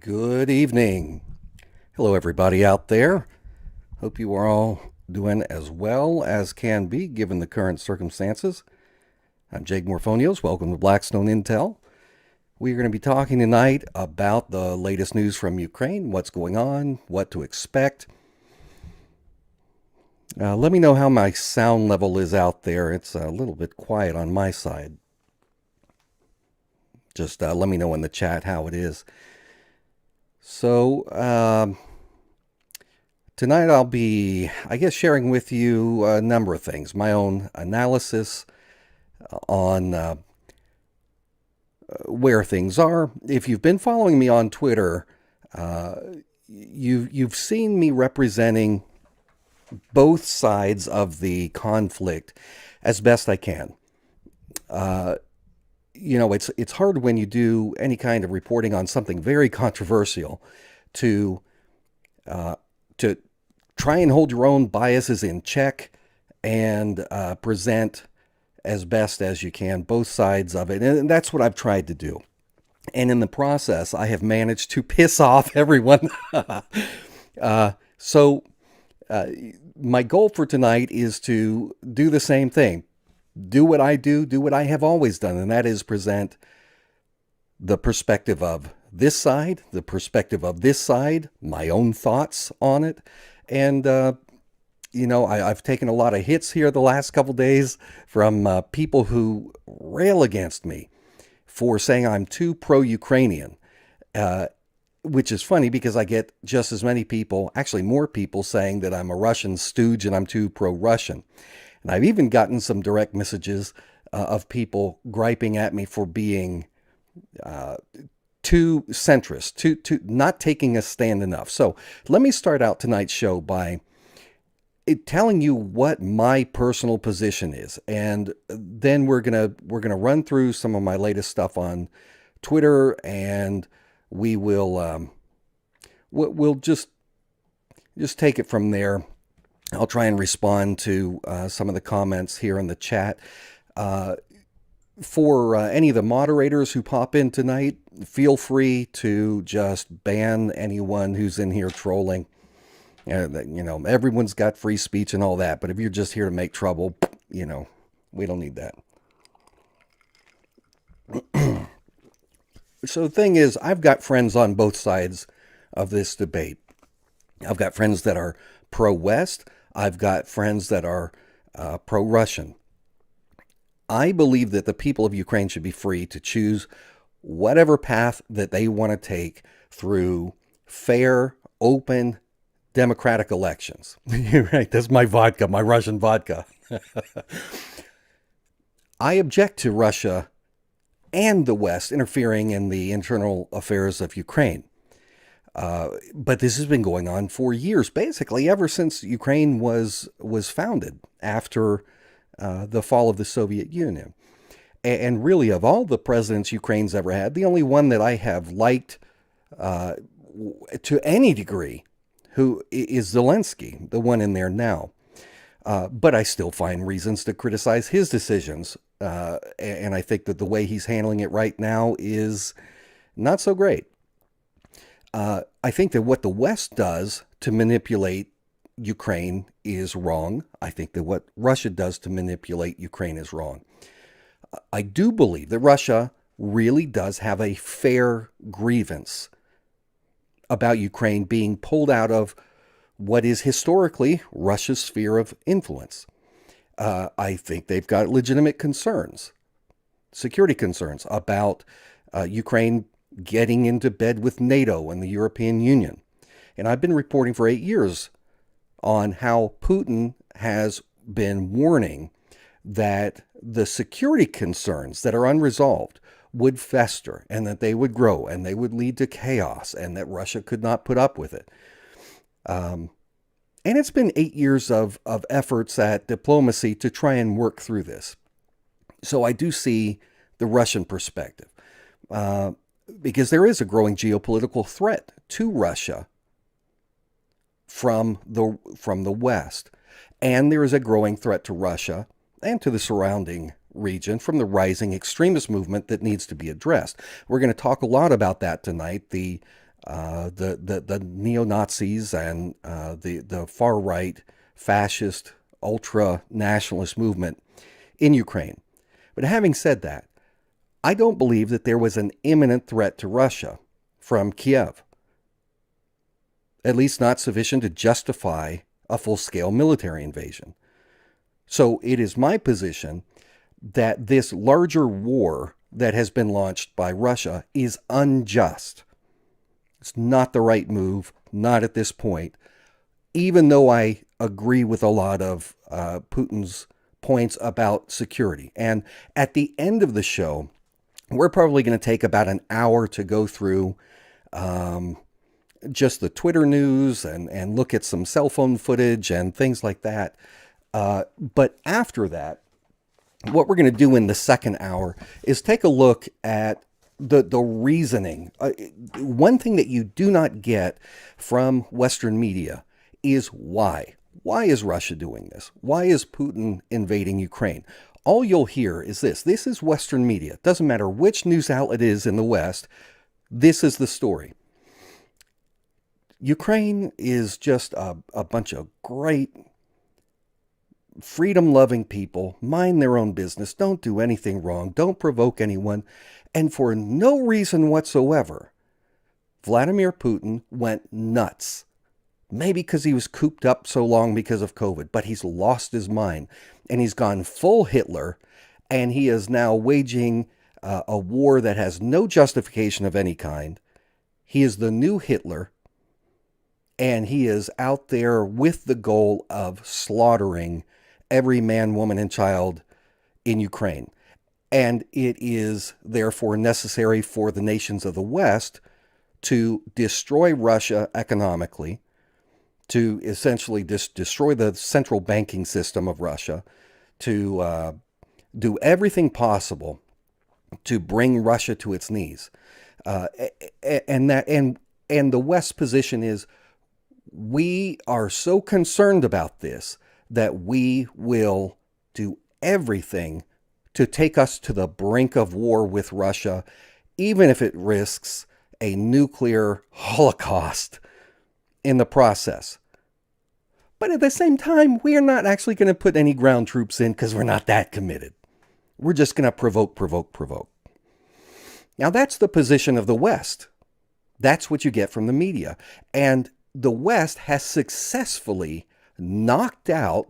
Good evening. Hello, everybody out there. Hope you are all doing as well as can be given the current circumstances. I'm Jake Morphonios. Welcome to Blackstone Intel. We're going to be talking tonight about the latest news from Ukraine, what's going on, what to expect. Let me know how my sound level is out there. It's a little bit quiet on my side. Just let me know in the chat how it is. So, tonight I'll be, sharing with you a number of things. My own analysis on where things are. If you've been following me on Twitter, you've seen me representing both sides of the conflict as best I can. It's hard when you do any kind of reporting on something very controversial to try and hold your own biases in check and present as best as you can both sides of it. And that's what I've tried to do. And in the process, I have managed to piss off everyone. So my goal for tonight is to do the same thing. Do what I do what I have always done, and that is present the perspective of this side, the perspective of this side, my own thoughts on it. And, I've taken a lot of hits here the last couple days from people who rail against me for saying I'm too pro-Ukrainian, which is funny because I get just as many people, actually more people, saying that I'm a Russian stooge and I'm too pro-Russian. And I've even gotten some direct messages of people griping at me for being too centrist, too not taking a stand enough. So let me start out tonight's show by telling you what my personal position is, and then we're gonna run through some of my latest stuff on Twitter, and we'll just take it from there. I'll try and respond to some of the comments here in the chat. For any of the moderators who pop in tonight, feel free to just ban anyone who's in here trolling. Everyone's got free speech and all that, but if you're just here to make trouble, we don't need that. So the thing is, I've got friends on both sides of this debate. I've got friends that are pro-West. I've got friends that are pro-Russian. I believe that the people of Ukraine should be free to choose whatever path that they want to take through fair, open, democratic elections. You're right, that's my vodka, my Russian vodka. I object to Russia and the West interfering in the internal affairs of Ukraine. But this has been going on for years, basically ever since Ukraine was founded after the fall of the Soviet Union. And really, of all the presidents Ukraine's ever had, the only one that I have liked to any degree who is Zelensky, the one in there now. But I still find reasons to criticize his decisions. And I think that the way he's handling it right now is not so great. I think that what the West does to manipulate Ukraine is wrong. I think that what Russia does to manipulate Ukraine is wrong. I do believe that Russia really does have a fair grievance about Ukraine being pulled out of what is historically Russia's sphere of influence. I think they've got legitimate concerns, security concerns about Ukraine getting into bed with NATO and the European Union. And I've been reporting for 8 years on how Putin has been warning that the security concerns that are unresolved would fester and that they would grow and they would lead to chaos and that Russia could not put up with it. And it's been 8 years of efforts at diplomacy to try and work through this. So I do see the Russian perspective. Because there is a growing geopolitical threat to Russia from the West. And there is a growing threat to Russia and to the surrounding region from the rising extremist movement that needs to be addressed. We're going to talk a lot about that tonight, the the neo-Nazis and the far-right fascist ultra-nationalist movement in Ukraine. But having said that, I don't believe that there was an imminent threat to Russia from Kiev, at least not sufficient to justify a full-scale military invasion. So it is my position that this larger war that has been launched by Russia is unjust. It's not the right move, not at this point, even though I agree with a lot of Putin's points about security. And at the end of the show, we're probably going to take about an hour to go through just the Twitter news and look at some cell phone footage and things like that. But after that, what we're going to do in the second hour is take a look at the reasoning. One thing that you do not get from Western media is why. Why is Russia doing this? Why is Putin invading Ukraine? All you'll hear is this. This is Western media. It doesn't matter which news outlet it is in the West. This is the story. Ukraine is just a bunch of great freedom-loving people, mind their own business, don't do anything wrong, don't provoke anyone, and for no reason whatsoever, Vladimir Putin went nuts. Maybe because he was cooped up so long because of COVID, but he's lost his mind, and he's gone full Hitler, and he is now waging a war that has no justification of any kind. He is the new Hitler, and he is out there with the goal of slaughtering every man, woman, and child in Ukraine. And it is therefore necessary for the nations of the West to destroy Russia economically, to essentially destroy the central banking system of Russia, to do everything possible to bring Russia to its knees. And the West's position is, we are so concerned about this that we will do everything to take us to the brink of war with Russia, even if it risks a nuclear holocaust in the process. But at the same time, we are not actually going to put any ground troops in because we're not that committed. We're just going to provoke. Now, that's the position of the West. That's what you get from the media. And the West has successfully knocked out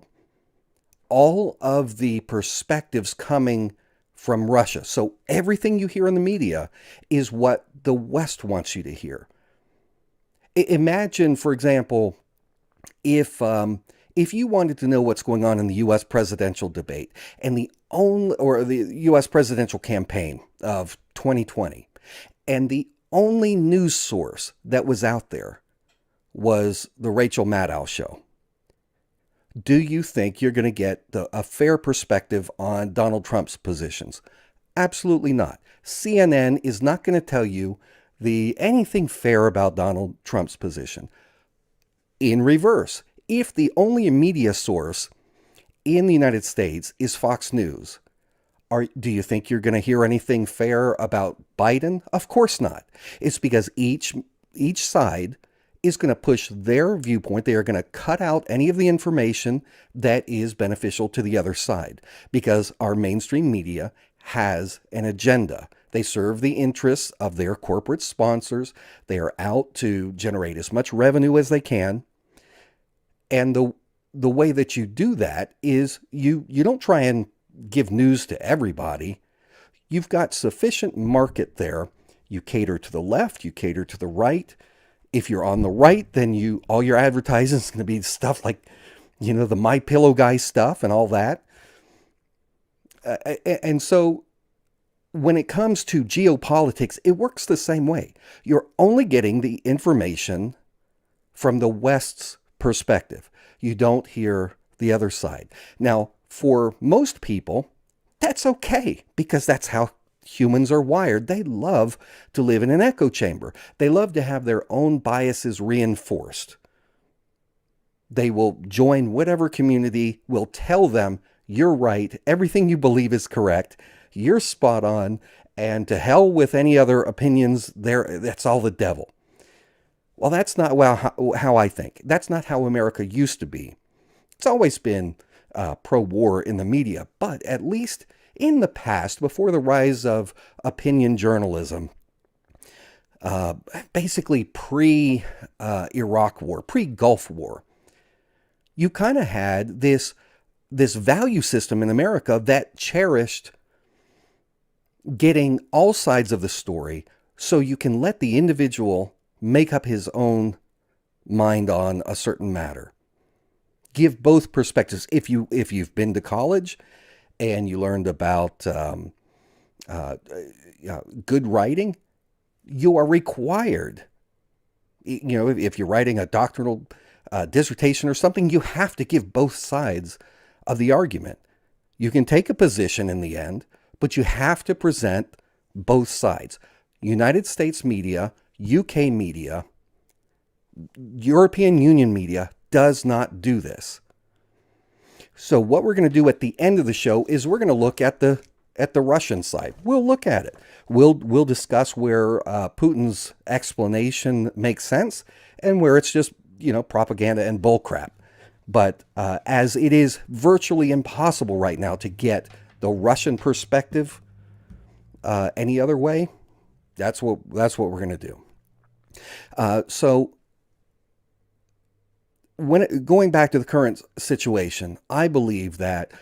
all of the perspectives coming from Russia. So everything you hear in the media is what the West wants you to hear. Imagine, for example, if you wanted to know what's going on in the U.S. presidential debate and the U.S. presidential campaign of 2020, and the only news source that was out there was the Rachel Maddow show, do you think you're going to get a fair perspective on Donald Trump's positions? Absolutely not. CNN is not going to tell you anything fair about Donald Trump's position. In reverse, if the only media source in the United States is Fox News, do you think you're going to hear anything fair about Biden? Of course not. It's because each side is going to push their viewpoint. They are going to cut out any of the information that is beneficial to the other side, because our mainstream media has an agenda. They serve the interests of their corporate sponsors. They are out to generate as much revenue as they can. And the way that you do that is you don't try and give news to everybody. You've got sufficient market there. You cater to the left, you cater to the right. If you're on the right, then all your advertising is going to be stuff like, the MyPillow guy stuff and all that. And so when it comes to geopolitics, it works the same way. You're only getting the information from the West's perspective. You don't hear the other side. Now, for most people, that's okay, because that's how humans are wired. They love to live in an echo chamber. They love to have their own biases reinforced. They will join whatever community will tell them, you're right, everything you believe is correct, you're spot on, and to hell with any other opinions, that's all the devil. Well, that's not how I think. That's not how America used to be. It's always been pro-war in the media, but at least in the past, before the rise of opinion journalism, basically pre-Iraq War, pre-Gulf War, you kind of had this value system in America that cherished getting all sides of the story so you can let the individual make up his own mind on a certain matter. Give both perspectives. If you've been to college and you learned about good writing, you are required. If you're writing a doctoral dissertation or something, you have to give both sides of the argument. You can take a position in the end, but you have to present both sides. United States media, UK media, European Union media does not do this. So what we're going to do at the end of the show is we're going to look at the Russian side. We'll look at it. We'll discuss where Putin's explanation makes sense and where it's just propaganda and bullcrap. But as it is virtually impossible right now to get the Russian perspective any other way, that's what we're going to do. So going back to the current situation, I believe that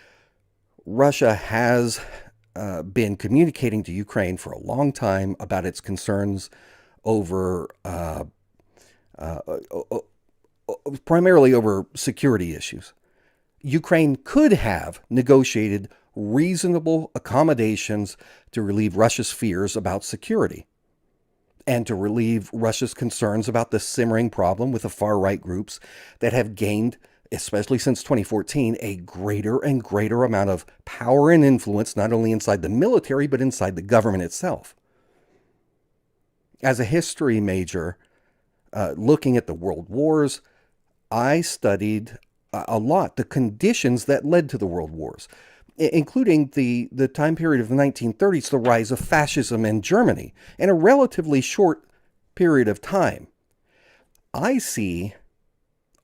Russia has been communicating to Ukraine for a long time about its concerns over primarily over security issues. Ukraine could have negotiated reasonable accommodations to relieve Russia's fears about security and to relieve Russia's concerns about the simmering problem with the far-right groups that have gained, especially since 2014, a greater and greater amount of power and influence, not only inside the military, but inside the government itself. As a history major, looking at the world wars, I studied a lot the conditions that led to the world wars, including the time period of the 1930s, the rise of fascism in Germany, in a relatively short period of time. I see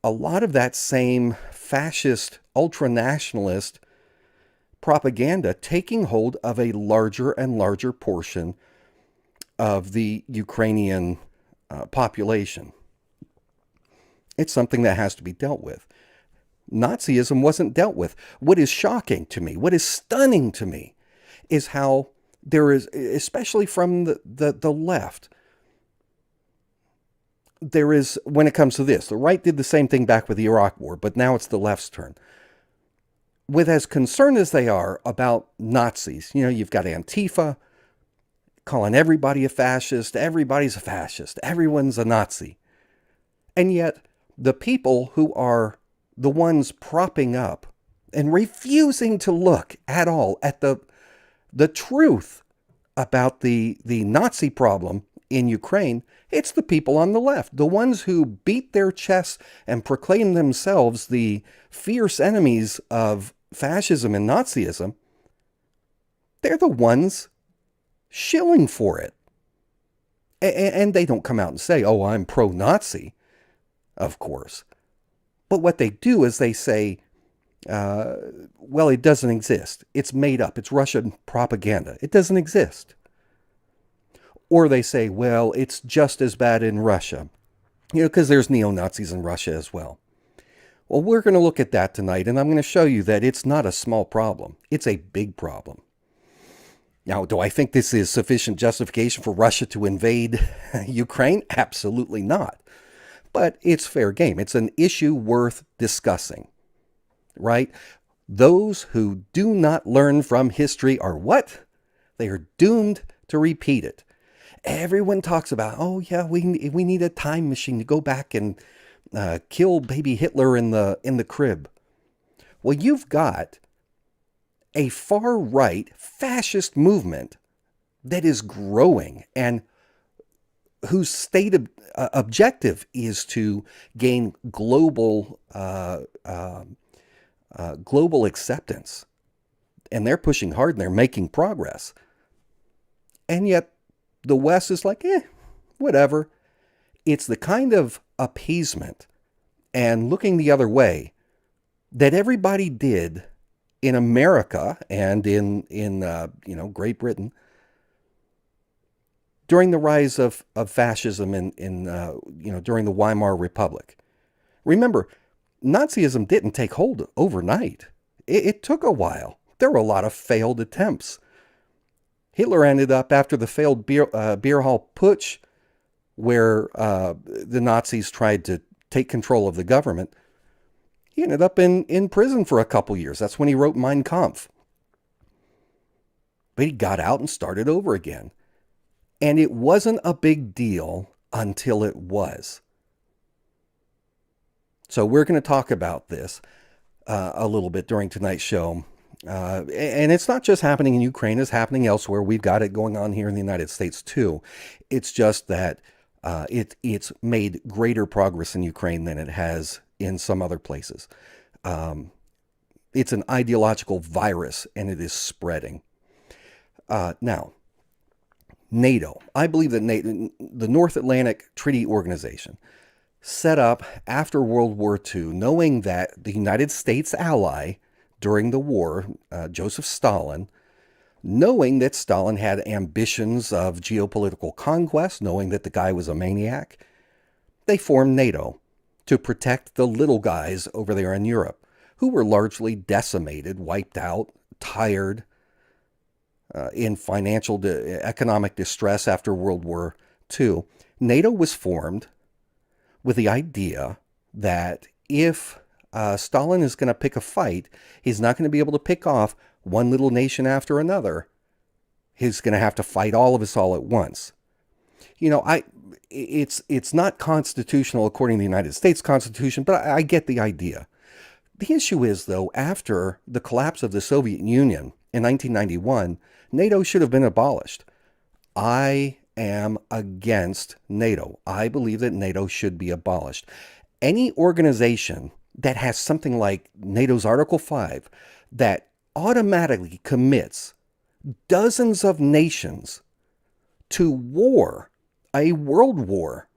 a lot of that same fascist, ultranationalist propaganda taking hold of a larger and larger portion of the Ukrainian population. It's something that has to be dealt with. Nazism wasn't dealt with. What is shocking to me, what is stunning to me, is how there is, especially from the left, there is, when it comes to this, the right did the same thing back with the Iraq War, but now it's the left's turn. With as concerned as they are about Nazis, you've got Antifa calling everybody a fascist, everybody's a fascist, everyone's a Nazi. And yet, the people who are the ones propping up and refusing to look at all at the truth about the Nazi problem in Ukraine, it's the people on the left, the ones who beat their chests and proclaim themselves the fierce enemies of fascism and Nazism. They're the ones shilling for it. And they don't come out and say, oh, I'm pro-Nazi, of course. But what they do is they say, well, it doesn't exist. It's made up. It's Russian propaganda. It doesn't exist. Or they say, well, it's just as bad in Russia, because there's neo-Nazis in Russia as well. Well, we're going to look at that tonight, and I'm going to show you that it's not a small problem. It's a big problem. Now, do I think this is sufficient justification for Russia to invade Ukraine? Absolutely not. But it's fair game. It's an issue worth discussing, right? Those who do not learn from history are what? They are doomed to repeat it. Everyone talks about, oh yeah, we need a time machine to go back and kill baby Hitler in the crib. Well, you've got a far-right fascist movement that is growing and whose stated objective is to gain global acceptance. And they're pushing hard and they're making progress. And yet the West is like, whatever. It's the kind of appeasement and looking the other way that everybody did in America and in Great Britain during the rise of fascism during the Weimar Republic. Remember, Nazism didn't take hold overnight. It took a while. There were a lot of failed attempts. Hitler ended up, after the failed beer hall putsch, where the Nazis tried to take control of the government, he ended up in prison for a couple years. That's when he wrote Mein Kampf. But he got out and started over again. And it wasn't a big deal until it was. So we're going to talk about this a little bit during tonight's show. And it's not just happening in Ukraine, it's happening elsewhere. We've got it going on here in the United States too. It's just that it's made greater progress in Ukraine than it has in some other places. It's an ideological virus, and it is spreading. Now, NATO. I believe that NATO, the North Atlantic Treaty Organization, set up after World War II, knowing that the United States ally during the war, Joseph Stalin, knowing that Stalin had ambitions of geopolitical conquest, knowing that the guy was a maniac, they formed NATO to protect the little guys over there in Europe, who were largely decimated, wiped out, tired, in financial economic distress after World War II. NATO was formed with the idea that if Stalin is going to pick a fight, he's not going to be able to pick off one little nation after another. He's going to have to fight all of us all at once. It's not constitutional according to the United States Constitution, but I get the idea. The issue is, though, after the collapse of the Soviet Union in 1991, NATO should have been abolished. I am against NATO. I believe that NATO should be abolished. Any organization that has something like NATO's Article 5 that automatically commits dozens of nations to war, a world war,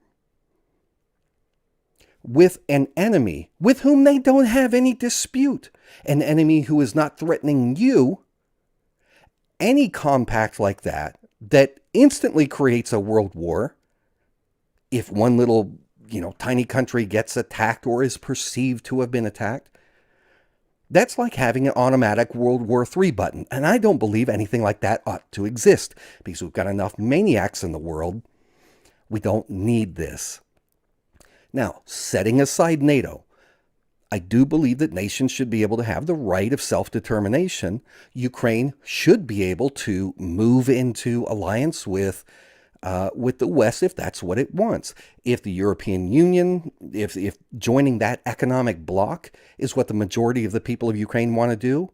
with an enemy with whom they don't have any dispute, an enemy who is not threatening you, any compact like that instantly creates a world war, if one little, tiny country gets attacked or is perceived to have been attacked, that's like having an automatic World War III button. And I don't believe anything like that ought to exist, because we've got enough maniacs in the world. We don't need this. Now, setting aside NATO, I do believe that nations should be able to have the right of self-determination. Ukraine should be able to move into alliance with the West if that's what it wants. If the European Union, if joining that economic bloc is what the majority of the people of Ukraine want to do,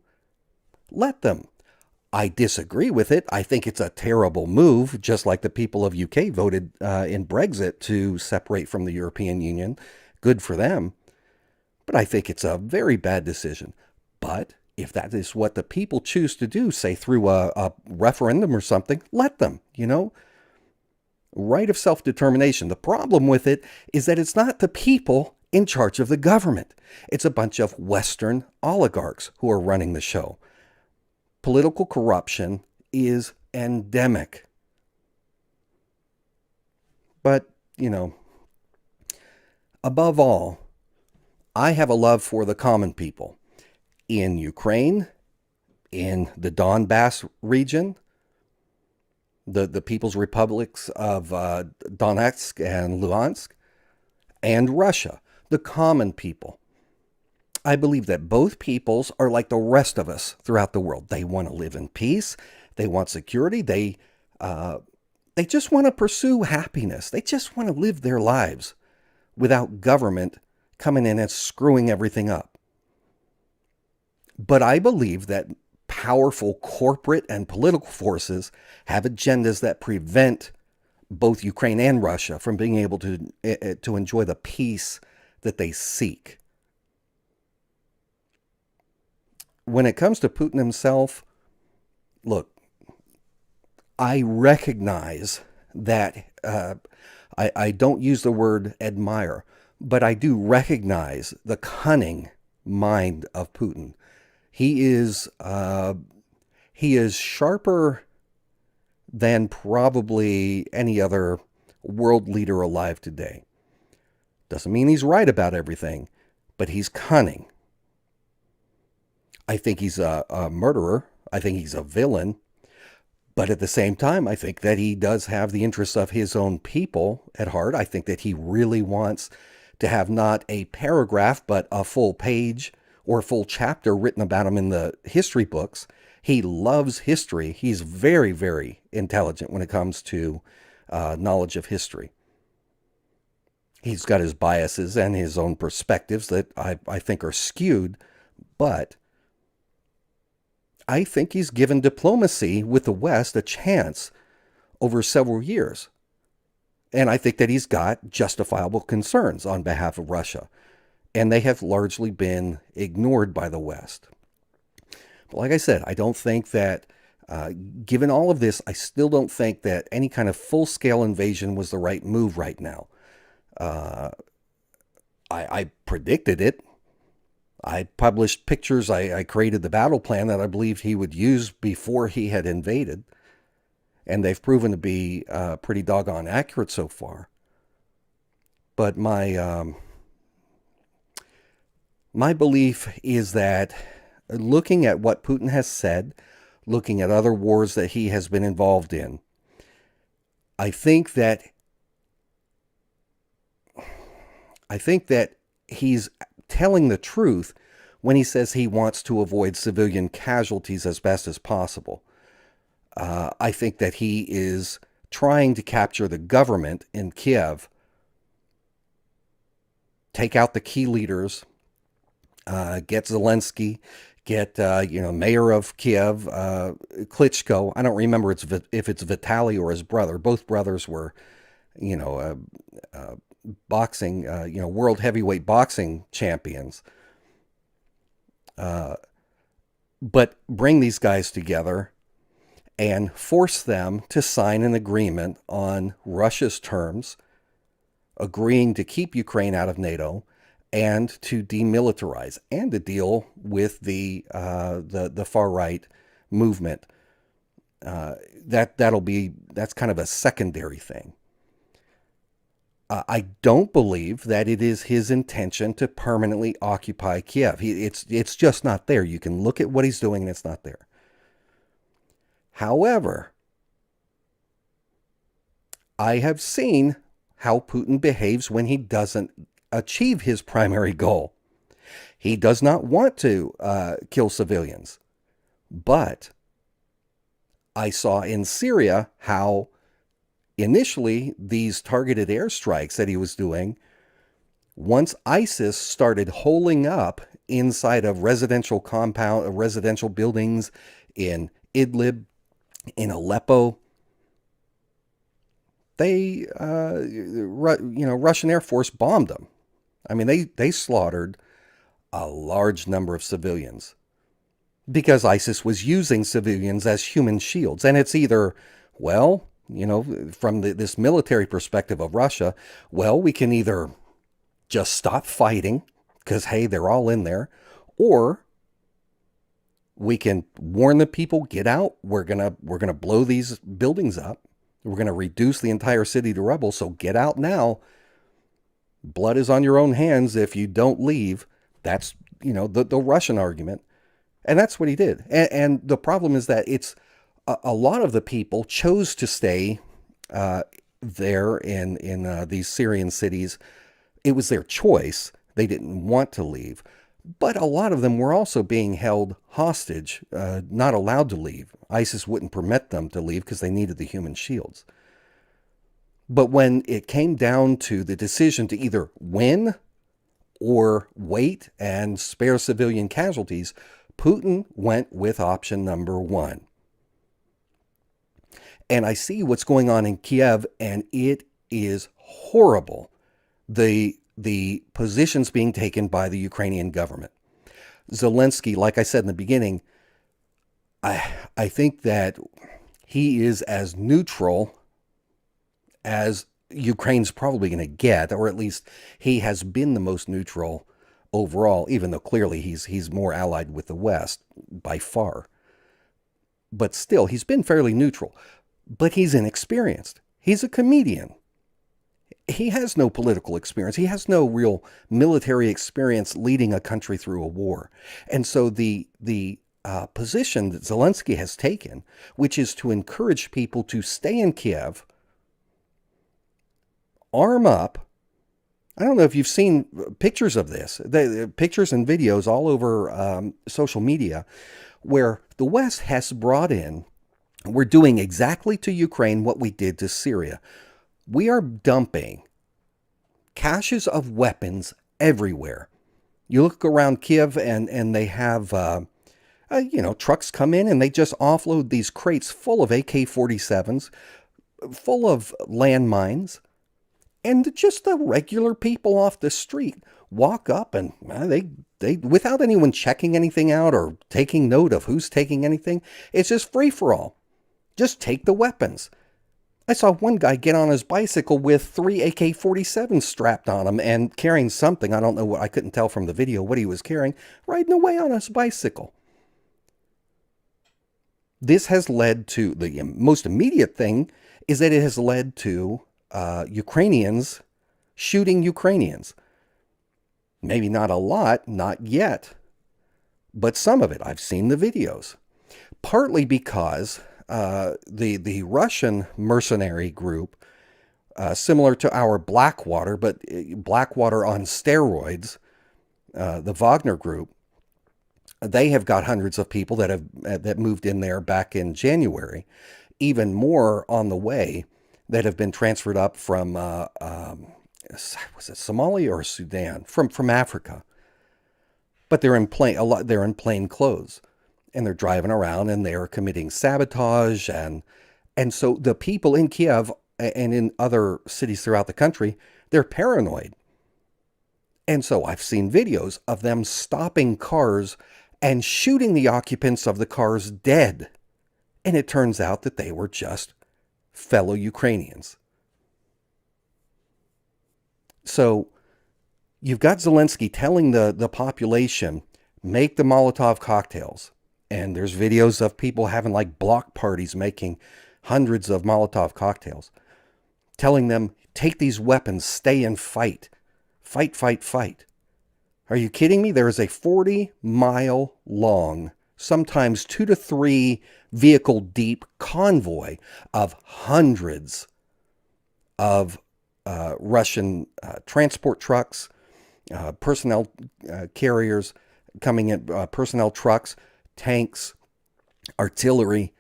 let them. I disagree with it. I think it's a terrible move, just like the people of UK voted in Brexit to separate from the European Union. Good for them. But I think it's a very bad decision. But if that is what the people choose to do, say through a referendum or something, let them, Right of self-determination. The problem with it is that it's not the people in charge of the government. It's a bunch of Western oligarchs who are running the show. Political corruption is endemic. But, above all, I have a love for the common people in Ukraine, in the Donbass region, the People's Republics of Donetsk and Luhansk, and Russia, the common people. I believe that both peoples are like the rest of us throughout the world. They want to live in peace. They want security. They just want to pursue happiness. They just want to live their lives without government coming in and screwing everything up. But I believe that powerful corporate and political forces have agendas that prevent both Ukraine and Russia from being able to enjoy the peace that they seek. When it comes to Putin himself, look, I recognize that I don't use the word admire, but I do recognize the cunning mind of Putin. He is sharper than probably any other world leader alive today. Doesn't mean he's right about everything, but he's cunning. I think he's a murderer. I think he's a villain. But at the same time, I think that he does have the interests of his own people at heart. I think that he really wants to have not a paragraph, but a full page or a full chapter written about him in the history books. He loves history. He's very, very intelligent when it comes to knowledge of history. He's got his biases and his own perspectives that I think are skewed, but I think he's given diplomacy with the West a chance over several years. And I think that he's got justifiable concerns on behalf of Russia. And they have largely been ignored by the West. But like I said, I don't think that, given all of this, I still don't think that any kind of full-scale invasion was the right move right now. I predicted it. I published pictures. I created the battle plan that I believed he would use before he had invaded. And they've proven to be pretty doggone accurate so far. But my belief is that looking at what Putin has said, looking at other wars that he has been involved in, I think that he's telling the truth when he says he wants to avoid civilian casualties as best as possible. I think that he is trying to capture the government in Kiev, take out the key leaders, get Zelensky, get mayor of Kiev, Klitschko. I don't remember if it's Vitaly or his brother. Both brothers were, boxing, world heavyweight boxing champions. But bring these guys together and force them to sign an agreement on Russia's terms, agreeing to keep Ukraine out of NATO and to demilitarize and to deal with the far right movement. That's kind of a secondary thing. I don't believe that it is his intention to permanently occupy Kiev. It's just not there. You can look at what he's doing and it's not there. However, I have seen how Putin behaves when he doesn't achieve his primary goal. He does not want to kill civilians. But I saw in Syria how initially these targeted airstrikes that he was doing, once ISIS started holing up inside of residential buildings in Idlib, in Aleppo, they, Russian Air Force bombed them. I mean, they slaughtered a large number of civilians because ISIS was using civilians as human shields. And it's either, from this military perspective of Russia, we can either just stop fighting because, hey, they're all in there, or we can warn the people, get out. We're gonna blow these buildings up. We're gonna reduce the entire city to rubble. So get out now. Blood is on your own hands if you don't leave. That's the Russian argument, and that's what he did. And the problem is that it's a lot of the people chose to stay there in these Syrian cities. It was their choice. They didn't want to leave. But a lot of them were also being held hostage, not allowed to leave. ISIS wouldn't permit them to leave because they needed the human shields. But when it came down to the decision to either win or wait and spare civilian casualties, Putin went with option number one. And I see what's going on in Kiev, and it is horrible. The positions being taken by the Ukrainian government. Zelensky, like I said in the beginning, I think that he is as neutral as Ukraine's probably going to get, or at least he has been the most neutral overall, even though clearly he's more allied with the West by far. But still, he's been fairly neutral. But he's inexperienced. He's a comedian. He has no political experience. He has no real military experience leading a country through a war. And so the position that Zelensky has taken, which is to encourage people to stay in Kiev, arm up. I don't know if you've seen pictures of this, the pictures and videos all over social media, where the West has brought in, we're doing exactly to Ukraine what we did to Syria. We are dumping caches of weapons everywhere. You look around Kiev and they have, trucks come in and they just offload these crates full of AK-47s, full of landmines, and just the regular people off the street walk up and they without anyone checking anything out or taking note of who's taking anything, it's just free for all. Just take the weapons. I saw one guy get on his bicycle with 3 AK-47s strapped on him and carrying something. I don't know what, I couldn't tell from the video what he was carrying, riding away on his bicycle. This has led to, the most immediate thing is that it has led to Ukrainians shooting Ukrainians. Maybe not a lot, not yet, but some of it. I've seen the videos. Partly because the Russian mercenary group, similar to our Blackwater, but Blackwater on steroids, the Wagner group, they have got hundreds of people that moved in there back in January, even more on the way that have been transferred up from was it Somalia or Sudan, from Africa. But they're in plain clothes. And they're driving around and they're committing sabotage. And so the people in Kiev and in other cities throughout the country, they're paranoid. And so I've seen videos of them stopping cars and shooting the occupants of the cars dead. And it turns out that they were just fellow Ukrainians. So you've got Zelensky telling the population, make the Molotov cocktails. And there's videos of people having like block parties making hundreds of Molotov cocktails, telling them, take these weapons, stay and fight. Fight, fight, fight. Are you kidding me? There is a 40-mile long, sometimes 2 to 3 vehicle deep convoy of hundreds of Russian transport trucks, personnel carriers coming in, personnel trucks, tanks, artillery,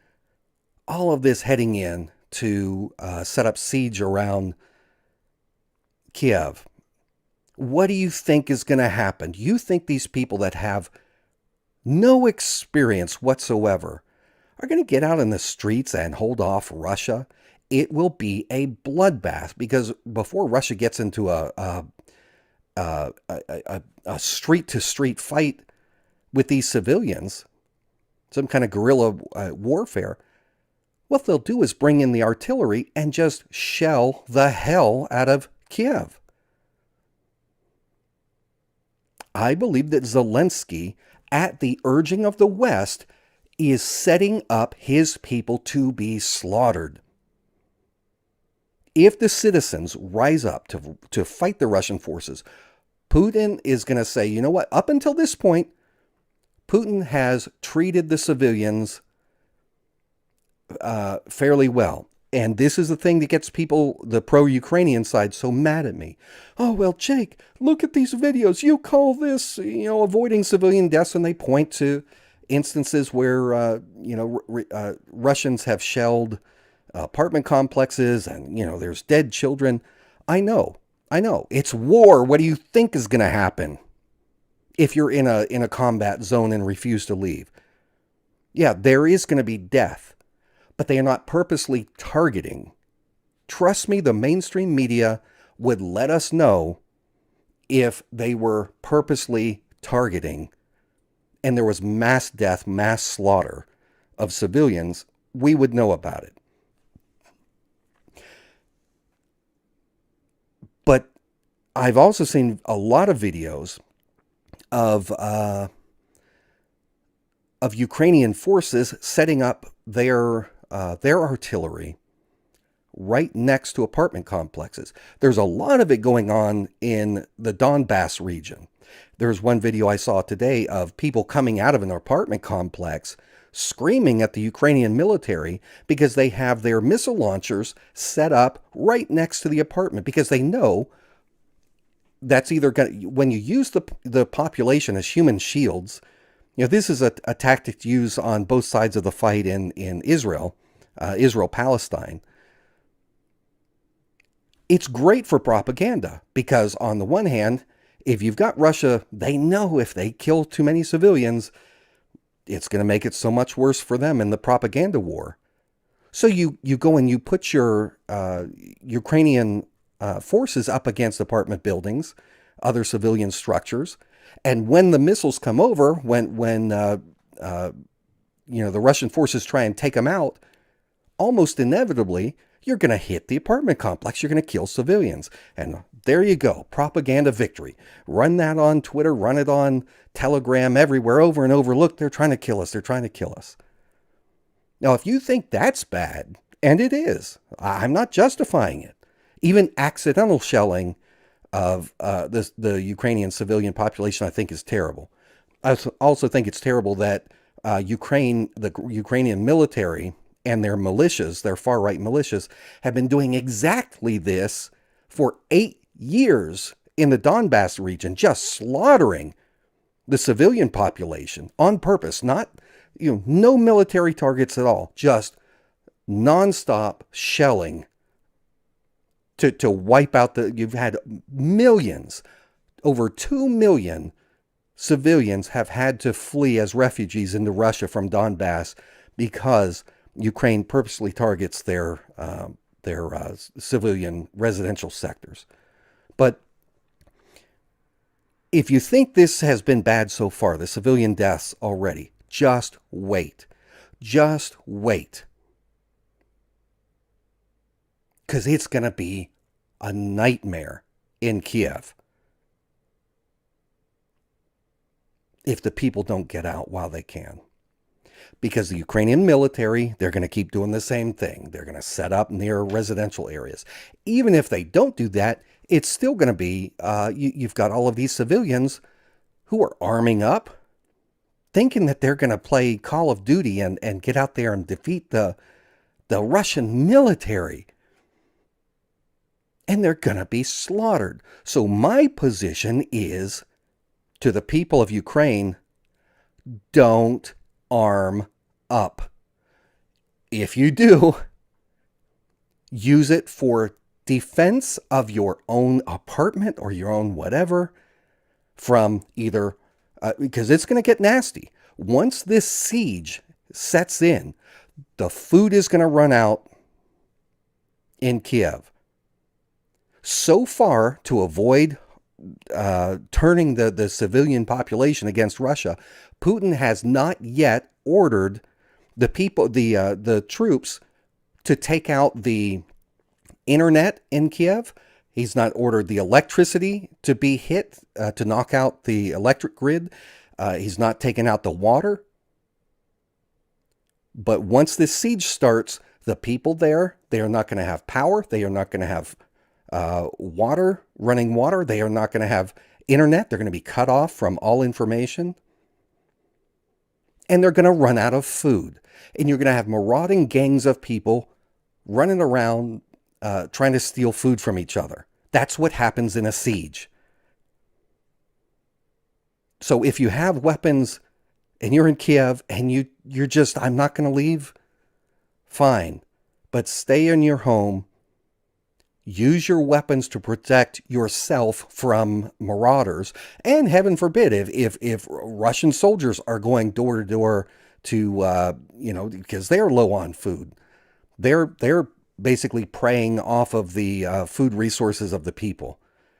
all of this heading in to set up siege around Kiev. What do you think is going to happen? Do you think these people that have no experience whatsoever are going to get out in the streets and hold off Russia? It will be a bloodbath, because before Russia gets into a street-to-street fight with these civilians, some kind of guerrilla warfare, what they'll do is bring in the artillery and just shell the hell out of Kiev. I believe that Zelensky, at the urging of the West, is setting up his people to be slaughtered. If the citizens rise up to fight the Russian forces, Putin is going to say, you know what, up until this point, Putin has treated the civilians fairly well. And this is the thing that gets people, the pro-Ukrainian side, so mad at me. Oh, well, Jake, look at these videos. You call this, avoiding civilian deaths, and they point to instances where, Russians have shelled apartment complexes and, there's dead children. I know. It's war. What do you think is going to happen if you're in a combat zone and refuse to leave? Yeah, there is going to be death. But they are not purposely targeting. Trust me, the mainstream media would let us know if they were purposely targeting and there was mass death, mass slaughter of civilians. We would know about it. I've also seen a lot of videos of Ukrainian forces setting up their artillery right next to apartment complexes. There's a lot of it going on in the Donbass region. There's one video I saw today of people coming out of an apartment complex screaming at the Ukrainian military because they have their missile launchers set up right next to the apartment, because they know that's either going to, when you use the population as human shields, this is a tactic used on both sides of the fight in Israel, Palestine. It's great for propaganda because, on the one hand, if you've got Russia, they know if they kill too many civilians, it's going to make it so much worse for them in the propaganda war. So you go and you put your Ukrainian forces up against apartment buildings, other civilian structures, and when the missiles come over, when the Russian forces try and take them out, almost inevitably, you're going to hit the apartment complex. You're going to kill civilians. And there you go. Propaganda victory. Run that on Twitter. Run it on Telegram, everywhere, over and over. Look, they're trying to kill us. They're trying to kill us. Now, if you think that's bad, and it is, I'm not justifying it. Even accidental shelling of the Ukrainian civilian population, I think, is terrible. I also think it's terrible that the Ukrainian military and their militias, their far-right militias, have been doing exactly this for 8 years in the Donbass region, just slaughtering the civilian population on purpose. Not, no military targets at all, just nonstop shelling to wipe out you've had millions, over 2 million civilians have had to flee as refugees into Russia from Donbass because Ukraine purposely targets their civilian residential sectors. But if you think this has been bad so far, the civilian deaths already, just wait. Just wait. Because it's going to be a nightmare in Kiev if the people don't get out while they can. Because the Ukrainian military, they're going to keep doing the same thing. They're going to set up near residential areas. Even if they don't do that, it's still going to be, you've got all of these civilians who are arming up, thinking that they're going to play Call of Duty and get out there and defeat the Russian military. And they're going to be slaughtered. So my position is, to the people of Ukraine, don't arm up. If you do, use it for defense of your own apartment or your own whatever from either, because it's going to get nasty. Once this siege sets in, the food is going to run out in Kiev. So far, to avoid turning the civilian population against Russia, Putin has not yet ordered the troops to take out the internet in Kiev. He's not ordered the electricity to be hit, to knock out the electric grid. He's not taken out the water. But once this siege starts, the people there, they are not going to have power. They are not going to have running water. They are not going to have internet. They're going to be cut off from all information. And they're going to run out of food. And you're going to have marauding gangs of people running around trying to steal food from each other. That's what happens in a siege. So if you have weapons and you're in Kiev and you're just, I'm not going to leave, fine. But stay in your home. Use your weapons to protect yourself from marauders. And heaven forbid, if Russian soldiers are going door to door to, because they're low on food, they're basically preying off of the food resources of the people.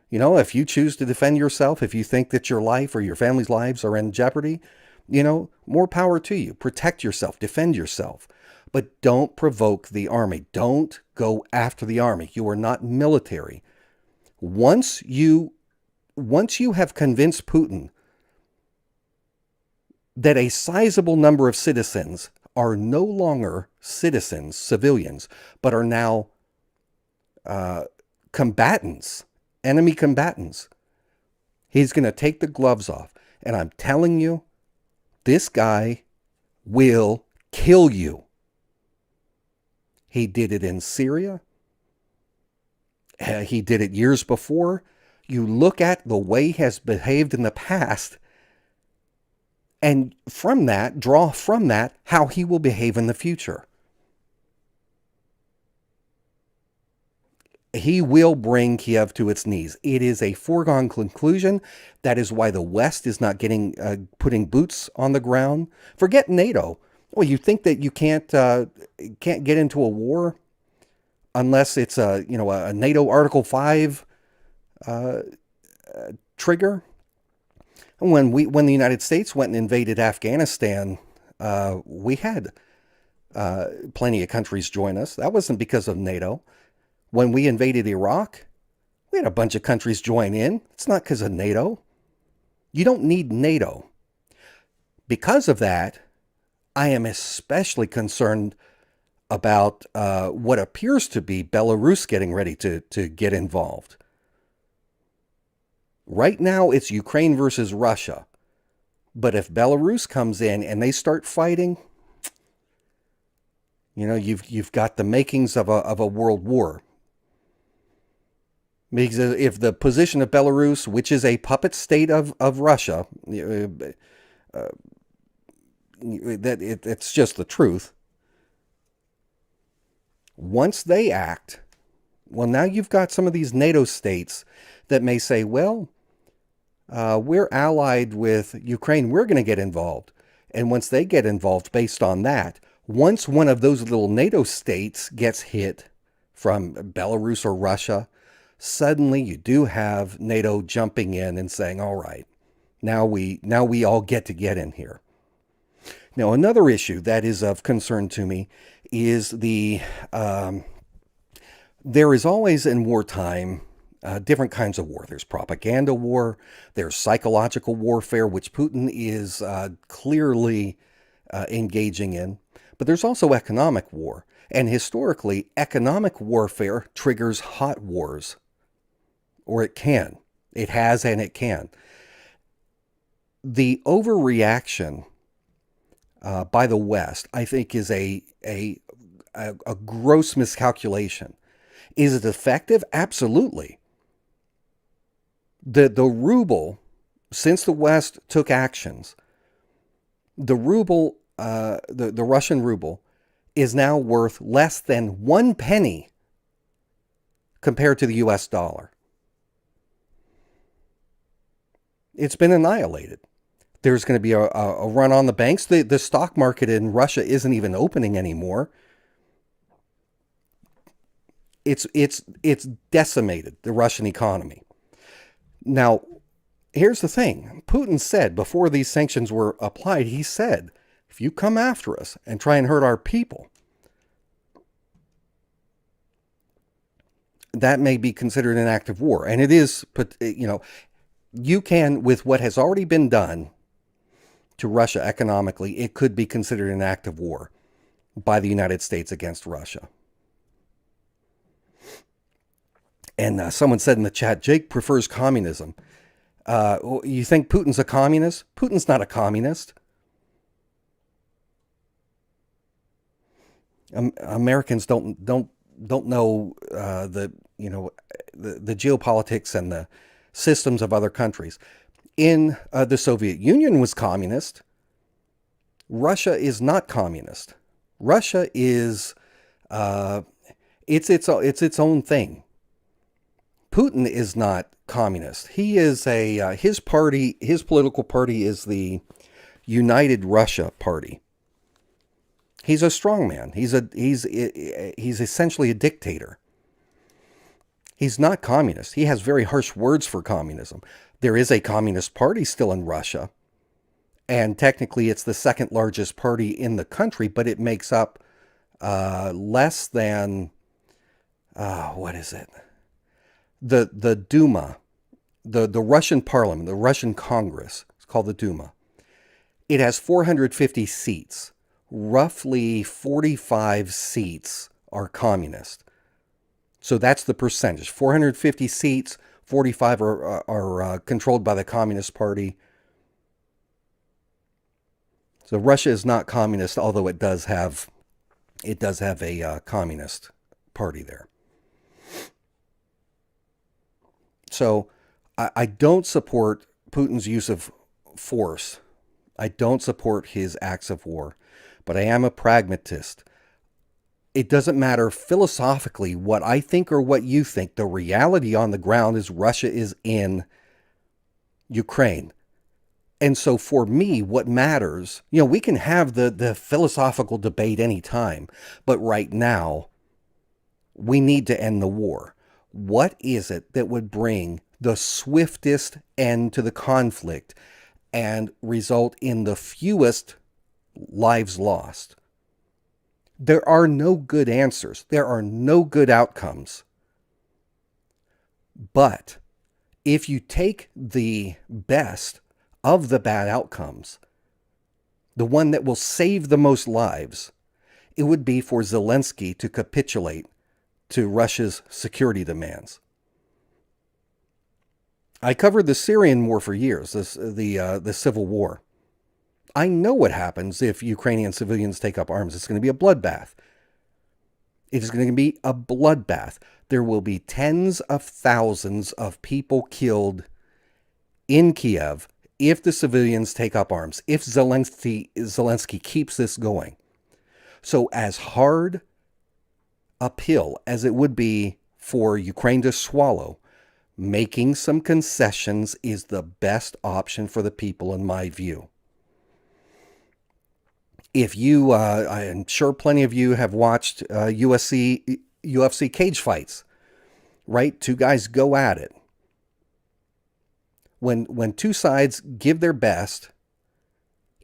If you choose to defend yourself, if you think that your life or your family's lives are in jeopardy, more power to you. Protect yourself, defend yourself. But don't provoke the army. Don't go after the army. You are not military. Once you have convinced Putin that a sizable number of citizens are no longer citizens, civilians, but are now combatants, enemy combatants, he's going to take the gloves off. And I'm telling you, this guy will kill you. He did it in Syria. He did it years before. You look at the way he has behaved in the past, and from that, draw from that how he will behave in the future. He will bring Kiev to its knees. It is a foregone conclusion. That is why the West is not putting boots on the ground. Forget NATO. Well, you think that you can't get into a war unless it's a NATO Article 5 trigger. When the United States went and invaded Afghanistan, we had plenty of countries join us. That wasn't because of NATO. When we invaded Iraq, we had a bunch of countries join in. It's not because of NATO. You don't need NATO. Because of that, I am especially concerned about what appears to be Belarus getting ready to get involved. Right now, it's Ukraine versus Russia. But if Belarus comes in and they start fighting, you've got the makings of a world war. Because if the position of Belarus, which is a puppet state of Russia, it's just the truth. Once they act, well, now you've got some of these NATO states that may say, well, we're allied with Ukraine, we're going to get involved. And once they get involved based on that, once one of those little NATO states gets hit from Belarus or Russia, suddenly you do have NATO jumping in and saying, all right, now we all get in here. Now, another issue that is of concern to me is there is always in wartime different kinds of war. There's propaganda war, there's psychological warfare, which Putin is clearly engaging in, but there's also economic war. And historically, economic warfare triggers hot wars. Or it can. It has and it can. The overreaction by the West, I think, is a gross miscalculation. Is it effective? Absolutely. The ruble, since the West took actions, the ruble, the Russian ruble, is now worth less than 1 penny compared to the US dollar. It's been annihilated. There's going to be a run on the banks. The stock market in Russia isn't even opening anymore. It's decimated, the Russian economy. Now, here's the thing. Putin said before these sanctions were applied, he said, if you come after us and try and hurt our people, that may be considered an act of war. And it is, you can, with what has already been done to Russia economically, it could be considered an act of war by the United States against Russia. And someone said in the chat, Jake prefers communism. You think Putin's a communist? Putin's not a communist. Americans don't know the geopolitics and the systems of other countries. In the Soviet Union was communist. Russia is not communist. Russia is it's its own thing. Putin is not communist. He is his political party is the United Russia Party. He's a strongman. He's essentially a dictator. He's not communist. He has very harsh words for communism. There is a communist party still in Russia, and technically it's the second largest party in the country, but it makes up less than, what is it? The Duma, the Russian parliament, the Russian Congress, it's called the Duma. It has 450 seats. Roughly 45 seats are communist. So that's the percentage. 450 seats, 45 are controlled by the Communist Party. So Russia is not communist, although it does have a communist party there. So I don't support Putin's use of force. I don't support his acts of war, but I am a pragmatist. It doesn't matter philosophically what I think or what you think. The reality on the ground is Russia is in Ukraine. And so for me, what matters, we can have the philosophical debate anytime, but right now, we need to end the war. What is it that would bring the swiftest end to the conflict and result in the fewest lives lost? There are no good answers. There are no good outcomes. But if you take the best of the bad outcomes, the one that will save the most lives, it would be for Zelensky to capitulate to Russia's security demands. I covered the Syrian war for years, the civil war. I know what happens if Ukrainian civilians take up arms. It's going to be a bloodbath. It is going to be a bloodbath. There will be tens of thousands of people killed in Kiev if the civilians take up arms, if Zelensky keeps this going. So as hard a pill as it would be for Ukraine to swallow, making some concessions is the best option for the people, in my view. If you, I'm sure plenty of you have watched UFC cage fights, right? Two guys go at it. When two sides give their best,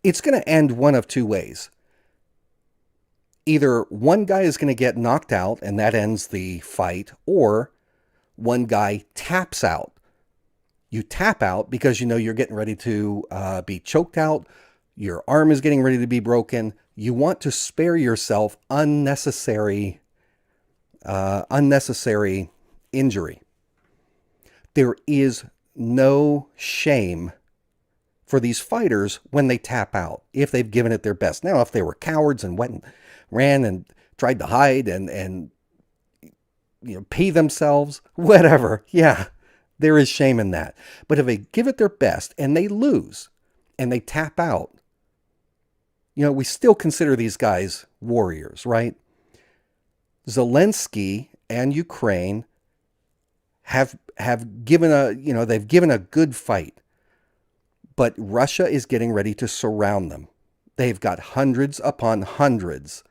it's going to end one of two ways. Either one guy is going to get knocked out and that ends the fight, or one guy taps out. You tap out because you're getting ready to be choked out. Your arm is getting ready to be broken. You want to spare yourself unnecessary injury. There is no shame for these fighters when they tap out, if they've given it their best. Now, if they were cowards and went and ran and tried to hide and pee themselves, whatever, yeah, there is shame in that. But if they give it their best and they lose and they tap out, we still consider these guys warriors, right? Zelensky and Ukraine have given they've given a good fight, but Russia is getting ready to surround them. They've got hundreds upon hundreds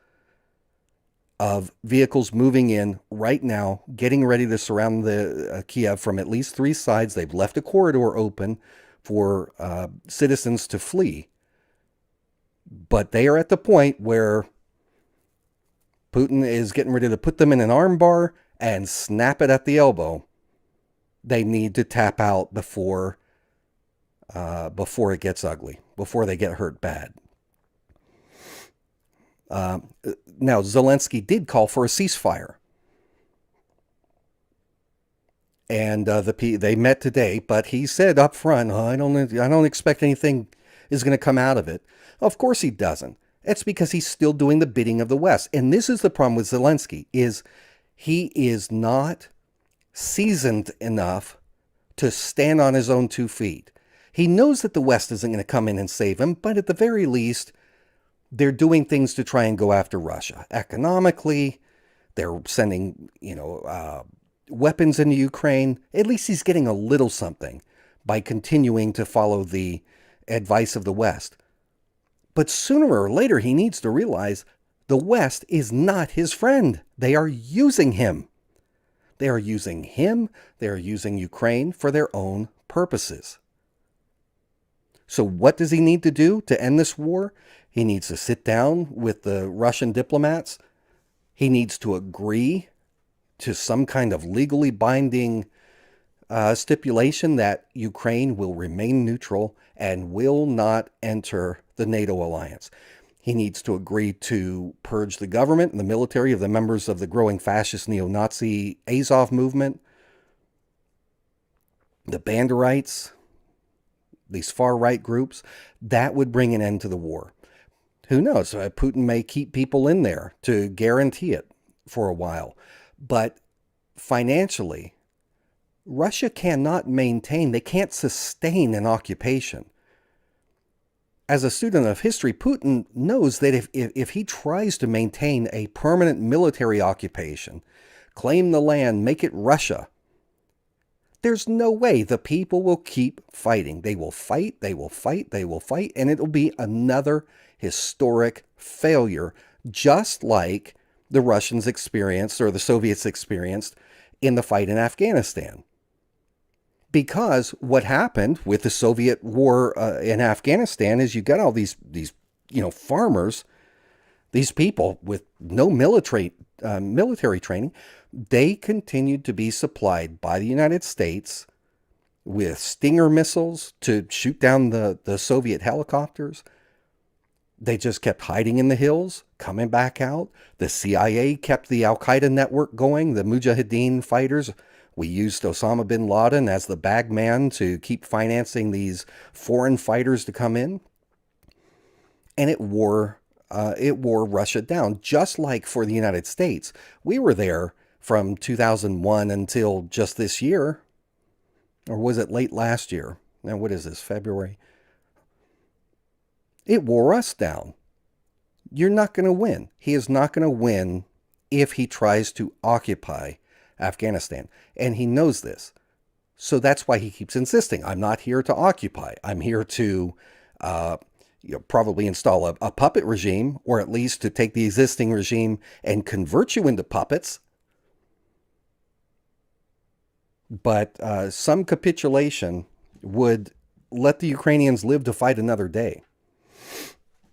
of vehicles moving in right now, getting ready to surround the Kiev from at least three sides. They've left a corridor open for citizens to flee. But they are at the point where Putin is getting ready to put them in an armbar and snap it at the elbow. They need to tap out before it gets ugly, before they get hurt bad. Now, Zelensky did call for a ceasefire. And they met today, but he said up front, I don't expect anything is going to come out of it. Of course he doesn't. It's because he's still doing the bidding of the West. And this is the problem with Zelensky, is he is not seasoned enough to stand on his own 2 feet. He knows that the West isn't going to come in and save him, but at the very least, they're doing things to try and go after Russia. Economically, they're sending, weapons into Ukraine. At least he's getting a little something by continuing to follow the advice of the West. But sooner or later, he needs to realize the West is not his friend. They are using him. They are using him. They are using Ukraine for their own purposes. So what does he need to do to end this war? He needs to sit down with the Russian diplomats. He needs to agree to some kind of legally binding stipulation that Ukraine will remain neutral and will not enter the NATO alliance. He needs to agree to purge the government and the military of the members of the growing fascist neo-Nazi Azov movement, the Banderites, these far-right groups. That would bring an end to the war. Who knows? Putin may keep people in there to guarantee it for a while. But financially, Russia cannot maintain, they can't sustain an occupation. As a student of history, Putin knows that if he tries to maintain a permanent military occupation, claim the land, make it Russia, there's no way the people will keep fighting. They will fight, they will fight, they will fight, and it'll be another historic failure, just like the Russians experienced or the Soviets experienced in the fight in Afghanistan. Because what happened with the Soviet war in Afghanistan is you got all these farmers, these people with no military training. They continued to be supplied by the United States with Stinger missiles to shoot down the Soviet helicopters. They just kept hiding in the hills, coming back out. The CIA kept the Al-Qaeda network going, the Mujahideen fighters. We used Osama bin Laden as the bag man to keep financing these foreign fighters to come in. And it wore Russia down, just like for the United States. We were there from 2001 until just this year. Or was it late last year? Now, what is this, February? It wore us down. You're not going to win. He is not going to win if he tries to occupy Afghanistan. And he knows this. So that's why he keeps insisting, I'm not here to occupy. I'm here to probably install a puppet regime, or at least to take the existing regime and convert you into puppets. But some capitulation would let the Ukrainians live to fight another day.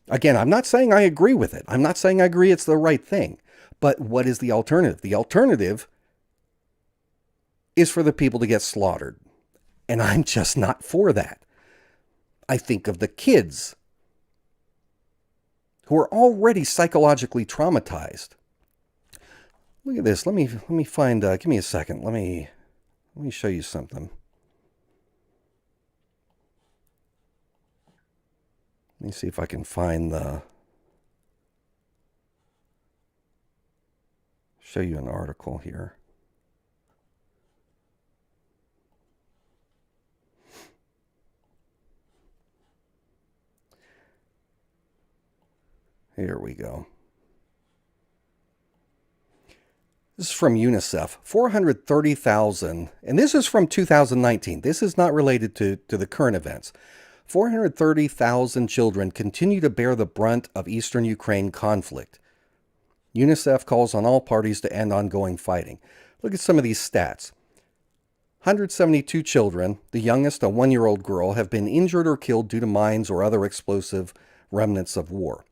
Again, I'm not saying I agree with it. I'm not saying I agree it's the right thing. But what is the alternative? The alternative is for the people to get slaughtered. And I'm just not for that. I think of the kids who are already psychologically traumatized. Look at this. Let me find, give me a second. Let me show you something. Let me see if I can find show you an article here. Here we go. This is from UNICEF. 430,000, and this is from 2019. This is not related to the current events. 430,000 children continue to bear the brunt of eastern Ukraine conflict. UNICEF calls on all parties to end ongoing fighting. Look at some of these stats. 172 children, the youngest a 1-year-old girl, have been injured or killed due to mines or other explosive remnants of war.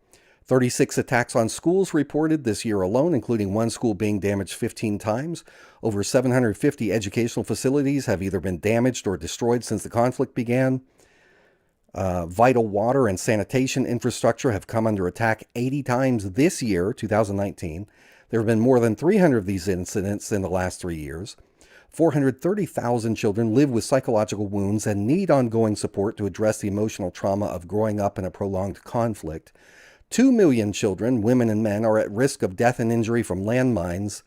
36 attacks on schools reported this year alone, including one school being damaged 15 times. Over 750 educational facilities have either been damaged or destroyed since the conflict began. Vital water and sanitation infrastructure have come under attack 80 times this year, 2019. There have been more than 300 of these incidents in the last 3 years. 430,000 children live with psychological wounds and need ongoing support to address the emotional trauma of growing up in a prolonged conflict. 2 million children, women and men, are at risk of death and injury from landmines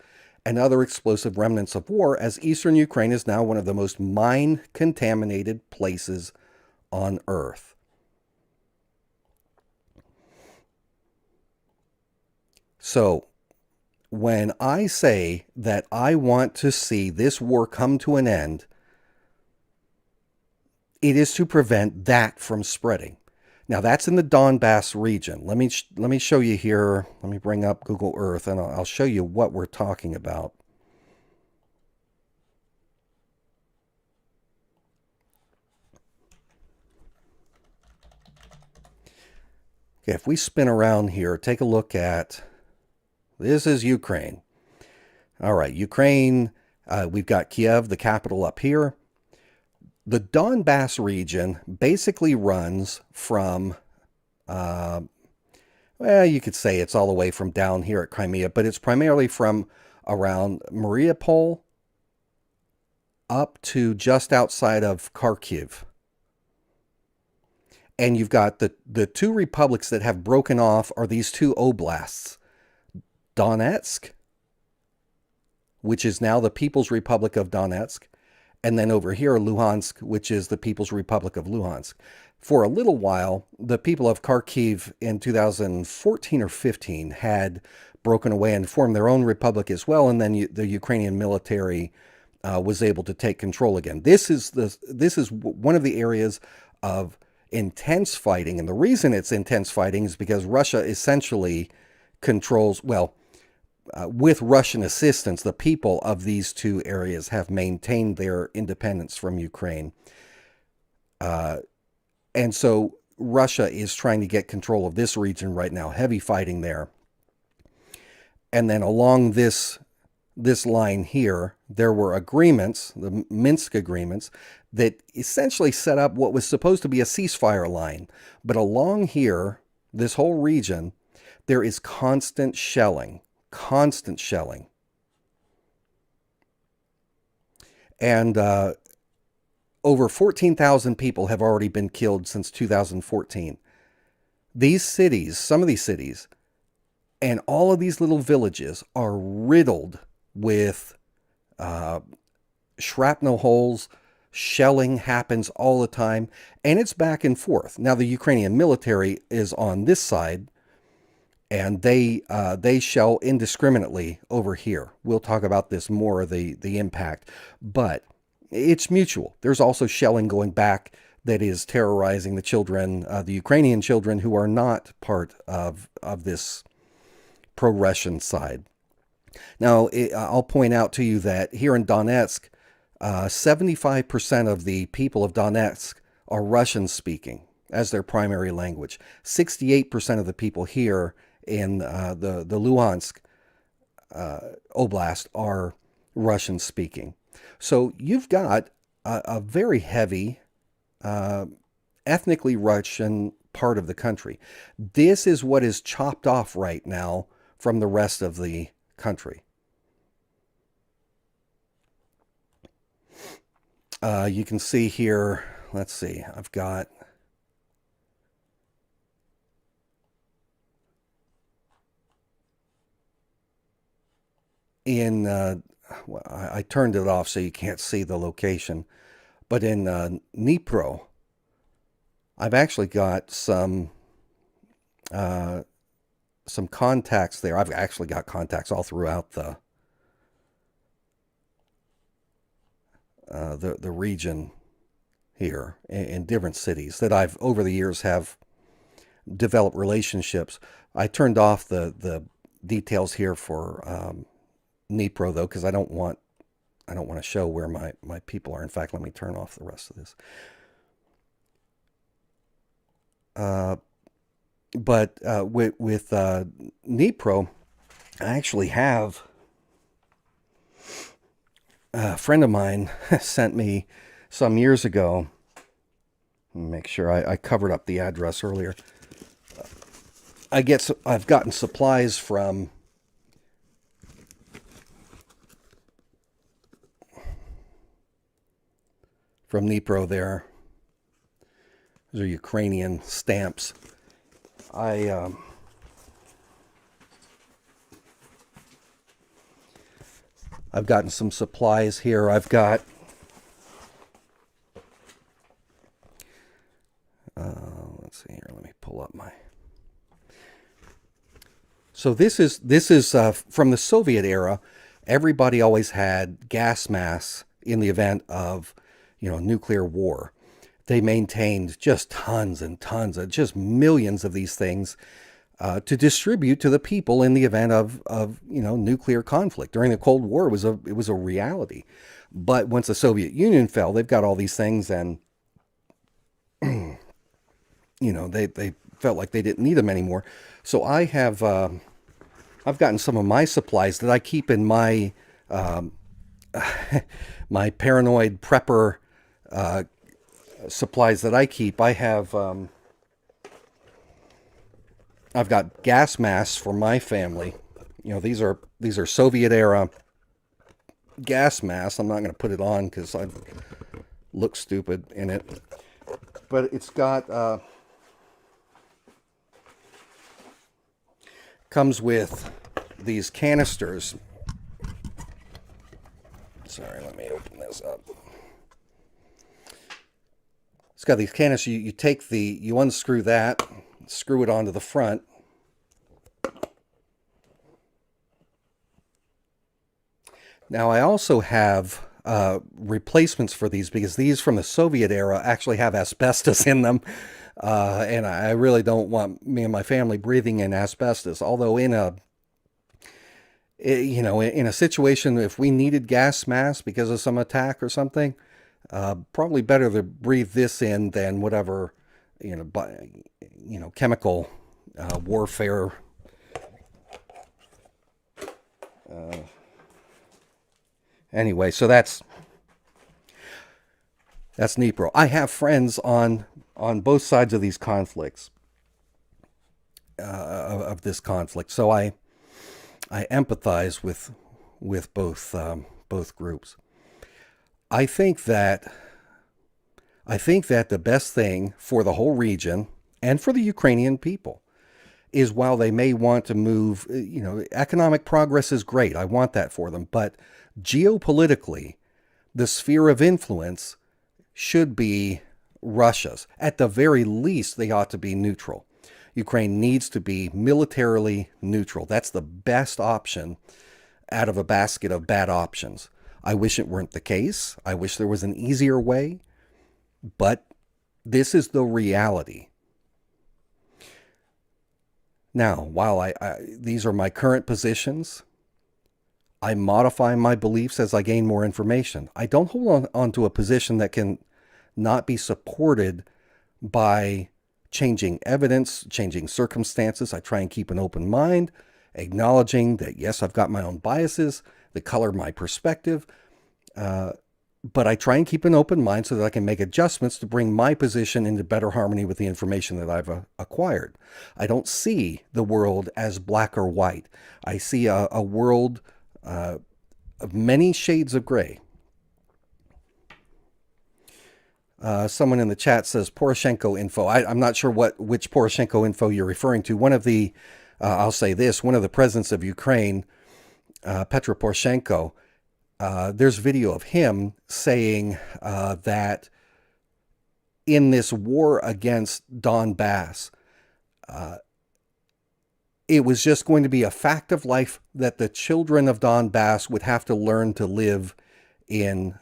and other explosive remnants of war, as eastern Ukraine is now one of the most mine-contaminated places on Earth. So, when I say that I want to see this war come to an end, it is to prevent that from spreading. Now, that's in the Donbass region. Let me show you here. Let me bring up Google Earth, and I'll show you what we're talking about. Okay, if we spin around here, take a look at, this is Ukraine. All right, Ukraine, we've got Kiev, the capital, up here. The Donbass region basically runs from, uh, well, you could say it's all the way from down here at Crimea, but it's primarily from around Mariupol up to just outside of Kharkiv. And you've got the two republics that have broken off are these two oblasts, Donetsk, which is now the People's Republic of Donetsk, and then over here, Luhansk, which is the People's Republic of Luhansk. For a little while, the people of Kharkiv in 2014 or 15 had broken away and formed their own republic as well, and then the Ukrainian military was able to take control again. This is one of the areas of intense fighting, and the reason it's intense fighting is because Russia essentially controls, well, with Russian assistance, the people of these two areas have maintained their independence from Ukraine. And so Russia is trying to get control of this region right now, heavy fighting there. And then along this line here, there were agreements, the Minsk agreements, that essentially set up what was supposed to be a ceasefire line. But along here, this whole region, there is constant shelling. And over 14,000 people have already been killed since 2014. These cities, some of these cities, and all of these little villages are riddled with shrapnel holes. Shelling happens all the time, and it's back and forth. Now, the Ukrainian military is on this side, and they shell indiscriminately over here. We'll talk about this more, the impact, but it's mutual. There's also shelling going back that is terrorizing the children, the Ukrainian children who are not part of this pro-Russian side. Now, I'll point out to you that here in Donetsk, 75% of the people of Donetsk are Russian-speaking as their primary language. 68% of the people here in the Luhansk Oblast are Russian-speaking. So you've got a very heavy, ethnically Russian part of the country. This is what is chopped off right now from the rest of the country. You can see here, let's see, I've got in, well, I turned it off so you can't see the location, but in Dnipro, I've actually got some contacts there. I've actually got contacts all throughout the region here in different cities that I've over the years have developed relationships. I turned off the details here for Dnipro though, because I don't want to show where my people are. In fact, let me turn off the rest of this. But with Dnipro, I actually have a friend of mine sent me some years ago. Let me make sure I covered up the address earlier. I've gotten supplies from Dnipro there. Those are Ukrainian stamps. I've gotten some supplies here. I've got let's see here. Let me pull up my. So this is from the Soviet era. Everybody always had gas masks in the event of, nuclear war. They maintained just tons and tons of just millions of these things to distribute to the people in the event of nuclear conflict. During the Cold War, it was a reality. But once the Soviet Union fell, they've got all these things, and they felt like they didn't need them anymore. So I've gotten some of my supplies that I keep in my my paranoid prepper supplies that I keep. I've got gas masks for my family. You know, these are Soviet era gas masks. I'm not going to put it on because I look stupid in it. But it's got comes with these canisters. Sorry, let me open this up. It's got these canisters. You unscrew that, screw it onto the front. Now I also have replacements for these because these from the Soviet era actually have asbestos in them. And I really don't want me and my family breathing in asbestos. Although in a situation, if we needed gas masks because of some attack or something, probably better to breathe this in than whatever, chemical warfare. Anyway, so that's Dnipro. I have friends on both sides of these conflicts, of this conflict. So I empathize with both groups. I think that the best thing for the whole region and for the Ukrainian people is, while they may want to move, economic progress is great. I want that for them. But geopolitically, the sphere of influence should be Russia's. At the very least, they ought to be neutral. Ukraine needs to be militarily neutral. That's the best option out of a basket of bad options. I wish it weren't the case. I wish there was an easier way, but this is the reality. Now, while these are my current positions, I modify my beliefs as I gain more information. I don't hold on to a position that can not be supported by changing evidence, changing circumstances. I try and keep an open mind, acknowledging that, yes, I've got my own biases that color my perspective, but I try and keep an open mind so that I can make adjustments to bring my position into better harmony with the information that I've acquired. I don't see the world as black or white. I see a world of many shades of gray. Someone in the chat says Poroshenko info. I'm not sure which Poroshenko info you're referring to. One of the, I'll say this, one of the presidents of Ukraine, Petro Poroshenko, there's video of him saying that in this war against Donbass, it was just going to be a fact of life that the children of Donbass would have to learn to live in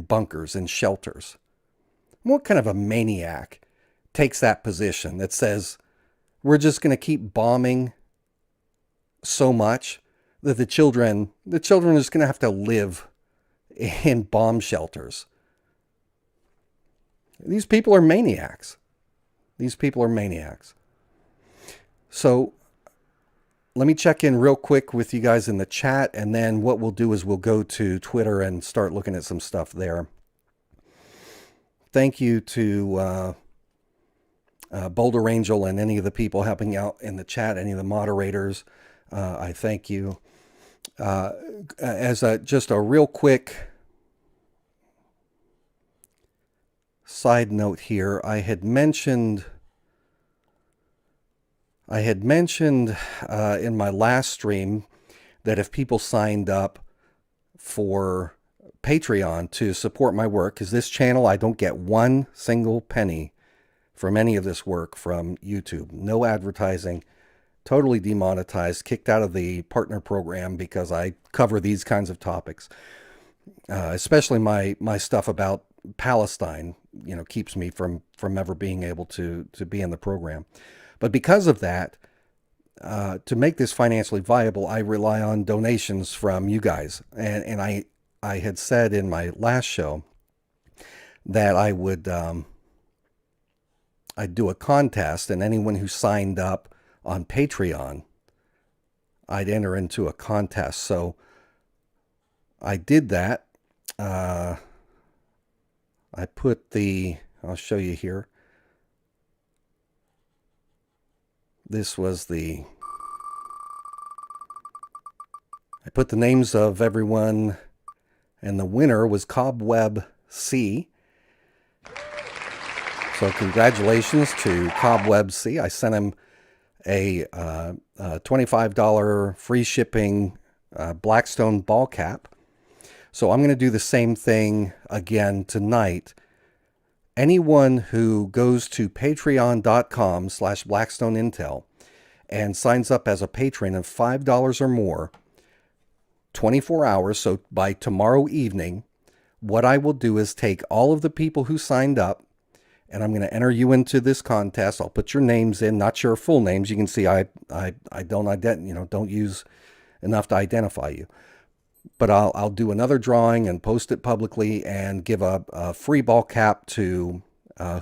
bunkers and shelters. What kind of a maniac takes that position that says we're just going to keep bombing so much that the children are just going to have to live in bomb shelters? These people are maniacs. So let me check in real quick with you guys in the chat, and then what we'll do is we'll go to Twitter and start looking at some stuff there. Thank you to Boulder Angel and any of the people helping out in the chat, any of the moderators. I thank you. As just a real quick side note here, I had mentioned in my last stream that if people signed up for Patreon to support my work, because this channel, I don't get one single penny from any of this work from YouTube. No advertising, totally demonetized, kicked out of the partner program because I cover these kinds of topics. Especially my stuff about Palestine, keeps me from ever being able to be in the program. But because of that, to make this financially viable, I rely on donations from you guys. And I had said in my last show that I would I'd do a contest, and anyone who signed up on Patreon, I'd enter into a contest. So I did that. I put I'll show you here. This was I put the names of everyone, and the winner was Cobweb C. So congratulations to Cobweb C. I sent him a $25 free shipping Blackstone ball cap. So I'm going to do the same thing again tonight. Anyone who goes to patreon.com/BlackstoneIntel and signs up as a patron of $5 or more, 24 hours, so by tomorrow evening, what I will do is take all of the people who signed up, and I'm going to enter you into this contest. I'll put your names in, not your full names. You can see I don't use enough to identify you. But I'll do another drawing and post it publicly and give a free ball cap to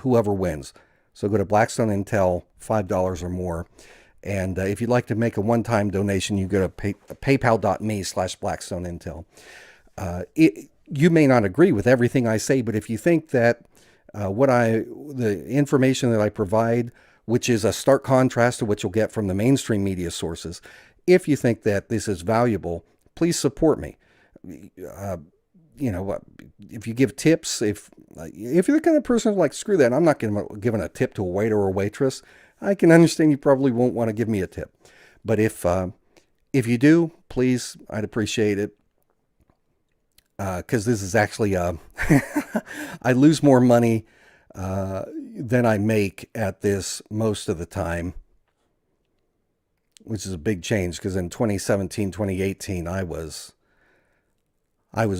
whoever wins. So go to Blackstone Intel, $5 or more. And if you'd like to make a one-time donation, you go to paypal.me/BlackstoneIntel. You may not agree with everything I say, but if you think that the information that I provide, which is a stark contrast to what you'll get from the mainstream media sources, if you think that this is valuable, please support me. If you give tips, if you're the kind of person who's like, screw that, I'm not giving a tip to a waiter or waitress, I can understand you probably won't want to give me a tip. But if you do, please, I'd appreciate it. Because this is actually, I lose more money than I make at this most of the time, which is a big change, because in 2017, 2018, I was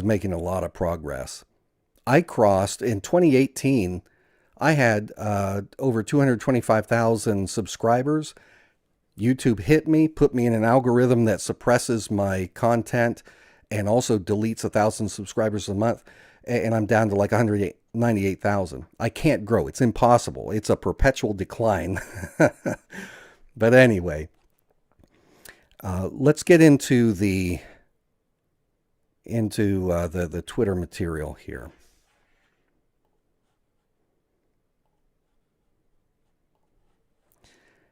making a lot of progress. I crossed, in 2018, I had over 225,000 subscribers. YouTube hit me, put me in an algorithm that suppresses my content and also deletes 1,000 subscribers a month, and I'm down to like 198,000. I can't grow. It's impossible. It's a perpetual decline. But anyway, let's get into the Twitter material here.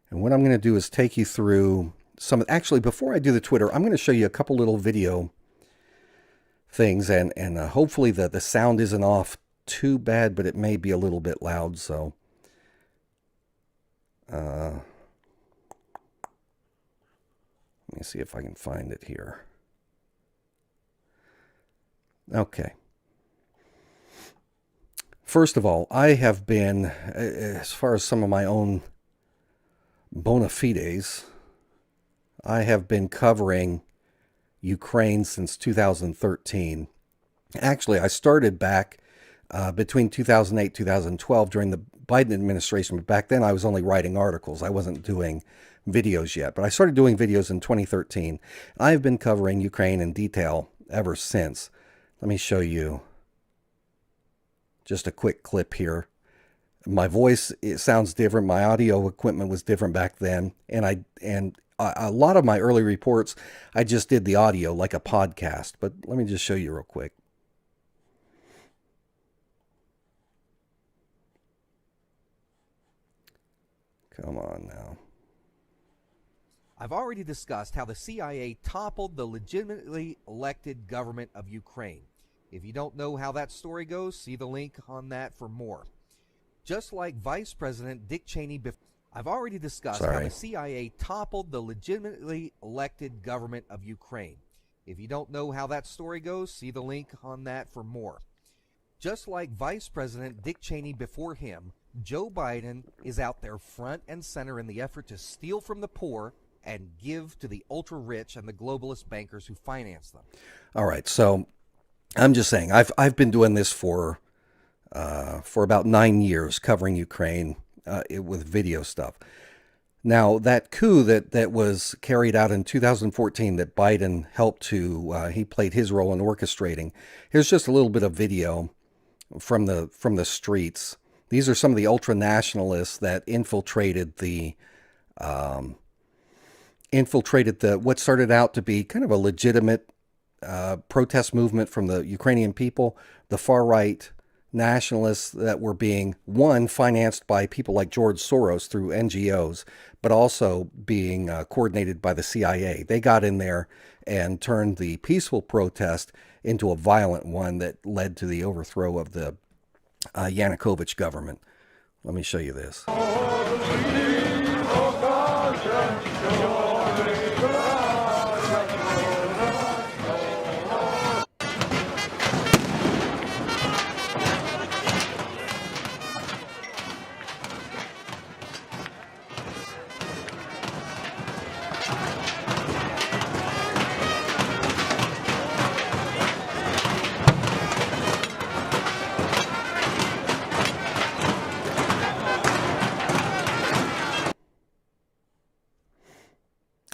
And what I'm going to do is take you through actually, before I do the Twitter, I'm going to show you a couple little video things, and hopefully the sound isn't off too bad, but it may be a little bit loud, so let me see if I can find it here. Okay. First of all, I have been, as far as some of my own bona fides, I have been covering Ukraine since 2013. Actually, I started back between 2008 2012 during the Biden administration, but back then I was only writing articles. I wasn't doing videos yet, but I started doing videos in 2013. I've been covering Ukraine in detail ever since. Let me show you just a quick clip here. My voice, it sounds different. My audio equipment was different back then, and a lot of my early reports, I just did the audio like a podcast. But let me just show you real quick. Come on now. I've already discussed how the CIA toppled the legitimately elected government of Ukraine. If you don't know how that story goes, see the link on that for more. Just like Vice President Dick Cheney I've already discussed how the CIA toppled the legitimately elected government of Ukraine. If you don't know how that story goes, see the link on that for more. Just like Vice President Dick Cheney before him, Joe Biden is out there front and center in the effort to steal from the poor and give to the ultra-rich and the globalist bankers who finance them. All right, so I'm just saying, I've been doing this for about 9 years, covering Ukraine with video stuff. Now, that coup that was carried out in 2014 that Biden helped to, he played his role in orchestrating. Here's just a little bit of video from the streets. These are some of the ultra-nationalists that infiltrated what started out to be kind of a legitimate protest movement from the Ukrainian people. The far-right nationalists that were being, one, financed by people like George Soros through NGOs, but also being coordinated by the CIA. They got in there and turned the peaceful protest into a violent one that led to the overthrow of the Yanukovych government. Let me show you this.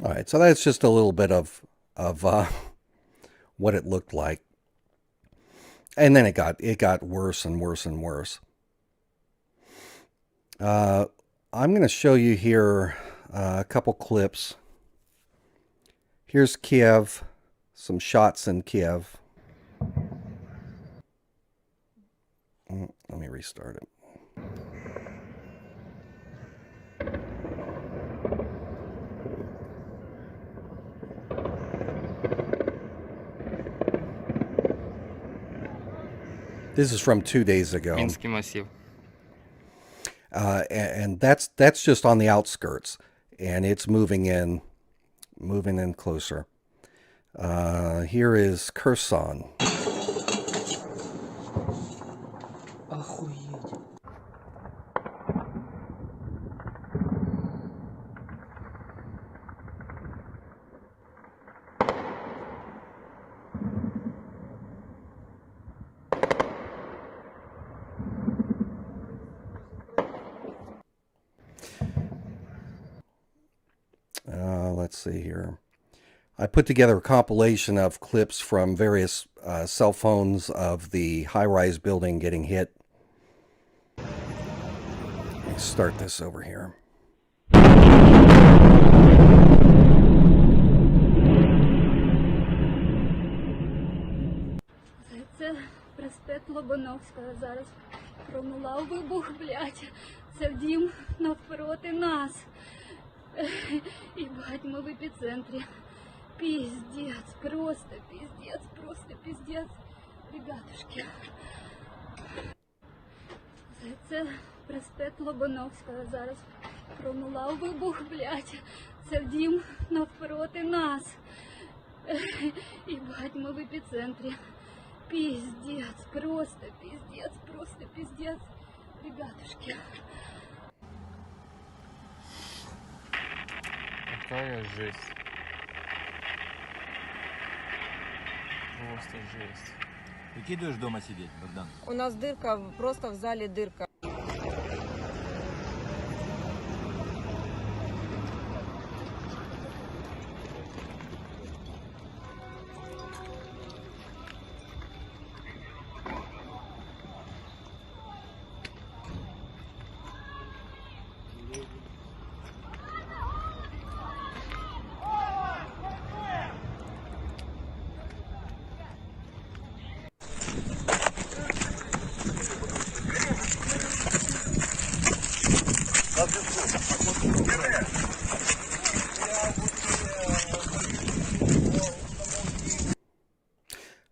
All right, so that's just a little bit of what it looked like, and then it got worse and worse and worse. I'm going to show you here a couple clips. Here's Kiev, some shots in Kiev. Let me restart it. This is from 2 days ago. And that's just on the outskirts, and it's moving in closer. Here is Kherson. Let's see here. I put together a compilation of clips from various cell phones of the high-rise building getting hit. Let me start this over here. Це проспект Лобановського. Зараз пролунав вибух, блядь. Це в дім навпроти нас. І бать, ми в епіцентрі. Пиздец, просто пиздец. Ребятушки. Це проспект Лобановського. Зараз пролунав вибух, блядь. Це в дім навпроти нас. І бать, ми в епіцентрі. Пиздец, просто пиздец. Ребятушки. Какая жесть. Просто жесть. Прикидываешь дома сидеть, Богдан? У нас дырка, просто в зале дырка.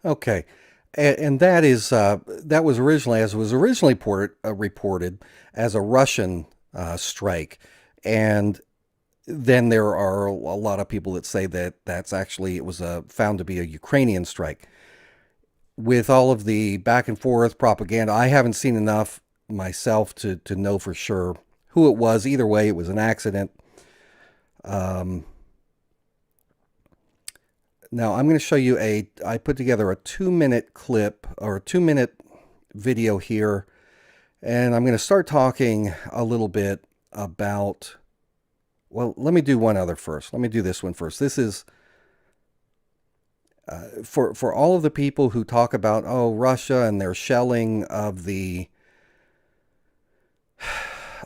Okay, and that is that was originally, as it was originally reported as a Russian strike, and then there are a lot of people that say that that's actually, it was found to be a Ukrainian strike. With all of the back and forth propaganda, I haven't seen enough myself to know for sure who it was. Either way, it was an accident. Now I'm going to show you I put together a 2-minute clip, or a 2-minute video here, and I'm going to start talking a little bit about, well, let me do one other first. Let me do this one first. This is for all of the people who talk about, oh, Russia and their shelling of the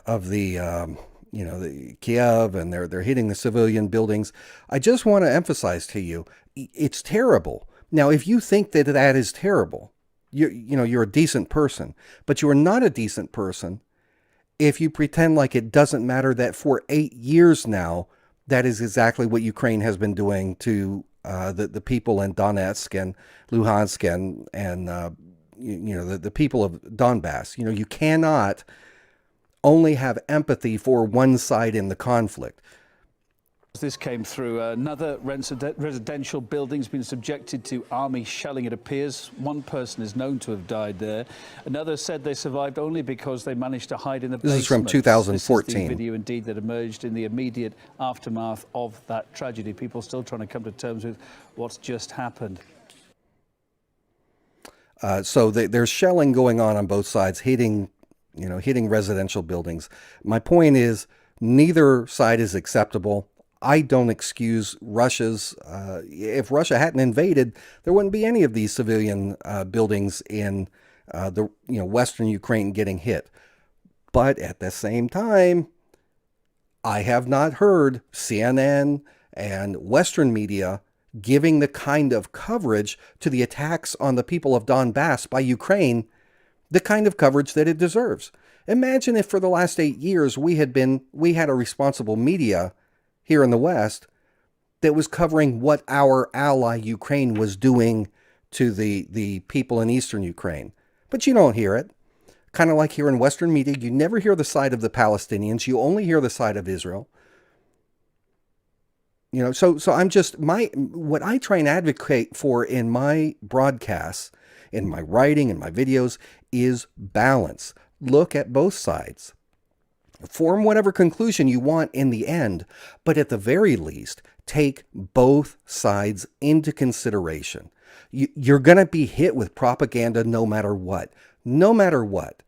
the Kiev, and they're hitting the civilian buildings. I just want to emphasize to you, it's terrible. Now, if you think that that is terrible, you're a decent person, but you are not a decent person if you pretend like it doesn't matter that for 8 years now, that is exactly what Ukraine has been doing to the people in Donetsk and Luhansk and the people of Donbass. You cannot only have empathy for one side in the conflict. This came through. Another residential building's been subjected to army shelling, it appears. One person is known to have died there. Another said they survived only because they managed to hide in the basement. This is from 2014. This is the video, indeed, that emerged in the immediate aftermath of that tragedy. People still trying to come to terms with what's just happened. So there's shelling going on both sides, hitting residential buildings. My point is, neither side is acceptable. I don't excuse Russia's. If Russia hadn't invaded, there wouldn't be any of these civilian buildings in the Western Ukraine getting hit. But at the same time, I have not heard CNN and Western media giving the kind of coverage to the attacks on the people of Donbass by Ukraine, the kind of coverage that it deserves. Imagine if for the last 8 years we had a responsible media here in the West that was covering what our ally Ukraine was doing to the people in eastern Ukraine. But you don't hear it. Kind of like here in Western media, you never hear the side of the Palestinians. You only hear the side of Israel. So I'm just, what I try and advocate for in my broadcasts, in my writing, in my videos, is balance. Look at both sides. Form whatever conclusion you want in the end, but at the very least, take both sides into consideration. You're going to be hit with propaganda no matter what. No matter what,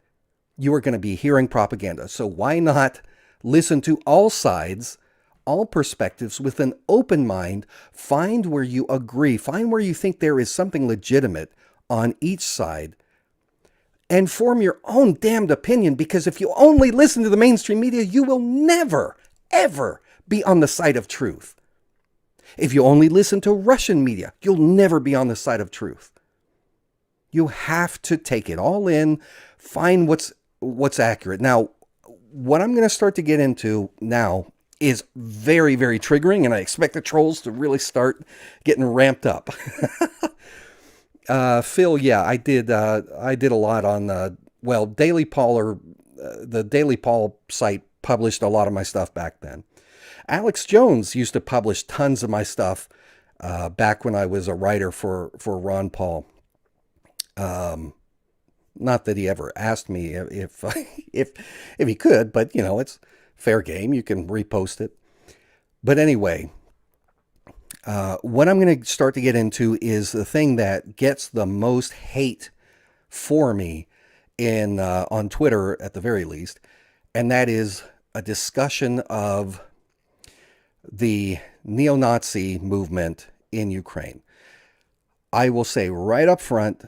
you are going to be hearing propaganda. So why not listen to all sides, all perspectives with an open mind, find where you agree, find where you think there is something legitimate on each side, and form your own damned opinion, because if you only listen to the mainstream media, you will never, ever be on the side of truth. If you only listen to Russian media, you'll never be on the side of truth. You have to take it all in, find what's accurate. Now, what I'm going to start to get into now is very, very triggering, and I expect the trolls to really start getting ramped up. Phil, yeah, I did a lot on Daily Paul, the Daily Paul site published a lot of my stuff back then. Alex Jones used to publish tons of my stuff back when I was a writer for Ron Paul. Not that he ever asked me if he could, but it's fair game. You can repost it. But anyway, what I'm going to start to get into is the thing that gets the most hate for me on Twitter at the very least, and that is a discussion of the neo-Nazi movement in Ukraine. I will say right up front,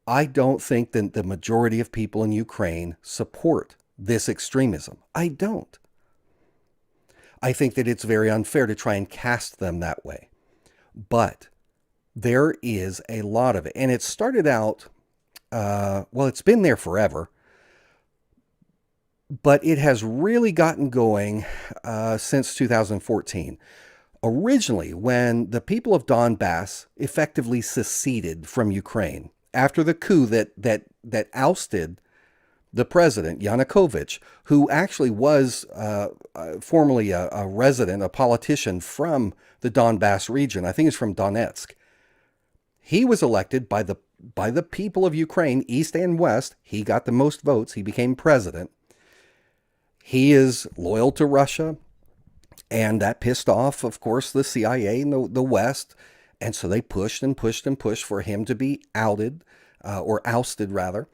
I don't think that the majority of people in Ukraine support this extremism. I don't. I think that it's very unfair to try and cast them that way. But there is a lot of it. And it started out, it's been there forever. But it has really gotten going since 2014. Originally, when the people of Donbass effectively seceded from Ukraine after the coup that ousted the president, Yanukovych, who actually was formerly a resident, a politician from the Donbass region. I think he's from Donetsk. He was elected by the people of Ukraine, East and West. He got the most votes. He became president. He is loyal to Russia, and that pissed off, of course, the CIA and the West. And so they pushed and pushed and pushed for him to be outed, or ousted rather.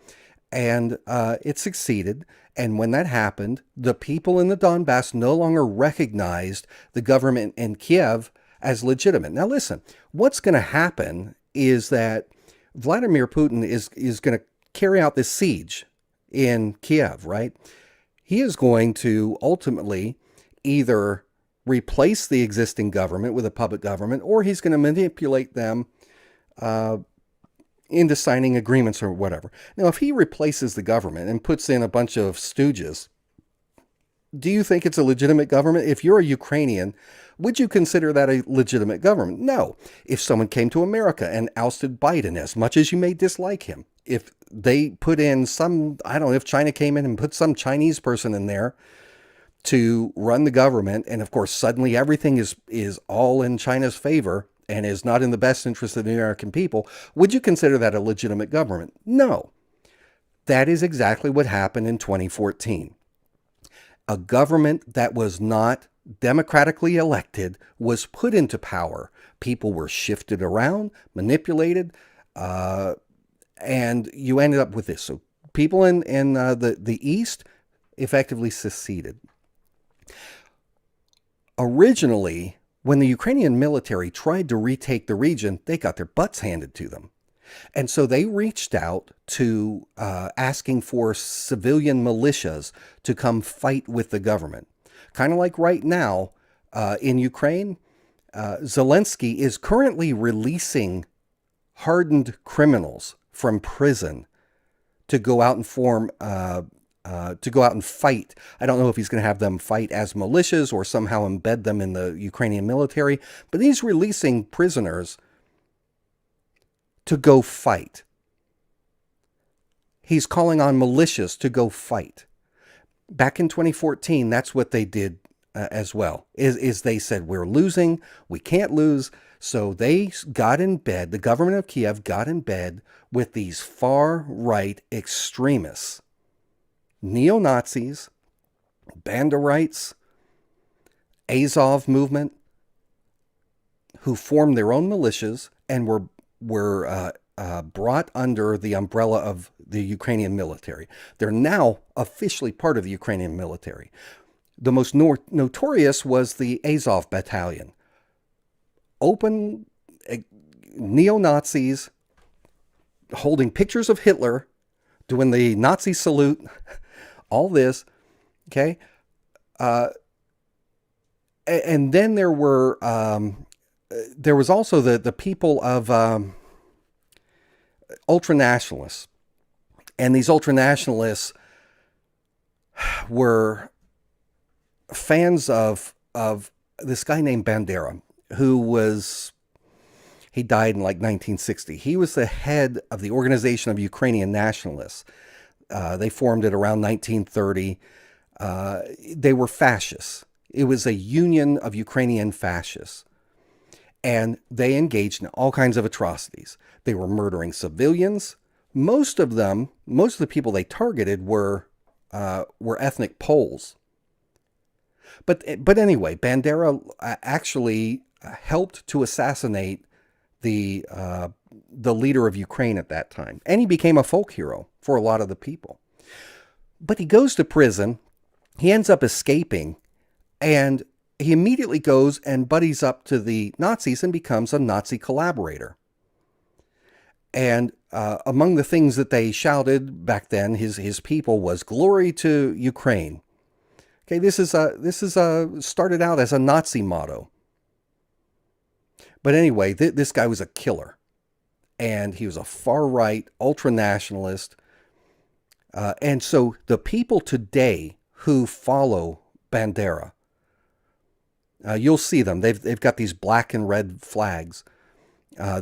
And it succeeded. And when that happened, the people in the Donbass no longer recognized the government in Kiev as legitimate. Now, listen, what's going to happen is that Vladimir Putin is going to carry out this siege in Kiev, right? He is going to ultimately either replace the existing government with a puppet government, or he's going to manipulate them into signing agreements or whatever. Now, if he replaces the government and puts in a bunch of stooges, do you think it's a legitimate government? If you're a Ukrainian, would you consider that a legitimate government? No. If someone came to America and ousted Biden, as much as you may dislike him, if they put in some, I don't know, if China came in and put some Chinese person in there to run the government, and of course suddenly everything is all in China's favor and is not in the best interest of the American people, would you consider that a legitimate government? No. That is exactly what happened in 2014. A government that was not democratically elected was put into power. People were shifted around, manipulated, and you ended up with this. So people in the East effectively seceded. Originally, when the Ukrainian military tried to retake the region, they got their butts handed to them. And so they reached out to asking for civilian militias to come fight with the government. Kind of like right now in Ukraine, Zelensky is currently releasing hardened criminals from prison to go out and fight. I don't know if he's going to have them fight as militias or somehow embed them in the Ukrainian military, but he's releasing prisoners to go fight. He's calling on militias to go fight. Back in 2014, that's what they did as well. Is they said, we're losing, we can't lose. So they got in bed, the government of Kiev got in bed with these far-right extremists, neo-Nazis, Banderites, Azov movement, who formed their own militias and were brought under the umbrella of the Ukrainian military. They're now officially part of the Ukrainian military. The most notorious was the Azov battalion. Open neo-Nazis holding pictures of Hitler, doing the Nazi salute, all this, okay? And then there was also the people of ultranationalists. And these ultranationalists were fans of this guy named Bandera, he died in like 1960. He was the head of the Organization of Ukrainian Nationalists. They formed it around 1930. They were fascists. It was a union of Ukrainian fascists. And they engaged in all kinds of atrocities. They were murdering civilians. Most of the people they targeted were ethnic Poles. But anyway, Bandera actually helped to assassinate the leader of Ukraine at that time, and he became a folk hero for a lot of the people. But he goes to prison. He ends up escaping, and he immediately goes and buddies up to the Nazis and becomes a Nazi collaborator. And among the things that they shouted back then, his people, was "Glory to Ukraine." Okay, this is started out as a Nazi motto. But anyway, this guy was a killer, and he was a far-right ultra-nationalist. And so the people today who follow Bandera, you'll see them. They've got these black and red flags.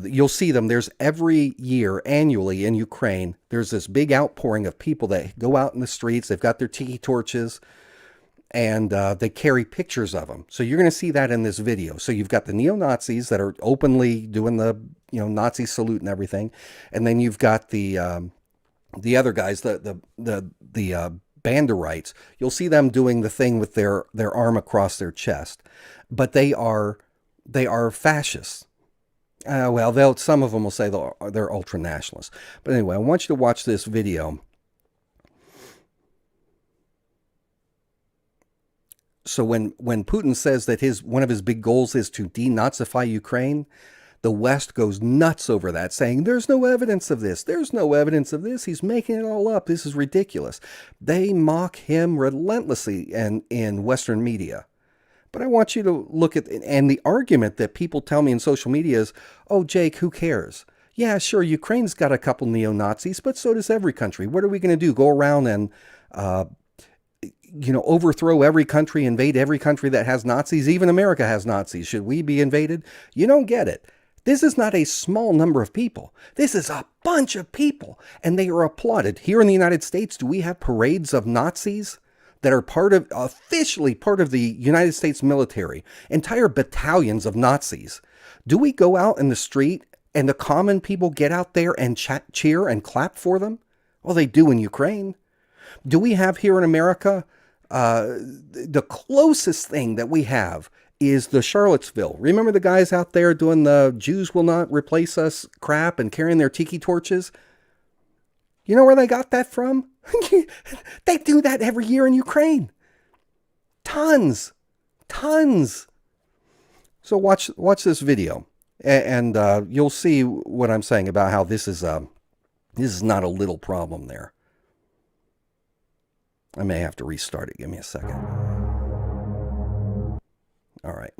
You'll see them. There's every year, annually in Ukraine, there's this big outpouring of people that go out in the streets. They've got their tiki torches, and they carry pictures of them. So you're going to see that in this video. So you've got the neo-Nazis that are openly doing the Nazi salute and everything, and then you've got the other guys, the Banderites. You'll see them doing the thing with their arm across their chest, but they are fascists. Well, some of them will say they're ultra-nationalists. But anyway, I want you to watch this video. So when Putin says that one of his big goals is to denazify Ukraine, the West goes nuts over that, saying there's no evidence of this. There's no evidence of this. He's making it all up. This is ridiculous. They mock him relentlessly in Western media. But I want you to look at, and the argument that people tell me in social media is, oh, Jake, who cares? Yeah, sure, Ukraine's got a couple neo-Nazis, but so does every country. What are we going to do? Go around and, overthrow every country, invade every country that has Nazis? Even America has Nazis. Should we be invaded? You don't get it. This is not a small number of people. This is a bunch of people, and they are applauded. Here in the United States, do we have parades of Nazis that are officially part of the United States military? Entire battalions of Nazis. Do we go out in the street and the common people get out there and cheer and clap for them? Well, they do in Ukraine. Do we have here in America, the closest thing that we have is the Charlottesville. Remember the guys out there doing the Jews will not replace us crap and carrying their tiki torches? You know where they got that from? They do that every year in Ukraine. Tons. So watch this video, and you'll see what I'm saying about how this is not a little problem there. I may have to restart it. Give me a second. All right.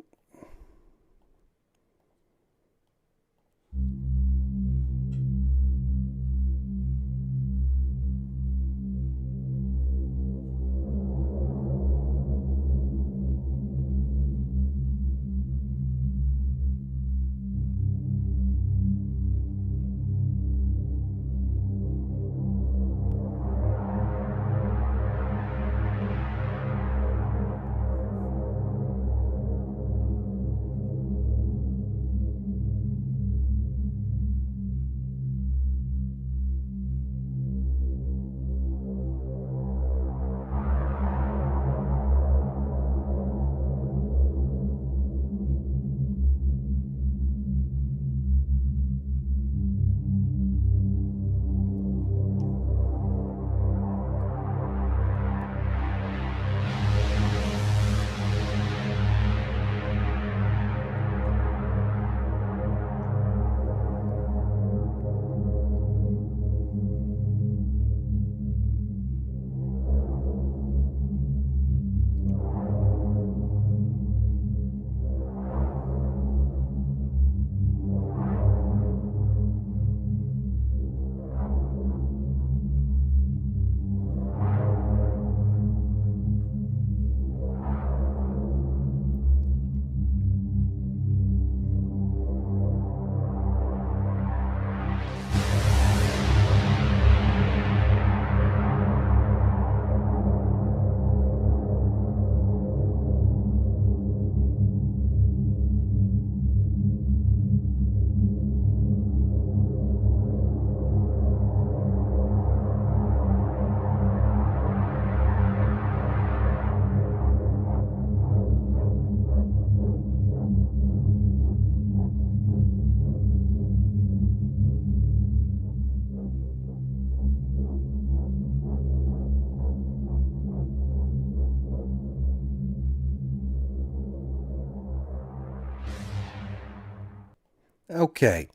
Okay.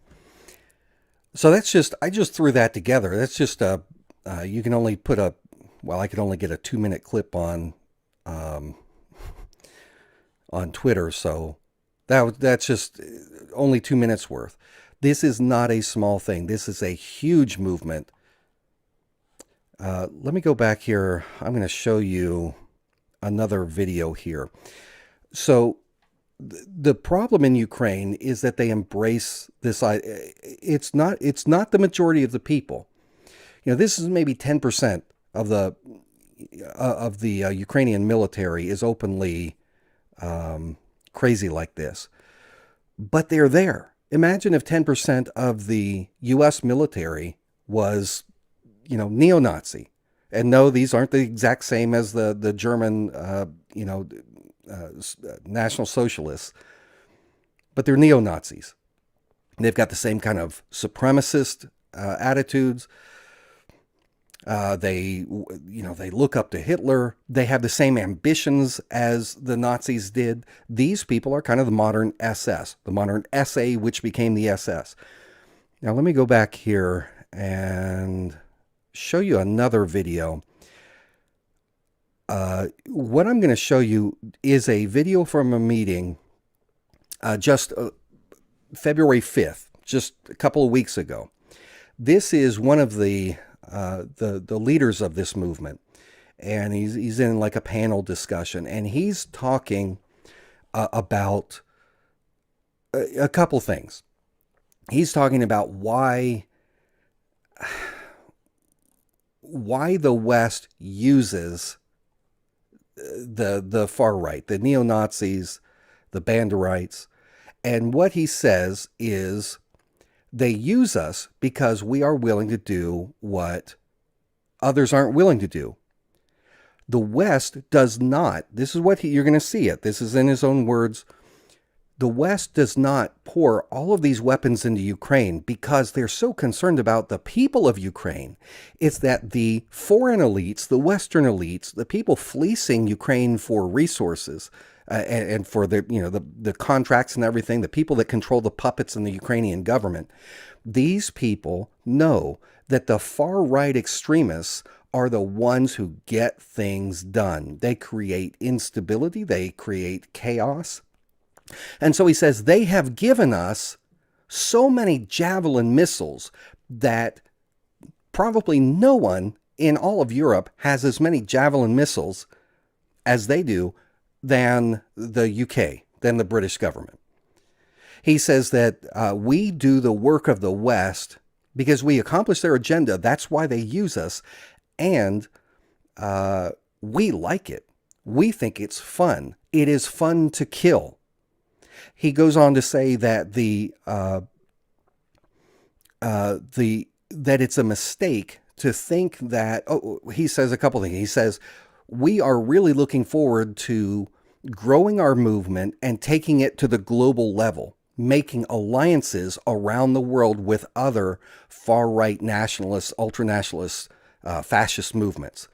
So I just threw that together. That's just you can only put I could only get a 2-minute clip um, on Twitter. So that's just only 2 minutes worth. This is not a small thing. This is a huge movement. Let me go back here. I'm going to show you another video here. So the problem in Ukraine is that they embrace this. It's not the majority of the people. This is maybe 10% of the Ukrainian military is openly crazy like this, but they're there. Imagine if 10% of the U.S. military was, neo-Nazi. And no, these aren't the exact same as the German, National Socialists, but they're neo-Nazis. They've got the same kind of supremacist attitudes. They look up to Hitler. They have the same ambitions as the Nazis did. These people are kind of the modern SS, the modern SA, which became the SS. Now, let me go back here and show you another video. What I'm going to show you is a video from a meeting just February 5th, just a couple of weeks ago. This is one of the leaders of this movement, and he's in like a panel discussion, and he's talking about a couple things. He's talking about why the West uses the far right, the neo-Nazis, the Banderites, and what he says is they use us because we are willing to do what others aren't willing to do. The West does not. This is what you're going to see it. This is in his own words. The West does not pour all of these weapons into Ukraine because they're so concerned about the people of Ukraine. It's that the foreign elites, the Western elites, the people fleecing Ukraine for resources and for the contracts and everything, the people that control the puppets in the Ukrainian government, these people know that the far right extremists are the ones who get things done. They create instability. They create chaos. And so he says they have given us so many Javelin missiles that probably no one in all of Europe has as many Javelin missiles as they do than the UK, than the British government. He says that we do the work of the West because we accomplish their agenda. That's why they use us. And we like it. We think it's fun. It is fun to kill. He goes on to say that that it's a mistake to think that, he says a couple things. He says, we are really looking forward to growing our movement and taking it to the global level, making alliances around the world with other far-right nationalists, ultranationalists, fascist movements.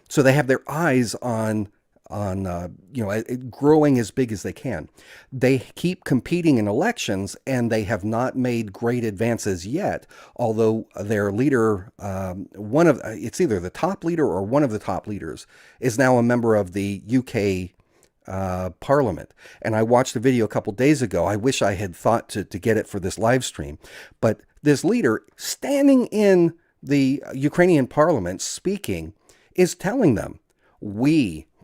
So they have their eyes on growing as big as they can. They keep competing in elections, and they have not made great advances yet, although their leader, it's either the top leader or one of the top leaders, is now a member of the UK Parliament. And I watched a video a couple days ago. I wish I had thought to get it for this live stream. But this leader standing in the Ukrainian Parliament speaking is telling them,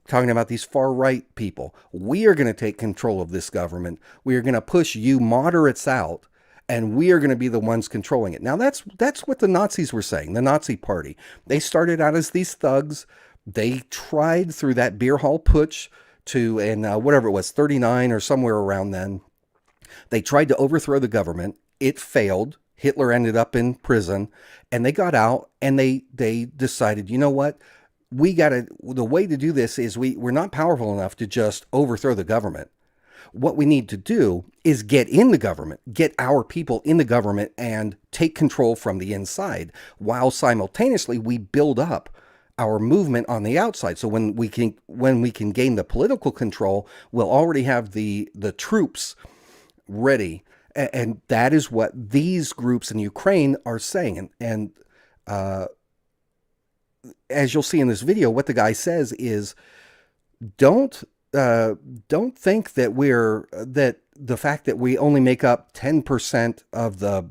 talking about these far-right people, we are going to take control of this government. We are going to push you moderates out, and we are going to be the ones controlling it. Now, that's what the Nazis were saying, the Nazi party. They started out as these thugs. They tried through that beer hall putsch whatever it was, 39 or somewhere around then. They tried to overthrow the government. It failed. Hitler ended up in prison, and they got out, and they decided, you know what? The way to do this is we're not powerful enough to just overthrow the government. What we need to do is get in the government, get our people in the government and take control from the inside, while simultaneously we build up our movement on the outside. So when we can gain the political control, we'll already have the troops ready. And that is what these groups in Ukraine are saying. And as you'll see in this video, what the guy says is, don't think that the fact that we only make up 10% of the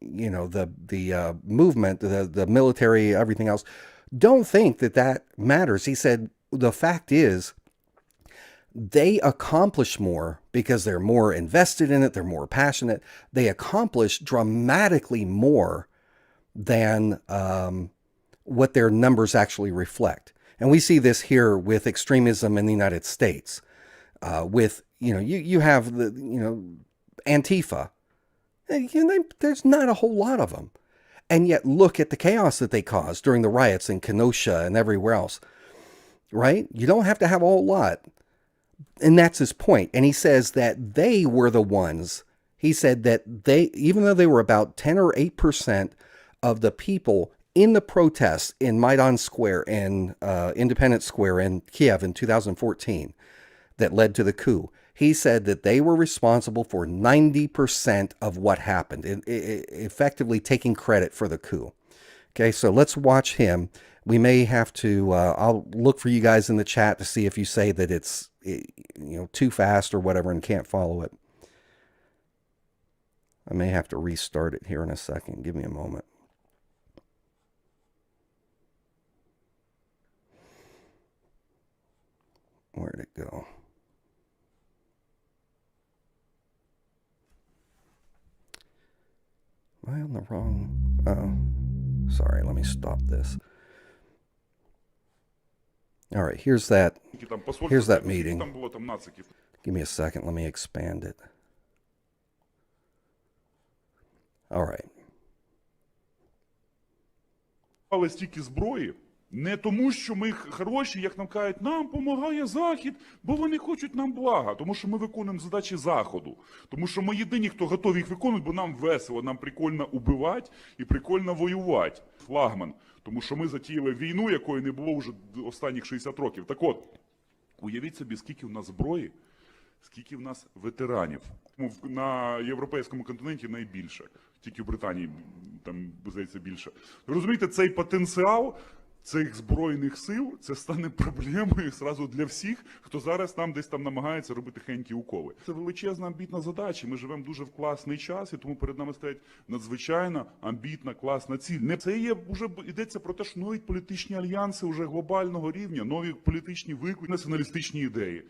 movement, the military, everything else, don't think that matters. He said, the fact is, they accomplish more because they're more invested in it. They're more passionate. They accomplish dramatically more than what their numbers actually reflect. And we see this here with extremism in the United States. You have Antifa. There's not a whole lot of them. And yet look at the chaos that they caused during the riots in Kenosha and everywhere else. Right? You don't have to have a whole lot. And that's his point. And he says that they were the ones. He said that even though they were about 10 or 8% of the people in the protests in Maidan Square and Independence Square in Kiev in 2014 that led to the coup, he said that they were responsible for 90% of what happened, effectively taking credit for the coup. Okay, so let's watch him. We may have to, I'll look for you guys in the chat to see if you say that it's too fast or whatever and can't follow it. I may have to restart it here in a second. Give me a moment. Where'd it go? Am I on the wrong? Oh, sorry. Let me stop this. All right, here's that meeting. Give me a second. Let me expand it. All right. Але стільки зброї не тому, що ми хороші, як нам кажуть, нам допомагає Захід, бо вони хочуть нам блага, тому що ми виконуємо задачі Заходу. Тому що ми єдині, хто готові їх виконувати, бо нам весело, нам прикольно убивати і прикольно воювати. Флагман. Тому що ми затіяли війну, якої не було вже останніх 60 років. Так от, уявіть собі, скільки в нас зброї, скільки в нас ветеранів. На європейському континенті найбільше. Тільки в Британії, там, здається, більше. Ви розумієте, цей потенціал цих збройних сил, це стане проблемою зразу для всіх, хто зараз там десь там намагається робити хенькі уколи. Це величезна амбітна задача. Ми живемо дуже в класний час, і тому перед нами стоять надзвичайно амбітна, класна ціль. Не це є, вже йдеться про те, що нові політичні альянси вже глобального рівня, нові політичні виклики, націоналістичні ідеї.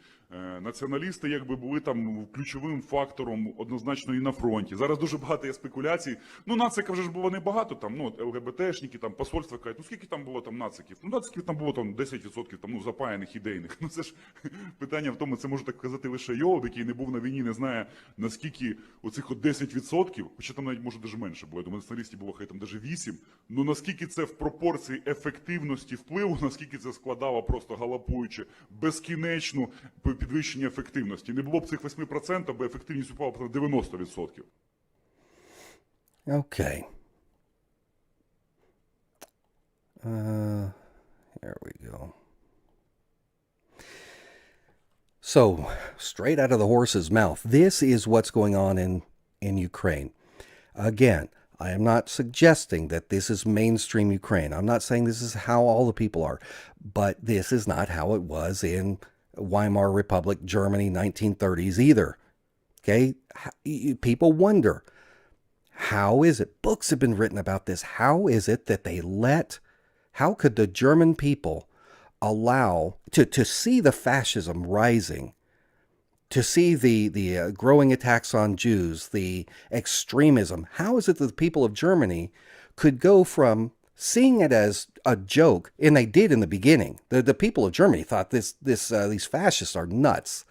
Націоналісти якби були там ключовим фактором однозначно і на фронті. Зараз дуже багато є спекуляцій. Ну, нацика вже ж було небагато, там, ну, ЛГБТшники, там, посольства кажуть, ну, скільки там було там нациків? Ну, нациків там було там 10% там, ну, запаяних ідейних. Ну, це ж питання в тому, це може так казати лише Йолоб, який не був на війні, не знає, наскільки оцих от 10%, хоча там навіть може даже менше було, я думаю, націоналістів було хай там даже 8%, ну, наскільки це в пропорції ефективності впливу, наскільки це складало просто галопуючи безкінечну підвищення ефективності. Не було б цих 8%, бо ефективність упала б на 90%. Okay. Here we go. So, straight out of the horse's mouth, this is what's going on in Ukraine. Again, I am not suggesting that this is mainstream Ukraine. I'm not saying this is how all the people are, but this is not how it was in Weimar Republic, Germany, 1930s either. Okay? People wonder, how is it? Books have been written about this. How is it that how could the German people allow, to see the fascism rising, to see the growing attacks on Jews, the extremism, how is it that the people of Germany could go from seeing it as a joke, and they did in the beginning. The people of Germany thought these fascists are nuts.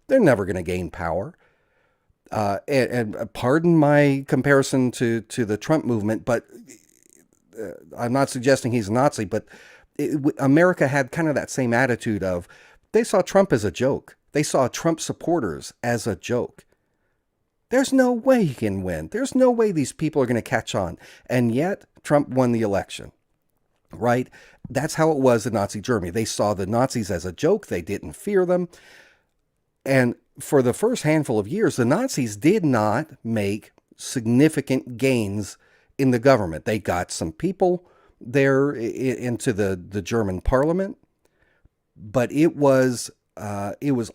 They're never going to gain power. And pardon my comparison to the Trump movement, but I'm not suggesting he's a Nazi, but America had kind of that same attitude of, they saw Trump as a joke. They saw Trump supporters as a joke. There's no way he can win. There's no way these people are going to catch on. And yet, Trump won the election, right? That's how it was in Nazi Germany. They saw the Nazis as a joke. They didn't fear them. And for the first handful of years, the Nazis did not make significant gains in the government. They got some people there into the German parliament, but it was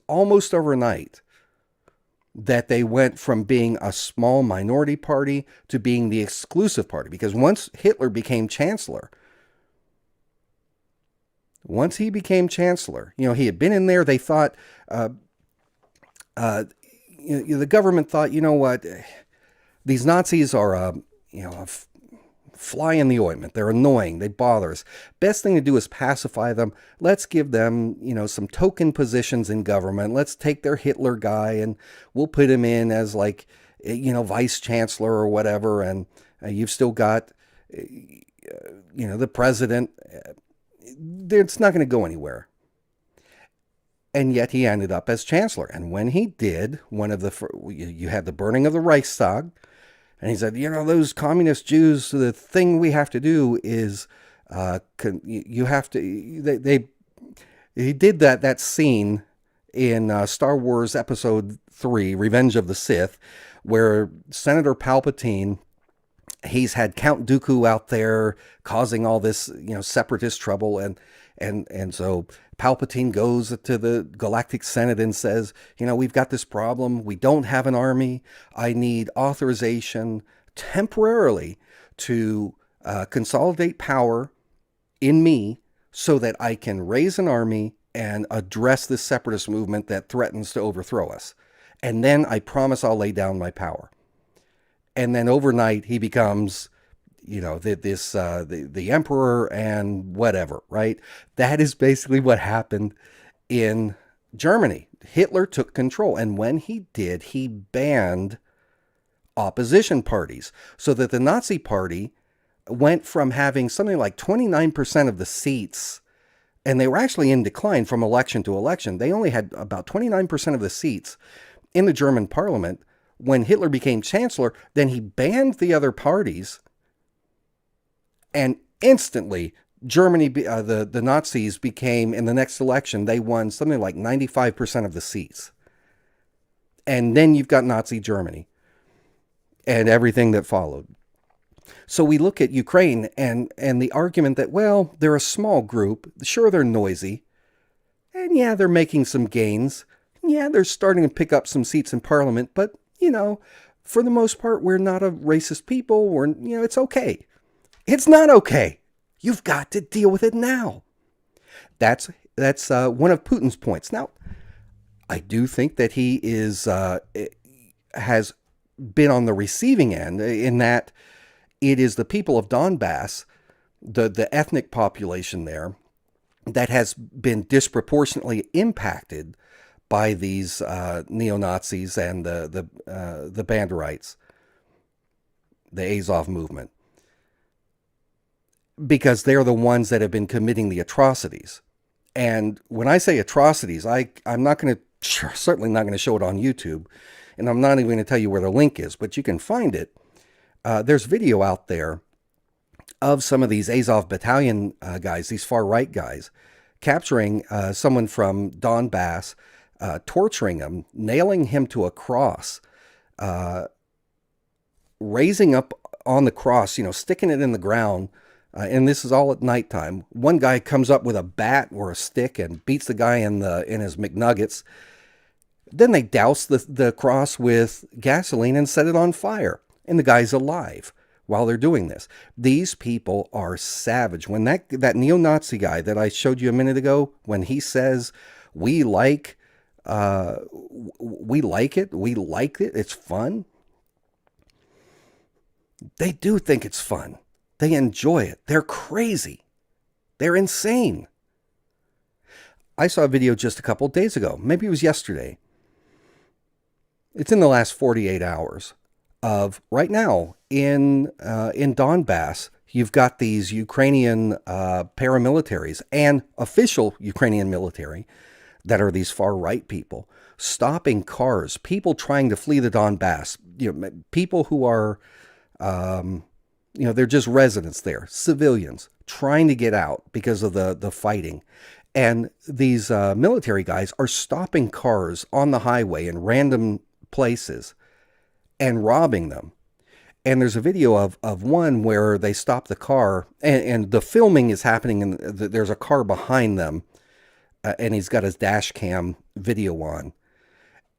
almost overnight that they went from being a small minority party to being the exclusive party. Because once Hitler became chancellor, he had been in there, they thought, the government thought, you know what, these Nazis are a fly in the ointment. They're annoying. They bother us. Best thing to do is pacify them. Let's give them, some token positions in government. Let's take their Hitler guy and we'll put him in as vice chancellor or whatever. And you've still got, the president. It's not going to go anywhere. And yet he ended up as chancellor. And when he did, you had the burning of the Reichstag. And he said, those communist Jews, the thing we have to do is, he did that scene in Star Wars Episode 3, Revenge of the Sith, where Senator Palpatine, he's had Count Dooku out there causing all this, separatist trouble. And And so Palpatine goes to the Galactic Senate and says, we've got this problem. We don't have an army. I need authorization temporarily to consolidate power in me so that I can raise an army and address this separatist movement that threatens to overthrow us. And then I promise I'll lay down my power. And then overnight he becomes, the emperor and whatever, right? That is basically what happened in Germany. Hitler took control. And when he did, he banned opposition parties so that the Nazi Party went from having something like 29% of the seats, and they were actually in decline from election to election. They only had about 29% of the seats in the German parliament. When Hitler became chancellor, then he banned the other parties, and instantly Germany, the Nazis became, in the next election, they won something like 95% of the seats. And then you've got Nazi Germany and everything that followed. So we look at Ukraine and the argument that, well, they're a small group. Sure, they're noisy. And yeah, they're making some gains. Yeah, they're starting to pick up some seats in parliament. But, for the most part, we're not a racist people. It's okay. It's not okay. You've got to deal with it now. That's one of Putin's points. Now, I do think that he has been on the receiving end in that it is the people of Donbass, the ethnic population there, that has been disproportionately impacted by these neo-Nazis and the Banderites, the Azov movement, because they're the ones that have been committing the atrocities. And when I say atrocities, I'm not going to, certainly not going to show it on YouTube, and I'm not even going to tell you where the link is, but you can find it. There's video out there of some of these Azov battalion guys, these far-right guys, capturing someone from Donbass, torturing him, nailing him to a cross, raising up on the cross, sticking it in the ground, and this is all at nighttime. One guy comes up with a bat or a stick and beats the guy in his McNuggets. Then they douse the cross with gasoline and set it on fire. And the guy's alive while they're doing this. These people are savage. When that neo-Nazi guy that I showed you a minute ago, when he says, we like it, it's fun. They do think it's fun. They enjoy it. They're crazy. They're insane. I saw a video just a couple of days ago. Maybe it was yesterday. It's in the last 48 hours. Of right now in Donbass, you've got these Ukrainian paramilitaries and official Ukrainian military that are these far right people stopping cars, people trying to flee the Donbass, people who are, they're just residents there, civilians trying to get out because of the fighting. And these military guys are stopping cars on the highway in random places and robbing them. And there's a video of one where they stop the car and the filming is happening and there's a car behind them and he's got his dash cam video on.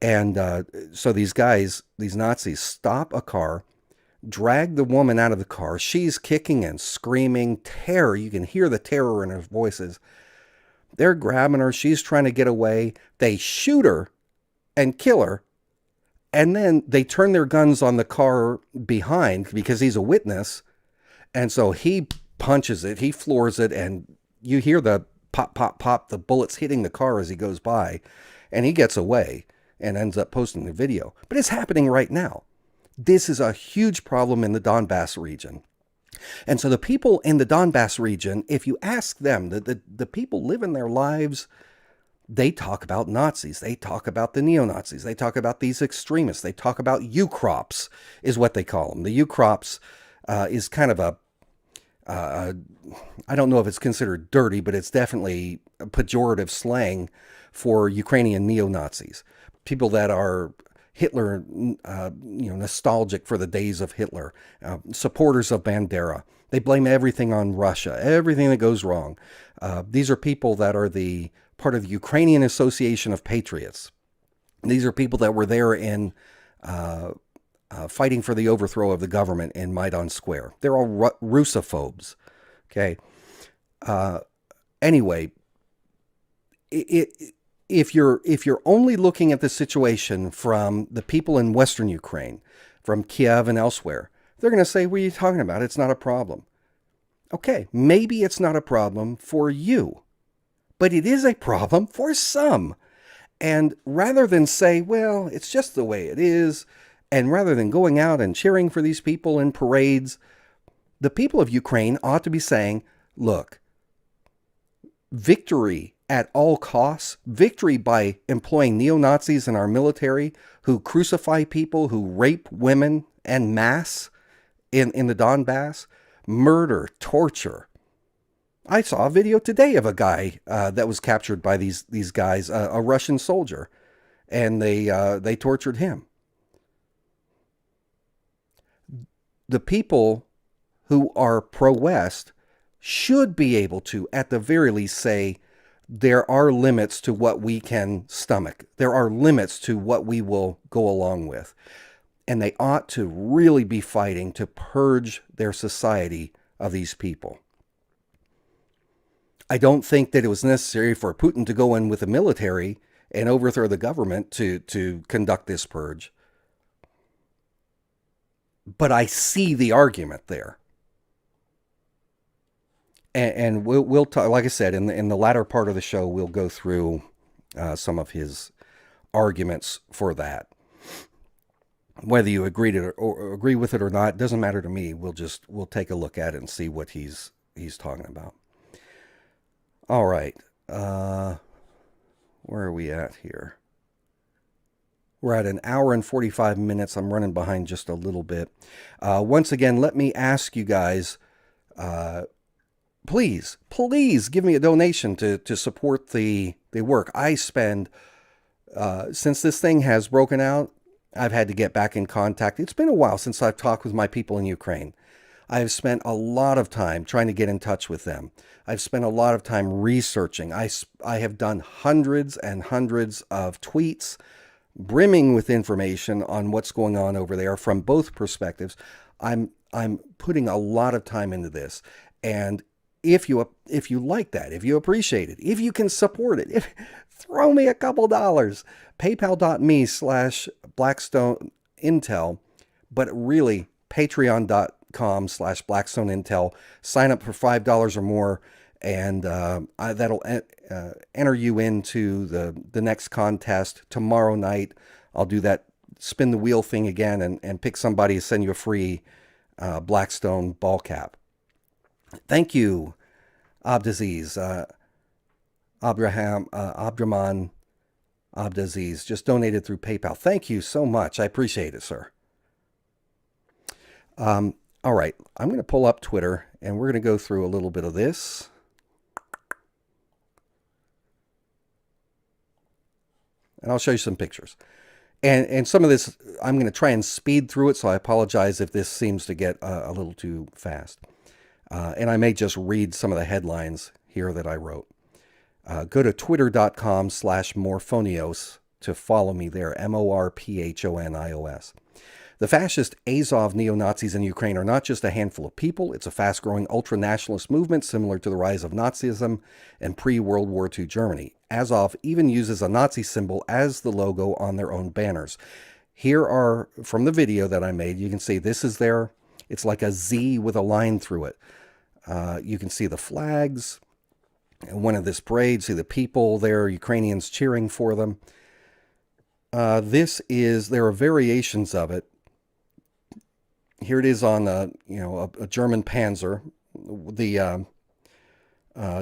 And so these guys, these Nazis, stop a car, drag the woman out of the car. She's kicking and screaming, terror. You can hear the terror in her voices. They're grabbing her. She's trying to get away. They shoot her and kill her. And then they turn their guns on the car behind because he's a witness. And so he punches it, he floors it, and you hear the pop, pop, pop, the bullets hitting the car as he goes by. And he gets away and ends up posting the video. But it's happening right now. This is a huge problem in the Donbass region. And so the people in the Donbass region, if you ask them, the people living their lives, they talk about Nazis. They talk about the neo-Nazis. They talk about these extremists. They talk about Ukrops, is what they call them. The Ukrops is kind of I don't know if it's considered dirty, but it's definitely a pejorative slang for Ukrainian neo-Nazis. People that are Hitler, nostalgic for the days of Hitler, supporters of Bandera. They blame everything on Russia, everything that goes wrong. These are people that are the part of the Ukrainian Association of Patriots. These are people that were there in fighting for the overthrow of the government in Maidan Square. They're all Russophobes. Okay. Anyway, if you're only looking at the situation from the people in Western Ukraine, from Kiev and elsewhere, they're going to say, "What are you talking about? It's not a problem." Okay, maybe it's not a problem for you, but it is a problem for some. And rather than say, "Well, it's just the way it is," and rather than going out and cheering for these people in parades, the people of Ukraine ought to be saying, "Look, victory at all costs, victory by employing neo-Nazis in our military who crucify people, who rape women en masse in the Donbass, murder, torture." I saw a video today of a guy that was captured by these guys, a Russian soldier, and they tortured him. The people who are pro-West should be able to, at the very least, say there are limits to what we can stomach. There are limits to what we will go along with. And they ought to really be fighting to purge their society of these people. I don't think that it was necessary for Putin to go in with the military and overthrow the government to conduct this purge. But I see the argument there. And we'll talk, like I said, in the latter part of the show, we'll go through some of his arguments for that. Whether you agree with it or not, doesn't matter to me. We'll take a look at it and see what he's talking about. All right. Where are we at here? We're at an hour and 45 minutes. I'm running behind just a little bit. Once again, let me ask you guys, please give me a donation to support the work. I spend, since this thing has broken out, I've had to get back in contact. It's been a while since I've talked with my people in Ukraine. I have spent a lot of time trying to get in touch with them. I've spent a lot of time researching. I have done hundreds and hundreds of tweets brimming with information on what's going on over there from both perspectives. I'm putting a lot of time into this. And if you like that, if you appreciate it, if you can support it, throw me a couple dollars. PayPal.me/BlackstoneIntel, but really Patreon.com/BlackstoneIntel. Sign up for $5 or more, and that'll enter you into the next contest tomorrow night. I'll do that spin the wheel thing again and pick somebody to send you a free Blackstone ball cap. Thank you, Abdaziz, Abdraman Abdaziz, just donated through PayPal. Thank you so much. I appreciate it, sir. All right, I'm going to pull up Twitter, and we're going to go through a little bit of this. And I'll show you some pictures. And some of this, I'm going to try and speed through it, so I apologize if this seems to get a little too fast. And I may just read some of the headlines here that I wrote. Go to twitter.com/Morphonios to follow me there, Morphonios. The fascist Azov neo-Nazis in Ukraine are not just a handful of people. It's a fast-growing ultra-nationalist movement similar to the rise of Nazism and pre-World War II Germany. Azov even uses a Nazi symbol as the logo on their own banners. Here are, from the video that I made, you can see this is their, it's like a Z with a line through it. You can see the flags. One of this parade, see the people there, Ukrainians cheering for them. There are variations of it. Here it is on a German Panzer. The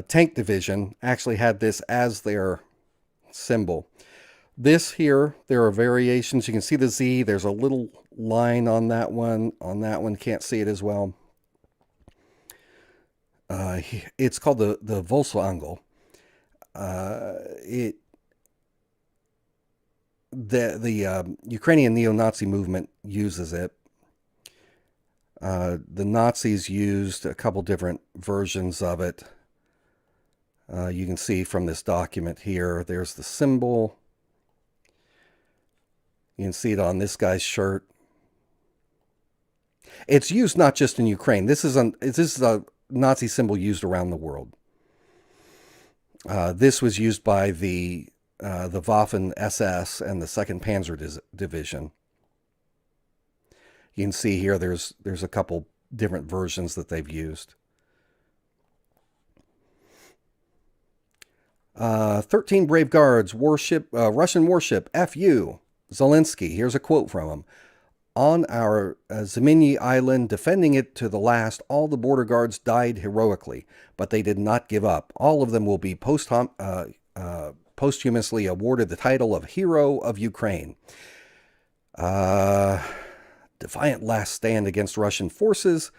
tank division actually had this as their symbol. This here, there are variations. You can see the Z. There's a little line on that one. On that one, can't see it as well. It's called the Volksangel. the Ukrainian neo-Nazi movement uses it. The Nazis used a couple different versions of it. You can see from this document here, there's the symbol. You can see it on this guy's shirt. It's used not just in Ukraine. This is a Nazi symbol used around the world. This was used by the Waffen SS and the 2nd Panzer Division. You can see here there's a couple different versions that they've used. 13 brave guards, Russian warship, FU, Zelensky. Here's a quote from him. On our Zeminy island, defending it to the last, all the border guards died heroically, but they did not give up. All of them will be posthumously awarded the title of Hero of Ukraine. Defiant last stand against Russian forces.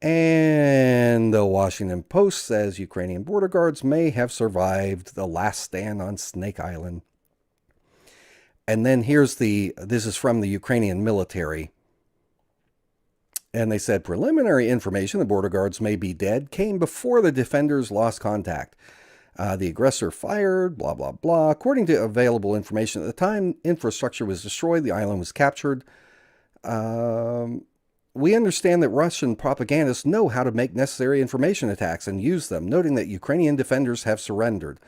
And the Washington Post says Ukrainian border guards may have survived the last stand on Snake Island. And then this is from the Ukrainian military. And they said preliminary information, the border guards may be dead, came before the defenders lost contact. The aggressor fired, blah, blah, blah. According to available information at the time, infrastructure was destroyed, the island was captured. We understand that Russian propagandists know how to make necessary information attacks and use them, noting that Ukrainian defenders have surrendered.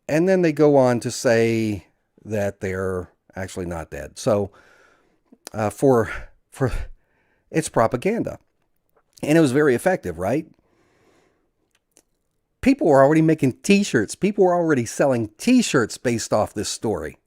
And then they go on to say that they're actually not dead. So for it's propaganda. And it was very effective, right? People were already making t-shirts. People were already selling t-shirts based off this story.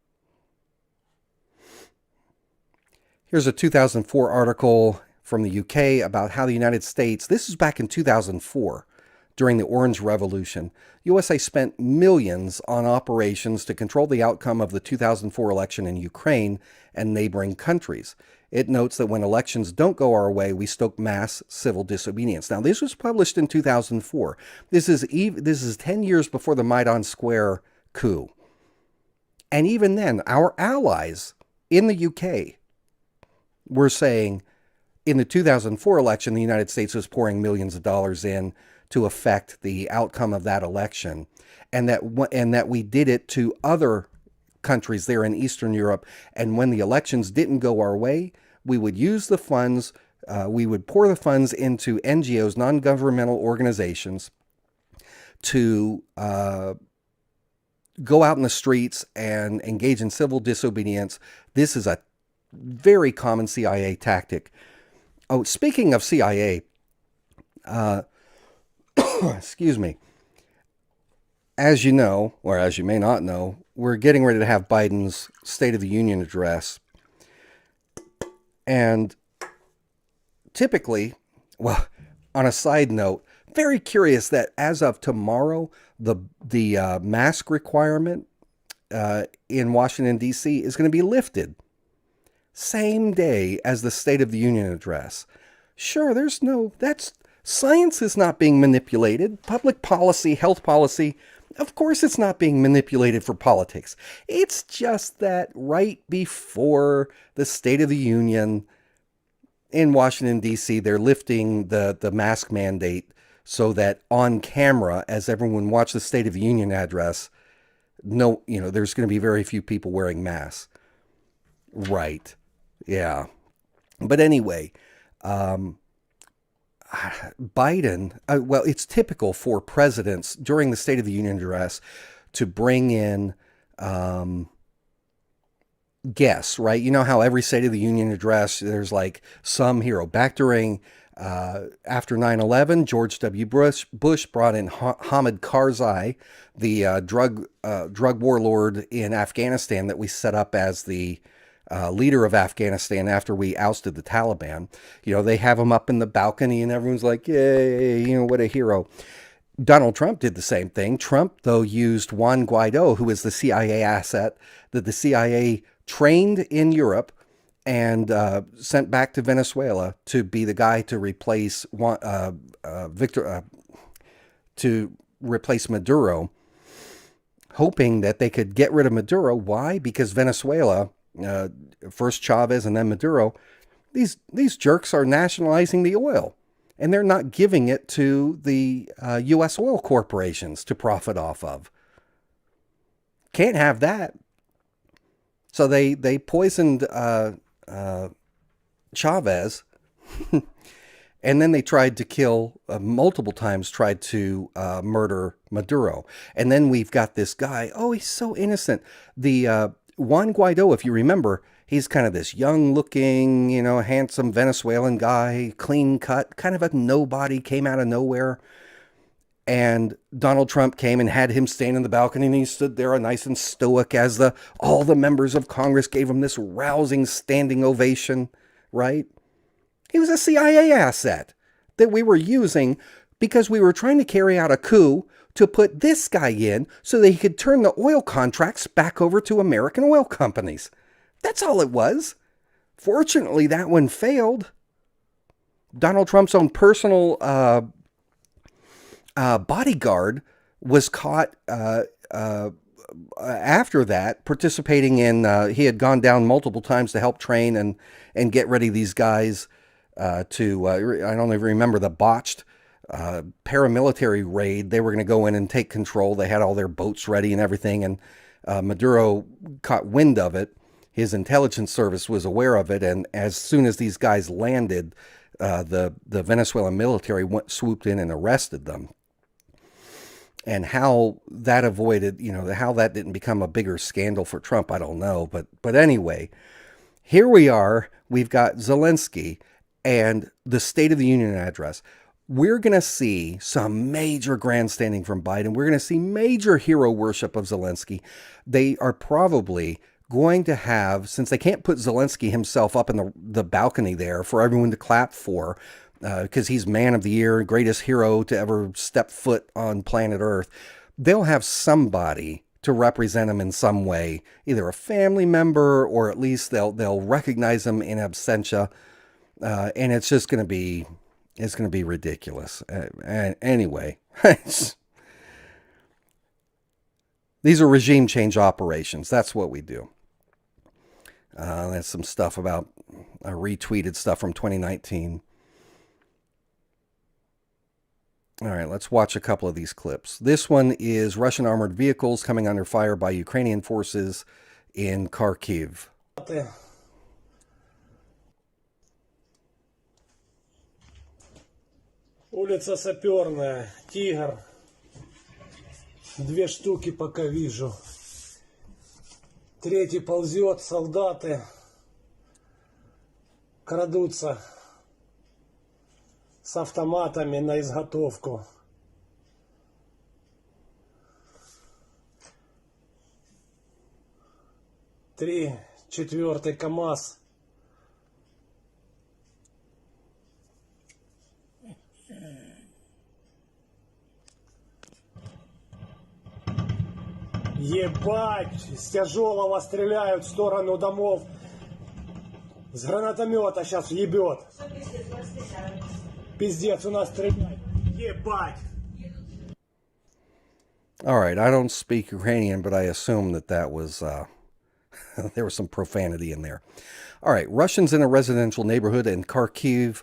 Here's a 2004 article from the UK about how the United States, this is back in 2004, during the Orange Revolution, USA spent millions on operations to control the outcome of the 2004 election in Ukraine and neighboring countries. It notes that when elections don't go our way, we stoke mass civil disobedience. Now, this was published in 2004. This is 10 years before the Maidan Square coup. And even then, our allies in the UK were saying in the 2004 election, the United States was pouring millions of dollars in to affect the outcome of that election, and that we did it to other countries there in Eastern Europe. And when the elections didn't go our way, we would use the funds, we would pour the funds into NGOs, non-governmental organizations, to go out in the streets and engage in civil disobedience. This is a very common CIA tactic. Oh, speaking of CIA, excuse me, as you know, or as you may not know, we're getting ready to have Biden's State of the Union address. And typically, well, on a side note, very curious that as of tomorrow, the mask requirement in Washington, D.C. is going to be lifted. Same day as the State of the Union address. Sure, science is not being manipulated. Public policy, health policy, of course it's not being manipulated for politics. It's just that right before the State of the Union in Washington, D.C., they're lifting the mask mandate so that on camera, as everyone watched the State of the Union address, there's going to be very few people wearing masks. Right. Yeah. But anyway, Biden, well, it's typical for presidents during the State of the Union address to bring in guests, right? You know how every State of the Union address, there's like some hero. Back during, after 9/11, George W. Bush brought in Hamid Karzai, the drug warlord in Afghanistan that we set up as the leader of Afghanistan after we ousted the Taliban. They have him up in the balcony and everyone's like, yay, what a hero. Donald Trump did the same thing. Trump, though, used Juan Guaido, who is the CIA asset that the CIA trained in Europe and sent back to Venezuela to be the guy to replace replace Maduro, hoping that they could get rid of Maduro. Why? Because Venezuela, first Chavez and then Maduro, these jerks are nationalizing the oil, and they're not giving it to the U.S. oil corporations to profit off of. Can't have that. So they poisoned Chavez, and then they tried to kill, multiple times tried to murder Maduro. And then we've got this guy, oh, he's so innocent. The Juan Guaido, if you remember, he's kind of this young looking, handsome Venezuelan guy, clean cut, kind of a nobody, came out of nowhere. And Donald Trump came and had him stand in the balcony, and he stood there nice and stoic as all the members of Congress gave him this rousing standing ovation, right? He was a CIA asset that we were using because we were trying to carry out a coup to put this guy in so that he could turn the oil contracts back over to American oil companies. That's all it was. Fortunately, that one failed. Donald Trump's own personal bodyguard was caught after that participating in, he had gone down multiple times to help train and get ready these guys I don't even remember the botched paramilitary raid. They were going to go in and take control. They had all their boats ready and everything, and Maduro caught wind of it. His intelligence service was aware of it, and as soon as these guys landed, the Venezuelan military swooped in and arrested them. And how that avoided, how that didn't become a bigger scandal for Trump, I don't know. But anyway, here we are. We've got Zelensky and the State of the Union address. We're going to see some major grandstanding from Biden. We're going to see major hero worship of Zelensky. They are probably going to have, since they can't put Zelensky himself up in the balcony there for everyone to clap for, because he's man of the year, greatest hero to ever step foot on planet Earth, they'll have somebody to represent him in some way, either a family member or at least they'll recognize him in absentia, and it's just going to be ridiculous. Anyway, these are regime change operations. That's what we do. That's some stuff about retweeted stuff from 2019. All right, let's watch a couple of these clips. This one is Russian armored vehicles coming under fire by Ukrainian forces in Kharkiv. Улица Саперная, Тигр. 2 штуки пока вижу. 3 ползет, солдаты крадутся с автоматами на изготовку. 3, 4 КамАЗ. Ебать! С тяжелого стреляют в сторону домов. С гранатомета сейчас ебет. Пиздец, у нас стреляют. Ебать! All right, I don't speak Ukrainian, but I assume that was, there was some profanity in there. All right, Russians in a residential neighborhood in Kharkiv.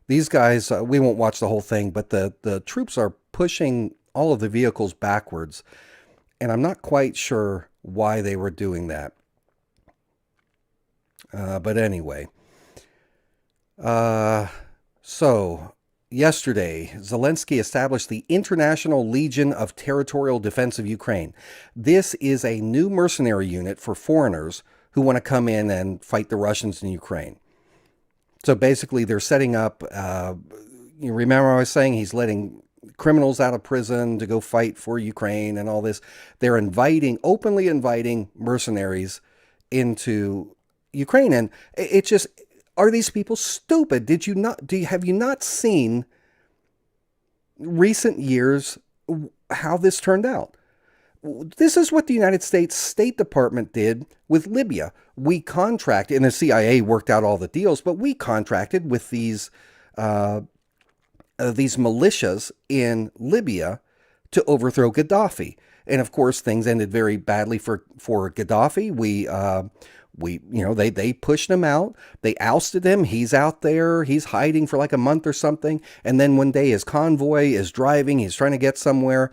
These guys, we won't watch the whole thing, but the troops are pushing all of the vehicles backwards. And I'm not quite sure why they were doing that. But anyway. So, yesterday, Zelensky established the International Legion of Territorial Defense of Ukraine. This is a new mercenary unit for foreigners who want to come in and fight the Russians in Ukraine. So basically, they're setting up, you remember I was saying he's letting criminals out of prison to go fight for Ukraine and all this. They're openly inviting mercenaries into Ukraine. And it just, are these people stupid? Have you not seen recent years how this turned out? This is what the United States State Department did with Libya. We contracted, and the CIA worked out all the deals, but we contracted with these militias in Libya to overthrow Gaddafi. And of course, things ended very badly for Gaddafi. They pushed him out. They ousted him. He's out there. He's hiding for like a month or something. And then one day his convoy is driving. He's trying to get somewhere.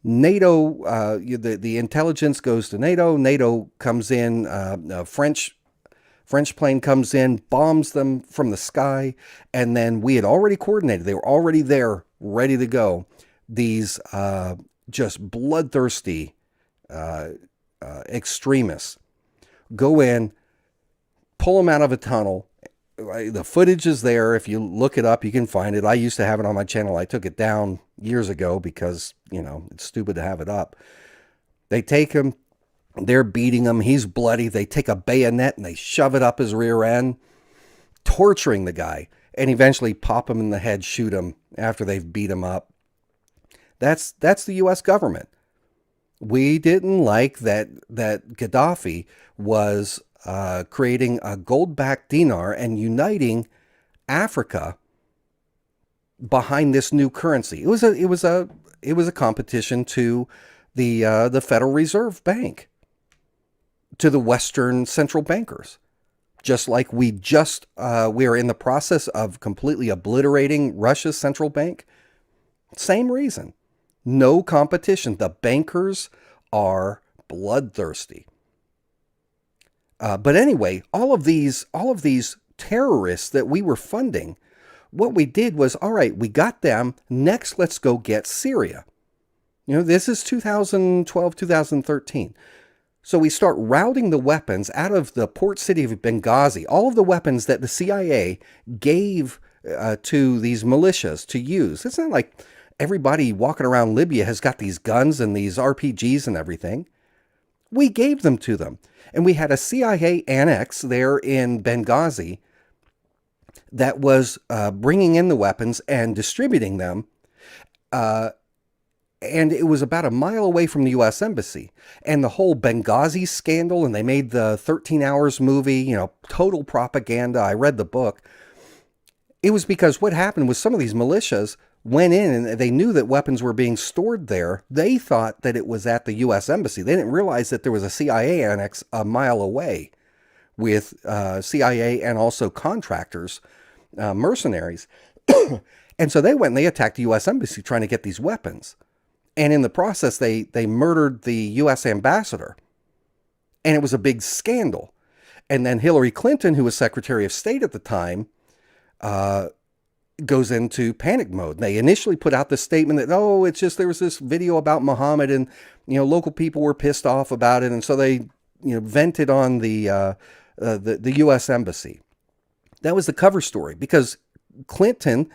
NATO, the intelligence goes to NATO. NATO comes in. A French plane comes in, bombs them from the sky. And then we had already coordinated. They were already there, ready to go. These just bloodthirsty extremists go in, pull them out of a tunnel. The footage is there. If you look it up, you can find it. I used to have it on my channel. I took it down years ago because, it's stupid to have it up. They take him. They're beating him. He's bloody. They take a bayonet and they shove it up his rear end, torturing the guy, and eventually pop him in the head, shoot him after they've beat him up. That's the U.S. government. We didn't like that Gaddafi was creating a gold-backed dinar and uniting Africa behind this new currency. It was a competition to the Federal Reserve Bank, to the Western central bankers. Just like we are in the process of completely obliterating Russia's central bank. Same reason. No competition. The bankers are bloodthirsty. But anyway, all of these terrorists that we were funding, what we did was, all right, we got them. Next, let's go get Syria. This is 2012, 2013. So we start routing the weapons out of the port city of Benghazi, all of the weapons that the CIA gave to these militias to use. It's not like everybody walking around Libya has got these guns and these RPGs and everything. We gave them to them. And we had a CIA annex there in Benghazi that was bringing in the weapons and distributing them. And it was about a mile away from the U.S. Embassy. And the whole Benghazi scandal, and they made the 13 Hours movie, total propaganda. I read the book. It was because what happened was some of these militias went in and they knew that weapons were being stored there. They thought that it was at the U.S. Embassy. They didn't realize that there was a CIA annex a mile away with CIA and also contractors, mercenaries. And so they went and they attacked the U.S. Embassy trying to get these weapons. And in the process, they murdered the U.S. ambassador. And it was a big scandal. And then Hillary Clinton, who was Secretary of State at the time, goes into panic mode. They initially put out this statement that, it's just there was this video about Muhammad and, local people were pissed off about it. And so they, vented on the U.S. Embassy. That was the cover story because Clinton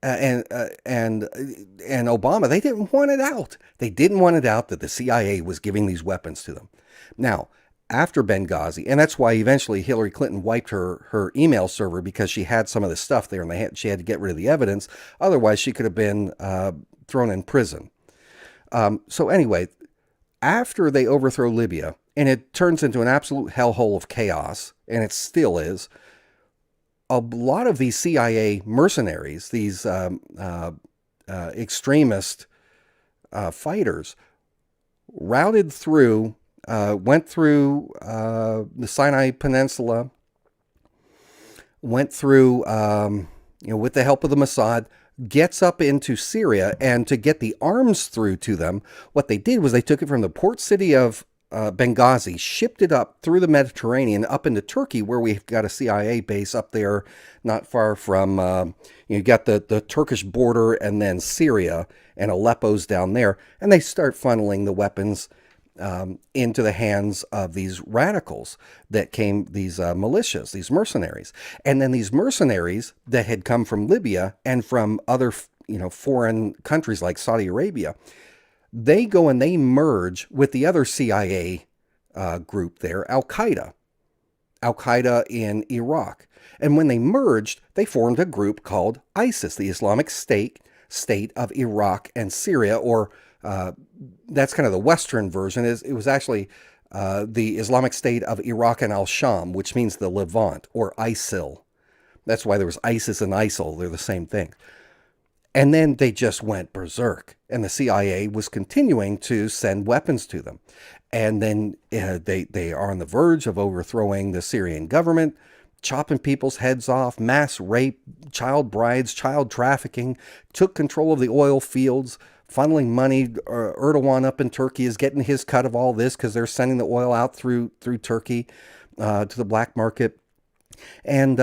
and Obama, they didn't want it out. They didn't want it out that the CIA was giving these weapons to them. Now, after Benghazi, and that's why eventually Hillary Clinton wiped her email server because she had some of the stuff there and she had to get rid of the evidence. Otherwise, she could have been thrown in prison. So anyway, after they overthrow Libya, and it turns into an absolute hellhole of chaos, and it still is, a lot of these CIA mercenaries, these extremist fighters, routed through, went through the Sinai Peninsula, went through, with the help of the Mossad, gets up into Syria, and to get the arms through to them, what they did was they took it from the port city of Benghazi, shipped it up through the Mediterranean up into Turkey, where we've got a CIA base up there, not far from, you got the Turkish border, and then Syria, and Aleppo's down there, and they start funneling the weapons into the hands of these radicals that came, these militias, these mercenaries. And then these mercenaries that had come from Libya and from other, foreign countries like Saudi Arabia, they go and they merge with the other CIA group there, Al-Qaeda in Iraq. And when they merged, they formed a group called ISIS, the Islamic State of Iraq and Syria, or that's kind of the Western version. It was actually the Islamic State of Iraq and al-Sham, which means the Levant, or ISIL. That's why there was ISIS and ISIL. They're the same thing. And then they just went berserk, and the CIA was continuing to send weapons to them. And then they are on the verge of overthrowing the Syrian government, chopping people's heads off, mass rape, child brides, child trafficking, took control of the oil fields, funneling money. Erdogan up in Turkey is getting his cut of all this because they're sending the oil out through Turkey to the black market. And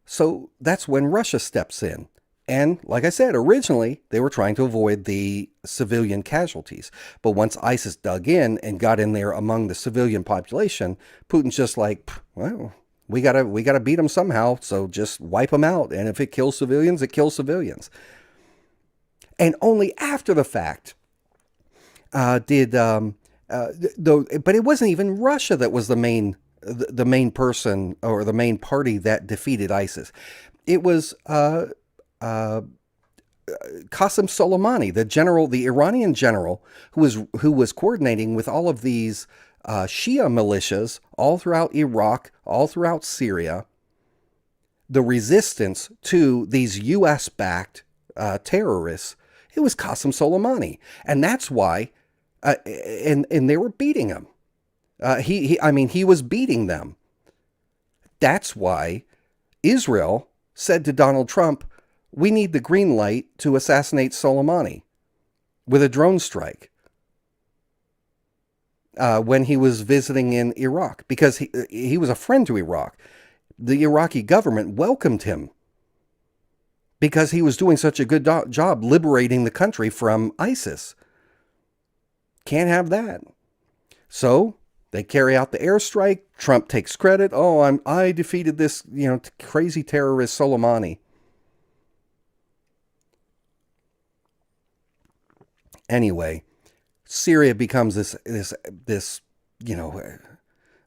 so that's when Russia steps in. And like I said, originally they were trying to avoid the civilian casualties. But once ISIS dug in and got in there among the civilian population, Putin's just like, well, we gotta beat them somehow. So just wipe them out. And if it kills civilians, it kills civilians. And only after the fact but it wasn't even Russia that was the main person or the main party that defeated ISIS. It was Qasem Soleimani, the Iranian general who was coordinating with all of these Shia militias all throughout Iraq, all throughout Syria, the resistance to these U.S.-backed terrorists. It was Qasem Soleimani, and that's why, and they were beating him. He was beating them. That's why Israel said to Donald Trump, we need the green light to assassinate Soleimani with a drone strike when he was visiting in Iraq, because he was a friend to Iraq. The Iraqi government welcomed him because he was doing such a good job liberating the country from ISIS. Can't have that. So they carry out the airstrike. Trump takes credit. Oh, I defeated this, crazy terrorist Soleimani. Anyway, Syria becomes this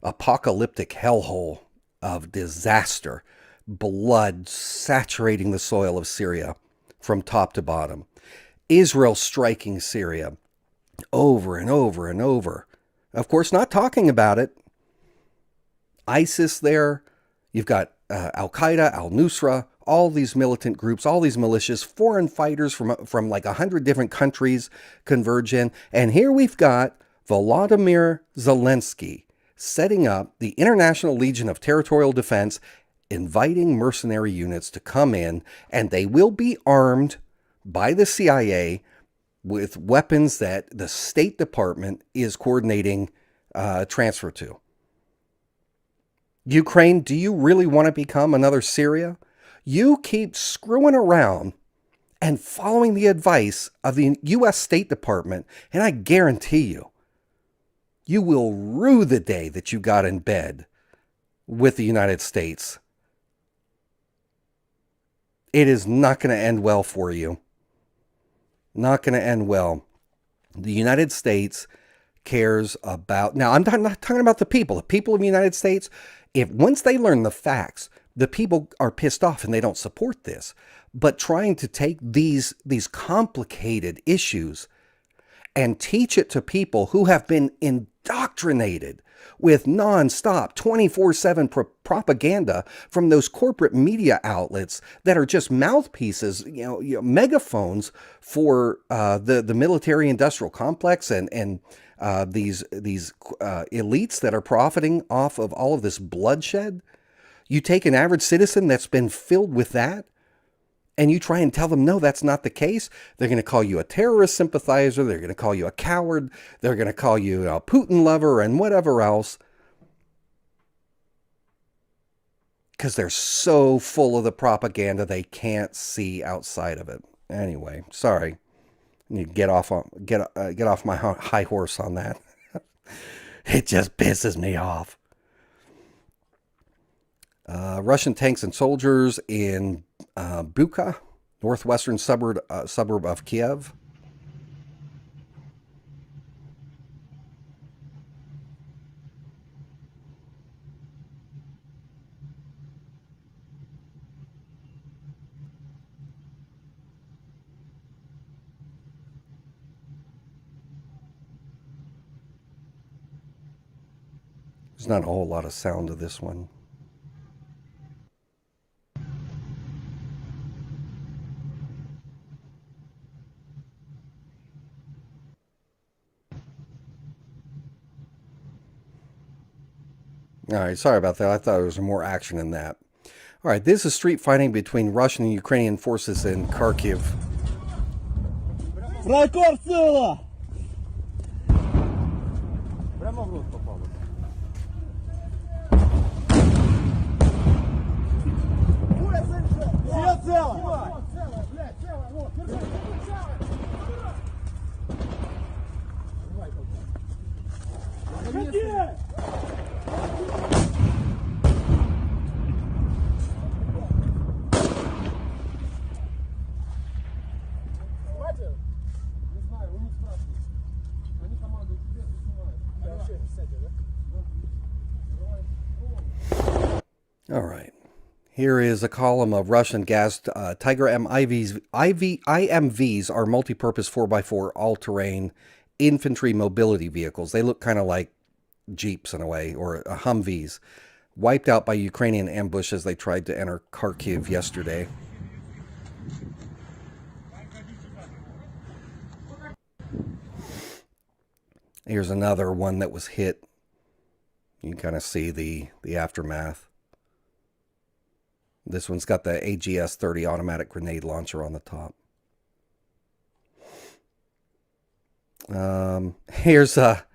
apocalyptic hellhole of disaster, blood saturating the soil of Syria from top to bottom. Israel striking Syria over and over and over. Of course, not talking about it. ISIS there. You've got Al-Qaeda, Al-Nusra, all these militant groups, all these militias, foreign fighters from like 100 different countries converge in. And here we've got Volodymyr Zelensky setting up the International Legion of Territorial Defense, inviting mercenary units to come in, and they will be armed by the CIA with weapons that the State Department is coordinating transfer to. Ukraine, do you really want to become another Syria? You keep screwing around and following the advice of the U.S. State Department, and I guarantee you will rue the day that you got in bed with the United States. It is not going to end well for you. Not going to end well. The United States cares about... Now, I'm not talking about the people. The people of the United States, if once they learn the facts, the people are pissed off and they don't support this. But trying to take these complicated issues and teach it to people who have been indoctrinated with nonstop 24/7 propaganda from those corporate media outlets that are just mouthpieces, megaphones for the military-industrial complex and these elites that are profiting off of all of this bloodshed. You take an average citizen that's been filled with that, and you try and tell them, no, that's not the case. They're going to call you a terrorist sympathizer. They're going to call you a coward. They're going to call you a Putin lover and whatever else. Because they're so full of the propaganda, they can't see outside of it. Anyway, sorry. I need to get off my high horse on that. It just pisses me off. Russian tanks and soldiers in Bucha, northwestern suburb of Kiev. There's not a whole lot of sound to this one. All right, sorry about that. I thought there was more action in that. All right, this is street fighting between Russian and Ukrainian forces in Kharkiv. All right. Here is a column of Russian gassed Tiger IMVs are multi-purpose 4x4 all-terrain infantry mobility vehicles. They look kind of like Jeeps in a way, or Humvees, wiped out by Ukrainian ambush as they tried to enter Kharkiv yesterday. Here's another one that was hit. You can kind of see the aftermath. This one's got the AGS-30 automatic grenade launcher on the top. Here's a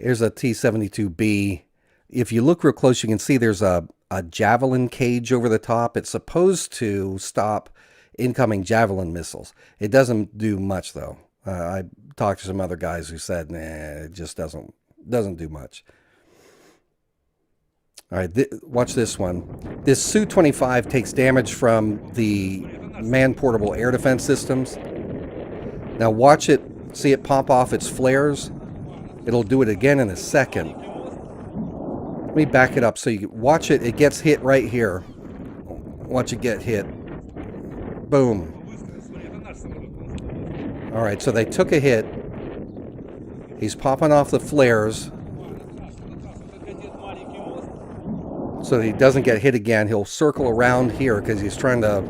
T-72B. If you look real close, you can see there's a javelin cage over the top. It's supposed to stop incoming javelin missiles. It doesn't do much, though. I talked to some other guys who said, nah, it just doesn't do much. All right, watch this one. This Su-25 takes damage from the man-portable air defense systems. Now watch it, see it pop off its flares. It'll do it again in a second. Let me back it up so you can watch it. It gets hit right here. Watch it get hit. Boom. All right, so they took a hit. He's popping off the flares. So that he doesn't get hit again. He'll circle around here because he's trying to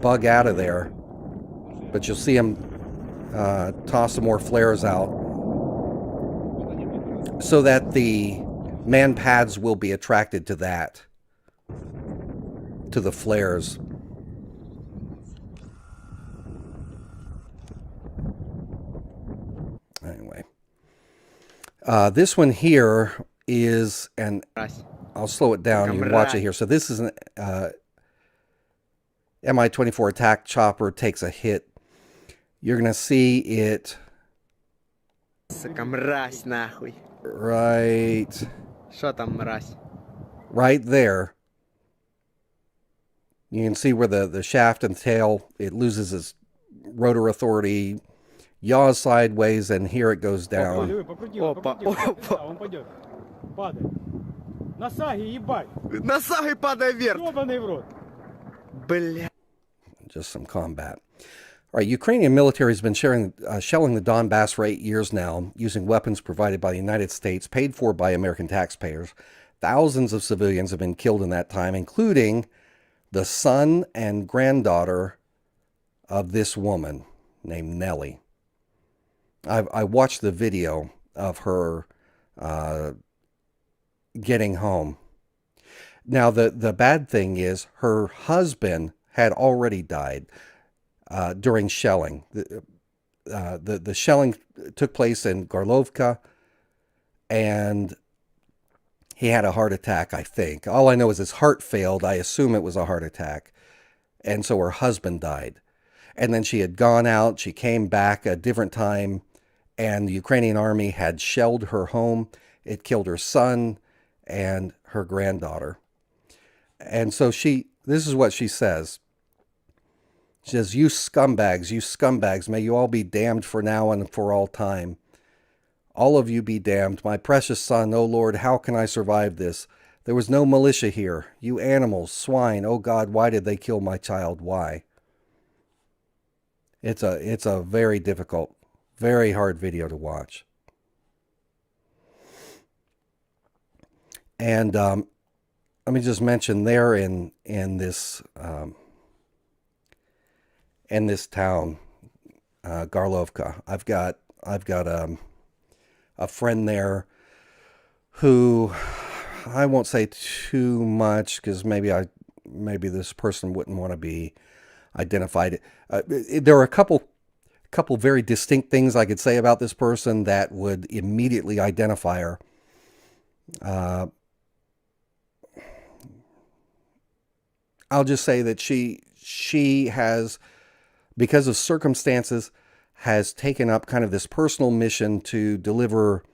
bug out of there. But you'll see him toss some more flares out so that the man pads will be attracted to that, to the flares. Anyway, this one here is an... I'll slow it down. You can watch it here. So this is an Mi-24 attack chopper takes a hit. You're going to see it right there. You can see where the shaft and tail, it loses its rotor authority, yaws sideways, and here it goes down. Just some combat. All right, Ukrainian military has been shelling the Donbass for 8 years now, using weapons provided by the United States, paid for by American taxpayers. Thousands of civilians have been killed in that time, including the son and granddaughter of this woman named Nellie. I watched the video of her getting home. Now, the bad thing is her husband had already died during shelling. The shelling took place in Gorlovka, and he had a heart attack, I think. All I know is his heart failed. I assume it was a heart attack. And so her husband died. And then she had gone out. She came back a different time, and the Ukrainian army had shelled her home. It killed her son and her granddaughter. And so this is what she says. She says, you scumbags, may you all be damned for now and for all time. All of you be damned. My precious son, O Lord, how can I survive this? There was no militia here. You animals, swine, oh God, why did they kill my child? Why? It's a very difficult, very hard video to watch. And let me just mention there in this town, Garlovka, I've got a friend there who I won't say too much because maybe this person wouldn't want to be identified. There are a couple very distinct things I could say about this person that would immediately identify her. I'll just say that she has, because of circumstances, has taken up kind of this personal mission to deliver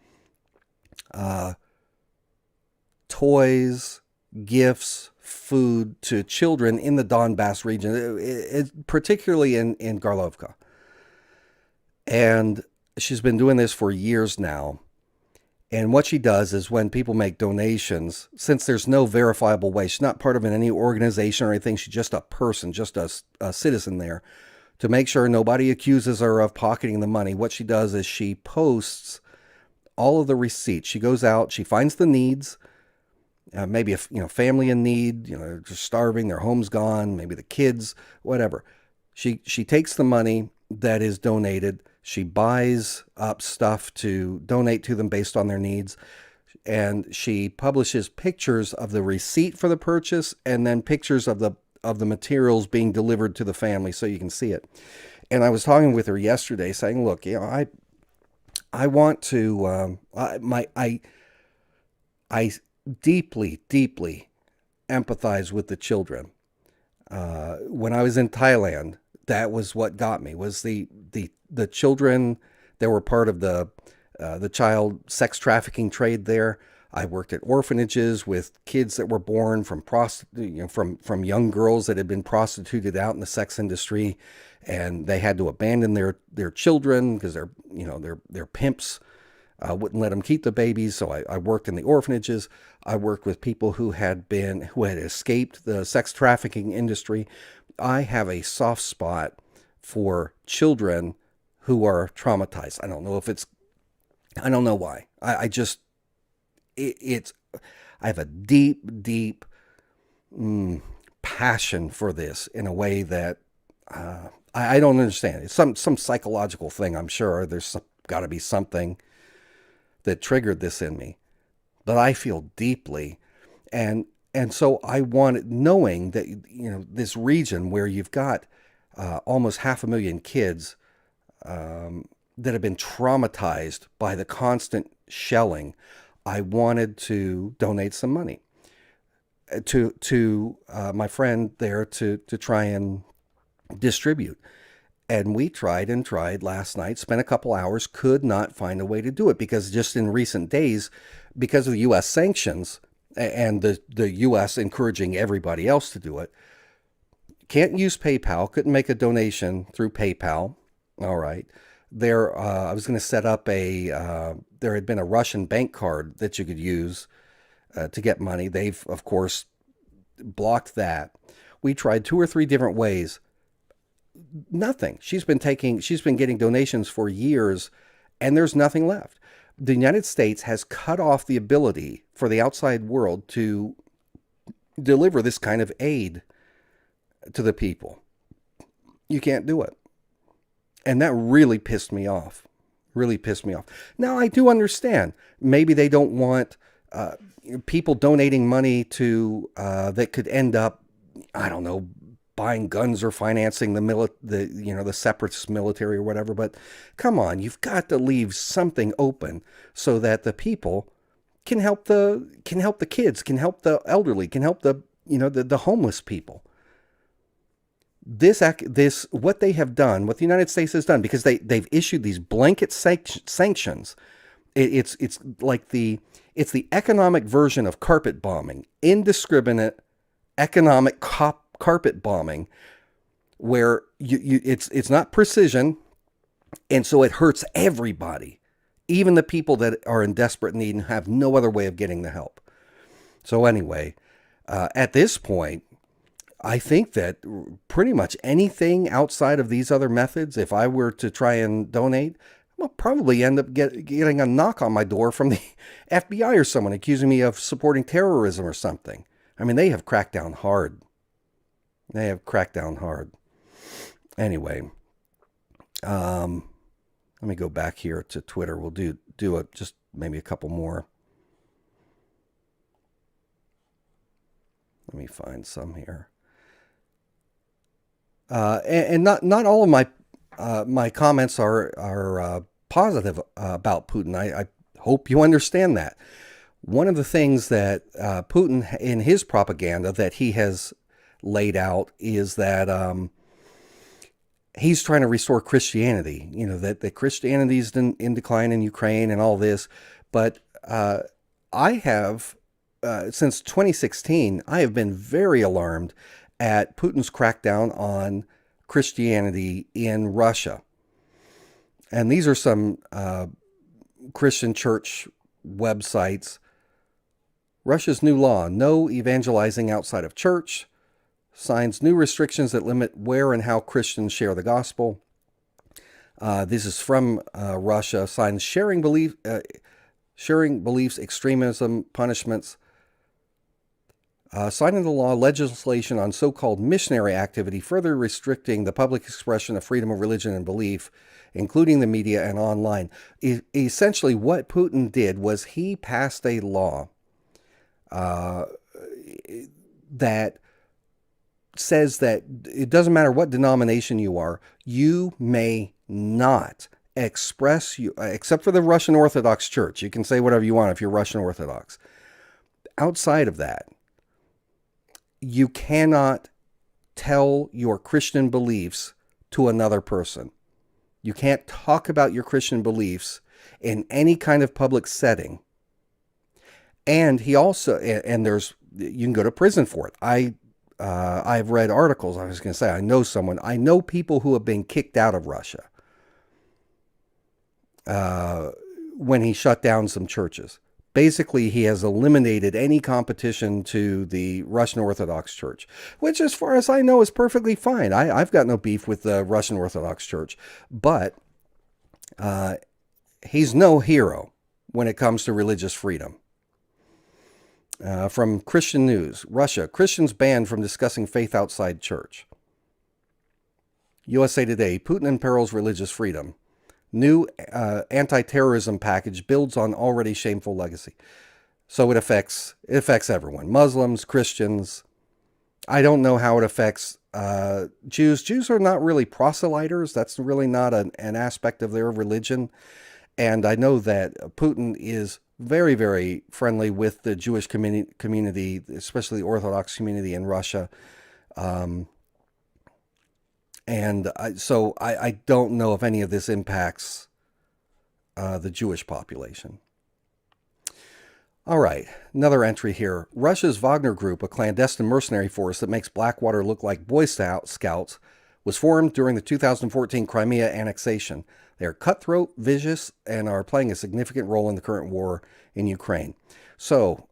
toys, gifts, food to children in the Donbass region, particularly in Garlovka. And she's been doing this for years now. And what she does is when people make donations, since there's no verifiable way, she's not part of any organization or anything, she's just a person, just a citizen there, to make sure nobody accuses her of pocketing the money. What she does is she posts all of the receipts. She goes out, she finds the needs, maybe a family in need, just starving, their home's gone, maybe the kids, whatever. She takes the money that is donated. She buys up stuff to donate to them based on their needs. And she publishes pictures of the receipt for the purchase and then pictures of the materials being delivered to the family so you can see it. And I was talking with her yesterday saying, look, I want to, I deeply, deeply empathize with the children. When I was in Thailand, that was what got me, was the children that were part of the child sex trafficking trade there. I worked at orphanages with kids that were born from from young girls that had been prostituted out in the sex industry, and they had to abandon their children because their pimps wouldn't let them keep the babies. So I worked in the orphanages. I worked with people who had escaped the sex trafficking industry. I have a soft spot for children who are traumatized. I don't know why. I have a deep, deep passion for this in a way that I don't understand. It's some psychological thing, I'm sure. There's got to be something that triggered this in me. But I feel deeply. And so I wanted, knowing that, this region where you've got almost 500,000 kids that have been traumatized by the constant shelling, I wanted to donate some money to my friend there to try and distribute. And we tried and tried last night, spent a couple hours, could not find a way to do it because just in recent days, because of the U.S. sanctions and the U.S. encouraging everybody else to do it, can't use PayPal, couldn't make a donation through PayPal. All right. I was going to set up there had been a Russian bank card that you could use to get money. They've, of course, blocked that. We tried 2 or 3 different ways. Nothing. She's been getting donations for years, and there's nothing left. The United States has cut off the ability for the outside world to deliver this kind of aid to the people. You can't do it. And that really pissed me off. Now, I do understand. Maybe they don't want people donating money to that could end up, I don't know, buying guns or financing the separatist military or whatever. But come on, you've got to leave something open so that the people can help the kids, can help the elderly, can help the homeless people. This what they have done, what the United States has done, because they've issued these blanket sanctions. It's like it's the economic version of carpet bombing, indiscriminate economic carpet bombing, where it's not precision, and so it hurts everybody, even the people that are in desperate need and have no other way of getting the help. So anyway, at this point, I think that pretty much anything outside of these other methods, if I were to try and donate, I'll probably end up getting a knock on my door from the FBI or someone accusing me of supporting terrorism or something. I mean, they have cracked down hard. Anyway, let me go back here to Twitter. We'll do just maybe a couple more. Let me find some here. And not all of my comments are positive about Putin. I hope you understand that. One of the things that Putin, in his propaganda that he has laid out, is that he's trying to restore Christianity. You know, that Christianity is in decline in Ukraine and all this. But I have, since 2016, I have been very alarmed at Putin's crackdown on Christianity in Russia. And these are some Christian church websites. Russia's new law: no evangelizing outside of church. Signs new restrictions that limit where and how Christians share the gospel. This is from Russia. Signs sharing beliefs, extremism, punishments. Signing the law, legislation on so-called missionary activity, further restricting the public expression of freedom of religion and belief, including the media and online. Essentially, what Putin did was he passed a law that says that it doesn't matter what denomination you are, you may not express, except for the Russian Orthodox Church. You can say whatever you want if you're Russian Orthodox. Outside of that, you cannot tell your Christian beliefs to another person. You can't talk about your Christian beliefs in any kind of public setting. And he also, and you can go to prison for it. I've read articles. I was going to say, I know people who have been kicked out of Russia when he shut down some churches. Basically, he has eliminated any competition to the Russian Orthodox Church, which, as far as I know, is perfectly fine. I've got no beef with the Russian Orthodox Church, but he's no hero when it comes to religious freedom. From Christian News: Russia, Christians banned from discussing faith outside church. USA Today: Putin imperils religious freedom. New anti-terrorism package builds on already shameful legacy. So it affects everyone: Muslims, Christians. I don't know how it affects Jews. Jews are not really proselyters. That's really not an aspect of their religion. And I know that Putin is very, very friendly with the Jewish community, especially the Orthodox community in Russia. So I don't know if any of this impacts the Jewish population. All right, another entry here. Russia's Wagner Group, a clandestine mercenary force that makes Blackwater look like Boy Scouts, was formed during the 2014 Crimea annexation. They are cutthroat, vicious, and are playing a significant role in the current war in Ukraine. So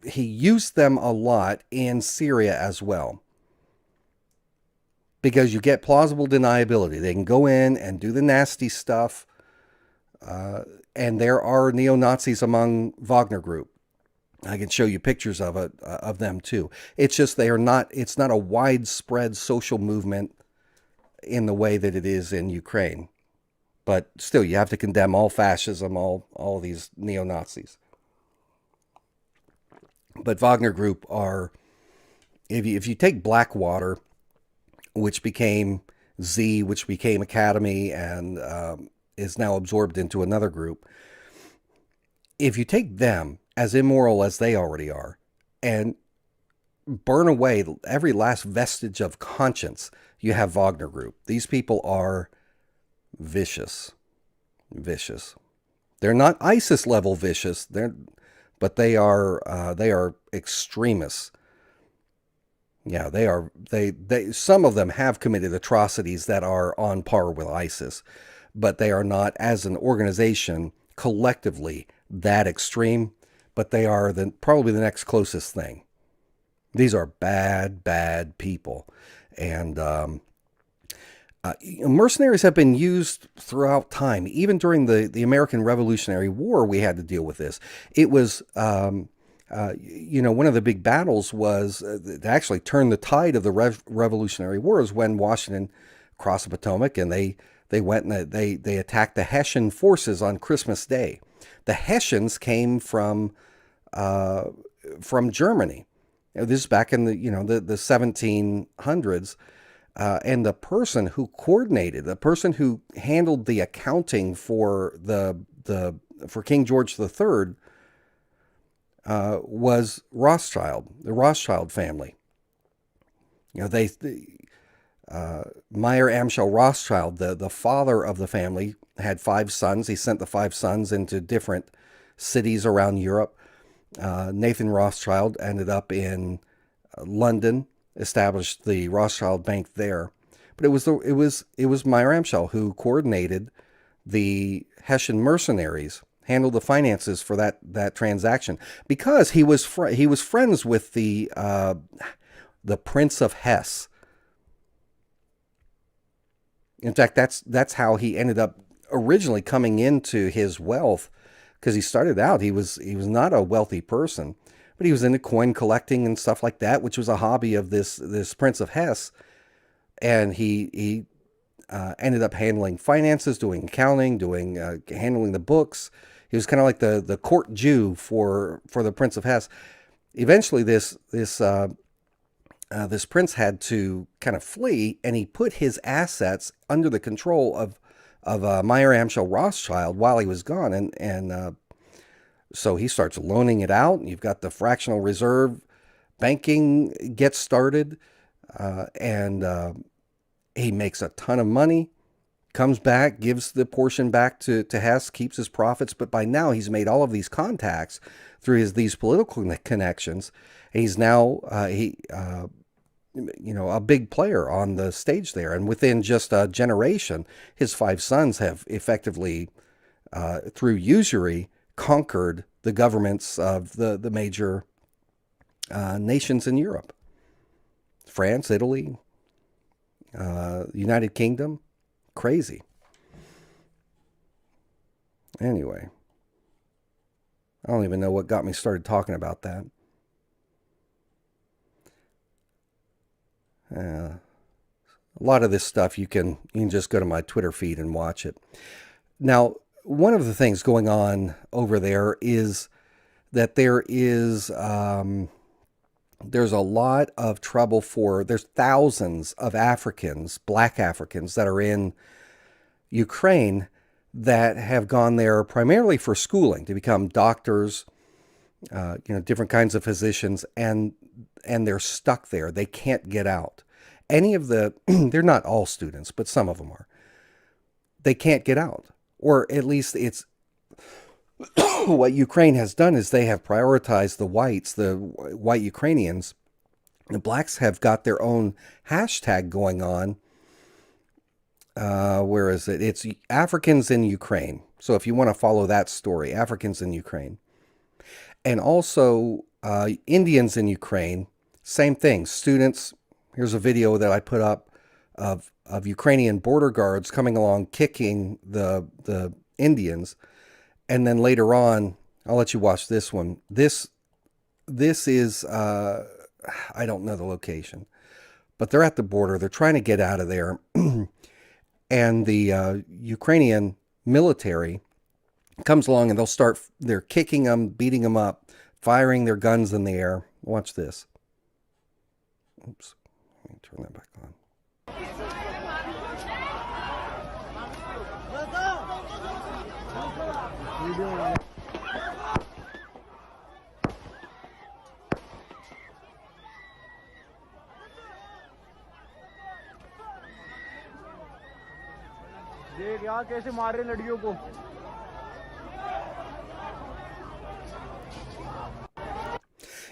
he used them a lot in Syria as well, because you get plausible deniability. They can go in and do the nasty stuff, and there are neo-Nazis among Wagner Group. I can show you pictures of them too. It's just it's not a widespread social movement in the way that it is in Ukraine. But still, you have to condemn all fascism, all these neo-Nazis. But Wagner Group are, if you take Blackwater, which became Z, which became Academy, and is now absorbed into another group. If you take them, as immoral as they already are, and burn away every last vestige of conscience, you have Wagner Group. These people are vicious. Vicious. They're not ISIS level vicious, but they are extremists. Yeah, they are. They some of them have committed atrocities that are on par with ISIS, but they are not, as an organization, collectively that extreme. But they are probably the next closest thing. These are bad, bad people, and mercenaries have been used throughout time. Even during the American Revolutionary War, we had to deal with this. It was. One of the big battles was to actually turn the tide of the Revolutionary Wars when Washington crossed the Potomac, and they went and they attacked the Hessian forces on Christmas Day. The Hessians came from from Germany. This is back in the 1700s. And the person who coordinated, the person who handled the accounting for for King George III was Rothschild, the Rothschild family. Meyer Amschel Rothschild, the father of the family, had 5 sons. He sent the 5 sons into different cities around Europe. Nathan Rothschild ended up in London, established the Rothschild Bank there. But it was Meyer Amschel who coordinated the Hessian mercenaries, handled the finances for that transaction, because he was friends with the Prince of Hesse. In fact, that's how he ended up originally coming into his wealth, because he started out, he was not a wealthy person, but he was into coin collecting and stuff like that, which was a hobby of this Prince of Hesse. And he ended up handling finances, doing accounting, handling the books. He was kind of like the court Jew for the Prince of Hesse. Eventually, this prince had to kind of flee, and he put his assets under the control of Meyer Amschel Rothschild while he was gone, and so he starts loaning it out. And you've got the fractional reserve banking gets started, and he makes a ton of money, comes back, gives the portion back to Hess, keeps his profits. But by now he's made all of these contacts through these political connections, and he's now a big player on the stage there. And within just a generation, his 5 sons have effectively, through usury, conquered the governments of the major nations in Europe. France, Italy, United Kingdom. Crazy. Anyway, I don't even know what got me started talking about that. A lot of this stuff you can just go to my Twitter feed and watch it. Now, one of the things going on over there is that there's a lot of trouble there's thousands of Africans, black Africans, that are in Ukraine that have gone there primarily for schooling, to become doctors, different kinds of physicians, and they're stuck there. They can't get out. They're not all students, but some of them are. They can't get out. Or at least it's what Ukraine has done is they have prioritized the whites, the white Ukrainians. The blacks have got their own hashtag going on. Where is it? It's Africans in Ukraine. So if you want to follow that story, Africans in Ukraine. And also Indians in Ukraine, same thing. Students, here's a video that I put up of Ukrainian border guards coming along, kicking the Indians. And then later on, I'll let you watch this one. This is, I don't know the location, but they're at the border. They're trying to get out of there. And the Ukrainian military comes along, and they're kicking them, beating them up, firing their guns in the air. Watch this. Oops. Let me turn that back on. देख यहाँ कैसे मार रहे लड़कियों को.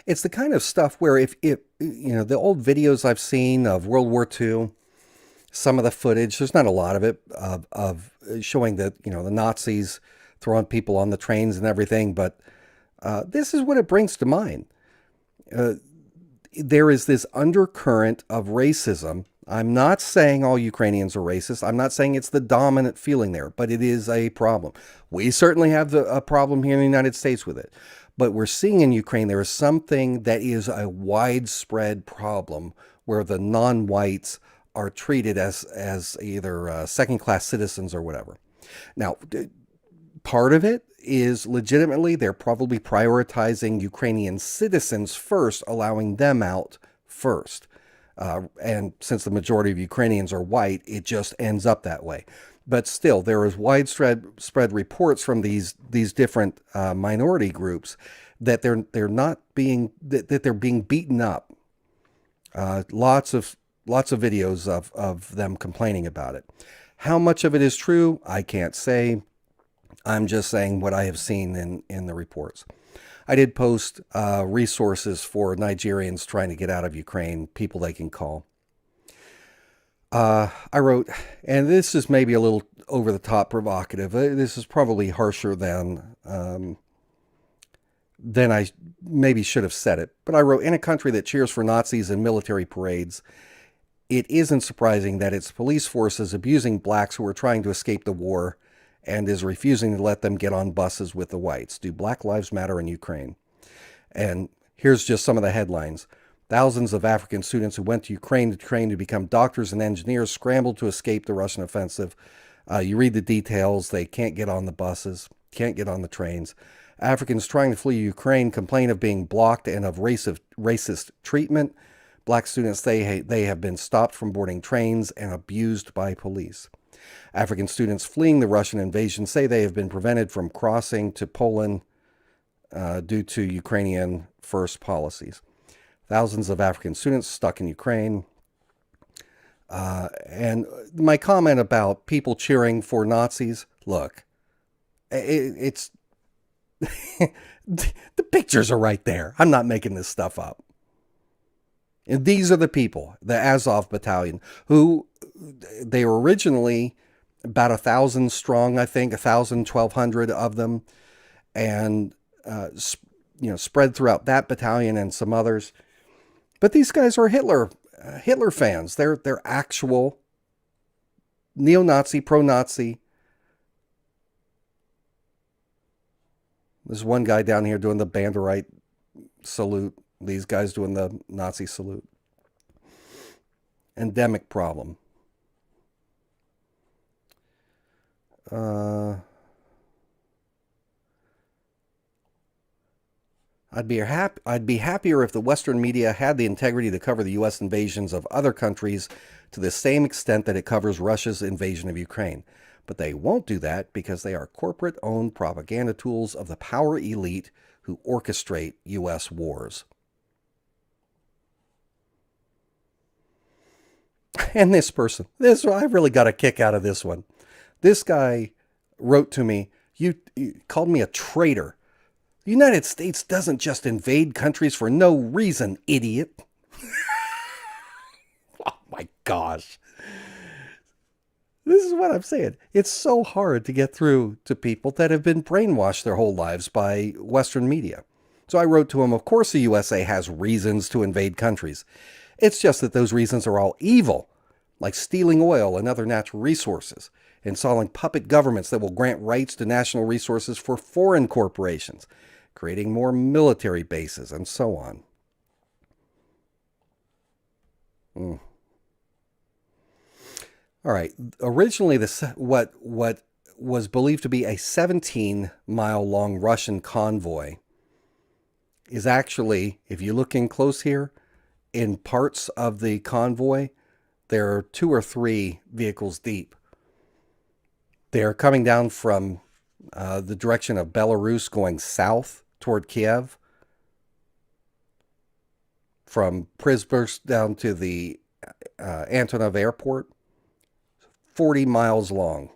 It's the kind of stuff where if the old videos I've seen of World War II, some of the footage, there's not a lot of it, of showing that, the Nazis throwing people on the trains and everything, but this is what it brings to mind. There is this undercurrent of racism. I'm not saying all Ukrainians are racist. I'm not saying it's the dominant feeling there, but it is a problem. We certainly have a problem here in the United States with it. But we're seeing in Ukraine there is something that is a widespread problem where the non-whites are treated as either second-class citizens or whatever. Now, part of it is legitimately they're probably prioritizing Ukrainian citizens first, allowing them out first. And since the majority of Ukrainians are white, it just ends up that way. But still, there is widespread reports from these different minority groups that they're not being that they're being beaten up. Lots of videos of them complaining about it. How much of it is true, I can't say. I'm just saying what I have seen in the reports. I did post resources for Nigerians trying to get out of Ukraine, people they can call. I wrote, and this is maybe a little over the top provocative. This is probably harsher than I maybe should have said it. But I wrote, in a country that cheers for Nazis and military parades, it isn't surprising that its police force is abusing blacks who are trying to escape the war and is refusing to let them get on buses with the whites. Do Black Lives Matter in Ukraine? And here's just some of the headlines. Thousands of African students who went to Ukraine to train to become doctors and engineers scrambled to escape the Russian offensive. You read the details. They can't get on the buses, can't get on the trains. Africans trying to flee Ukraine complain of being blocked and of racist treatment. Black students, they have been stopped from boarding trains and abused by police. African students fleeing the Russian invasion say they have been prevented from crossing to Poland due to Ukrainian first policies. Thousands of African students stuck in Ukraine. And my comment about people cheering for Nazis, look, it's the pictures are right there. I'm not making this stuff up. And these are the people, the Azov battalion, who they were originally about 1,000 strong, I think, 1,000, 1,200 of them, and spread throughout that battalion and some others. But these guys are Hitler fans. They're actual neo-Nazi, pro-Nazi. There's one guy down here doing the Banderite salute. These guys doing the Nazi salute. Endemic problem. I'd be happier if the Western media had the integrity to cover the U.S. invasions of other countries to the same extent that it covers Russia's invasion of Ukraine. But they won't do that because they are corporate-owned propaganda tools of the power elite who orchestrate U.S. wars. And this person, I really got a kick out of this one. This guy wrote to me, you called me a traitor. The United States doesn't just invade countries for no reason, idiot. Oh my gosh. This is what I'm saying. It's so hard to get through to people that have been brainwashed their whole lives by Western media. So I wrote to him, of course the USA has reasons to invade countries. It's just that those reasons are all evil, like stealing oil and other natural resources, installing puppet governments that will grant rights to national resources for foreign corporations, creating more military bases, and so on. All right. Originally, what was believed to be a 17-mile-long Russian convoy is actually, if you look in close here, in parts of the convoy, there are 2 or 3 vehicles deep. They're coming down from the direction of Belarus going south toward Kiev, from Pripyat down to the Antonov Airport, 40 miles long.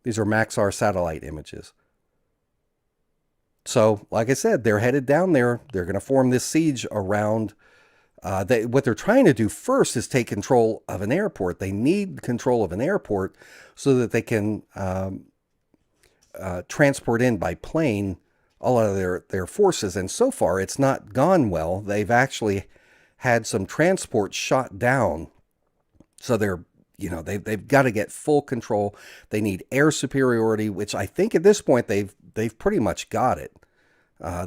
These are Maxar satellite images. So, like I said, they're headed down there. They're going to form this siege around. What they're trying to do first is take control of an airport. They need control of an airport so that they can transport in by plane all of their forces. And so far, it's not gone well. They've actually had some transport shot down. So they've got to get full control. They need air superiority, which I think at this point they've pretty much got it.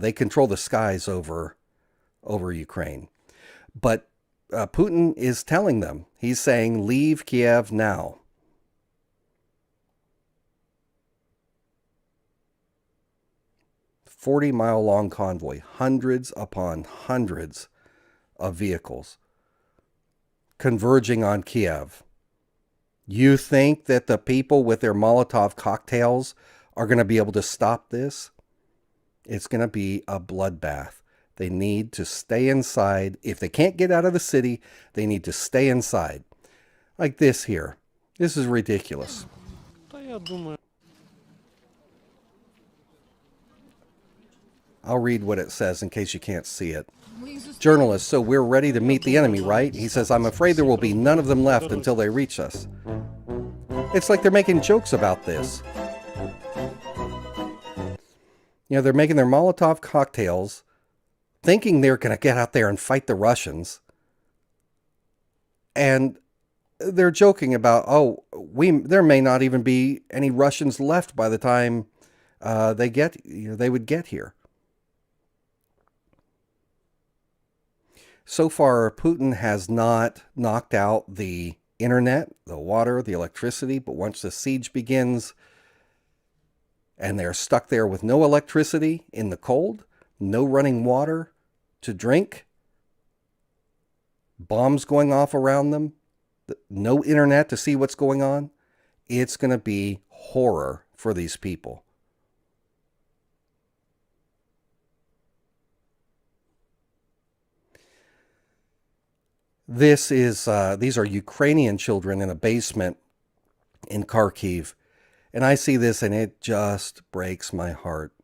They control the skies over Ukraine. But Putin is telling them, he's saying, leave Kiev now. 40-mile long convoy, hundreds upon hundreds of vehicles converging on Kiev. You think that the people with their Molotov cocktails are going to be able to stop this? It's going to be a bloodbath. They need to stay inside. If they can't get out of the city, they need to stay inside. Like this here. This is ridiculous. I'll read what it says in case you can't see it. Journalist, so we're ready to meet the enemy, right? He says, I'm afraid there will be none of them left until they reach us. It's like they're making jokes about this. You know, they're making their Molotov cocktails, thinking they're going to get out there and fight the Russians. And they're joking about, there may not even be any Russians left by the time they would get here. So far, Putin has not knocked out the internet, the water, the electricity, but once the siege begins and they're stuck there with no electricity in the cold, no running water to drink, bombs going off around them, no internet to see what's going on, it's going to be horror for these people. These are Ukrainian children in a basement in Kharkiv. And I see this and it just breaks my heart.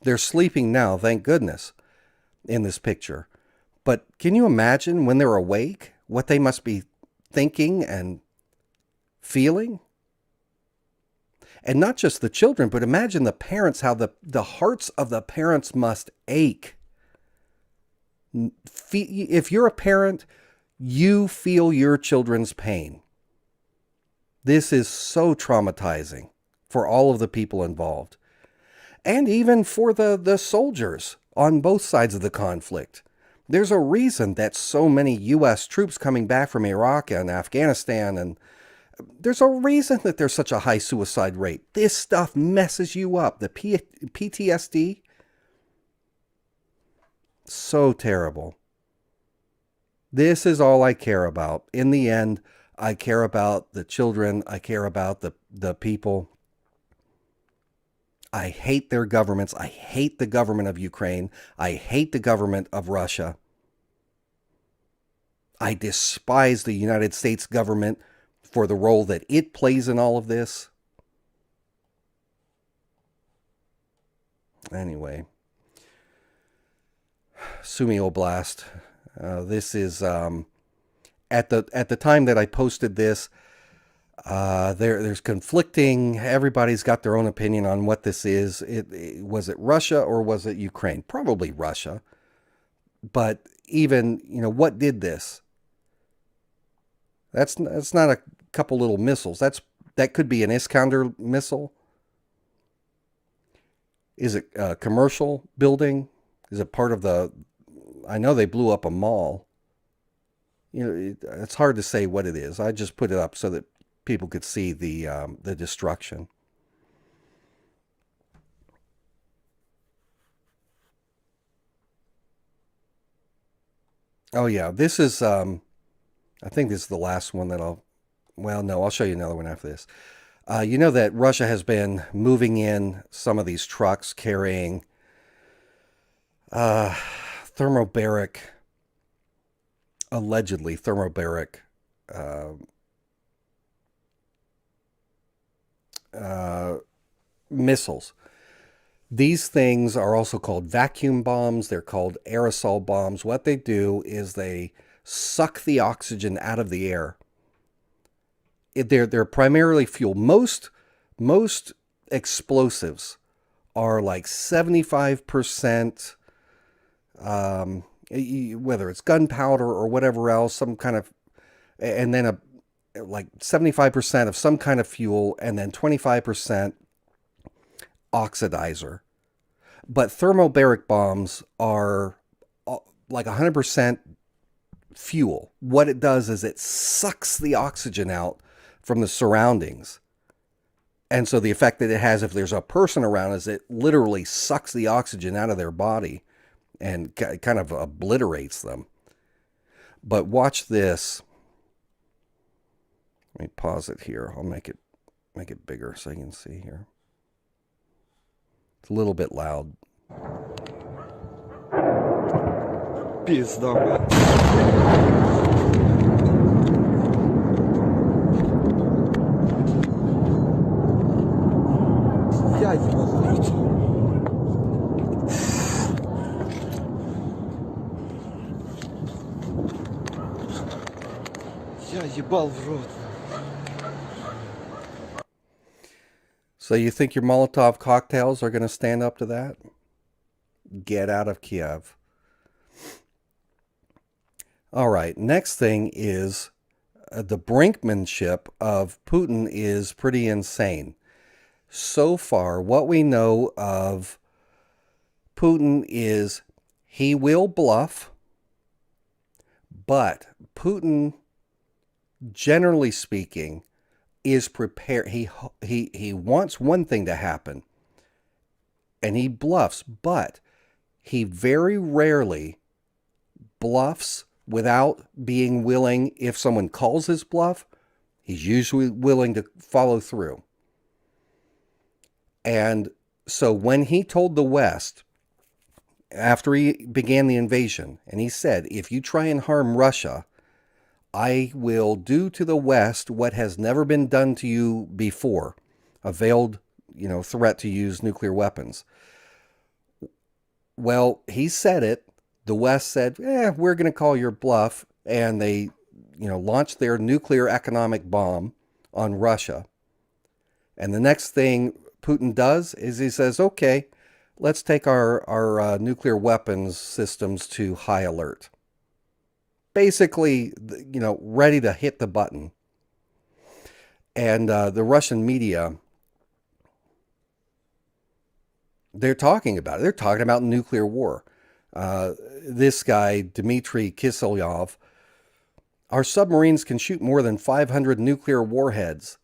They're sleeping now, thank goodness, in this picture. But can you imagine when they're awake, what they must be thinking and feeling? And not just the children, but imagine the parents, how the hearts of the parents must ache. If you're a parent, you feel your children's pain. This is so traumatizing for all of the people involved. And even for the soldiers on both sides of the conflict. There's a reason that so many U.S. troops coming back from Iraq and Afghanistan, and there's a reason that there's such a high suicide rate. This stuff messes you up. The PTSD, so terrible. This is all I care about. In the end, I care about the children. I care about the people. I hate their governments. I hate the government of Ukraine. I hate the government of Russia. I despise the United States government for the role that it plays in all of this. Anyway. Sumy Oblast. This is at the time that I posted this. There's conflicting. Everybody's got their own opinion on what this is. Was it Russia or was it Ukraine? Probably Russia. But even what did this? That's not a couple little missiles. That could be an Iskander missile. Is it a commercial building? Is it part of the... I know they blew up a mall. It's hard to say what it is. I just put it up so that people could see the destruction. Oh yeah, this is... I think this is the last one that I'll show you another one after this. You know that Russia has been moving in some of these trucks carrying allegedly thermobaric missiles. These things are also called vacuum bombs. They're called aerosol bombs. What they do is they suck the oxygen out of the air. They're primarily fuel. Most explosives are like 75%, whether it's gunpowder or whatever else, some kind of, and then like 75% of some kind of fuel, and then 25% oxidizer. But thermobaric bombs are like 100% fuel. What it does is it sucks the oxygen out from the surroundings. And so the effect that it has if there's a person around is it literally sucks the oxygen out of their body and kind of obliterates them. But watch this. Let me pause it here. I'll make it bigger so you can see here. It's a little bit loud. Пизда. Я ебал в рот. Я ебал в рот. So you think your Molotov cocktails are going to stand up to that? Get out of Kiev. All right, next thing is the brinkmanship of Putin is pretty insane. So far, what we know of Putin is he will bluff, but Putin, generally speaking, is prepared. He wants one thing to happen, and he bluffs, but he very rarely bluffs without being willing. If someone calls his bluff, he's usually willing to follow through. And so when he told the West, after he began the invasion, and he said, if you try and harm Russia, I will do to the West what has never been done to you before, a veiled, threat to use nuclear weapons. Well, he said it. The West said, we're going to call your bluff. And they, launched their nuclear economic bomb on Russia. And the next thing Putin does is he says, okay, let's take our nuclear weapons systems to high alert. Basically, ready to hit the button. And the Russian media, they're talking about it. They're talking about nuclear war. This guy, Dmitry Kiselyov, our submarines can shoot more than 500 nuclear warheads.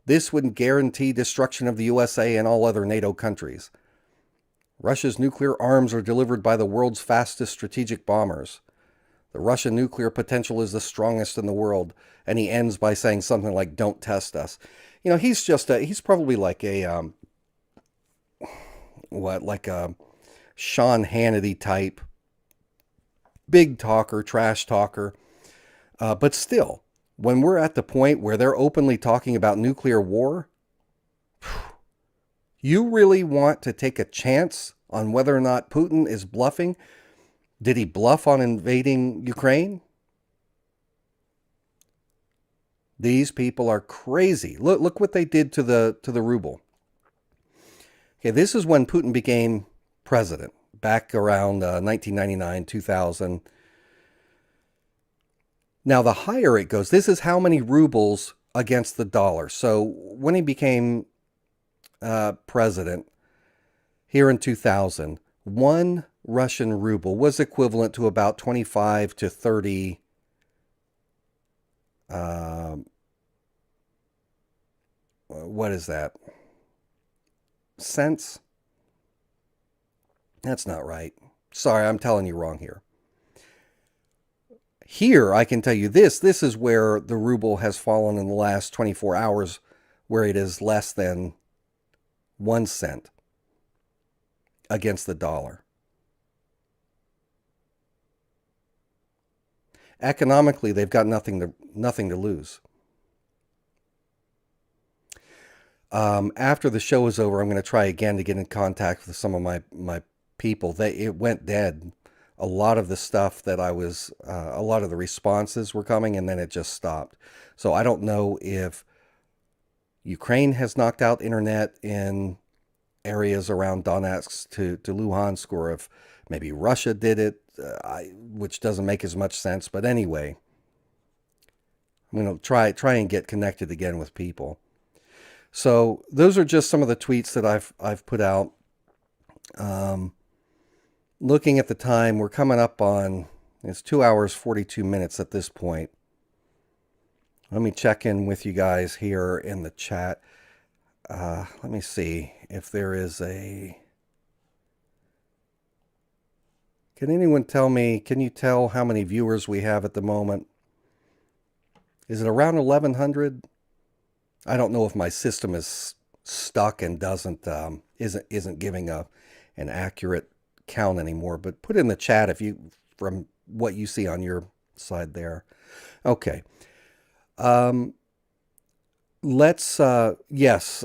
This would guarantee destruction of the USA and all other NATO countries. Russia's nuclear arms are delivered by the world's fastest strategic bombers. The Russian nuclear potential is the strongest in the world. And he ends by saying something like, don't test us. He's probably like a Sean Hannity type, big talker, trash talker. But still, when we're at the point where they're openly talking about nuclear war, you really want to take a chance on whether or not Putin is bluffing? Did he bluff on invading Ukraine? These people are crazy. Look what they did to the ruble. Okay, this is when Putin became president, back around 1999, 2000. Now, the higher it goes, this is how many rubles against the dollar. So when he became president here in 2000, one Russian ruble was equivalent to about 25 to 30 what is that? Cents? That's not right. Sorry, I'm telling you wrong here. Here, I can tell you this is where the ruble has fallen in the last 24 hours, where it is less than 1 cent against the dollar. Economically, they've got nothing to lose. After the show is over, I'm going to try again to get in contact with some of my people. It went dead. A lot of the stuff that a lot of the responses were coming, and then it just stopped. So I don't know if Ukraine has knocked out internet in areas around Donetsk to Luhansk, or if maybe Russia did it, which doesn't make as much sense. But anyway, I'm going to try and get connected again with people. So those are just some of the tweets that I've put out. Looking at the time, we're coming up on, it's 2 hours, 42 minutes at this point. Let me check in with you guys here in the chat. Let me see if there is a... Can anyone tell me, can you tell how many viewers we have at the moment? Is it around 1,100? I don't know if my system is stuck and isn't giving an accurate count anymore, but put in the chat if you, from what you see on your side there. Okay. Yes,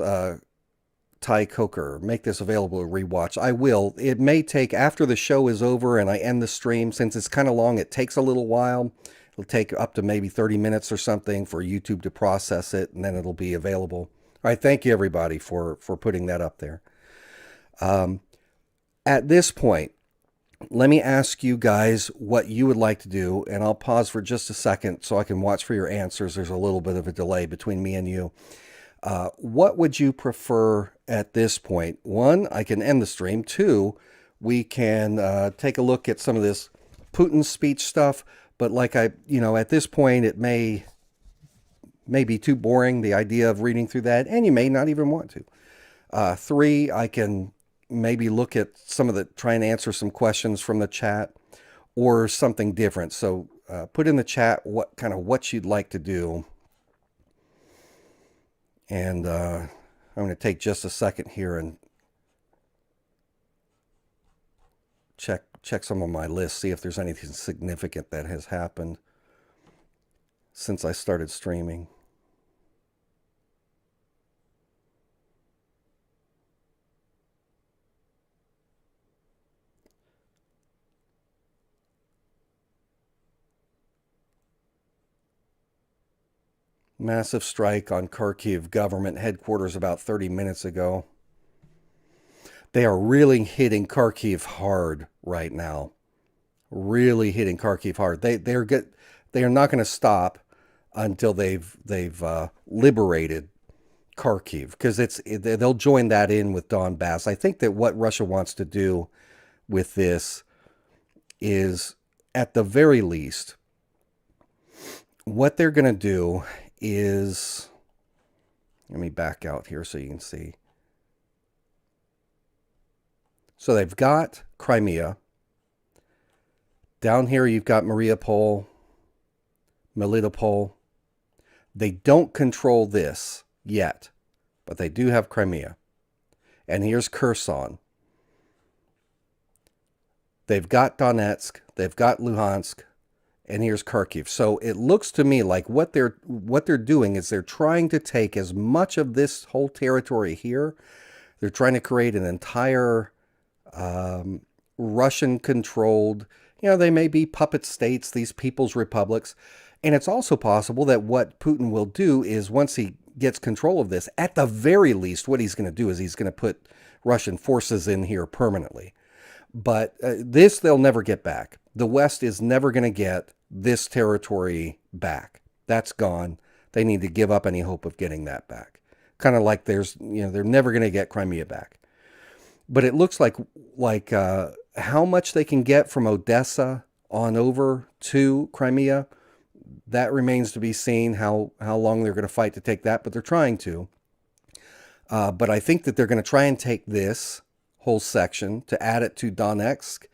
Ty Coker, make this available to rewatch. I will. It may take, after the show is over and I end the stream, since it's kind of long, it takes a little while. It'll take up to maybe 30 minutes or something for YouTube to process it, and then it'll be available. All right, thank you, everybody, for putting that up there. At this point, let me ask you guys what you would like to do, and I'll pause for just a second so I can watch for your answers. There's a little bit of a delay between me and you. What would you prefer at this point? One, I can end the stream. Two, we can take a look at some of this Putin speech stuff. But like at this point, it may be too boring, the idea of reading through that, and you may not even want to. Three, I can maybe look at try and answer some questions from the chat or something different. So put in the chat what you'd like to do. And I'm going to take just a second here and check some of my lists, see if there's anything significant that has happened since I started streaming. Massive strike on Kharkiv government headquarters about 30 minutes ago. They are really hitting Kharkiv hard right now. Really hitting Kharkiv hard. They are not going to stop until they've liberated Kharkiv, because they'll join that in with Donbass. I think that what Russia wants to do with this is, at the very least, what they're going to do is, let me back out here so you can see. So they've got Crimea. Down here you've got Mariupol, Melitopol. They don't control this yet, but they do have Crimea. And here's Kherson. They've got Donetsk, they've got Luhansk, and here's Kharkiv. So it looks to me like what they're doing is they're trying to take as much of this whole territory here. They're trying to create an entire Russian-controlled, they may be puppet states, these people's republics. And it's also possible that what Putin will do is, once he gets control of this, at the very least, what he's going to do is he's going to put Russian forces in here permanently. But this they'll never get back. The West is never going to get this territory back. That's gone. They need to give up any hope of getting that back. Kind of like they're never going to get Crimea back. But it looks like how much they can get from Odessa on over to Crimea, that remains to be seen, how long they're going to fight to take that, but they're trying to. But I think that they're going to try and take this whole section to add it to Donetsk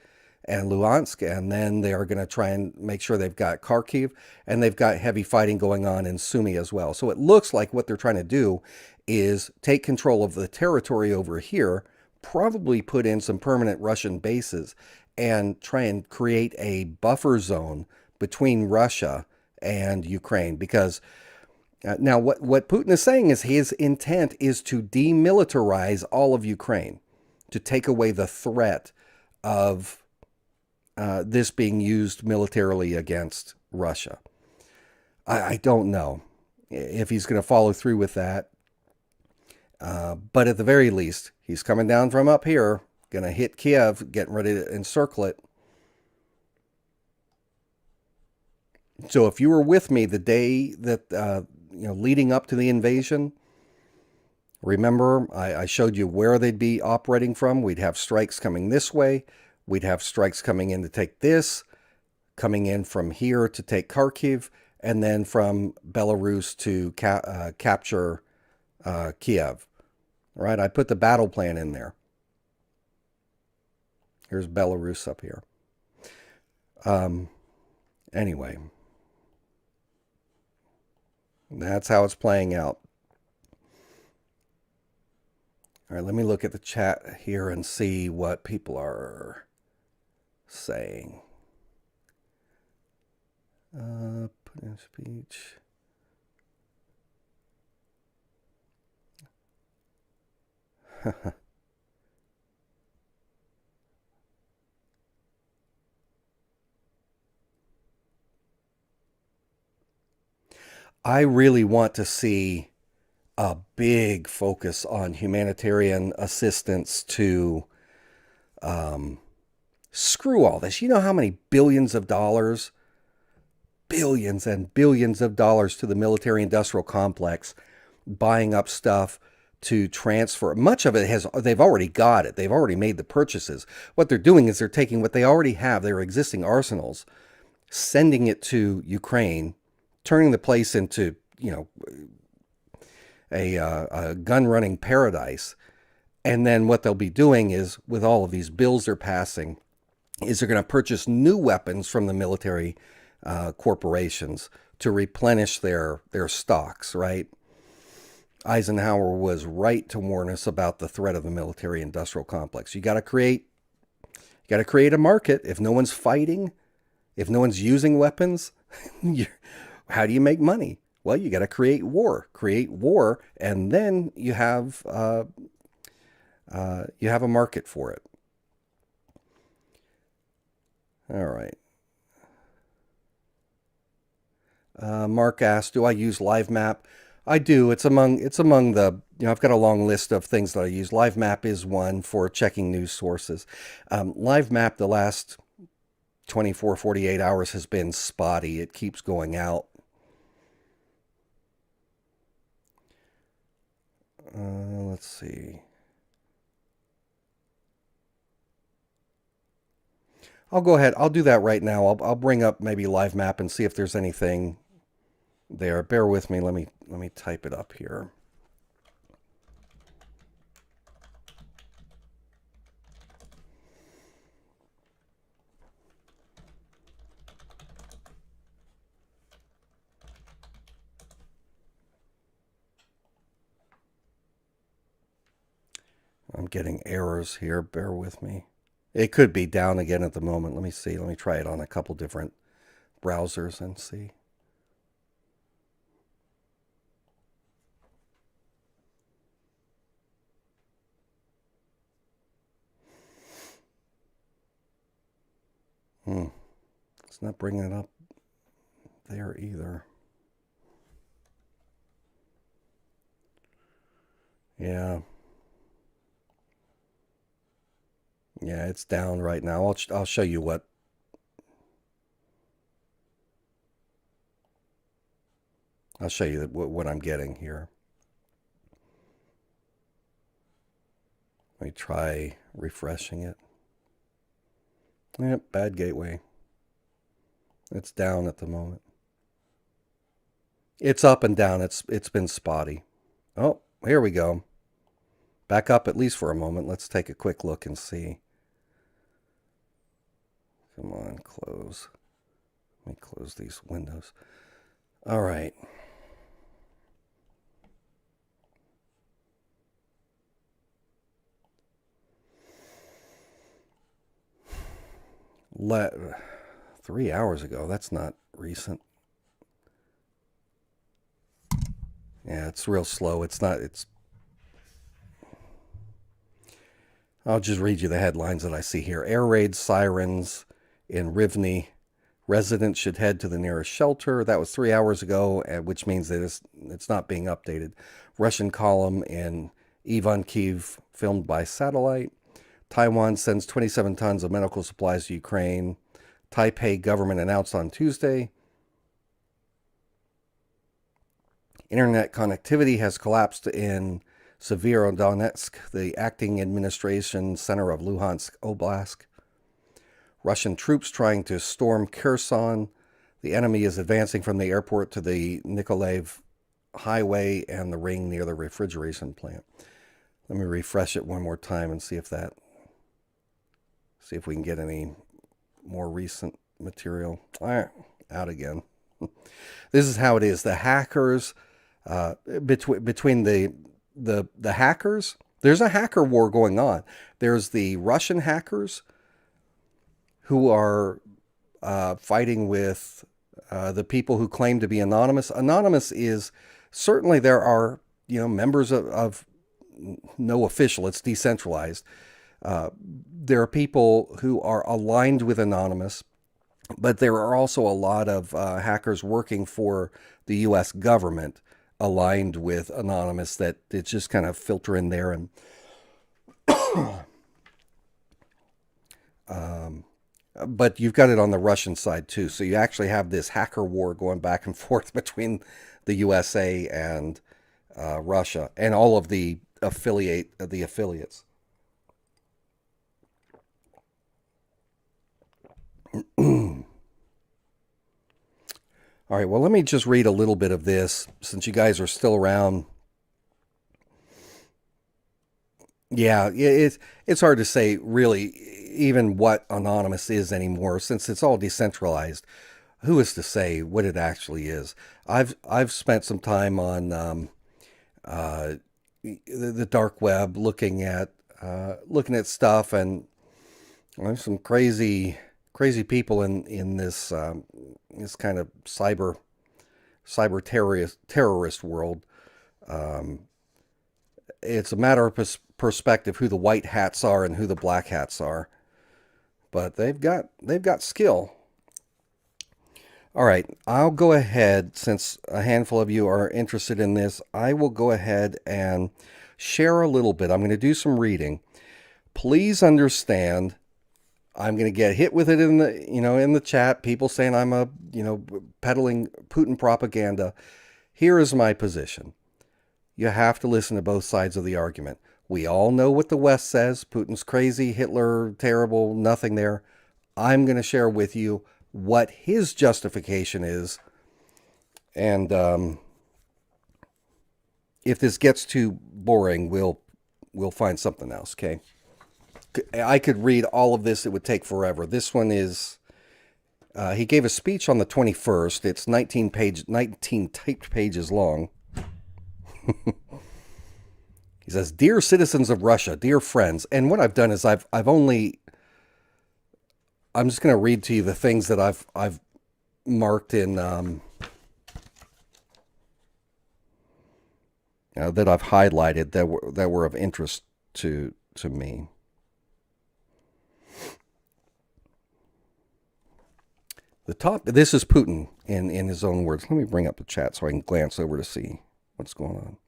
and Luhansk, and then they are going to try and make sure they've got Kharkiv, and they've got heavy fighting going on in Sumy as well. So it looks like what they're trying to do is take control of the territory over here, probably put in some permanent Russian bases, and try and create a buffer zone between Russia and Ukraine. Because now what Putin is saying is his intent is to demilitarize all of Ukraine, to take away the threat of this being used militarily against Russia. I don't know if he's going to follow through with that. But at the very least, he's coming down from up here, going to hit Kiev, getting ready to encircle it. So if you were with me the day that, leading up to the invasion, remember I showed you where they'd be operating from. We'd have strikes coming this way. We'd have strikes coming in to take this, coming in from here to take Kharkiv, and then from Belarus to capture Kiev. All right, I put the battle plan in there. Here's Belarus up here. Anyway, that's how it's playing out. All right, let me look at the chat here and see what people are saying. Put in speech. I really want to see a big focus on humanitarian assistance to screw all this. You know how many billions and billions of dollars to the military industrial complex buying up stuff to transfer. Much of it they've already got it. They've already made the purchases. What they're doing is they're taking what they already have, their existing arsenals, sending it to Ukraine, turning the place into, a gun-running paradise. And then what they'll be doing is, with all of these bills they're passing, is they're going to purchase new weapons from the military corporations to replenish their stocks, right? Eisenhower was right to warn us about the threat of the military-industrial complex. You got to create a market. If no one's fighting, if no one's using weapons, how do you make money? Well, you got to create war, and then you have a market for it. All right. Mark asked, "Do I use LiveMap?" I do. It's among the, I've got a long list of things that I use. LiveMap is one for checking news sources. LiveMap, the last 24, 48 hours has been spotty. It keeps going out. Let's see. I'll go ahead. I'll do that right now. I'll bring up maybe LiveMap and see if there's anything there. Bear with me. Let me type it up here. I'm getting errors here. Bear with me. It could be down again at the moment. Let me see. Let me try it on a couple different browsers and see. It's not bringing it up there either. Yeah. Yeah, it's down right now. I'll show you what. I'll show you what I'm getting here. Let me try refreshing it. Yep, bad gateway. It's down at the moment. It's up and down. It's been spotty. Oh, here we go. Back up at least for a moment. Let's take a quick look and see. Come on, close. Let me close these windows. All right. Let 3 hours ago. That's not recent. Yeah, it's real slow. It's not. I'll just read you the headlines that I see here. Air raid sirens in Rivne. Residents should head to the nearest shelter. That was 3 hours ago, which means that it's not being updated. Russian column in Kiev filmed by satellite. Taiwan sends 27 tons of medical supplies to Ukraine. Taipei government announced on Tuesday. Internet connectivity has collapsed in Severodonetsk, the acting administration center of Luhansk Oblast. Russian troops trying to storm Kherson. The enemy is advancing from the airport to the Nikolaev highway and the ring near the refrigeration plant. 3 hours ago, that's not recent. I'll just read you the headlines that I see here. Air raid sirens in Rivne. Residents should head to the nearest shelter. That was 3 hours ago, which means that it's not being updated. Russian column in Kiev filmed by satellite. Taiwan sends 27 tons of medical supplies to Ukraine. Taipei government announced on Tuesday. Internet connectivity has collapsed in Severodonetsk, the acting administration center of Luhansk Oblast. Russian troops trying to storm Kherson. The enemy is advancing from the airport to the Nikolaev highway and the ring near the refrigeration plant. Let me refresh it one more time and see if we can get any more recent material. All right, out again. This is how it is. The hackers, between the hackers, there's a hacker war going on. There's the Russian hackers who are fighting with the people who claim to be anonymous. Anonymous is certainly, there are members of no official. It's decentralized. There are people who are aligned with Anonymous, but there are also a lot of hackers working for the U.S. government aligned with Anonymous that it's just kind of filter in there. And but you've got it on the Russian side too. So you actually have this hacker war going back and forth between the USA and Russia and all of the affiliates. All right, well, let me just read a little bit of this since you guys are still around. Yeah, it's hard to say really even what Anonymous is anymore since it's all decentralized. Who is to say what it actually is? I've spent some time on the dark web looking at stuff, and there's some crazy people in this this kind of cyber terrorist world. It's a matter of perspective who the white hats are and who the black hats are, but they've got skill. All right, I'll go ahead, since a handful of you are interested in this, I will go ahead and share a little bit. I'm going to do some reading. Please understand, I'm going to get hit with it in the chat. People saying I'm peddling Putin propaganda. Here is my position. You have to listen to both sides of the argument. We all know what the West says. Putin's crazy, Hitler, terrible, nothing there. I'm going to share with you what his justification is. And if this gets too boring, we'll find something else, okay? I could read all of this. It would take forever. This one is, he gave a speech on the 21st. It's 19 typed pages long. He says, "Dear citizens of Russia, dear friends," and what I've done is I'm just going to read to you the things that I've marked in, that I've highlighted that were of interest to me. This is Putin in his own words. Let me bring up the chat so I can glance over to see what's going on.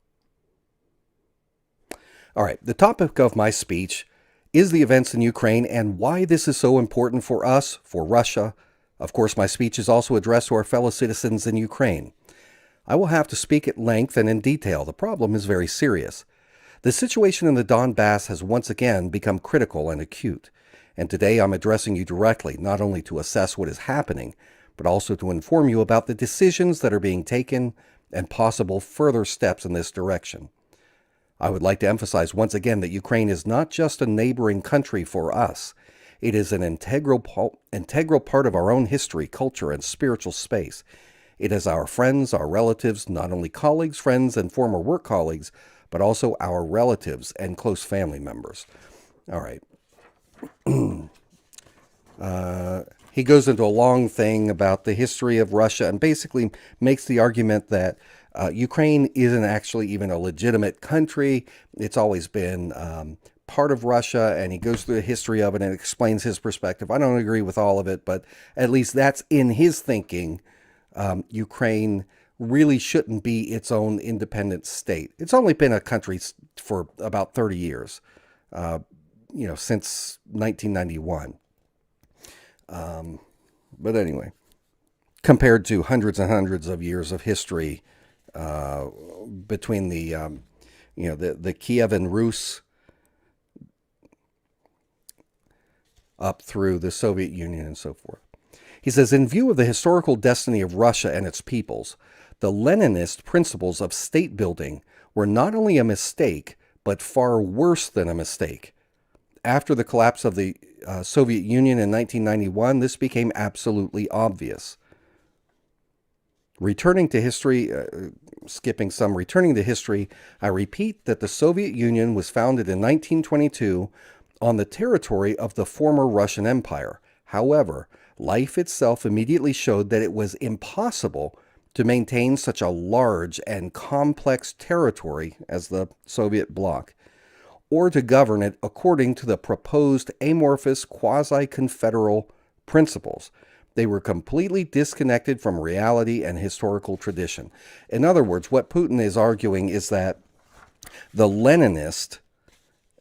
All right, the topic of my speech is the events in Ukraine and why this is so important for us, for Russia. Of course, my speech is also addressed to our fellow citizens in Ukraine. I will have to speak at length and in detail. The problem is very serious. The situation in the Donbass has once again become critical and acute. And today I'm addressing you directly, not only to assess what is happening, but also to inform you about the decisions that are being taken and possible further steps in this direction. I would like to emphasize once again that Ukraine is not just a neighboring country for us. It is an integral part of our own history, culture, and spiritual space. It is our friends, our relatives, not only colleagues, friends, and former work colleagues, but also our relatives and close family members. All right. He goes into a long thing about the history of Russia and basically makes the argument that Ukraine isn't actually even a legitimate country. It's always been part of Russia, and he goes through the history of it and explains his perspective. I don't agree with all of it, but at least that's in his thinking. Ukraine really shouldn't be its own independent state. It's only been a country for about 30 years, since 1991. But anyway, compared to hundreds and hundreds of years of history between the Kiev and Rus up through the Soviet Union and so forth. He says, in view of the historical destiny of Russia and its peoples, the Leninist principles of state building were not only a mistake, but far worse than a mistake. After the collapse of the Soviet Union in 1991, this became absolutely obvious. Returning to history, I repeat that the Soviet Union was founded in 1922 on the territory of the former Russian Empire. However, life itself immediately showed that it was impossible to maintain such a large and complex territory as the Soviet bloc, or to govern it according to the proposed amorphous quasi-confederal principles. They were completely disconnected from reality and historical tradition. In other words, what Putin is arguing is that the Leninist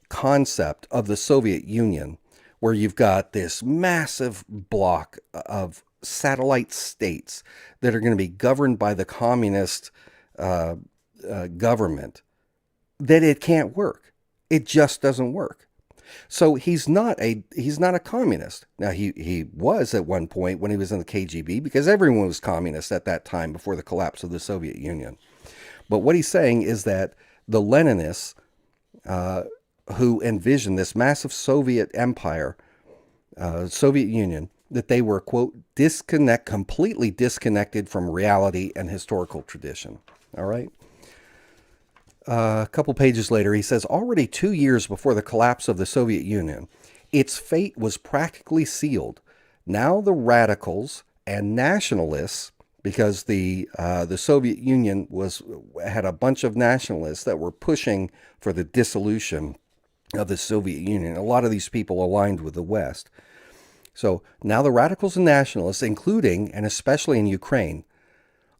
concept of the Soviet Union, where you've got this massive block of satellite states that are going to be governed by the communist government, that it can't work. It just doesn't work. So he's not a communist. Now he was at one point when he was in the KGB, because everyone was communist at that time before the collapse of the Soviet Union. But what he's saying is that the Leninists who envisioned this massive Soviet empire, Soviet Union, that they were, quote, completely disconnected from reality and historical tradition. All right. A couple pages later, he says, already 2 years before the collapse of the Soviet Union, its fate was practically sealed. Now the radicals and nationalists, because the Soviet Union had a bunch of nationalists that were pushing for the dissolution of the Soviet Union. A lot of these people aligned with the West. So now the radicals and nationalists, including and especially in Ukraine,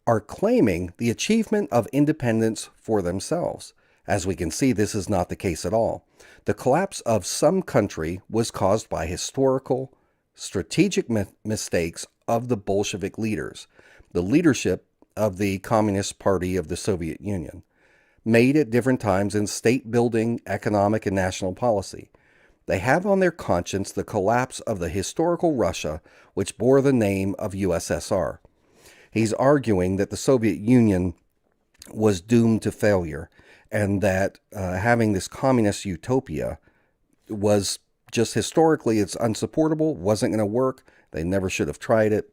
are claiming the achievement of independence for themselves. As we can see, this is not the case at all. The collapse of some country was caused by historical, strategic mistakes of the Bolshevik leaders, the leadership of the Communist Party of the Soviet Union, made at different times in state-building, economic, and national policy. They have on their conscience the collapse of the historical Russia, which bore the name of USSR. He's arguing that the Soviet Union was doomed to failure, and that having this communist utopia was just historically, it's unsupportable, wasn't going to work. They never should have tried it.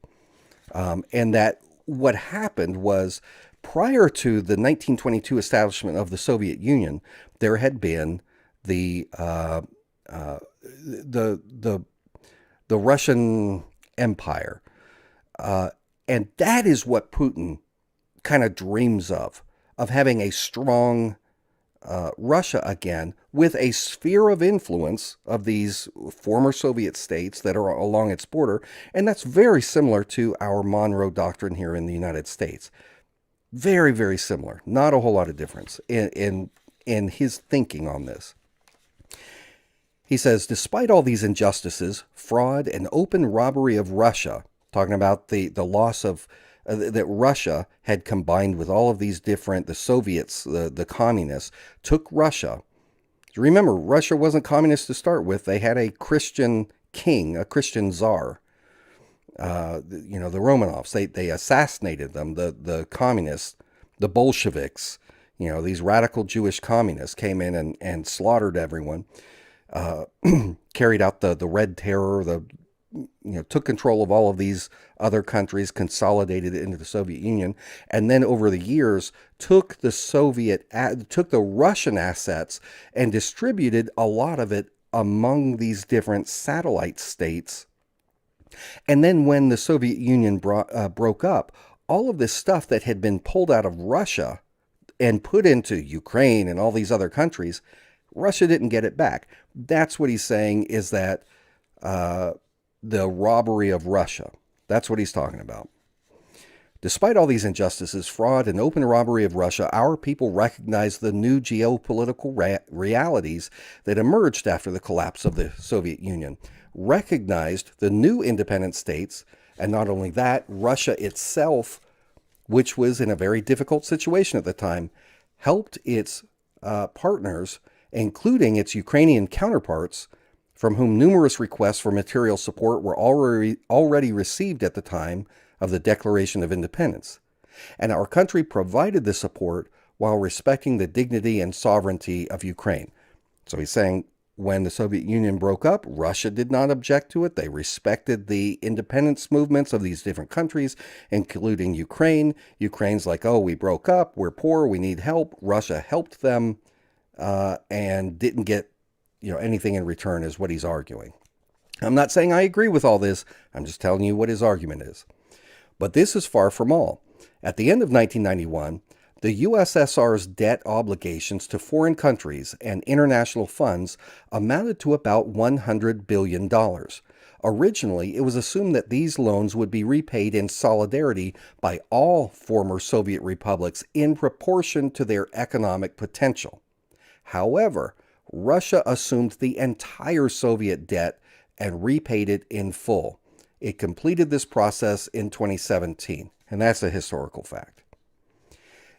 And that what happened was, prior to the 1922 establishment of the Soviet Union, there had been the Russian Empire. And that is what Putin kind of dreams of having a strong Russia again, with a sphere of influence of these former Soviet states that are along its border. And that's very similar to our Monroe Doctrine here in the United States. Very, very similar. Not a whole lot of difference in his thinking on this. He says, despite all these injustices, fraud, and open robbery of Russia, talking about the loss of that Russia had combined with all of these different, the Soviets, the communists, took Russia. Remember, Russia wasn't communist to start with. They had a Christian king, a Christian czar. The Romanovs, they assassinated them, the communists, the Bolsheviks, these radical Jewish communists came in and slaughtered everyone, carried out the Red Terror, took control of all of these other countries, consolidated it into the Soviet Union, and then over the years took the Russian assets and distributed a lot of it among these different satellite states. And then when the Soviet Union broke up, all of this stuff that had been pulled out of Russia and put into Ukraine and all these other countries, Russia didn't get it back. That's what he's saying, is that the robbery of Russia. That's what he's talking about. Despite all these injustices, fraud, and open robbery of Russia, our people recognize the new geopolitical realities that emerged after the collapse of the Soviet Union, recognized the new independent states, and not only that, Russia itself, which was in a very difficult situation at the time, helped its partners, including its Ukrainian counterparts, from whom numerous requests for material support were already received at the time of the Declaration of Independence. And our country provided the support while respecting the dignity and sovereignty of Ukraine. So he's saying when the Soviet Union broke up, Russia did not object to it. They respected the independence movements of these different countries, including Ukraine. Ukraine's like, oh, we broke up, we're poor, we need help. Russia helped them and didn't get anything in return, is what he's arguing. I'm not saying I agree with all this. I'm just telling you what his argument is. But this is far from all. At the end of 1991, the USSR's debt obligations to foreign countries and international funds amounted to about $100 billion. Originally, it was assumed that these loans would be repaid in solidarity by all former Soviet republics in proportion to their economic potential. However, Russia assumed the entire Soviet debt and repaid it in full. It completed this process in 2017, and that's a historical fact.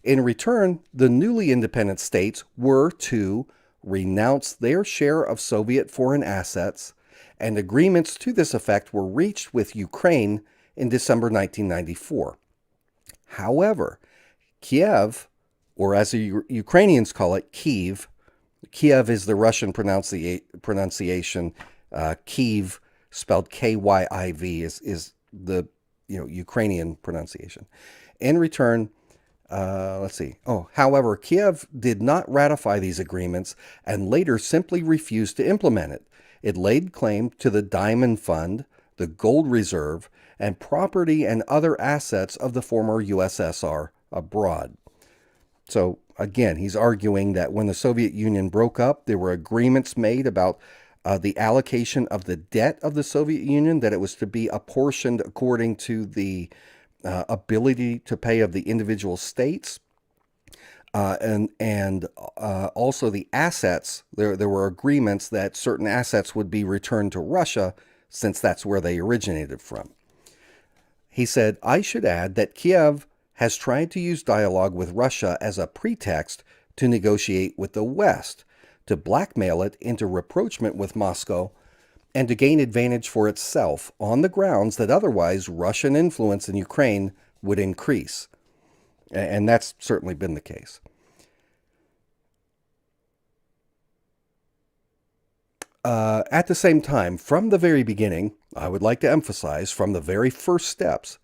In return, the newly independent states were to renounce their share of Soviet foreign assets, and agreements to this effect were reached with Ukraine in December 1994. However, Kiev, or as the Ukrainians call it, Kiev is the Russian pronunciation, Kiev, spelled K-Y-I-V, is the Ukrainian pronunciation. In return, however, Kiev did not ratify these agreements and later simply refused to implement it. It laid claim to the Diamond Fund, the Gold Reserve, and property and other assets of the former USSR abroad. So, again, he's arguing that when the Soviet Union broke up, there were agreements made about the allocation of the debt of the Soviet Union, that it was to be apportioned according to the ability to pay of the individual states, and also the assets. There were agreements that certain assets would be returned to Russia, since that's where they originated from. He said, I should add that Kiev has tried to use dialogue with Russia as a pretext to negotiate with the West, to blackmail it into rapprochement with Moscow, and to gain advantage for itself on the grounds that otherwise Russian influence in Ukraine would increase. And that's certainly been the case. At the same time, from the very beginning, I would like to emphasize, from the very first steps,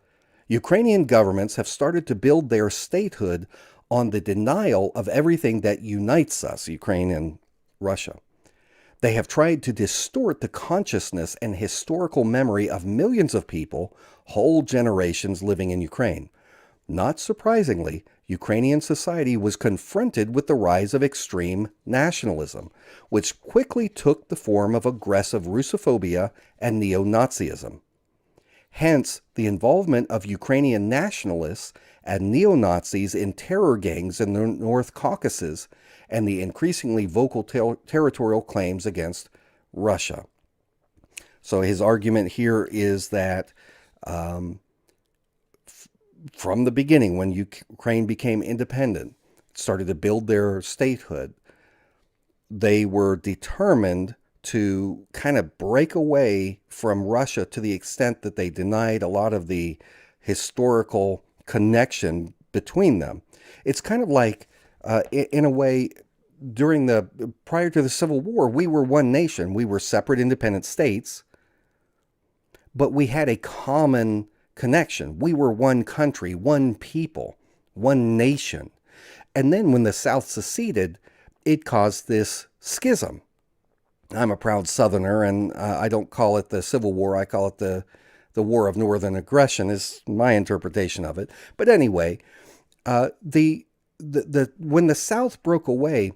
Ukrainian governments have started to build their statehood on the denial of everything that unites us, Ukraine and Russia. They have tried to distort the consciousness and historical memory of millions of people, whole generations living in Ukraine. Not surprisingly, Ukrainian society was confronted with the rise of extreme nationalism, which quickly took the form of aggressive Russophobia and neo-Nazism. Hence, the involvement of Ukrainian nationalists and neo-Nazis in terror gangs in the North Caucasus and the increasingly vocal territorial claims against Russia. So his argument here is that from the beginning, when Ukraine became independent, started to build their statehood, they were determined to kind of break away from Russia to the extent that they denied a lot of the historical connection between them. It's kind of like, in a way, prior to the Civil War, we were one nation. We were separate independent states, but we had a common connection. We were one country, one people, one nation. And then when the South seceded, it caused this schism. I'm a proud Southerner, and I don't call it the Civil War. I call it the War of Northern Aggression, is my interpretation of it. But anyway, when the South broke away,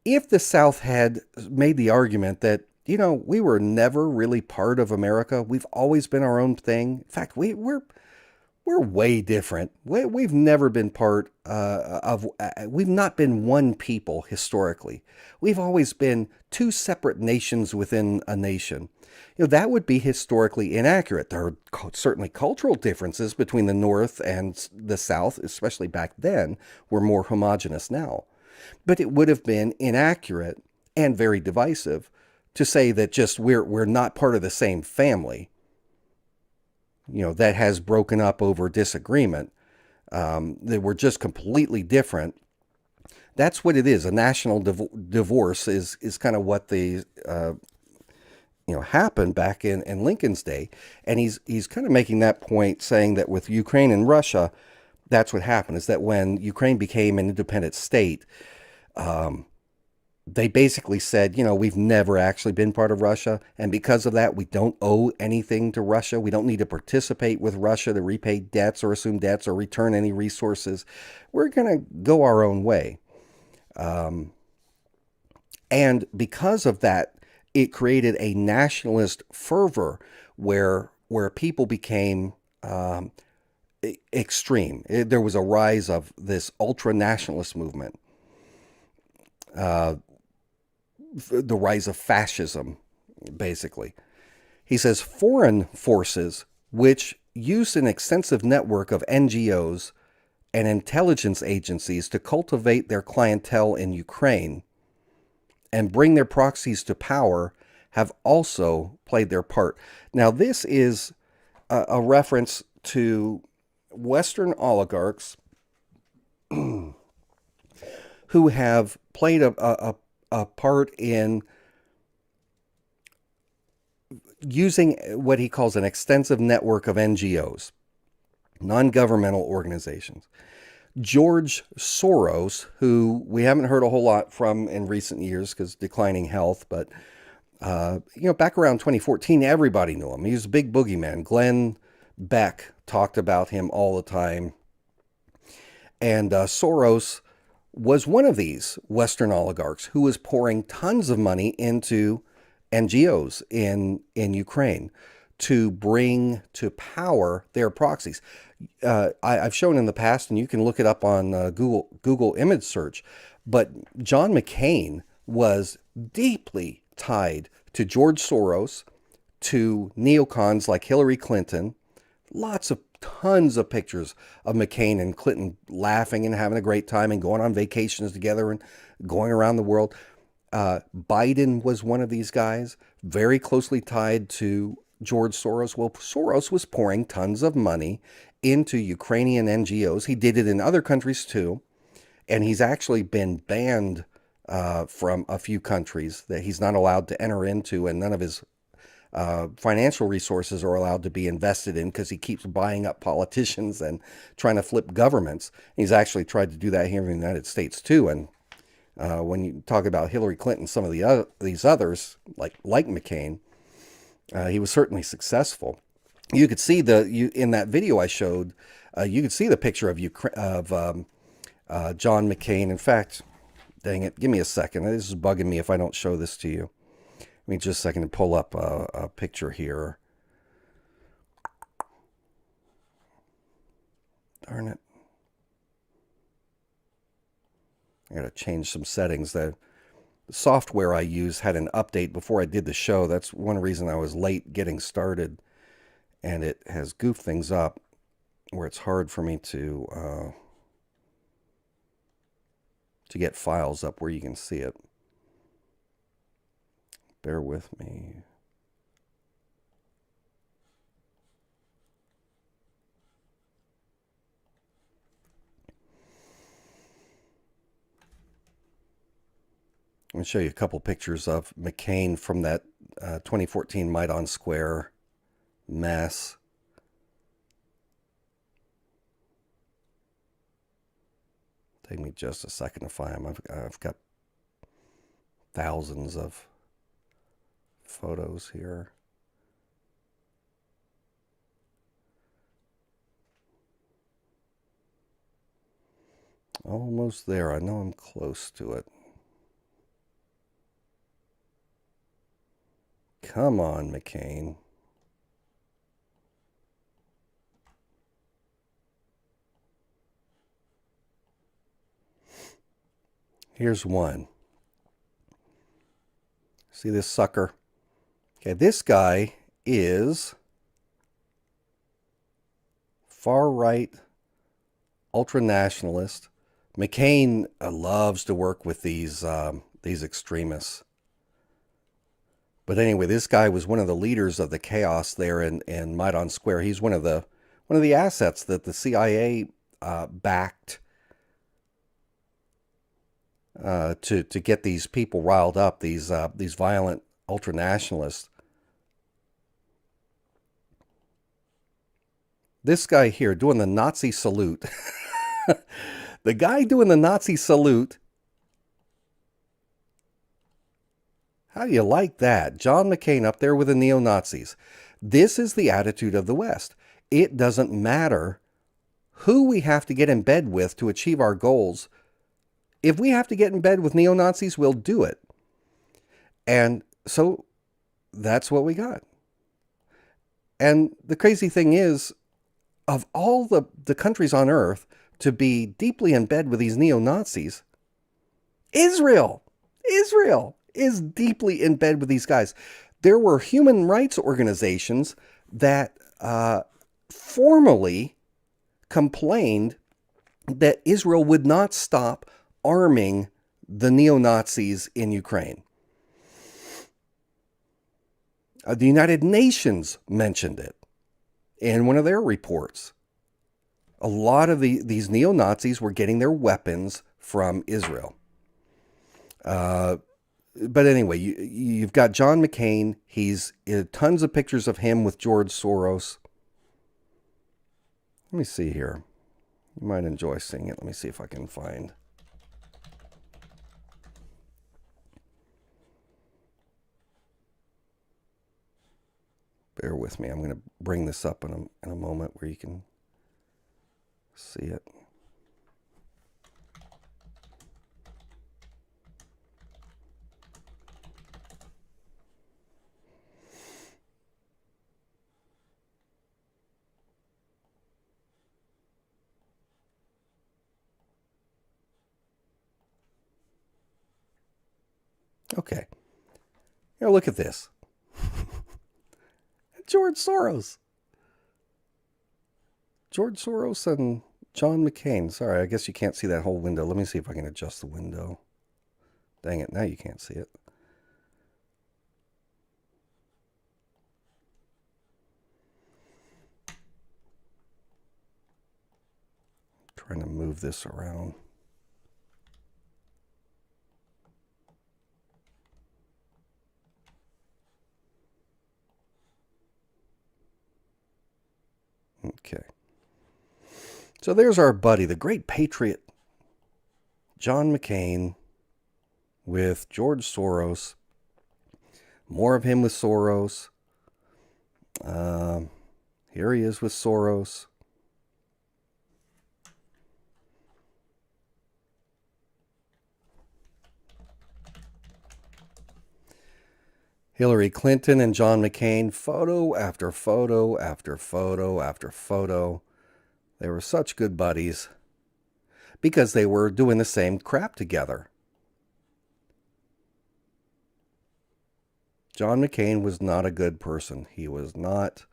if the South had made the argument that, we were never really part of America, we've always been our own thing. In fact, we're way different. We've never been part we've not been one people historically. We've always been two separate nations within a nation. That would be historically inaccurate. There are certainly cultural differences between the North and the South, especially back then. We're more homogenous now. But it would have been inaccurate and very divisive to say that just we're not part of the same family, that has broken up over disagreement. They were just completely different. That's what it is. A national divorce is kind of what the happened back in Lincoln's day, and he's kind of making that point, saying that with Ukraine and Russia, that's what happened. Is that when Ukraine became an independent state, they basically said, we've never actually been part of Russia, and because of that, we don't owe anything to Russia. We don't need to participate with Russia to repay debts or assume debts or return any resources. We're going to go our own way. And because of that, it created a nationalist fervor where people became extreme. There was a rise of this ultra-nationalist movement. The rise of fascism, basically. He says foreign forces, which use an extensive network of NGOs and intelligence agencies to cultivate their clientele in Ukraine and bring their proxies to power, have also played their part. Now, this is a reference to Western oligarchs who have played a part in using what he calls an extensive network of NGOs, non-governmental organizations. George Soros, who we haven't heard a whole lot from in recent years because declining health, but back around 2014, everybody knew him. He was a big boogeyman. Glenn Beck talked about him all the time. And Soros was one of these Western oligarchs who was pouring tons of money into NGOs in Ukraine to bring to power their proxies. I've shown in the past, and you can look it up on Google image search, but John McCain was deeply tied to George Soros, to neocons like Hillary Clinton. Tons of pictures of McCain and Clinton laughing and having a great time and going on vacations together and going around the world. Biden was one of these guys, very closely tied to George Soros. Well, Soros was pouring tons of money into Ukrainian NGOs. He did it in other countries too. And he's actually been banned from a few countries that he's not allowed to enter into, and none of his financial resources are allowed to be invested in because he keeps buying up politicians and trying to flip governments. He's actually tried to do that here in the United States too. And when you talk about Hillary Clinton, some of these others, like McCain, he was certainly successful. You could see in that video I showed, you could see the picture of John McCain. In fact, dang it, give me a second. This is bugging me if I don't show this to you. Let me just a second to pull up a picture here. Darn it. I got to change some settings. The software I use had an update before I did the show. That's one reason I was late getting started. And it has goofed things up where it's hard for me to get files up where you can see it. Bear with me. I'm going to show you a couple pictures of McCain from that 2014 Maidan Square mess. Take me just a second to find them. I've got thousands of photos here. Almost there. I know I'm close to it. Come on, McCain. Here's one. See this sucker? Okay, this guy is far-right, ultra-nationalist. McCain loves to work with these extremists. But anyway, this guy was one of the leaders of the chaos there in Maidan Square. He's one of the assets that the CIA backed to get these people riled up, these violent ultranationalists. This guy here doing the Nazi salute. The guy doing the Nazi salute. How do you like that? John McCain up there with the neo-Nazis. This is the attitude of the West. It doesn't matter who we have to get in bed with to achieve our goals. If we have to get in bed with neo-Nazis, we'll do it. And so that's what we got. And the crazy thing is, of all the countries on earth to be deeply in bed with these neo-Nazis, Israel is deeply in bed with these guys. There were human rights organizations that formally complained that Israel would not stop arming the neo-Nazis in Ukraine. The United Nations mentioned it in one of their reports. A lot of these neo-Nazis were getting their weapons from Israel. But anyway, you've got John McCain. He's tons of pictures of him with George Soros. Let me see here. You might enjoy seeing it. Let me see if I can find. Bear with me. I'm going to bring this up in a moment where you can see it. Okay. Here, look at this. George Soros. George Soros and John McCain. Sorry, I guess you can't see that whole window. Let me see if I can adjust the window. Dang it, now you can't see it. I'm trying to move this around. Okay. So there's our buddy, the great patriot, John McCain, with George Soros. More of him with Soros. Here he is with Soros. Hillary Clinton and John McCain, photo after photo after photo after photo. They were such good buddies because they were doing the same crap together. John McCain was not a good person. He was not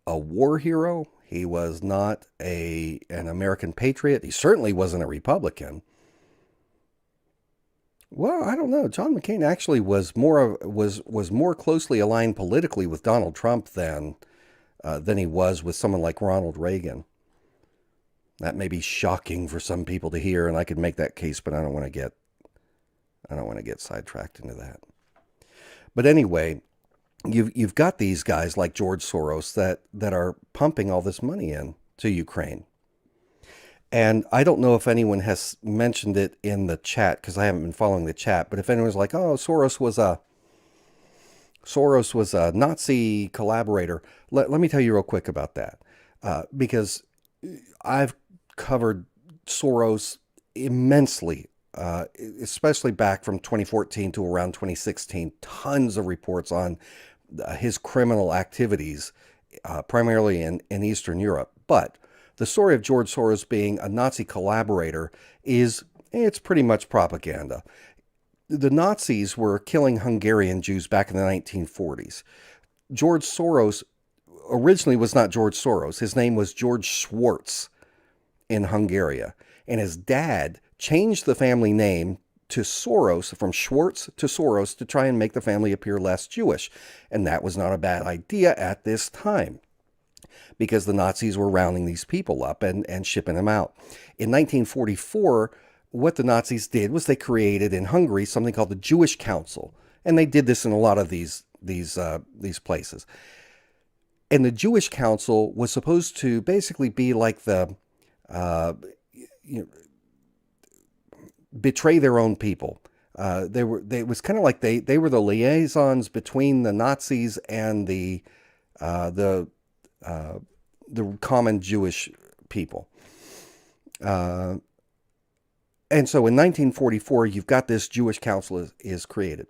a war hero. He was not an American patriot. He certainly wasn't a Republican. Well, I don't know. John McCain actually was more closely aligned politically with Donald Trump than he was with someone like Ronald Reagan. That may be shocking for some people to hear, and I could make that case, but I don't want to get sidetracked into that. But anyway, you've got these guys like George Soros that are pumping all this money in to Ukraine. And I don't know if anyone has mentioned it in the chat because I haven't been following the chat. But if anyone's like, "Oh, Soros was a Nazi collaborator," let me tell you real quick about that, because I've covered Soros immensely, especially back from 2014 to around 2016. Tons of reports on his criminal activities, primarily in Eastern Europe, but the story of George Soros being a Nazi collaborator it's pretty much propaganda. The Nazis were killing Hungarian Jews back in the 1940s. George Soros originally was not George Soros. His name was George Schwartz in Hungary. And his dad changed the family name to Soros, from Schwartz to Soros, to try and make the family appear less Jewish. And that was not a bad idea at this time. because the Nazis were rounding these people up and shipping them out. In 1944, what the Nazis did was they created in Hungary something called the Jewish Council, and they did this in a lot of these places. And the Jewish Council was supposed to basically be like the betray their own people. It was kind of like they were the liaisons between the Nazis and the common Jewish people. And so in 1944, you've got this Jewish council is created.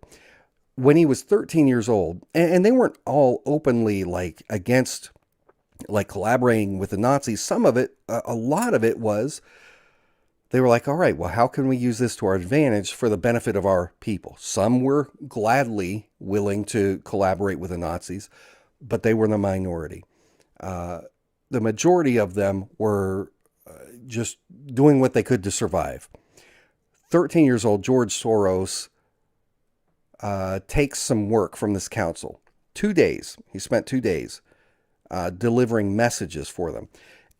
When he was 13 years old, and they weren't all openly like against, like collaborating with the Nazis. Some of it, a lot of it was, they were like, all right, well, how can we use this to our advantage for the benefit of our people? Some were gladly willing to collaborate with the Nazis, but they were the minority. The majority of them were just doing what they could to survive. 13 years old George Soros takes some work from this council. 2 days. He spent 2 days delivering messages for them.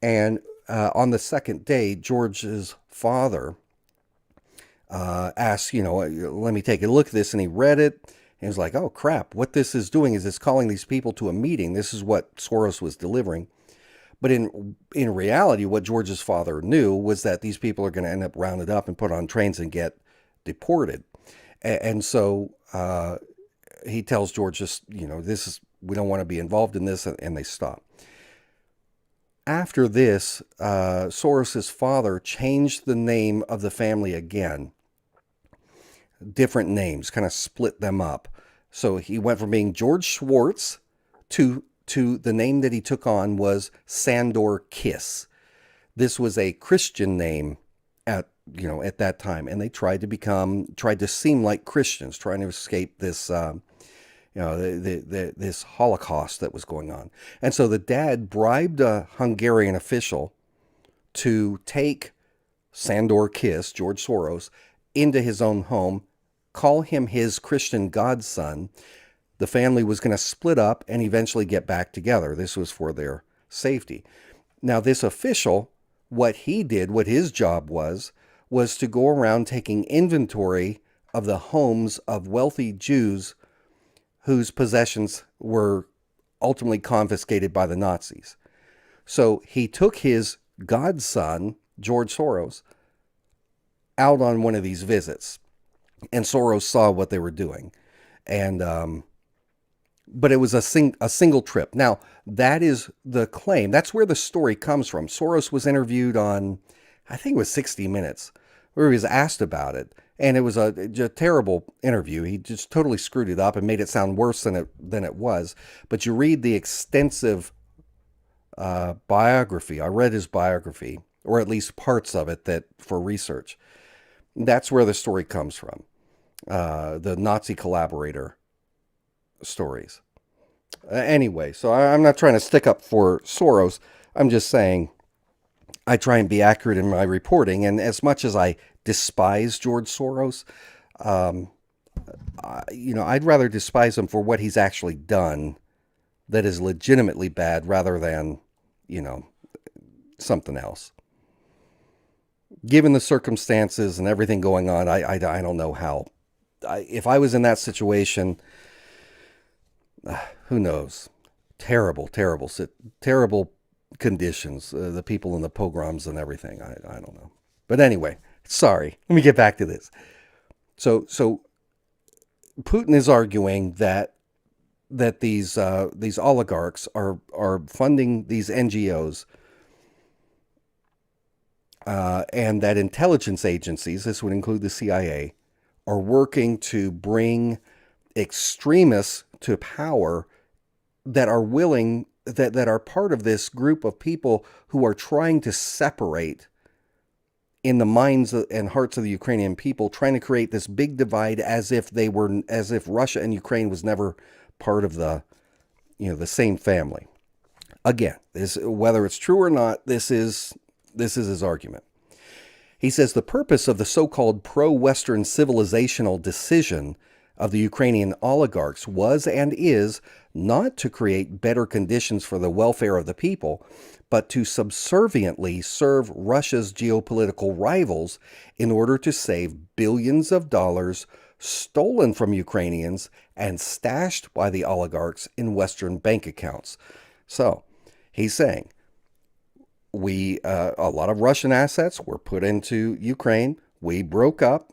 And on the second day, George's father asked, let me take a look at this. And he read it. And he was like, oh, crap. What this is doing is it's calling these people to a meeting. This is what Soros was delivering. But in reality, what George's father knew was that these people are going to end up rounded up and put on trains and get deported. And so he tells George, we don't want to be involved in this, and they stop. After this, Soros's father changed the name of the family again. Different names, kind of split them up. So he went from being George Schwartz to the name that he took on was Sandor Kiss. This was a Christian name at that time, and they tried to seem like Christians, trying to escape this this Holocaust that was going on. And so the dad bribed a Hungarian official to take Sandor Kiss, George Soros, into his own home, call him his Christian godson. The family was going to split up and eventually get back together. This was for their safety. Now, this official, what his job was to go around taking inventory of the homes of wealthy Jews whose possessions were ultimately confiscated by the Nazis. So he took his godson, George Soros, out on one of these visits. And Soros saw what they were doing. And but it was a single trip. Now, that is the claim. That's where the story comes from. Soros was interviewed on, I think it was 60 Minutes, where he was asked about it. And it was a terrible interview. He just totally screwed it up and made it sound worse than it was. But you read the extensive biography. I read his biography, or at least parts of it for research. That's where the story comes from. The Nazi collaborator stories. Anyway, so I'm not trying to stick up for Soros. I'm just saying I try and be accurate in my reporting. And as much as I despise George Soros, I'd rather despise him for what he's actually done that is legitimately bad rather than, something else. Given the circumstances and everything going on, I don't know how. If I was in that situation, who knows? Terrible conditions. The people in the pogroms and everything. I don't know. But anyway, sorry. Let me get back to this. So Putin is arguing that these oligarchs are funding these NGOs, and that intelligence agencies, this would include the CIA, are working to bring extremists to power that are willing, that are part of this group of people who are trying to separate in the minds and hearts of the Ukrainian people, trying to create this big divide as if Russia and Ukraine was never part of the same family. Again, whether it's true or not, this is his argument. He says the purpose of the so-called pro-Western civilizational decision of the Ukrainian oligarchs was and is not to create better conditions for the welfare of the people, but to subserviently serve Russia's geopolitical rivals in order to save billions of dollars stolen from Ukrainians and stashed by the oligarchs in Western bank accounts. So he's saying a lot of Russian assets were put into Ukraine. We broke up.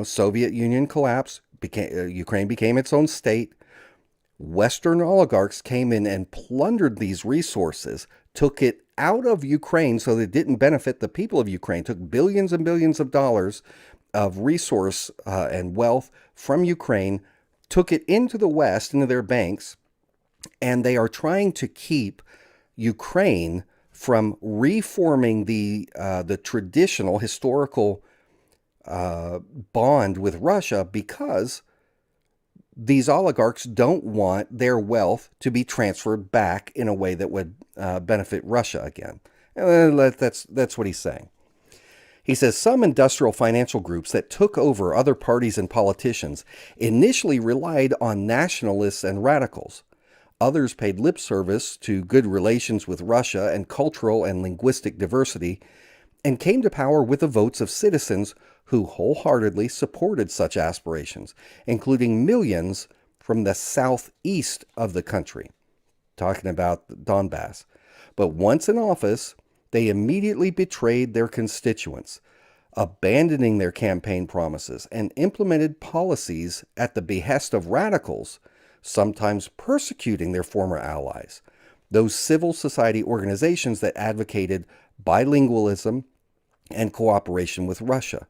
Soviet Union collapsed. Ukraine became its own state. Western oligarchs came in and plundered these resources, took it out of Ukraine so that it didn't benefit the people of Ukraine, took billions and billions of dollars of resource and wealth from Ukraine, took it into the West, into their banks, and they are trying to keep Ukraine from reforming the traditional historical bond with Russia, because these oligarchs don't want their wealth to be transferred back in a way that would benefit Russia again. That's what he's saying. He says some industrial financial groups that took over other parties and politicians initially relied on nationalists and radicals. Others paid lip service to good relations with Russia and cultural and linguistic diversity, and came to power with the votes of citizens who wholeheartedly supported such aspirations, including millions from the southeast of the country, talking about Donbass. But once in office, they immediately betrayed their constituents, abandoning their campaign promises, and implemented policies at the behest of radicals, sometimes persecuting their former allies, those civil society organizations that advocated bilingualism and cooperation with Russia.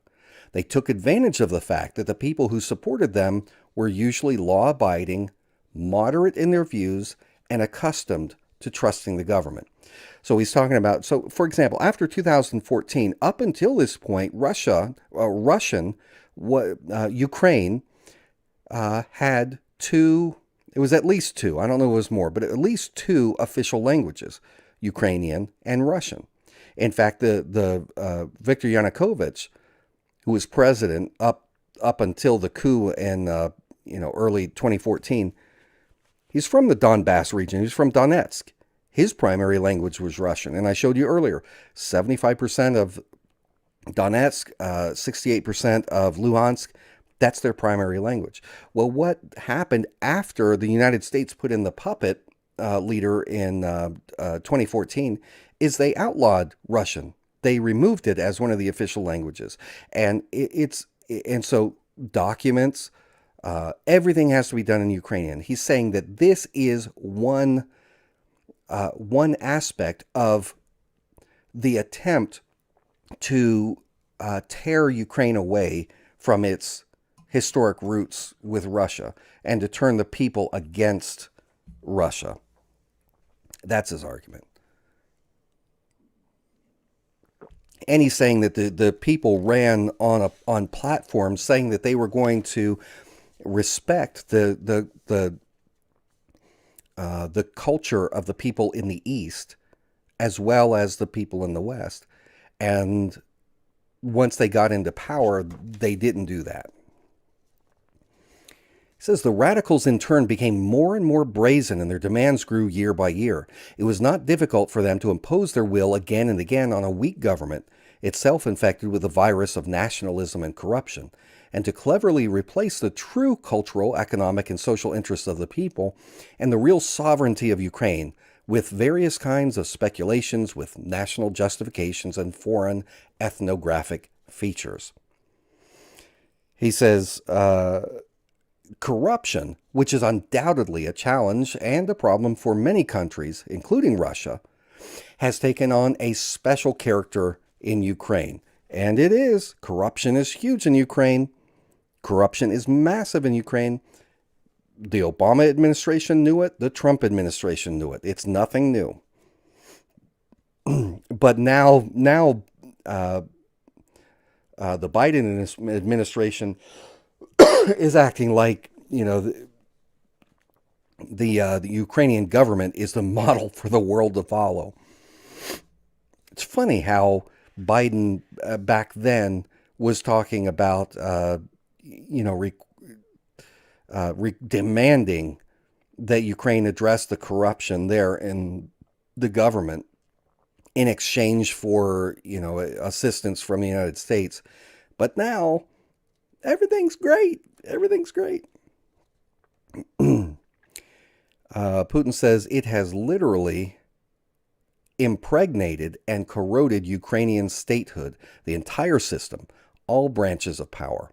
They took advantage of the fact that the people who supported them were usually law-abiding, moderate in their views, and accustomed to trusting the government. So he's talking about, for example, after 2014, up until this point, Ukraine had it was at least two, I don't know if it was more, but at least two official languages, Ukrainian and Russian. In fact, the Viktor Yanukovych, who was president up until the coup in early 2014, he's from the Donbass region. He's from Donetsk. His primary language was Russian, and I showed you earlier, 75% of Donetsk, 68% of Luhansk, that's their primary language. Well, what happened after the United States put in the puppet leader in 2014 is they outlawed Russian. They removed it as one of the official languages. And so documents, everything has to be done in Ukrainian. He's saying that this is one aspect of the attempt to tear Ukraine away from its historic roots with Russia and to turn the people against Russia. That's his argument. And he's saying that the people ran on platforms saying that they were going to respect the culture of the people in the East as well as the people in the West. And once they got into power, they didn't do that. He says the radicals in turn became more and more brazen and their demands grew year by year. It was not difficult for them to impose their will again and again on a weak government, itself infected with the virus of nationalism and corruption, and to cleverly replace the true cultural, economic, and social interests of the people and the real sovereignty of Ukraine with various kinds of speculations with national justifications and foreign ethnographic features. He says, corruption, which is undoubtedly a challenge and a problem for many countries, including Russia, has taken on a special character in Ukraine. And it is. Corruption is huge in Ukraine. Corruption is massive in Ukraine. The Obama administration knew it. The Trump administration knew it. It's nothing new. But now the Biden administration is acting like, the Ukrainian government is the model for the world to follow. It's funny how Biden back then was talking about, demanding that Ukraine address the corruption there in the government in exchange for, assistance from the United States. But now everything's great. Everything's great. Putin says it has literally impregnated and corroded Ukrainian statehood, the entire system, all branches of power.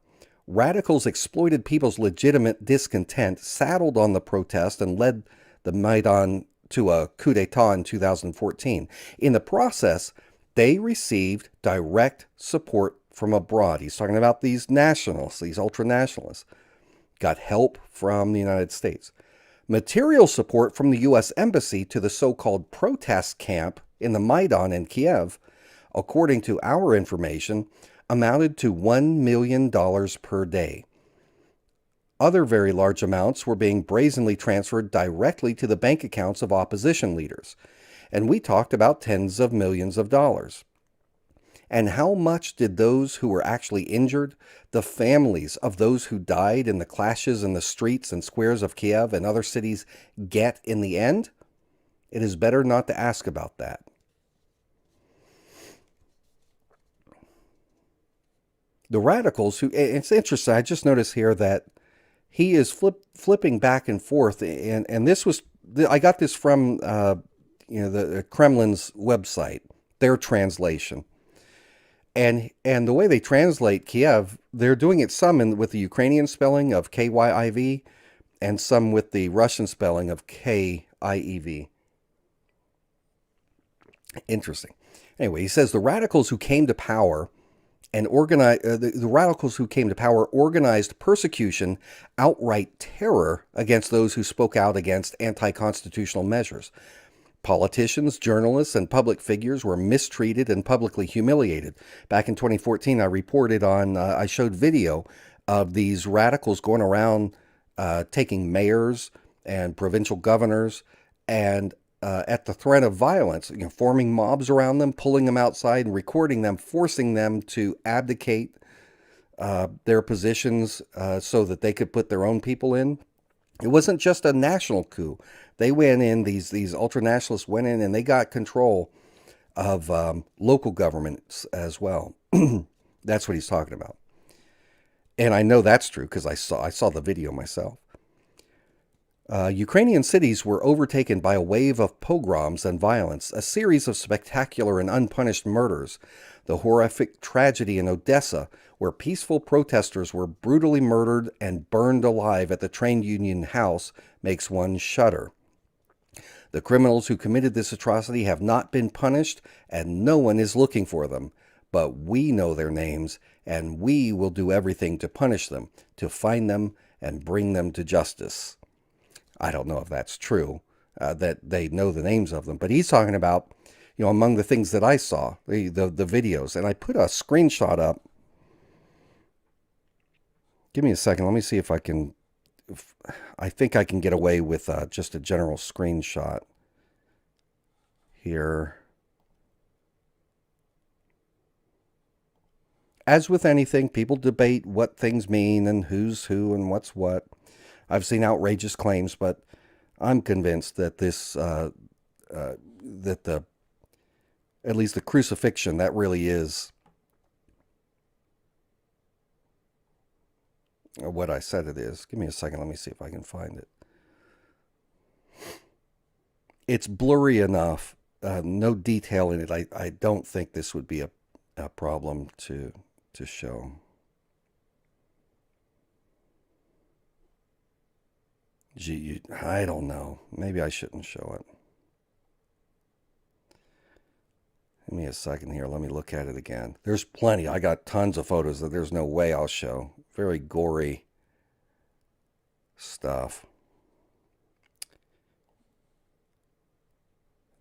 Radicals exploited people's legitimate discontent, saddled on the protest, and led the Maidan to a coup d'etat in 2014. In the process, they received direct support from abroad. He's talking about these nationalists, these ultra-nationalists. Got help from the United States. Material support from the U.S. Embassy to the so-called protest camp in the Maidan in Kiev, according to our information, amounted to $1 million per day. Other very large amounts were being brazenly transferred directly to the bank accounts of opposition leaders. And we talked about tens of millions of dollars. And how much did those who were actually injured, the families of those who died in the clashes in the streets and squares of Kiev and other cities, get in the end? It is better not to ask about that. The radicals who, it's interesting, I just noticed here that he is flipping back and forth, and this was, I got this from the Kremlin's website, their translation. And the way they translate Kiev, they're doing it some with the Ukrainian spelling of Kyiv and some with the Russian spelling of Kiev. Interesting. Anyway, he says the radicals who came to power and the radicals who came to power organized persecution, outright terror against those who spoke out against anti-constitutional measures. Politicians, journalists, and public figures were mistreated and publicly humiliated. Back in 2014, I reported on, I showed video of these radicals going around taking mayors and provincial governors and at the threat of violence, forming mobs around them, pulling them outside and recording them, forcing them to abdicate their positions so that they could put their own people in. It wasn't just a national coup. They went in, these ultra-nationalists went in and they got control of local governments as well. That's what he's talking about. And I know that's true because I saw the video myself. Ukrainian cities were overtaken by a wave of pogroms and violence, a series of spectacular and unpunished murders. The horrific tragedy in Odessa, where peaceful protesters were brutally murdered and burned alive at the trade union house, makes one shudder. The criminals who committed this atrocity have not been punished, and no one is looking for them. But we know their names, and we will do everything to punish them, to find them and bring them to justice. I don't know if that's true, that they know the names of them, but he's talking about, among the things that I saw, the videos, and I put a screenshot up. Give me a second. Let me see if I can, I think I can get away with just a general screenshot here. As with anything, people debate what things mean and who's who and what's what. I've seen outrageous claims, but I'm convinced that at least the crucifixion, that really is what I said it is. Give me a second. Let me see if I can find it. It's blurry enough. No detail in it. I don't think this would be a problem to show. Gee, I don't know. Maybe I shouldn't show it. Give me a second here. Let me look at it again. There's plenty. I got tons of photos that there's no way I'll show. Very gory stuff.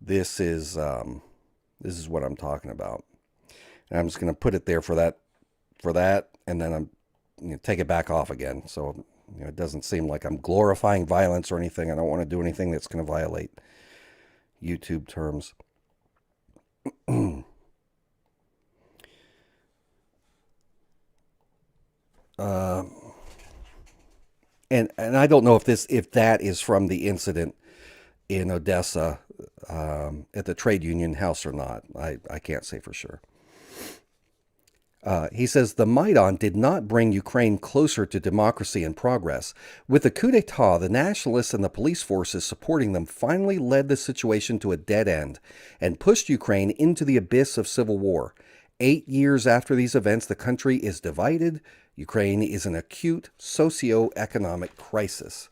This is what I'm talking about. And I'm just going to put it there for that, and then I'm take it back off again. So it doesn't seem like I'm glorifying violence or anything. I don't want to do anything that's going to violate YouTube terms. And I don't know if that is from the incident in Odessa at the trade union house or not. I can't say for sure. He says the Maidan did not bring Ukraine closer to democracy and progress. With the coup d'etat, the nationalists and the police forces supporting them finally led the situation to a dead end and pushed Ukraine into the abyss of civil war. 8 years after these events, the country is divided. Ukraine is in acute socio-economic crisis.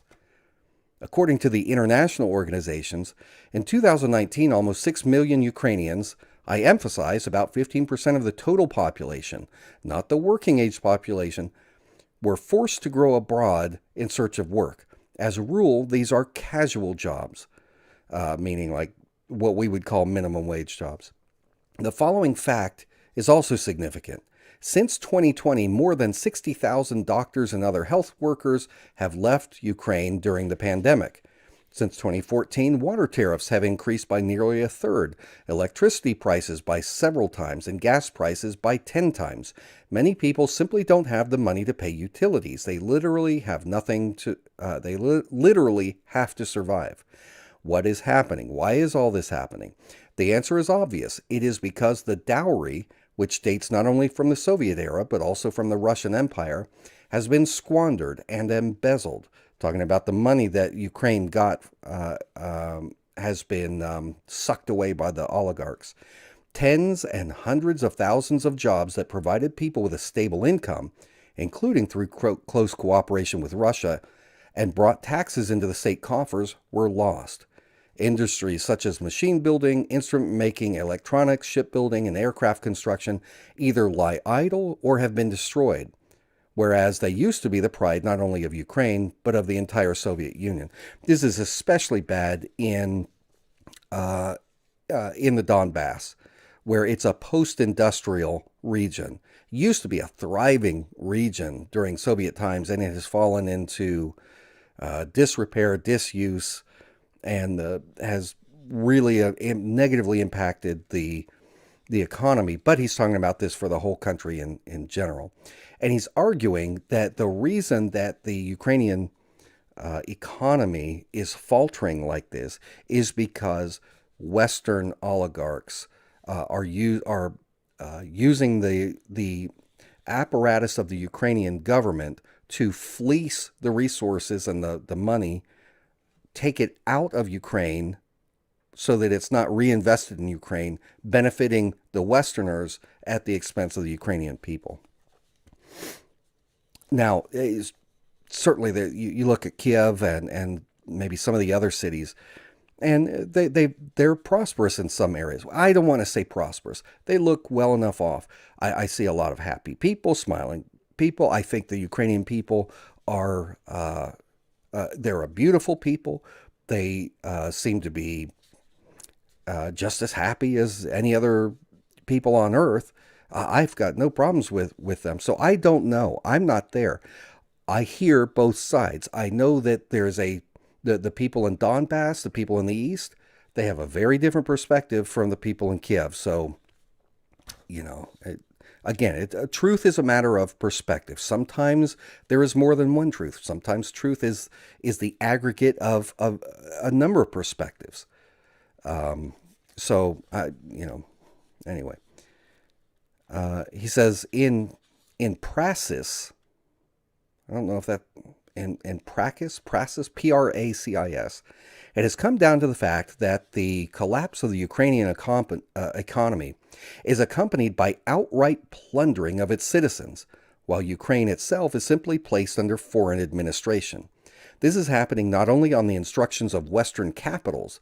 According to the international organizations, in 2019, almost 6 million Ukrainians, I emphasize about 15% of the total population, not the working age population, were forced to go abroad in search of work. As a rule, these are casual jobs, meaning like what we would call minimum wage jobs. The following fact is also significant. Since 2020, more than 60,000 doctors and other health workers have left Ukraine during the pandemic. Since 2014, water tariffs have increased by nearly a third, electricity prices by several times, and gas prices by 10 times. Many people simply don't have the money to pay utilities. They literally have nothing to, literally have to survive. What is happening? Why is all this happening? The answer is obvious. It is because the dowry, which dates not only from the Soviet era, but also from the Russian Empire, has been squandered and embezzled. Talking about the money that Ukraine got has been sucked away by the oligarchs. Tens and hundreds of thousands of jobs that provided people with a stable income, including through close cooperation with Russia, and brought taxes into the state coffers, were lost. Industries such as machine building, instrument making, electronics, shipbuilding, and aircraft construction either lie idle or have been destroyed, whereas they used to be the pride not only of Ukraine, but of the entire Soviet Union. This is especially bad in the Donbass, where it's a post-industrial region. It used to be a thriving region during Soviet times, and it has fallen into disrepair, disuse, and has really negatively impacted the economy. But he's talking about this for the whole country in general. And he's arguing that the reason that the Ukrainian economy is faltering like this is because Western oligarchs are using the apparatus of the Ukrainian government to fleece the resources and the money, take it out of Ukraine so that it's not reinvested in Ukraine, benefiting the Westerners at the expense of the Ukrainian people. Now, certainly you look at Kiev and maybe some of the other cities, and they're prosperous in some areas. I don't want to say prosperous. They look well enough off. I see a lot of happy people, smiling people. I think the Ukrainian people are they're a beautiful people. They seem to be just as happy as any other people on earth. I've got no problems with them. So I don't know. I'm not there. I hear both sides. I know that there's the people in Donbass, the people in the East, they have a very different perspective from the people in Kiev. So, truth is a matter of perspective. Sometimes there is more than one truth. Sometimes truth is the aggregate of a number of perspectives. Anyway. He says in praxis, I don't know if that, in praxis, Praxis, it has come down to the fact that the collapse of the Ukrainian economy is accompanied by outright plundering of its citizens, while Ukraine itself is simply placed under foreign administration. This is happening not only on the instructions of Western capitals,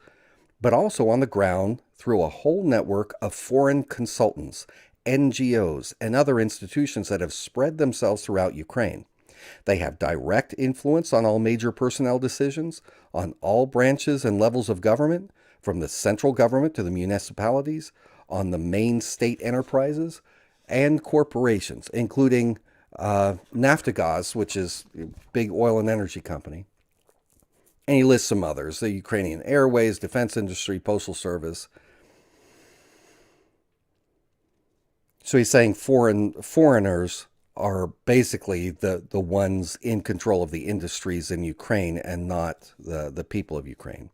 but also on the ground through a whole network of foreign consultants, NGOs, and other institutions that have spread themselves throughout Ukraine. They have direct influence on all major personnel decisions, on all branches and levels of government, from the central government to the municipalities, on the main state enterprises and corporations, including Naftogaz, which is a big oil and energy company. And he lists some others, the Ukrainian Airways, Defense Industry, Postal Service. So he's saying foreigners are basically the ones in control of the industries in Ukraine and not the people of Ukraine.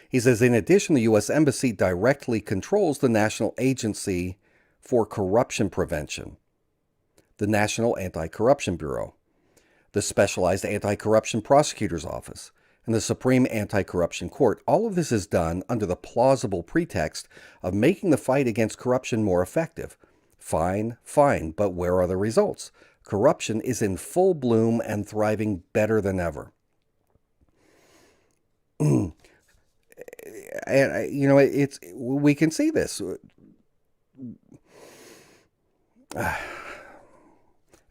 He says, in addition, the U.S. Embassy directly controls the National Agency for Corruption Prevention, the National Anti-Corruption Bureau, the Specialized Anti-Corruption Prosecutor's Office, and the Supreme Anti-Corruption Court. All of this is done under the plausible pretext of making the fight against corruption more effective. Fine, but where are the results? Corruption is in full bloom and thriving better than ever. And, we can see this.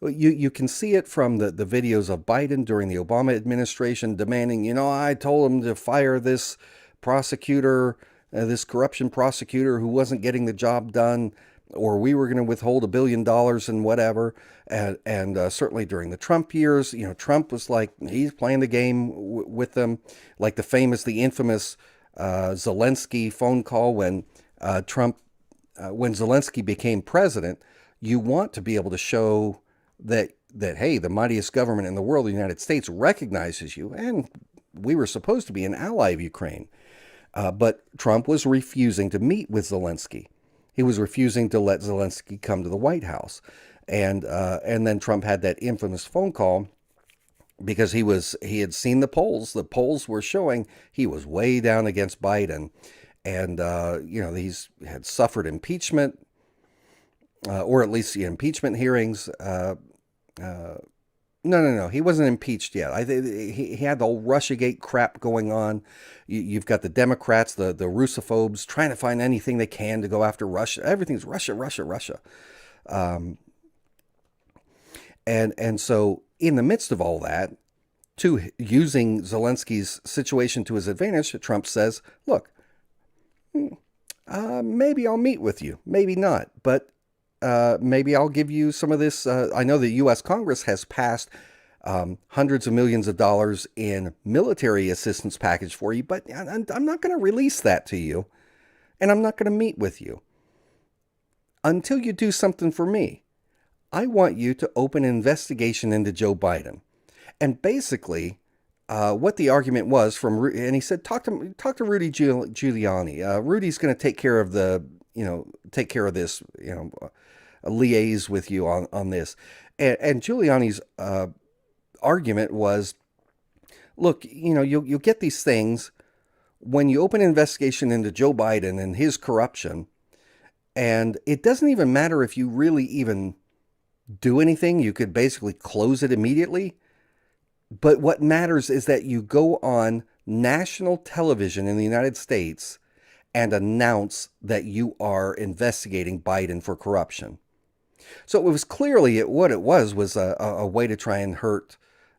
You can see it from the videos of Biden during the Obama administration demanding, I told him to fire this prosecutor, this corruption prosecutor who wasn't getting the job done, or we were going to withhold $1 billion and whatever. And certainly during the Trump years, Trump was like, he's playing the game with them, like the infamous Zelensky phone call when when Zelensky became president. You want to be able to show that hey, the mightiest government in the world, the United States, recognizes you, and we were supposed to be an ally of Ukraine. But Trump was refusing to meet with Zelensky. He was refusing to let Zelensky come to the White House. And then Trump had that infamous phone call because he had seen the polls. The polls were showing he was way down against Biden. And, he's had suffered impeachment, or at least the impeachment hearings. No. He wasn't impeached yet. He had the whole Russiagate crap going on. You've got the Democrats, the Russophobes, trying to find anything they can to go after Russia. Everything's Russia. And so in the midst of all that, using Zelensky's situation to his advantage, Trump says, look, maybe I'll meet with you, maybe not, but maybe I'll give you some of this. I know the U.S. Congress has passed hundreds of millions of dollars in military assistance package for you, but I'm not going to release that to you, and I'm not going to meet with you until you do something for me. I want you to open an investigation into Joe Biden. And basically, what the argument was and he said, talk to Rudy Giuliani. Rudy's going to take care of this, liaise with you on this. And Giuliani's argument was, look, you'll get these things when you open an investigation into Joe Biden and his corruption, and it doesn't even matter if you really even do anything. You could basically close it immediately. But what matters is that you go on national television in the United States and announce that you are investigating Biden for corruption. So it was clearly what it was a way to try and hurt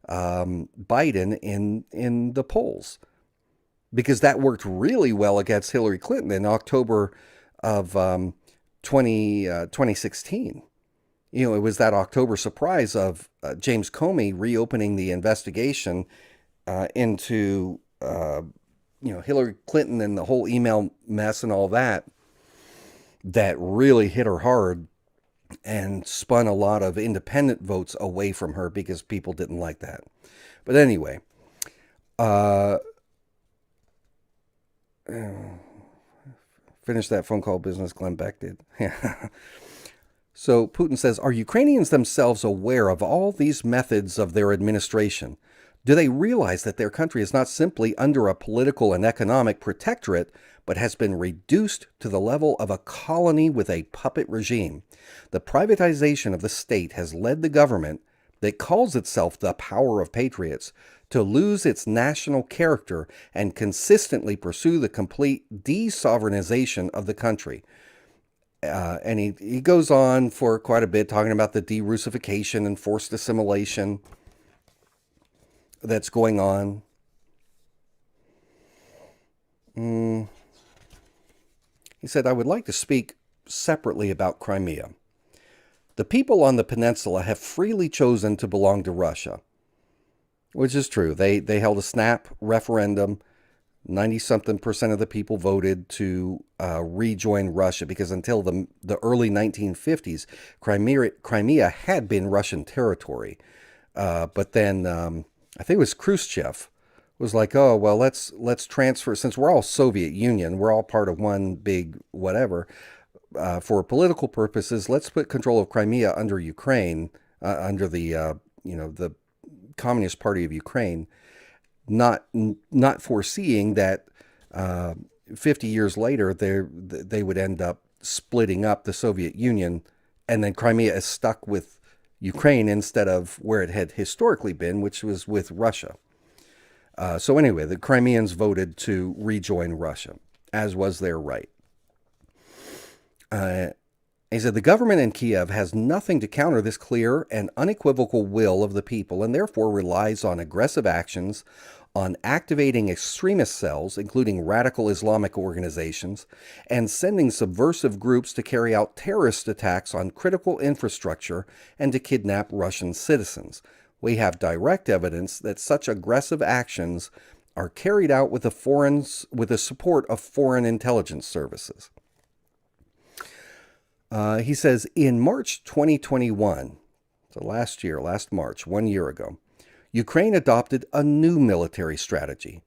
Biden in the polls, because that worked really well against Hillary Clinton in October of 2016. It was that October surprise of James Comey reopening the investigation into Hillary Clinton and the whole email mess and all that really hit her hard and spun a lot of independent votes away from her because people didn't like that. But anyway, finish that phone call business Glenn Beck did. So Putin says, are Ukrainians themselves aware of all these methods of their administration? Do they realize that their country is not simply under a political and economic protectorate, but has been reduced to the level of a colony with a puppet regime? The privatization of the state has led the government that calls itself the Power of Patriots to lose its national character and consistently pursue the complete de-sovereignization of the country. And he goes on for quite a bit talking about the de-Russification and forced assimilation that's going on. He said, I would like to speak separately about Crimea. The people on the peninsula have freely chosen to belong to Russia, which is true. They held a snap referendum. 90-something% of the people voted to rejoin Russia, because until the early 1950s, Crimea had been Russian territory. But then I think it was Khrushchev was like, oh, well, let's transfer, since we're all Soviet Union, we're all part of one big whatever, for political purposes, let's put control of Crimea under Ukraine, under the the Communist Party of Ukraine, not foreseeing that 50 years later they would end up splitting up the Soviet Union, and then Crimea is stuck with Ukraine instead of where it had historically been, which was with Russia. So anyway, the Crimeans voted to rejoin Russia, as was their right. He said the government in Kiev has nothing to counter this clear and unequivocal will of the people, and therefore relies on aggressive actions, on activating extremist cells, including radical Islamic organizations, and sending subversive groups to carry out terrorist attacks on critical infrastructure and to kidnap Russian citizens. We have direct evidence that such aggressive actions are carried out with the support of foreign intelligence services. He says, in March 2021, so last March, 1 year ago, Ukraine adopted a new military strategy.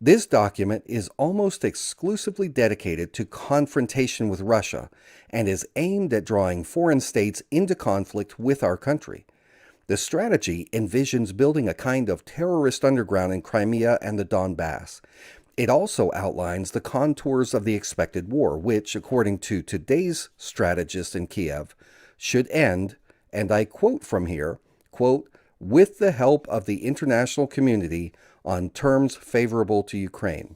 This document is almost exclusively dedicated to confrontation with Russia and is aimed at drawing foreign states into conflict with our country. The strategy envisions building a kind of terrorist underground in Crimea and the Donbass. It also outlines the contours of the expected war, which, according to today's strategist in Kiev, should end, and I quote from here, quote, with the help of the international community on terms favorable to Ukraine.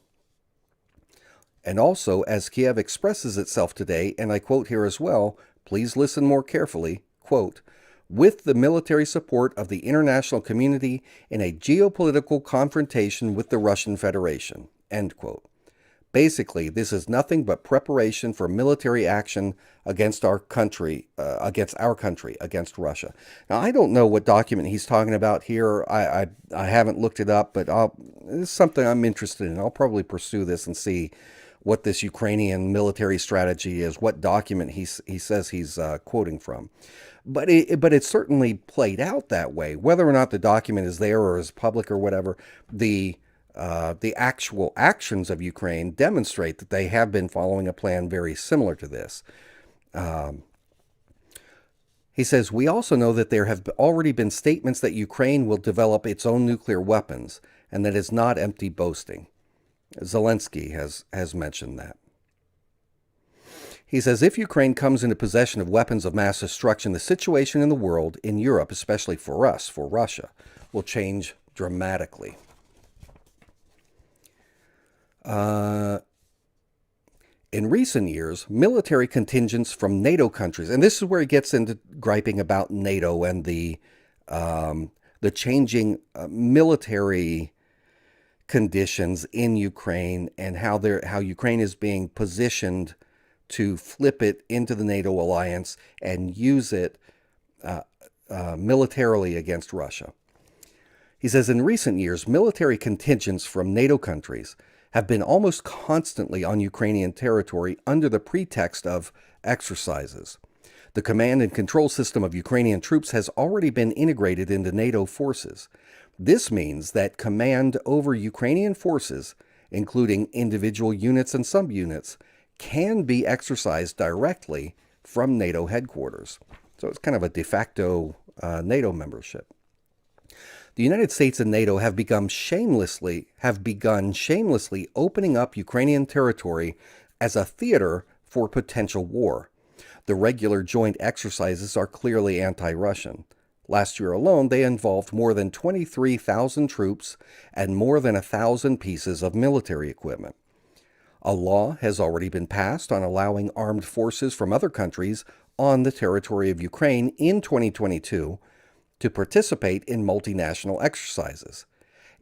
And also, as Kiev expresses itself today, and I quote here as well, please listen more carefully, quote, with the military support of the international community in a geopolitical confrontation with the Russian Federation, end quote. Basically, this is nothing but preparation for military action against our country, against Russia. Now, I don't know what document he's talking about here. I haven't looked it up, but it's something I'm interested in. I'll probably pursue this and see what this Ukrainian military strategy is, what document he says he's quoting from. But it's certainly played out that way. Whether or not the document is there or is public or whatever, the actual actions of Ukraine demonstrate that they have been following a plan very similar to this. He says, we also know that there have already been statements that Ukraine will develop its own nuclear weapons, and that is not empty boasting. Zelensky has mentioned that. He says, if Ukraine comes into possession of weapons of mass destruction, the situation in the world, in Europe, especially for us, for Russia, will change dramatically. In recent years, military contingents from NATO countries, and this is where he gets into griping about NATO and the changing military conditions in Ukraine, and how Ukraine is being positioned to flip it into the NATO alliance and use it militarily against Russia. He says, in recent years, military contingents from NATO countries have been almost constantly on Ukrainian territory under the pretext of exercises. The command and control system of Ukrainian troops has already been integrated into NATO forces. This means that command over Ukrainian forces, including individual units and subunits, can be exercised directly from NATO headquarters. So it's kind of a de facto NATO membership. The United States and NATO have begun shamelessly opening up Ukrainian territory as a theater for potential war. The regular joint exercises are clearly anti-Russian. Last year alone, they involved more than 23,000 troops and more than 1,000 pieces of military equipment. A law has already been passed on allowing armed forces from other countries on the territory of Ukraine in 2022 to participate in multinational exercises.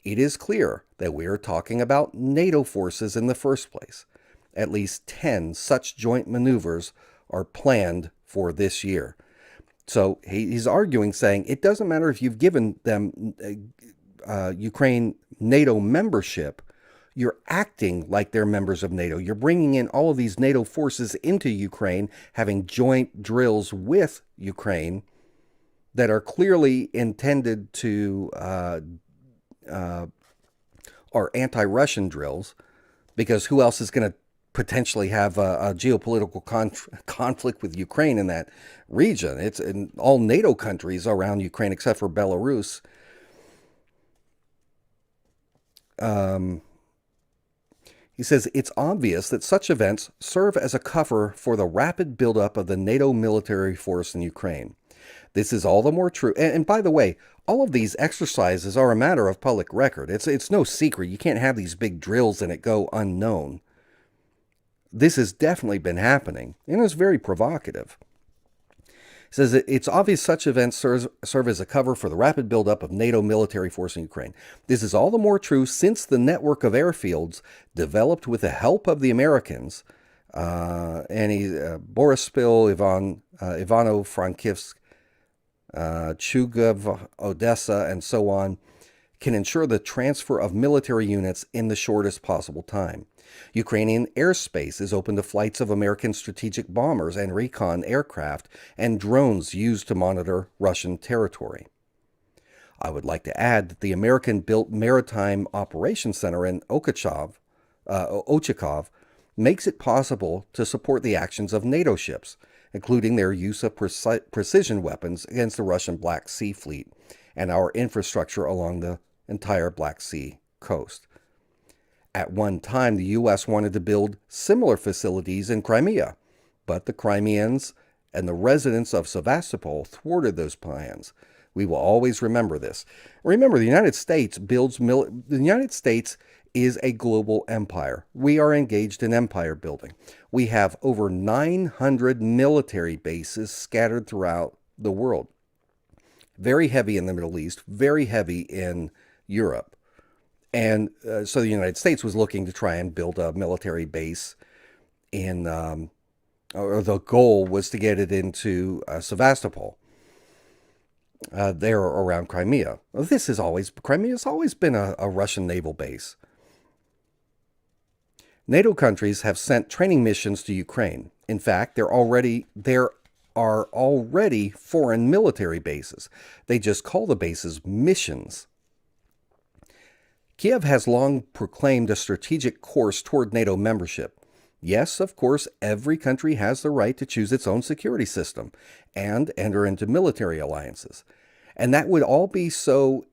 It is clear that we are talking about NATO forces in the first place. At least 10 such joint maneuvers are planned for this year. So he's arguing, saying it doesn't matter if you've given them Ukraine NATO membership, you're acting like they're members of NATO. You're bringing in all of these NATO forces into Ukraine, having joint drills with Ukraine that are clearly intended to are anti-Russian drills, because who else is going to potentially have a geopolitical conflict with Ukraine in that region? It's in all NATO countries around Ukraine except for Belarus. He says it's obvious that such events serve as a cover for the rapid buildup of the NATO military force in Ukraine. This is all the more true. And by the way, all of these exercises are a matter of public record. It's no secret. You can't have these big drills and it go unknown. This has definitely been happening, and it's very provocative. He says it's obvious such events serve as a cover for the rapid buildup of NATO military force in Ukraine. This is all the more true since the network of airfields developed with the help of the Americans, Borispil, Ivano-Frankivsk, Chugov, Odessa, and so on, can ensure the transfer of military units in the shortest possible time. Ukrainian airspace is open to flights of American strategic bombers and recon aircraft and drones used to monitor Russian territory. I would like to add that the American-built Maritime Operations Center in Okhotskov makes it possible to support the actions of NATO ships, including their use of precision weapons against the Russian Black Sea Fleet and our infrastructure along the entire Black Sea coast. At one time, the U.S. wanted to build similar facilities in Crimea, but the Crimeans and the residents of Sevastopol thwarted those plans. We will always remember this. Remember, the United States is a global empire. We are engaged in empire building. We have over 900 military bases scattered throughout the world. Very heavy in the Middle East, very heavy in Europe. And so the United States was looking to try and build a military base in, or the goal was to get it into Sevastopol, there around Crimea. Crimea has always been a Russian naval base. NATO countries have sent training missions to Ukraine. In fact, there are already foreign military bases. They just call the bases missions. Kiev has long proclaimed a strategic course toward NATO membership. Yes, of course, every country has the right to choose its own security system and enter into military alliances. And that would all be so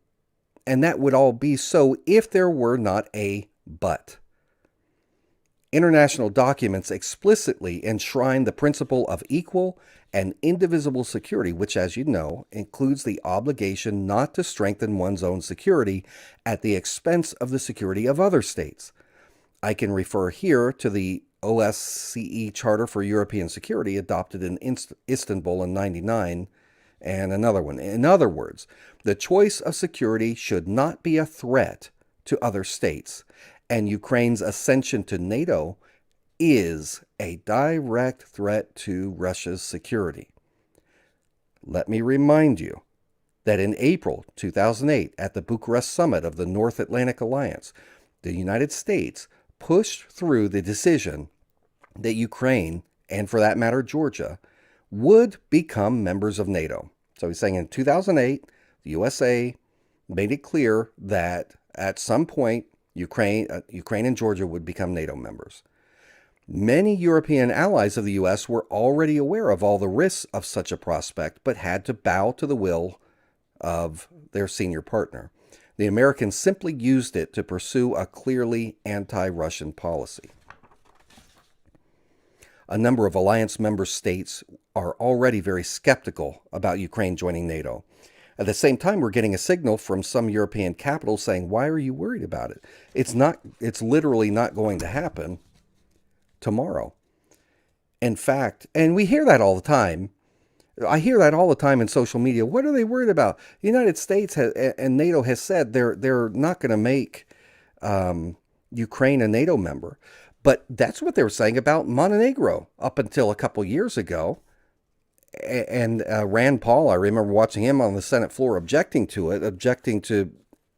if there were not a but. International documents explicitly enshrine the principle of equal and indivisible security, which, as you know, includes the obligation not to strengthen one's own security at the expense of the security of other states. I can refer here to the OSCE Charter for European Security adopted in Istanbul in 1999, and another one. In other words, the choice of security should not be a threat to other states, and Ukraine's ascension to NATO is a direct threat to Russia's security. Let me remind you that in April 2008, at the Bucharest summit of the North Atlantic Alliance, the United States pushed through the decision that Ukraine, and for that matter Georgia, would become members of NATO. So he's saying in 2008, the USA made it clear that at some point Ukraine and Georgia would become NATO members. Many European allies of the U.S. were already aware of all the risks of such a prospect, but had to bow to the will of their senior partner. The Americans simply used it to pursue a clearly anti-Russian policy. A number of alliance member states are already very skeptical about Ukraine joining NATO. At the same time, we're getting a signal from some European capitals saying, why are you worried about it? It's literally not going to happen tomorrow. In fact, and we hear that all the time. I hear that all the time in social media. What are they worried about? The United States and NATO has said they're not going to make Ukraine a NATO member. But that's what they were saying about Montenegro up until a couple years ago. And Rand Paul, I remember watching him on the Senate floor objecting to it,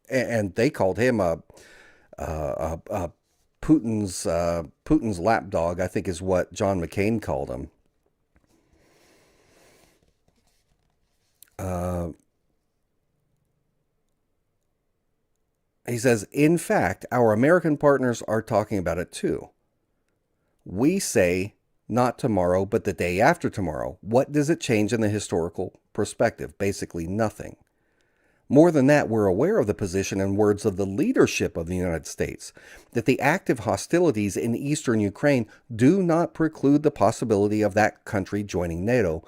and they called him a Putin's lapdog, I think is what John McCain called him. He says, in fact, our American partners are talking about it too. We say not tomorrow, but the day after tomorrow. What does it change in the historical perspective? Basically nothing. More than that, we're aware of the position and words of the leadership of the United States, that the active hostilities in eastern Ukraine do not preclude the possibility of that country joining NATO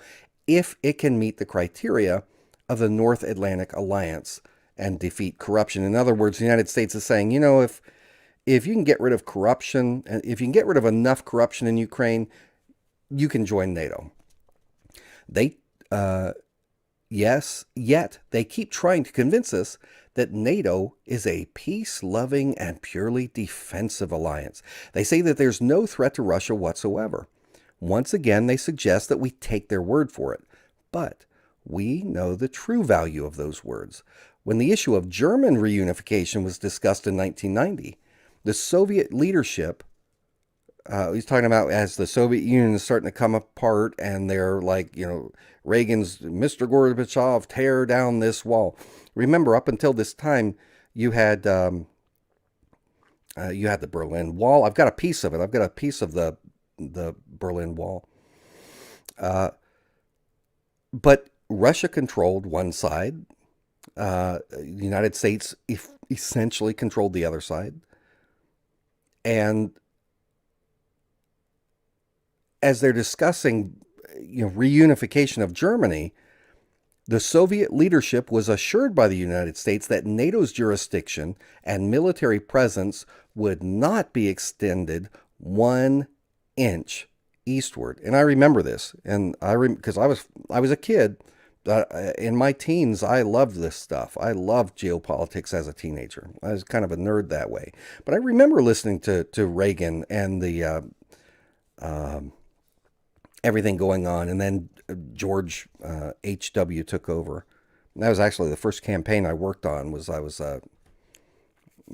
if it can meet the criteria of the North Atlantic Alliance and defeat corruption. In other words, the United States is saying, if you can get rid of corruption, if you can get rid of enough corruption in Ukraine, you can join NATO. Yes, yet they keep trying to convince us that NATO is a peace-loving and purely defensive alliance. They say that there's no threat to Russia whatsoever. Once again, they suggest that we take their word for it. But we know the true value of those words. When the issue of German reunification was discussed in 1990, the Soviet leadership, he's talking about as the Soviet Union is starting to come apart and they're like, Reagan's Mr. Gorbachev, tear down this wall. Remember, up until this time, you had the Berlin Wall. I've got a piece of it. I've got a piece of the Berlin Wall. But Russia controlled one side. The United States essentially controlled the other side. And as they're discussing, reunification of Germany, the Soviet leadership was assured by the United States that NATO's jurisdiction and military presence would not be extended 1 inch eastward. And I remember this, and because I was a kid. In my teens, I loved this stuff. I loved geopolitics as a teenager. I was kind of a nerd that way. But I remember listening to Reagan and the everything going on. And then George H.W. took over. And that was actually the first campaign I worked on. I was a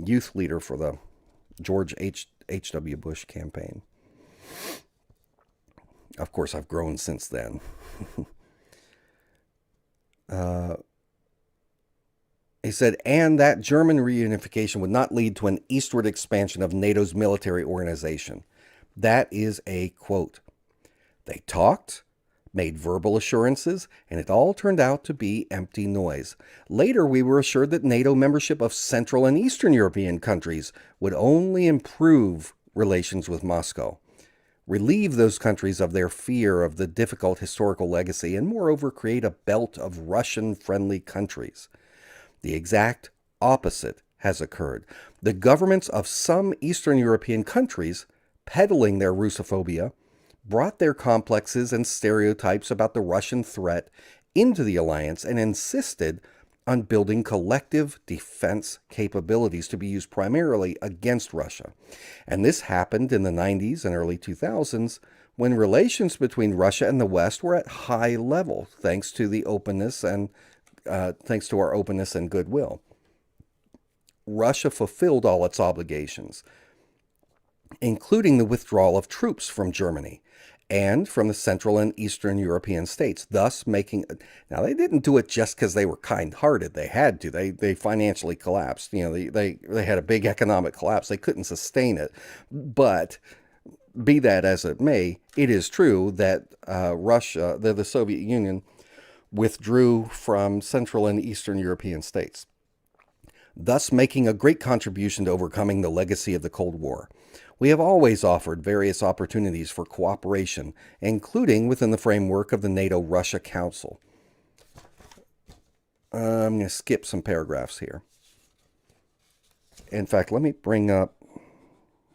youth leader for the George H.W. Bush campaign. Of course, I've grown since then. He said, and that German reunification would not lead to an eastward expansion of NATO's military organization. That is a quote. They talked, made verbal assurances, and it all turned out to be empty noise. Later, we were assured that NATO membership of Central and Eastern European countries would only improve relations with Moscow, relieve those countries of their fear of the difficult historical legacy, and moreover create a belt of Russian-friendly countries. The exact opposite has occurred. The governments of some Eastern European countries, peddling their Russophobia, brought their complexes and stereotypes about the Russian threat into the alliance and insisted on building collective defense capabilities to be used primarily against Russia. And this happened in the 90s and early 2000s when relations between Russia and the West were at high level, thanks to our openness and goodwill. Russia fulfilled all its obligations, including the withdrawal of troops from Germany and from the Central and Eastern European states, thus making... Now, they didn't do it just because they were kind-hearted. They had to. They financially collapsed. They had a big economic collapse. They couldn't sustain it. But be that as it may, it is true that Russia, the Soviet Union, withdrew from Central and Eastern European states, thus making a great contribution to overcoming the legacy of the Cold War. We have always offered various opportunities for cooperation, including within the framework of the NATO-Russia Council. I'm going to skip some paragraphs here. In fact, let me bring up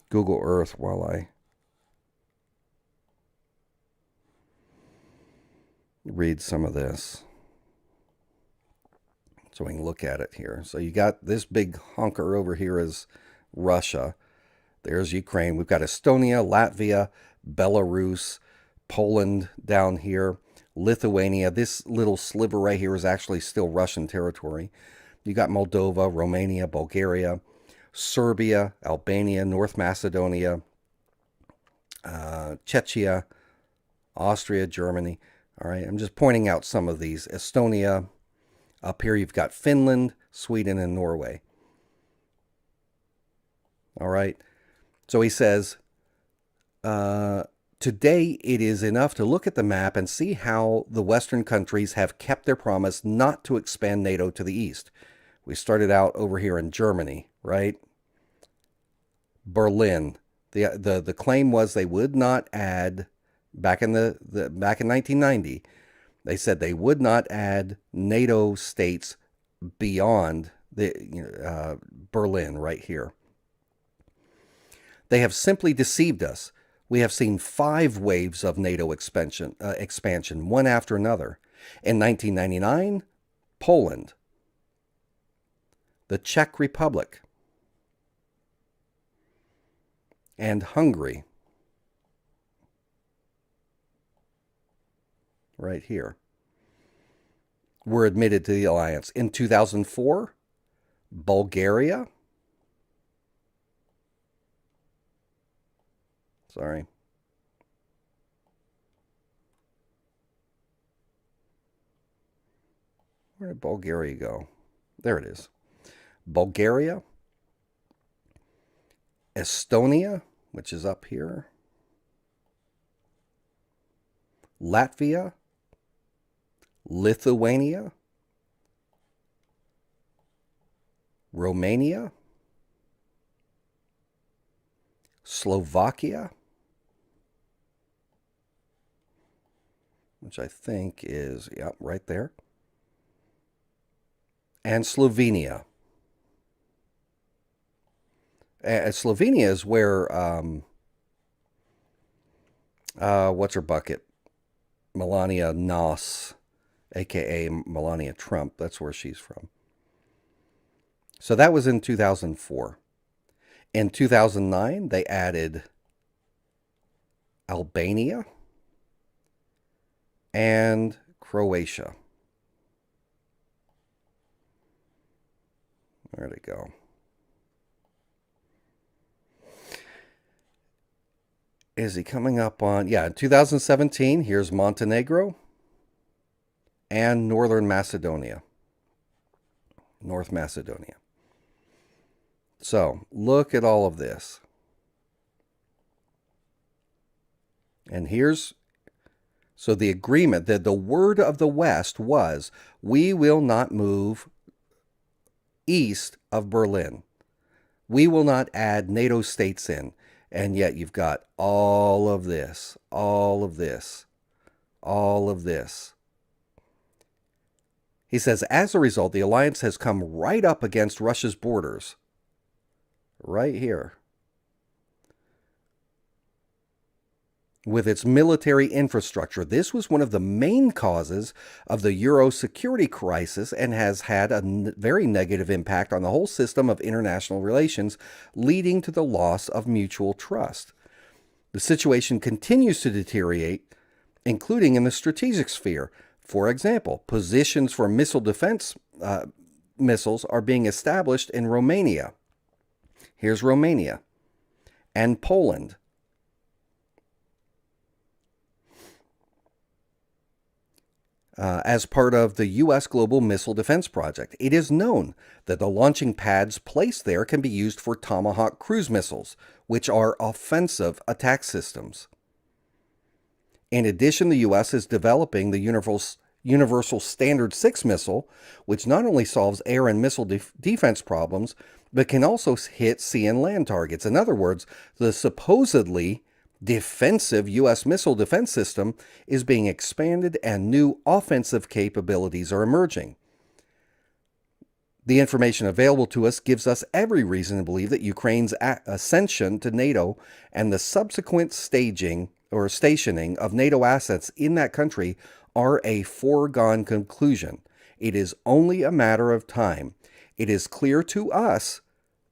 Google Earth while I read some of this, so we can look at it here. So you got this big honker over here is Russia. There's Ukraine. We've got Estonia, Latvia, Belarus, Poland down here, Lithuania. This little sliver right here is actually still Russian territory. You got Moldova, Romania, Bulgaria, Serbia, Albania, North Macedonia, Czechia, Austria, Germany. All right, I'm just pointing out some of these. Estonia. Up here you've got Finland, Sweden, and Norway. All right. So he says, today it is enough to look at the map and see how the Western countries have kept their promise not to expand NATO to the east. We started out over here in Germany, right? Berlin. The claim was they would not add, back in 1990, they said they would not add NATO states beyond Berlin right here. They have simply deceived us. We have seen 5 waves of NATO expansion, one after another. In 1999, Poland, the Czech Republic, and Hungary, right here, were admitted to the alliance. In 2004, Bulgaria, sorry, where did Bulgaria go? There it is. Bulgaria, Estonia, which is up here, Latvia, Lithuania, Romania, Slovakia, which I think is, right there, and Slovenia. Slovenia is where, what's her bucket? Melania Nos, a.k.a. Melania Trump. That's where she's from. So that was in 2004. In 2009, they added Albania and Croatia. Where'd it go? Is he coming up on... Yeah, in 2017, here's Montenegro and North Macedonia. So, look at all of this. And here's... So the agreement, the word of the West was, we will not move east of Berlin. We will not add NATO states in. And yet you've got all of this. He says, as a result, the alliance has come right up against Russia's borders. Right here. With its military infrastructure. This was one of the main causes of the Euro security crisis and has had a very negative impact on the whole system of international relations, leading to the loss of mutual trust. The situation continues to deteriorate, including in the strategic sphere. For example, positions for missile defense missiles are being established in Romania. Here's Romania and Poland. As part of the U.S. Global Missile Defense Project. It is known that the launching pads placed there can be used for Tomahawk cruise missiles, which are offensive attack systems. In addition, the U.S. is developing the Universal Standard 6 missile, which not only solves air and missile defense problems, but can also hit sea and land targets. In other words, the supposedly defensive U.S. missile defense system is being expanded and new offensive capabilities are emerging. The information available to us gives us every reason to believe that Ukraine's ascension to NATO and the subsequent staging or stationing of NATO assets in that country are a foregone conclusion. It is only a matter of time. It is clear to us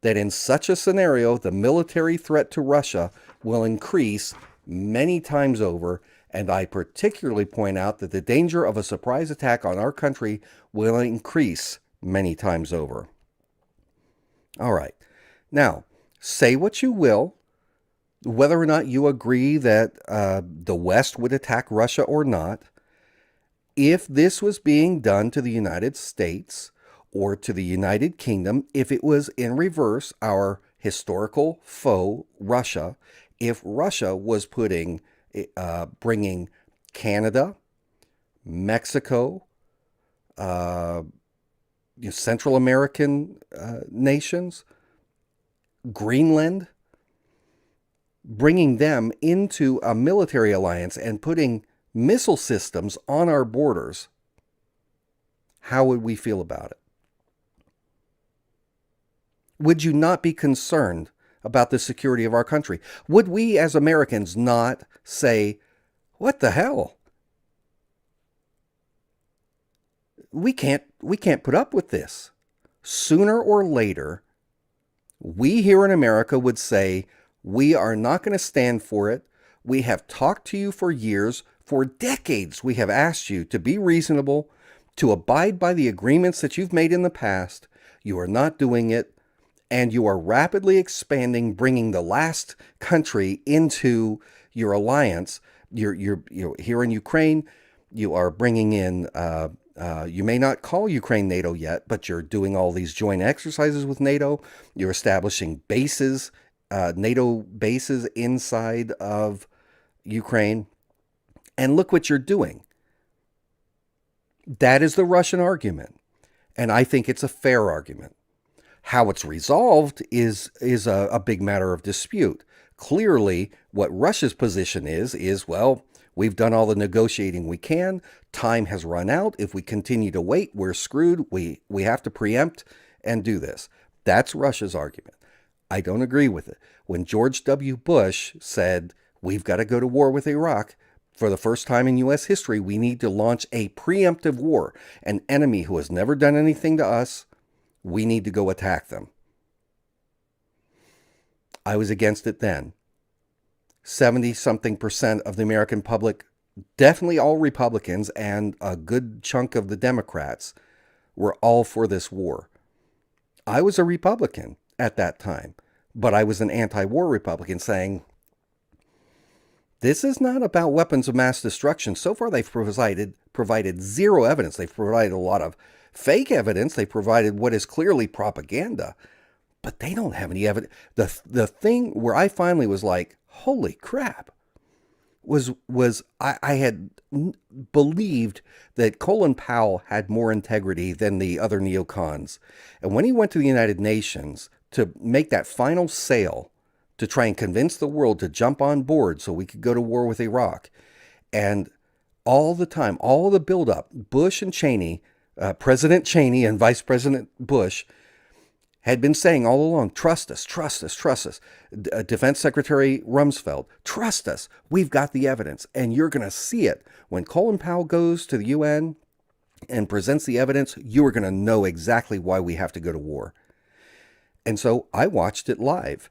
that in such a scenario, the military threat to Russia will increase many times over, and I particularly point out that the danger of a surprise attack on our country will increase many times over. All right. Now, say what you will, whether or not you agree that the West would attack Russia or not. If this was being done to the United States or to the United Kingdom, if it was in reverse, our historical foe, Russia, if Russia was bringing Canada, Mexico, Central American nations, Greenland, bringing them into a military alliance and putting missile systems on our borders, how would we feel about it? Would you not be concerned about the security of our country? Would we as Americans not say, what the hell? We can't put up with this. Sooner or later, we here in America would say, we are not going to stand for it. We have talked to you for years. For decades, we have asked you to be reasonable, to abide by the agreements that you've made in the past. You are not doing it, and you are rapidly expanding, bringing the last country into your alliance. You're here in Ukraine. You are bringing in. You may not call Ukraine NATO yet, but you're doing all these joint exercises with NATO. You're establishing bases, NATO bases inside of Ukraine. And look what you're doing. That is the Russian argument. And I think it's a fair argument. How it's resolved is a big matter of dispute. Clearly, what Russia's position is, well, we've done all the negotiating we can. Time has run out. If we continue to wait, we're screwed. We have to preempt and do this. That's Russia's argument. I don't agree with it. When George W. Bush said, we've got to go to war with Iraq, for the first time in U.S. history, we need to launch a preemptive war. An enemy who has never done anything to us, we need to go attack them. I was against it then. 70-something% of the American public, definitely all Republicans and a good chunk of the Democrats, were all for this war. I was a Republican at that time, but I was an anti-war Republican saying, this is not about weapons of mass destruction. So far, they've provided zero evidence. They've provided a lot of fake evidence. They provided what is clearly propaganda, but they don't have any evidence. The thing where I finally was like, holy crap, was I had believed that Colin Powell had more integrity than the other neocons. And when he went to the United Nations to make that final sale, to try and convince the world to jump on board so we could go to war with Iraq. And all the time, all the buildup, Bush and Cheney, President Cheney and Vice President Bush had been saying all along, trust us, trust us, trust us. Defense Secretary Rumsfeld, trust us. We've got the evidence, and you're going to see it. When Colin Powell goes to the UN and presents the evidence, you are going to know exactly why we have to go to war. And so I watched it live.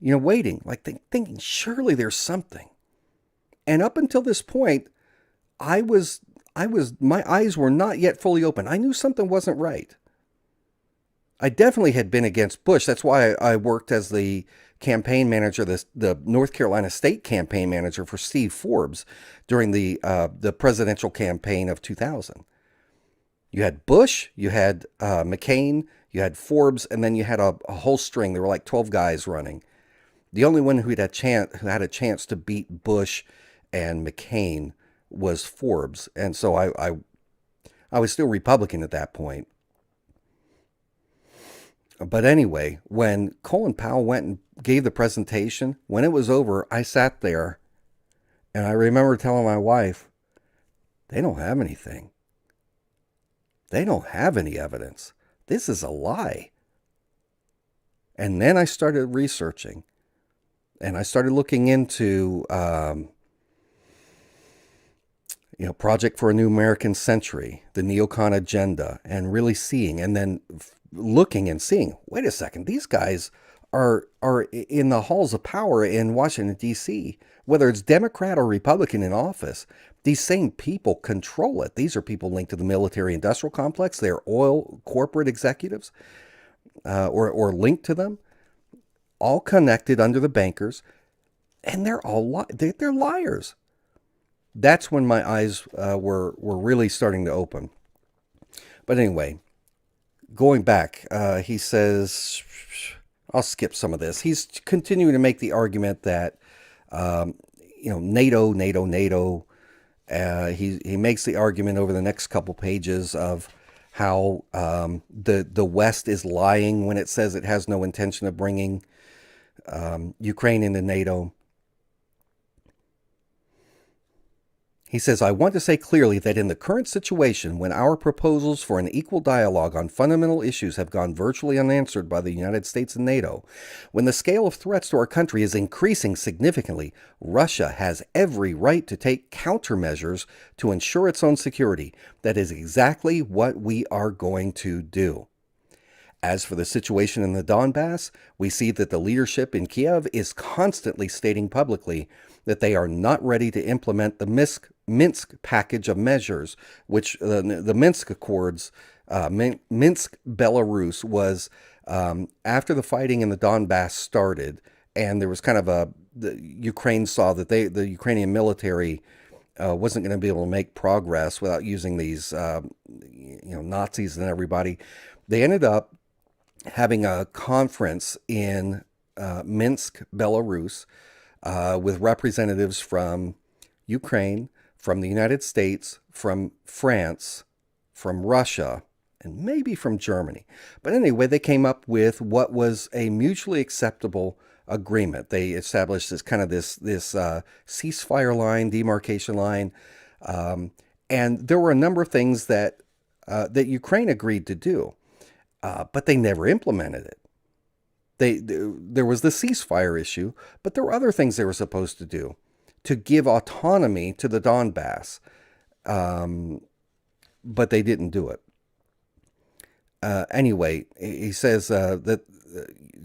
Waiting, like thinking, surely there's something. And up until this point, my eyes were not yet fully open. I knew something wasn't right. I definitely had been against Bush. That's why I worked as the campaign manager, the North Carolina state campaign manager for Steve Forbes during the presidential campaign of 2000. You had Bush, you had McCain, you had Forbes, and then you had a whole string. There were like 12 guys running. The only one who had a chance to beat Bush and McCain was Forbes. And so I was still Republican at that point. But anyway, when Colin Powell went and gave the presentation, when it was over, I sat there and I remember telling my wife, they don't have anything. They don't have any evidence. This is a lie. And then I started researching. And I started looking into, Project for a New American Century, the neocon agenda, and really seeing, and then looking and seeing, wait a second, these guys are in the halls of power in Washington, D.C., whether it's Democrat or Republican in office. These same people control it. These are people linked to the military-industrial complex. They're oil corporate executives or linked to them. all connected under the bankers, and they're all they're liars. That's when my eyes were really starting to open. But anyway, going back, he says, I'll skip some of this. He's continuing to make the argument that NATO. He makes the argument over the next couple pages of how the West is lying when it says it has no intention of bringing Ukraine into NATO. He says, I want to say clearly that in the current situation, when our proposals for an equal dialogue on fundamental issues have gone virtually unanswered by the United States and NATO, when the scale of threats to our country is increasing significantly, Russia has every right to take countermeasures to ensure its own security. That is exactly what we are going to do. As for the situation in the Donbass, we see that the leadership in Kiev is constantly stating publicly that they are not ready to implement the Minsk package of measures, which the Minsk Accords, Minsk, Belarus, was after the fighting in the Donbass started, and there was kind of Ukraine saw that the Ukrainian military wasn't going to be able to make progress without using these Nazis and everybody. They ended up having a conference in Minsk, Belarus, with representatives from Ukraine, from the United States, from France, from Russia, and maybe from Germany. But anyway, they came up with what was a mutually acceptable agreement. They established this kind of this ceasefire line, demarcation line, and there were a number of things that Ukraine agreed to do, but they never implemented it. There was the ceasefire issue, but there were other things they were supposed to do to give autonomy to the Donbass, but they didn't do it. Anyway, he says that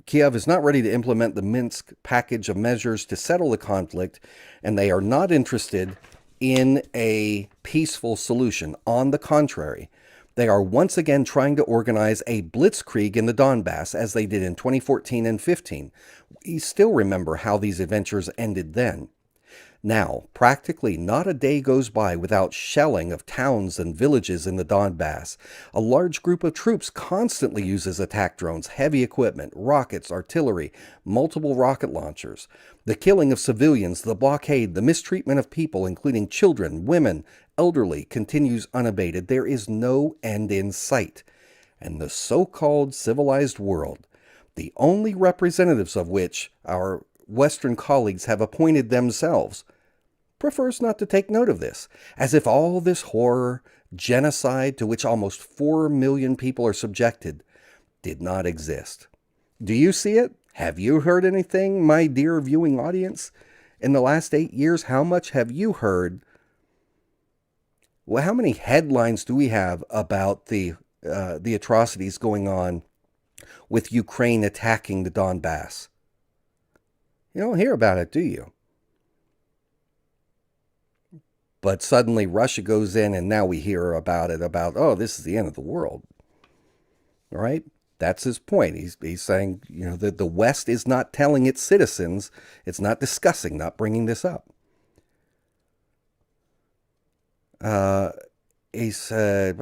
Kiev is not ready to implement the Minsk package of measures to settle the conflict, and they are not interested in a peaceful solution. On the contrary, they are once again trying to organize a blitzkrieg in the Donbass, as they did in 2014 and 15. We still remember how these adventures ended then. Now, practically not a day goes by without shelling of towns and villages in the Donbass. A large group of troops constantly uses attack drones, heavy equipment, rockets, artillery, multiple rocket launchers. The killing of civilians, the blockade, the mistreatment of people, including children, women, elderly, continues unabated. There is no end in sight. And the so-called civilized world, the only representatives of which our Western colleagues have appointed themselves, prefers not to take note of this, as if all this horror, genocide to which almost 4 million people are subjected, did not exist. Do you see it? Have you heard anything, my dear viewing audience? In the last 8 years, how much have you heard? Well, how many headlines do we have about the atrocities going on with Ukraine attacking the Donbass? You don't hear about it, do you? But suddenly Russia goes in, and now we hear about it, oh, this is the end of the world. All right? That's his point. He's saying, that the West is not telling its citizens, it's not discussing, not bringing this up. He said,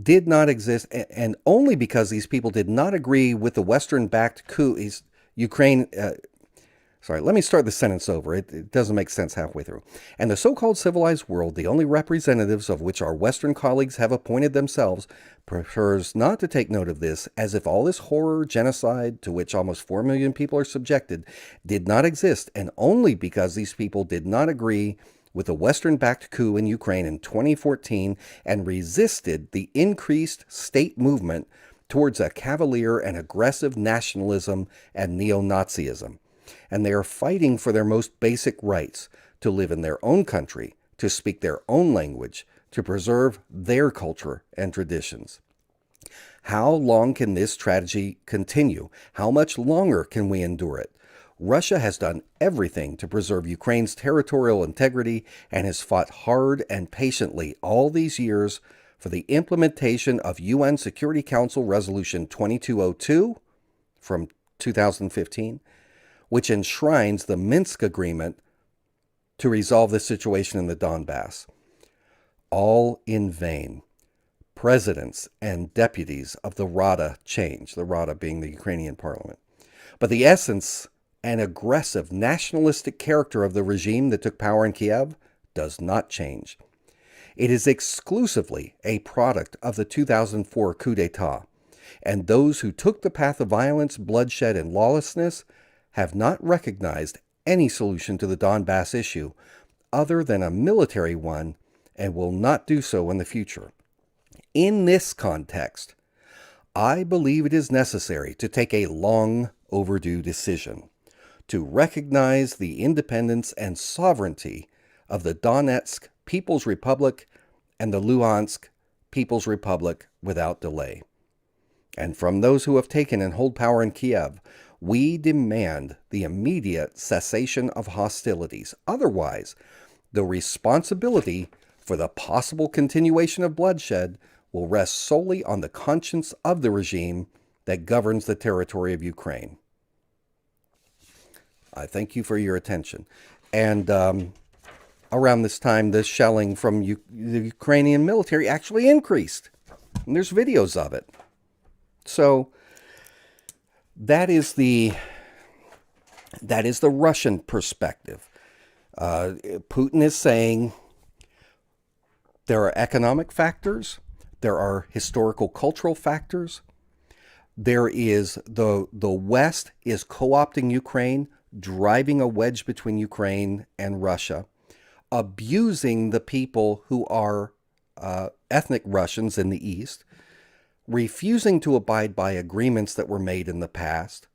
did not exist, and only because these people did not agree with the Western-backed coup. Let me start the sentence over. It doesn't make sense halfway through. And the so-called civilized world, the only representatives of which our Western colleagues have appointed themselves, prefers not to take note of this, as if all this horror, genocide, to which almost 4 million people are subjected, did not exist, and only because these people did not agree with the Western-backed coup in Ukraine in 2014 and resisted the increased state movement towards a cavalier and aggressive nationalism and neo-Nazism. And they are fighting for their most basic rights, to live in their own country, to speak their own language, to preserve their culture and traditions. How long can this tragedy continue? How much longer can we endure it? Russia has done everything to preserve Ukraine's territorial integrity and has fought hard and patiently all these years for the implementation of UN Security Council Resolution 2202 from 2015, which enshrines the Minsk Agreement to resolve the situation in the Donbass. All in vain. Presidents and deputies of the Rada change, the Rada being the Ukrainian parliament. But the essence and aggressive nationalistic character of the regime that took power in Kiev does not change. It is exclusively a product of the 2004 coup d'etat, and those who took the path of violence, bloodshed, and lawlessness have not recognized any solution to the Donbass issue other than a military one, and will not do so in the future. In this context, I believe it is necessary to take a long overdue decision to recognize the independence and sovereignty of the Donetsk People's Republic and the Luhansk People's Republic without delay. And from those who have taken and hold power in Kiev, we demand the immediate cessation of hostilities. Otherwise, the responsibility for the possible continuation of bloodshed will rest solely on the conscience of the regime that governs the territory of Ukraine. I thank you for your attention. And around this time, the shelling from the Ukrainian military actually increased. And there's videos of it. So that is the Russian perspective. Putin is saying there are economic factors, there are historical cultural factors, there is the West is co-opting Ukraine, driving a wedge between Ukraine and Russia, abusing the people who are ethnic Russians in the East, refusing to abide by agreements that were made in the past.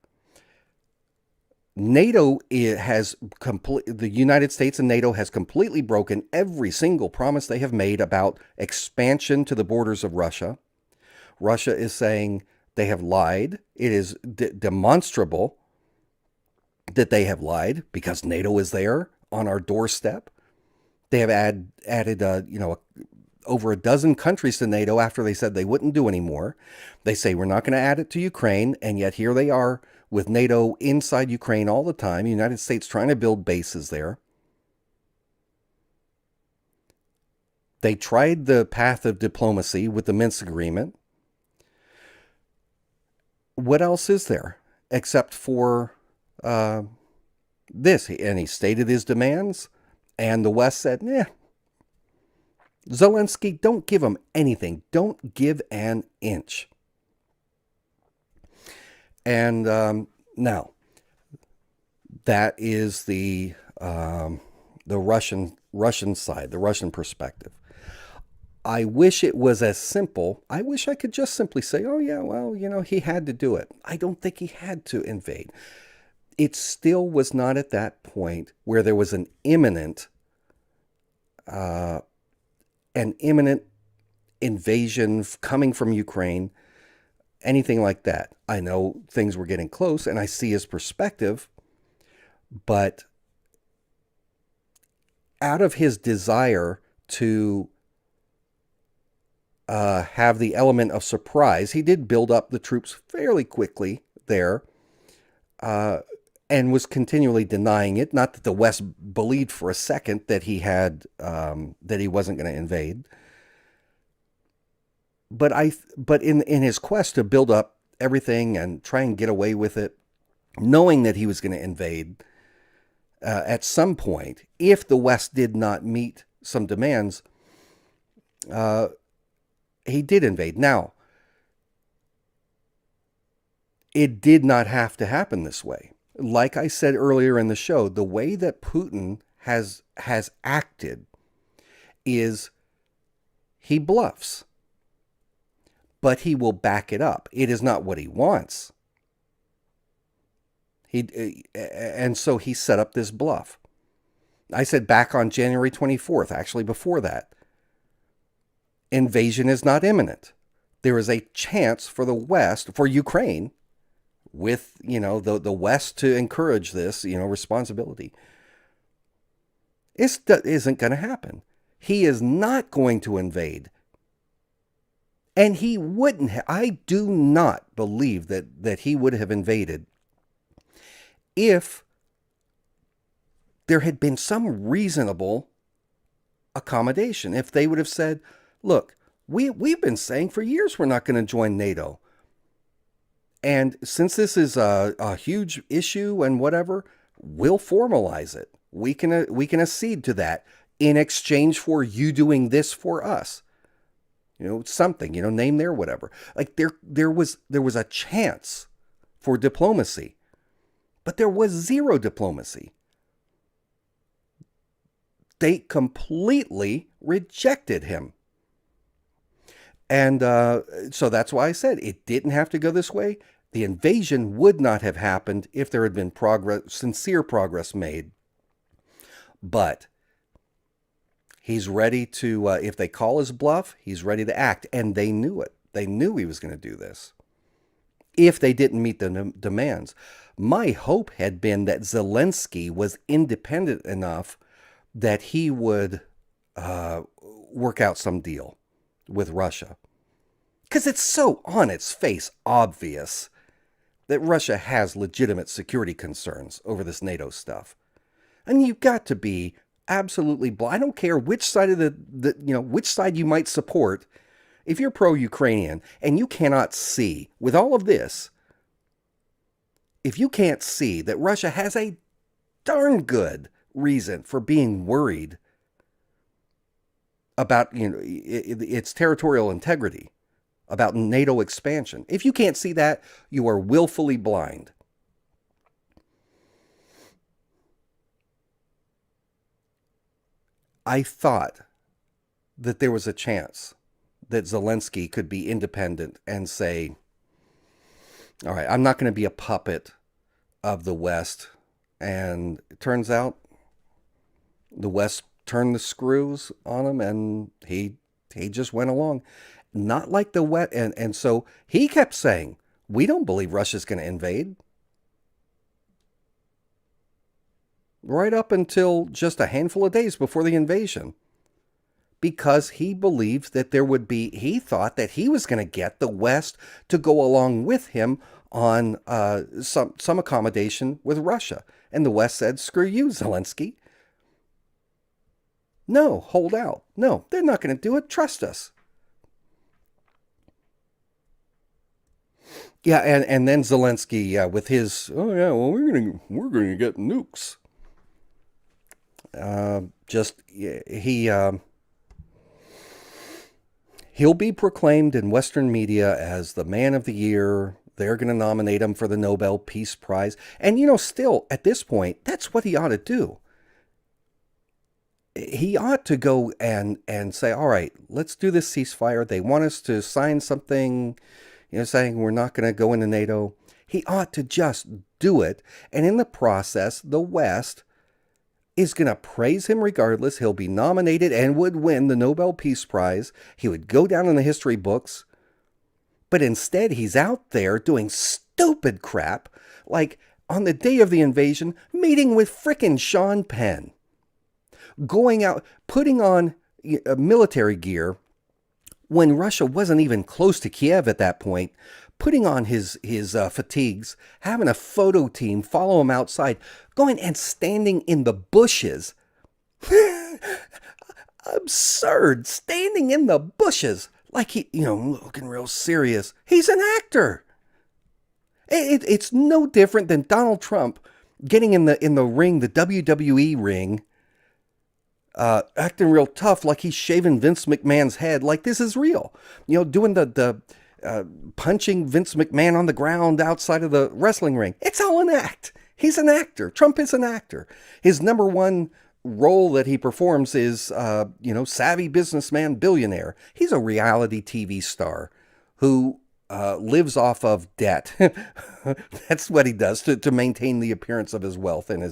NATO the United States and NATO has completely broken every single promise they have made about expansion to the borders of Russia. Russia is saying they have lied. It is demonstrable that they have lied because NATO is there on our doorstep. They have added over a dozen countries to NATO after they said they wouldn't do anymore. They say we're not going to add it to Ukraine, and yet here they are with NATO inside Ukraine all the time, the United States trying to build bases there. They tried the path of diplomacy with the Minsk Agreement. What else is there except for this? And he stated his demands, and the West said, Zelensky, don't give him anything. Don't give an inch. And now, that is the Russian side, the Russian perspective. I wish it was as simple. I wish I could just simply say, oh yeah, well, he had to do it. I don't think he had to invade. It still was not at that point where there was an imminent invasion coming from Ukraine, anything like that. I know things were getting close, and I see his perspective, but out of his desire to have the element of surprise, he did build up the troops fairly quickly there, and was continually denying it. Not that the West believed for a second that he had that he wasn't going to invade. But in his quest to build up everything and try and get away with it, knowing that he was going to invade at some point, if the West did not meet some demands, he did invade. Now, it did not have to happen this way. Like I said earlier in the show, the way that Putin has acted is he bluffs, but he will back it up. It is not what he wants. And so he set up this bluff. I said back on January 24th, actually before that, invasion is not imminent. There is a chance for the West, for Ukraine, with, the West to encourage this, responsibility. It isn't going to happen. He is not going to invade. And he wouldn't have, I do not believe that he would have invaded if there had been some reasonable accommodation. If they would have said, look, we've been saying for years we're not going to join NATO. And since this is a huge issue and whatever, we'll formalize it. We can accede to that in exchange for you doing this for us. Something, name there, whatever. Like there was a chance for diplomacy, but there was zero diplomacy. They completely rejected him. And so that's why I said it didn't have to go this way. The invasion would not have happened if there had been sincere progress made. But he's ready to, if they call his bluff, he's ready to act. And they knew it. They knew he was going to do this if they didn't meet the demands. My hope had been that Zelensky was independent enough that he would work out some deal with Russia. Because it's so on its face obvious that Russia has legitimate security concerns over this NATO stuff. And you've got to be absolutely blind. I don't care which side of which side you might support. If you're pro-Ukrainian and you cannot see, with all of this, if you can't see that Russia has a darn good reason for being worried about its territorial integrity, about NATO expansion. If you can't see that, you are willfully blind. I thought that there was a chance that Zelensky could be independent and say, all right, I'm not going to be a puppet of the West. And it turns out the West turned the screws on him and he just went along. Not like the West. And so he kept saying, we don't believe Russia's going to invade. Right up until just a handful of days before the invasion. Because he believed that he thought that he was going to get the West to go along with him on some accommodation with Russia. And the West said, screw you, Zelensky. No, hold out. No, they're not going to do it. Trust us. Yeah, and then Zelensky with his, oh yeah, well we're gonna get nukes. He'll be proclaimed in Western media as the man of the year. They're going to nominate him for the Nobel Peace Prize. And still at this point, that's what he ought to do. He ought to go and say, all right, let's do this ceasefire. They want us to sign something, saying we're not going to go into NATO. He ought to just do it. And in the process, the West is going to praise him regardless. He'll be nominated and would win the Nobel Peace Prize. He would go down in the history books. But instead, he's out there doing stupid crap, like on the day of the invasion, meeting with frickin' Sean Penn. Going out, putting on military gear when Russia wasn't even close to Kiev at that point, putting on his fatigues, having a photo team follow him outside, going and standing in the bushes. Absurd, standing in the bushes like he, looking real serious. He's an actor. It's no different than Donald Trump getting in the ring, the WWE ring, acting real tough like he's shaving Vince McMahon's head like this is real. Doing the punching Vince McMahon on the ground outside of the wrestling ring. It's all an act. He's an actor. Trump is an actor. His number one role that he performs is, savvy businessman, billionaire. He's a reality TV star who lives off of debt. That's what he does to maintain the appearance of his wealth and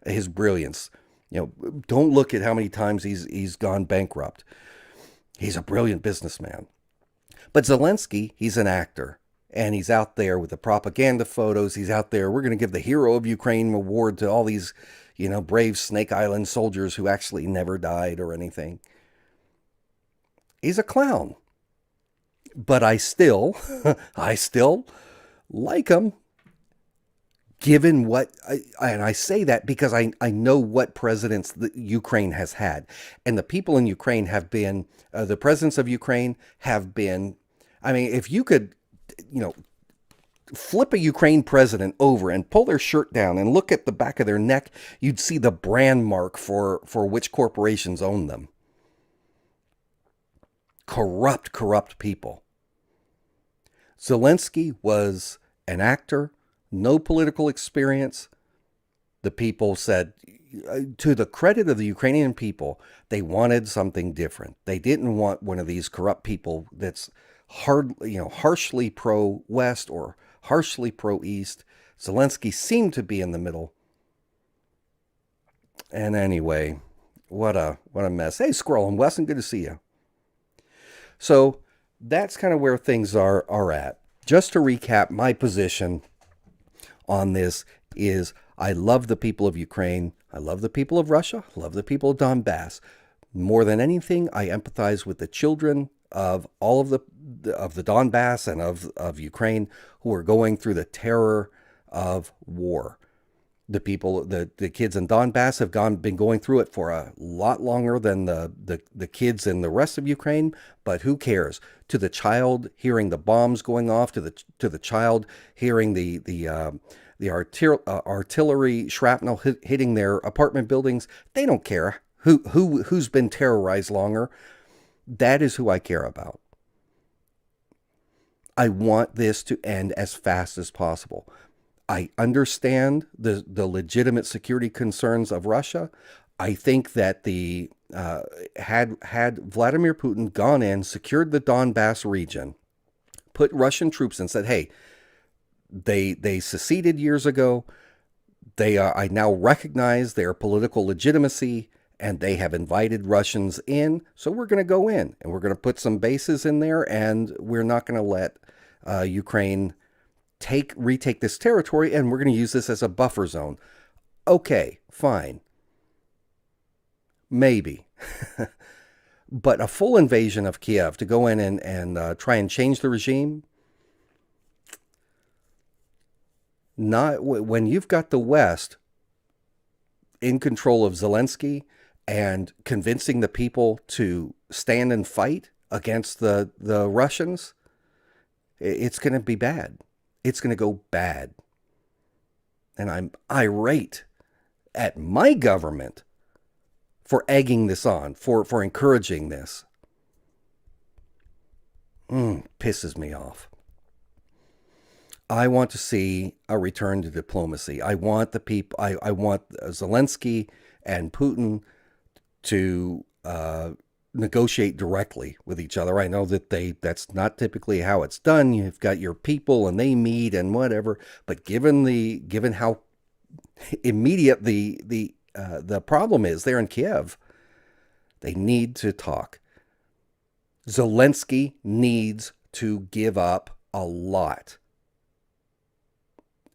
his brilliance. Don't look at how many times he's gone bankrupt. He's a brilliant businessman. But Zelensky, he's an actor. And he's out there with the propaganda photos. He's out there. We're going to give the Hero of Ukraine award to all these, brave Snake Island soldiers who actually never died or anything. He's a clown. But I still, I still like them, given what, and I say that because I know what presidents the Ukraine has had. And the people in Ukraine have been, the presidents of Ukraine have been, I mean, if you could, flip a Ukraine president over and pull their shirt down and look at the back of their neck, you'd see the brand mark for which corporations own them. Corrupt people. Zelensky was an actor, no political experience. The people said, to the credit of the Ukrainian people, they wanted something different. They didn't want one of these corrupt people that's harshly pro-West or harshly pro-East. Zelensky seemed to be in the middle. And anyway, what a mess. Hey, Squirrel and Wesson, good to see you. So that's kind of where things are at. Just to recap, my position on this is I love the people of Ukraine. I love the people of Russia. I love the people of Donbass. More than anything, I empathize with the children of all of the Donbass and of Ukraine who are going through the terror of war. The people, the kids in Donbass have been going through it for a lot longer than the kids in the rest of Ukraine. But who cares? To the child hearing the bombs going off, to the child hearing the artillery shrapnel hitting their apartment buildings, they don't care who's been terrorized longer. That is who I care about. I want this to end as fast as possible. I understand the legitimate security concerns of Russia. I think that had Vladimir Putin gone in, secured the Donbass region, put Russian troops in, said, hey, they seceded years ago. I now recognize their political legitimacy, and they have invited Russians in. So we're going to go in, and we're going to put some bases in there, and we're not going to let Ukraine retake this territory, and we're going to use this as a buffer zone. Okay, fine. Maybe. But a full invasion of Kiev to go in and try and change the regime, not when you've got the West in control of Zelensky and convincing the people to stand and fight against the Russians, it's going to be bad. It's going to go bad. And I'm irate at my government for egging this on, for encouraging this. Pisses me off. I want to see a return to diplomacy. I want the people, I want Zelensky and Putin to negotiate directly with each other. I know that that's not typically how it's done. You've got your people and they meet and whatever. But given how immediate the problem is there in Kiev, they need to talk. Zelensky needs to give up a lot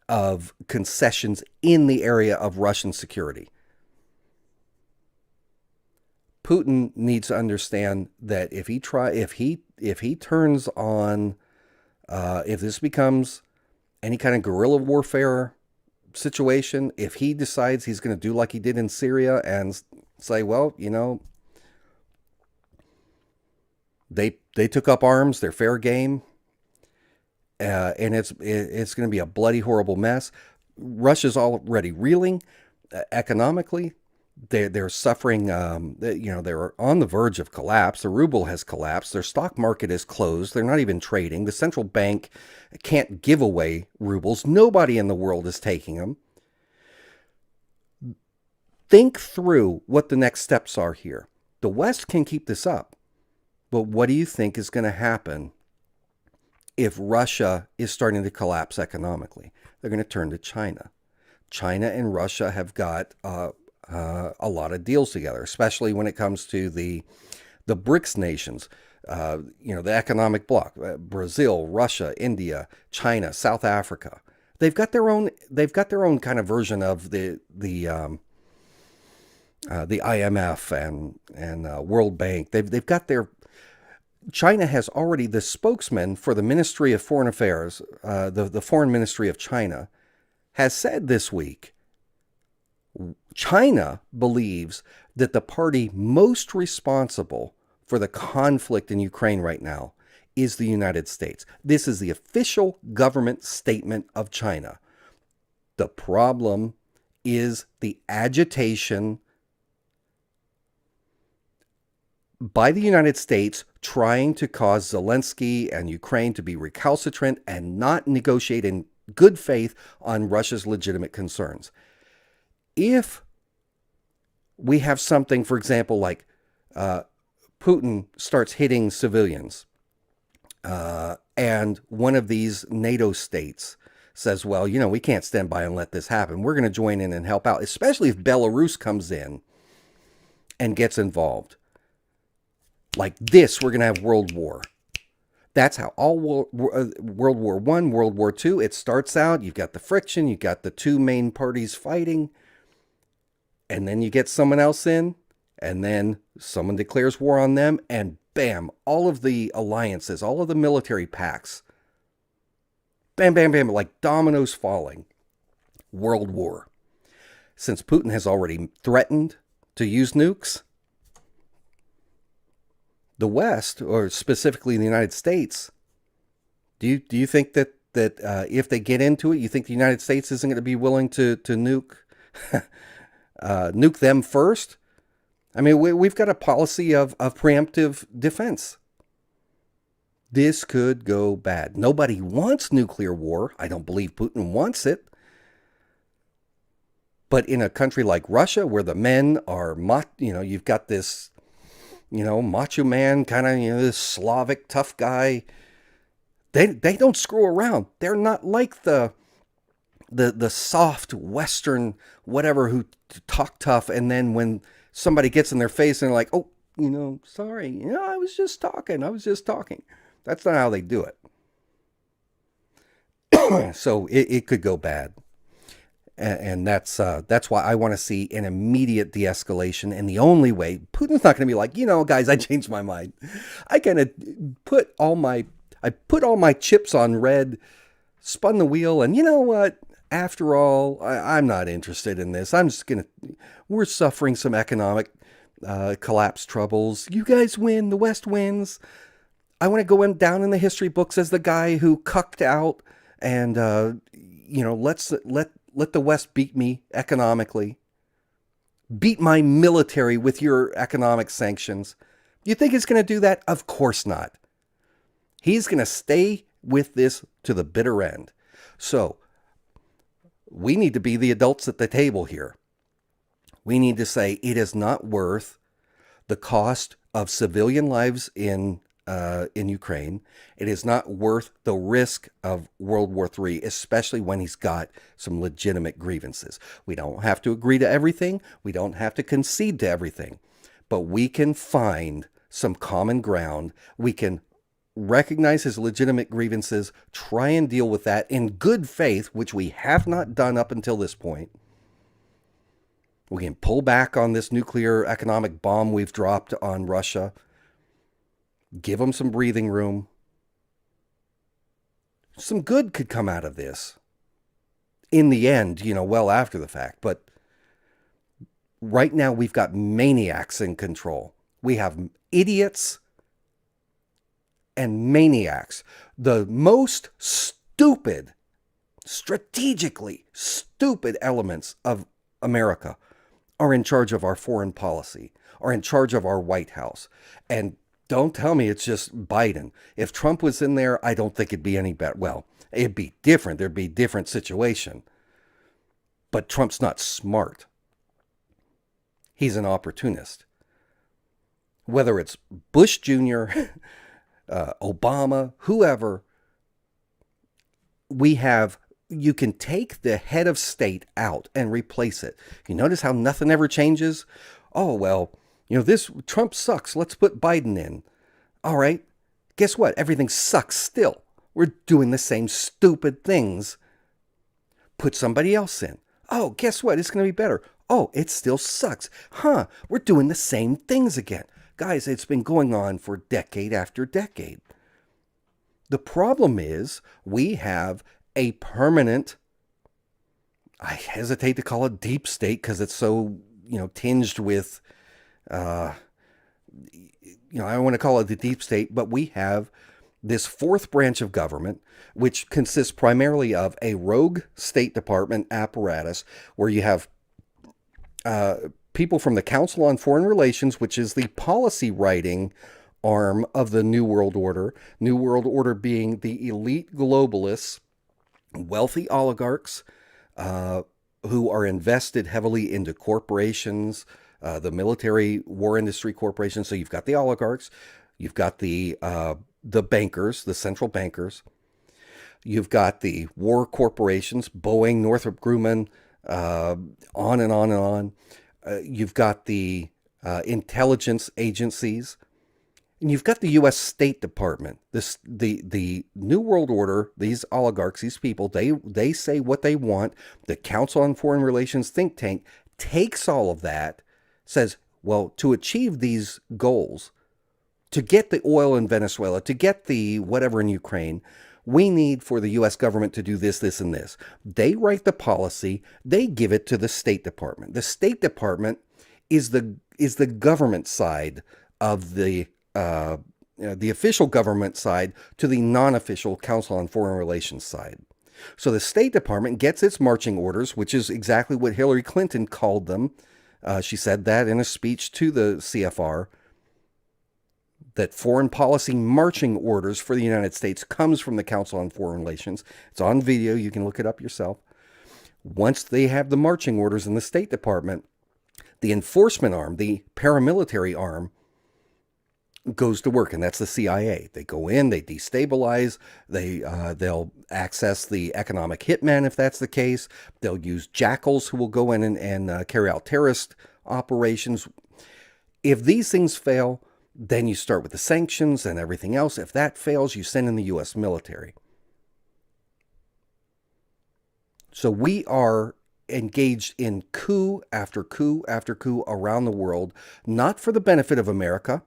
of concessions in the area of Russian security. Putin needs to understand that if he turns on, if this becomes any kind of guerrilla warfare situation, if he decides he's going to do like he did in Syria and say, well, they took up arms, they're fair game, and it's going to be a bloody, horrible mess. Russia's already reeling economically. They're suffering. They're on the verge of collapse. The ruble has collapsed. Their stock market is closed. They're not even trading. The central bank can't give away rubles. Nobody in the world is taking them. Think through what the next steps are here. The West can keep this up, but what do you think is going to happen if Russia is starting to collapse economically? They're going to turn to China. China and Russia have got a lot of deals together, especially when it comes to the BRICS nations, the economic bloc, Brazil, Russia, India, China, South Africa. They've got their own kind of version of the IMF and World Bank. They've got their, China has already, the spokesman for the Ministry of Foreign Affairs, the Foreign Ministry of China, has said this week, China believes that the party most responsible for the conflict in Ukraine right now is the United States. This is the official government statement of China. The problem is the agitation by the United States trying to cause Zelensky and Ukraine to be recalcitrant and not negotiate in good faith on Russia's legitimate concerns. If we have something, for example, like Putin starts hitting civilians, and one of these NATO states says, well, you know, we can't stand by and let this happen. We're going to join in and help out, especially if Belarus comes in and gets involved. Like this, we're going to have World War. That's how all World War I, World War II, it starts out. You've got the friction. You've got the two main parties fighting. And then you get someone else in. And then someone declares war on them. And bam, all of the alliances, all of the military pacts. Bam, bam, bam, like dominoes falling. World War. Since Putin has already threatened to use nukes, the West, or specifically the United States, do you think that if they get into it, you think the United States isn't going to be willing to nuke nuke them first? I mean, we've got a policy of preemptive defense. This could go bad. Nobody wants nuclear war. I don't believe Putin wants it. But in a country like Russia, where the men are, you've got this, macho man, kind of, this Slavic tough guy. They don't screw around. They're not like the soft Western whatever who talk tough, and then when somebody gets in their face and they're like, oh, sorry, I was just talking. That's not how they do it. So it could go bad. And that's why I want to see an immediate de-escalation. And the only way, Putin's not going to be like, guys, I changed my mind. I kind of put all my chips on red, spun the wheel, and you know what? After all, I'm not interested in this. We're suffering some economic collapse troubles. You guys win. The West wins. I want to go down in the history books as the guy who cucked out and, let the West beat me economically. Beat my military with your economic sanctions. You think he's going to do that? Of course not. He's going to stay with this to the bitter end. So we need to be the adults at the table here. We need to say it is not worth the cost of civilian lives in Ukraine. It is not worth the risk of World War III, especially when he's got some legitimate grievances. We don't have to agree to everything. We don't have to concede to everything. But we can find some common ground. We can recognize his legitimate grievances, try and deal with that in good faith, which we have not done up until this point. We can pull back on this nuclear economic bomb we've dropped on Russia. Give them some breathing room. Some good could come out of this. In the end, well after the fact. But right now we've got maniacs in control. We have idiots and maniacs. The most stupid, strategically stupid elements of America are in charge of our foreign policy, are in charge of our White House. And don't tell me it's just Biden. If Trump was in there, I don't think it'd be any better. Well, it'd be different. There'd be a different situation. But Trump's not smart. He's an opportunist. Whether it's Bush Jr., Obama, whoever, you can take the head of state out and replace it. You notice how nothing ever changes? Oh, well, this Trump sucks. Let's put Biden in. All right. Guess what? Everything sucks still. We're doing the same stupid things. Put somebody else in. Oh, guess what? It's going to be better. Oh, it still sucks. We're doing the same things again. Guys, it's been going on for decade after decade. The problem is we have a permanent, I hesitate to call it deep state because it's so, tinged with, I don't want to call it the deep state, but we have this fourth branch of government, which consists primarily of a rogue State Department apparatus where you have people from the Council on Foreign Relations, which is the policy writing arm of the New World Order. New World Order being the elite globalists, wealthy oligarchs who are invested heavily into corporations, the military war industry corporations. So you've got the oligarchs, you've got the bankers, the central bankers, you've got the war corporations, Boeing, Northrop Grumman, on and on and on. You've got the intelligence agencies, and you've got the U.S. State Department. The New World Order, these oligarchs, these people, they say what they want. The Council on Foreign Relations think tank takes all of that, says, well, to achieve these goals, to get the oil in Venezuela, to get the whatever in Ukraine, we need for the U.S. government to do this, this, and this. They write the policy. They give it to the State Department. The State Department is the government side of the official government side to the non-official Council on Foreign Relations side. So the State Department gets its marching orders, which is exactly what Hillary Clinton called them. She said that in a speech to the CFR, that foreign policy marching orders for the United States comes from the Council on Foreign Relations. It's on video. You can look it up yourself. Once they have the marching orders in the State Department, the enforcement arm, the paramilitary arm, goes to work, and that's the CIA. They go in, they destabilize, they'll access the economic hitman if that's the case. They'll use jackals who will go in and carry out terrorist operations. If these things fail, then you start with the sanctions and everything else. If that fails, you send in the U.S. military. So we are engaged in coup after coup after coup around the world, not for the benefit of America.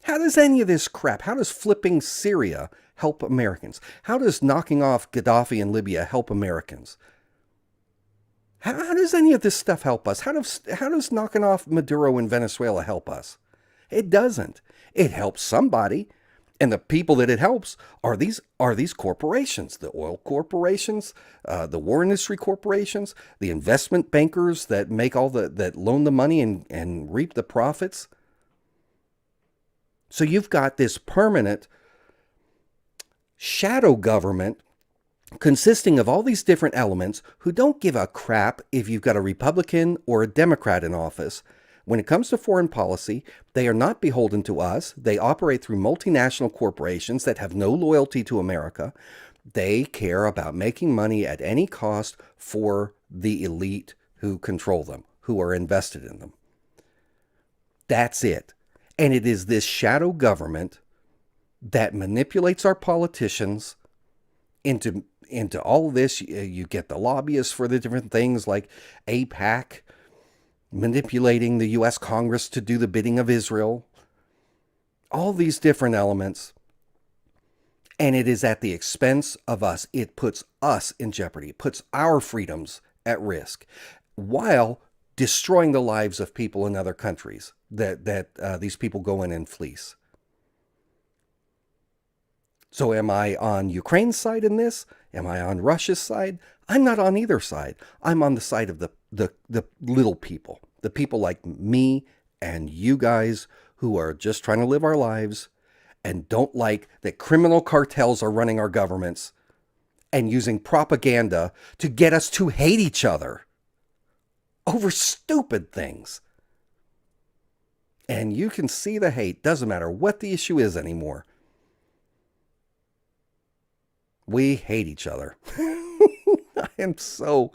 How does any of this crap, how does flipping Syria help Americans? How does knocking off Gaddafi in Libya help Americans? How does any of this stuff help us? How does knocking off Maduro in Venezuela help us? It doesn't. It helps somebody, and the people that it helps are these corporations, the oil corporations, the war industry corporations, the investment bankers that make that loan the money and reap the profits. So you've got this permanent shadow government consisting of all these different elements who don't give a crap if you've got a Republican or a Democrat in office. When it comes to foreign policy, they are not beholden to us. They operate through multinational corporations that have no loyalty to America. They care about making money at any cost for the elite who control them, who are invested in them. That's it. And it is this shadow government that manipulates our politicians into all of this. You get the lobbyists for the different things like AIPAC, manipulating the U.S. Congress to do the bidding of Israel. All these different elements. And it is at the expense of us. It puts us in jeopardy. It puts our freedoms at risk while destroying the lives of people in other countries that these people go in and fleece. So am I on Ukraine's side in this? Am I on Russia's side? I'm not on either side. I'm on the side of the little people, the people like me and you guys who are just trying to live our lives and don't like that criminal cartels are running our governments and using propaganda to get us to hate each other over stupid things. And you can see the hate. Doesn't matter what the issue is anymore. We hate each other. I am so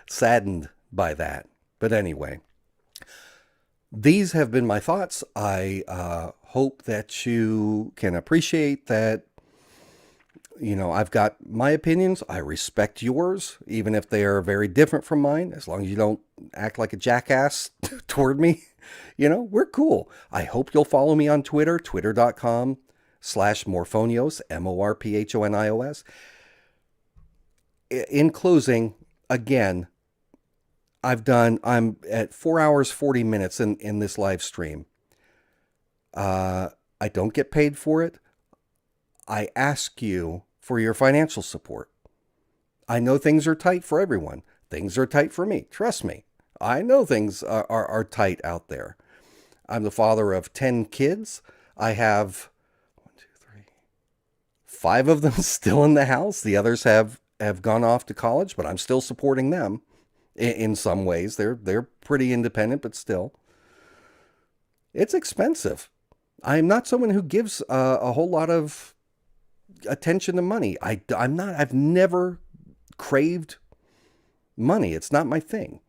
saddened by that. But anyway, these have been my thoughts. I hope that you can appreciate that I've got my opinions. I respect yours, even if they are very different from mine, as long as you don't act like a jackass toward me. We're cool. I hope you'll follow me on Twitter, twitter.com/Morphonios, Morphonios. In closing, again, I'm at 4 hours, 40 minutes in this live stream. I don't get paid for it. I ask you for your financial support. I know things are tight for everyone. Things are tight for me. Trust me. I know things are tight out there. I'm the father of 10 kids. I have 5 of them still in the house. The others have gone off to college, but I'm still supporting them in some ways. They're pretty independent, but still. It's expensive. I'm not someone who gives a whole lot of attention to money. I've never craved money. It's not my thing.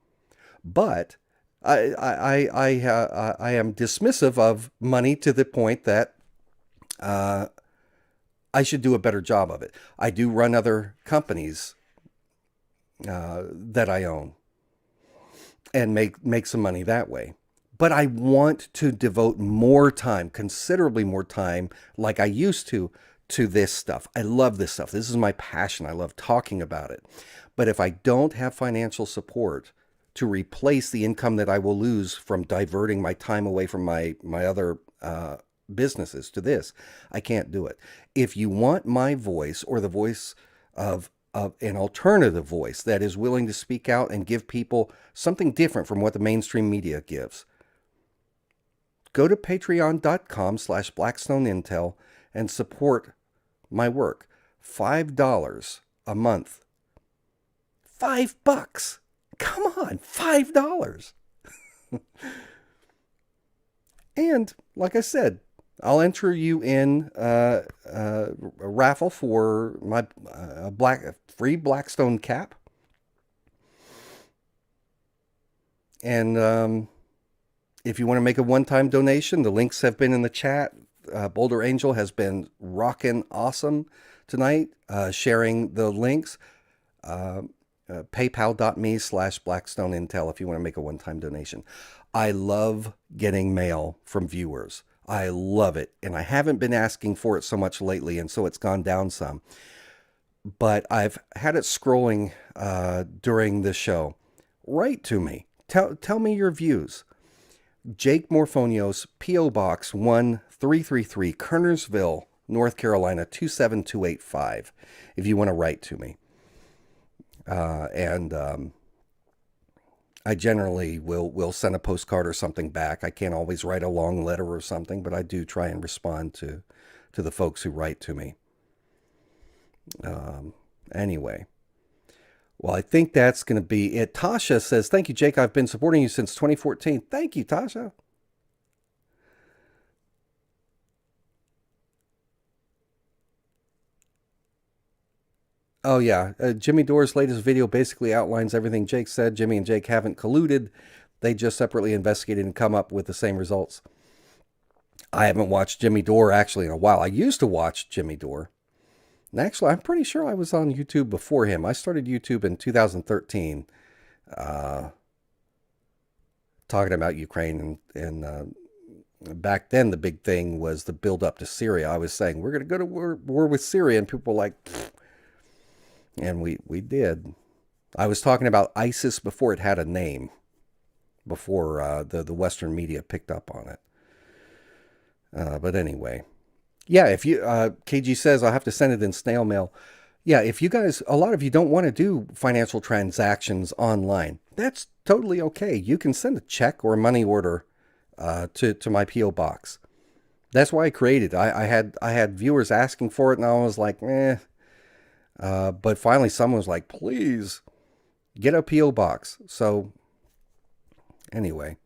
But I am dismissive of money to the point that I should do a better job of it. I do run other companies that I own and make some money that way. But I want to devote more time, considerably more time, like I used to this stuff. I love this stuff. This is my passion. I love talking about it. But if I don't have financial support to replace the income that I will lose from diverting my time away from my other businesses to this, I can't do it. If you want my voice, or the voice of an alternative voice that is willing to speak out and give people something different from what the mainstream media gives, go to patreon.com/BlackstoneIntel and support my work. $5 a month. $5. Come on, $5. And like I said, I'll enter you in a raffle for my free Blackstone cap. And if you want to make a one-time donation, the links have been in the chat. Boulder Angel has been rocking awesome tonight, sharing the links. PayPal.me/BlackstoneIntel if you want to make a one-time donation. I love getting mail from viewers. I love it. And I haven't been asking for it so much lately, and so it's gone down some. But I've had it scrolling during the show. Write to me. Tell me your views. Jake Morphonios, P.O. Box 1333, Kernersville, North Carolina, 27285, if you want to write to me. I generally will send a postcard or something back. I can't always write a long letter or something, but I do try and respond to the folks who write to me. Anyway. Well, I think that's going to be it. Tasha says, thank you, Jake. I've been supporting you since 2014. Thank you, Tasha. Oh, yeah. Jimmy Dore's latest video basically outlines everything Jake said. Jimmy and Jake haven't colluded. They just separately investigated and come up with the same results. I haven't watched Jimmy Dore actually in a while. I used to watch Jimmy Dore. And actually, I'm pretty sure I was on YouTube before him. I started YouTube in 2013, talking about Ukraine. And back then, the big thing was the build up to Syria. I was saying, we're going to go to war with Syria. And people were like, pfft. And we did. I was talking about ISIS before it had a name, before the Western media picked up on it. But anyway. Yeah, if you, KG says, I'll have to send it in snail mail. Yeah, if you guys, a lot of you don't want to do financial transactions online, that's totally okay. You can send a check or a money order to my P.O. box. That's why I created it. I had viewers asking for it, and I was like, but finally someone was like, please, get a P.O. box. So, anyway.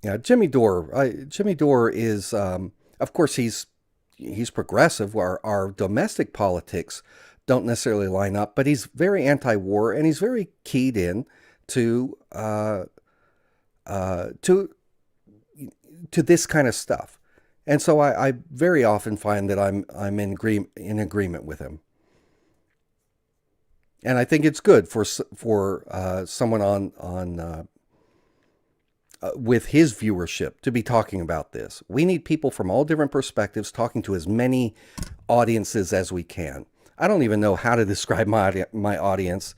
Yeah, Jimmy Dore. Jimmy Dore is, of course, he's progressive. Our domestic politics don't necessarily line up, but he's very anti-war, and he's very keyed in to this kind of stuff. And so I very often find that I'm in agreement with him. And I think it's good for someone on with his viewership to be talking about this. We need people from all different perspectives talking to as many audiences as we can. I don't even know how to describe my audience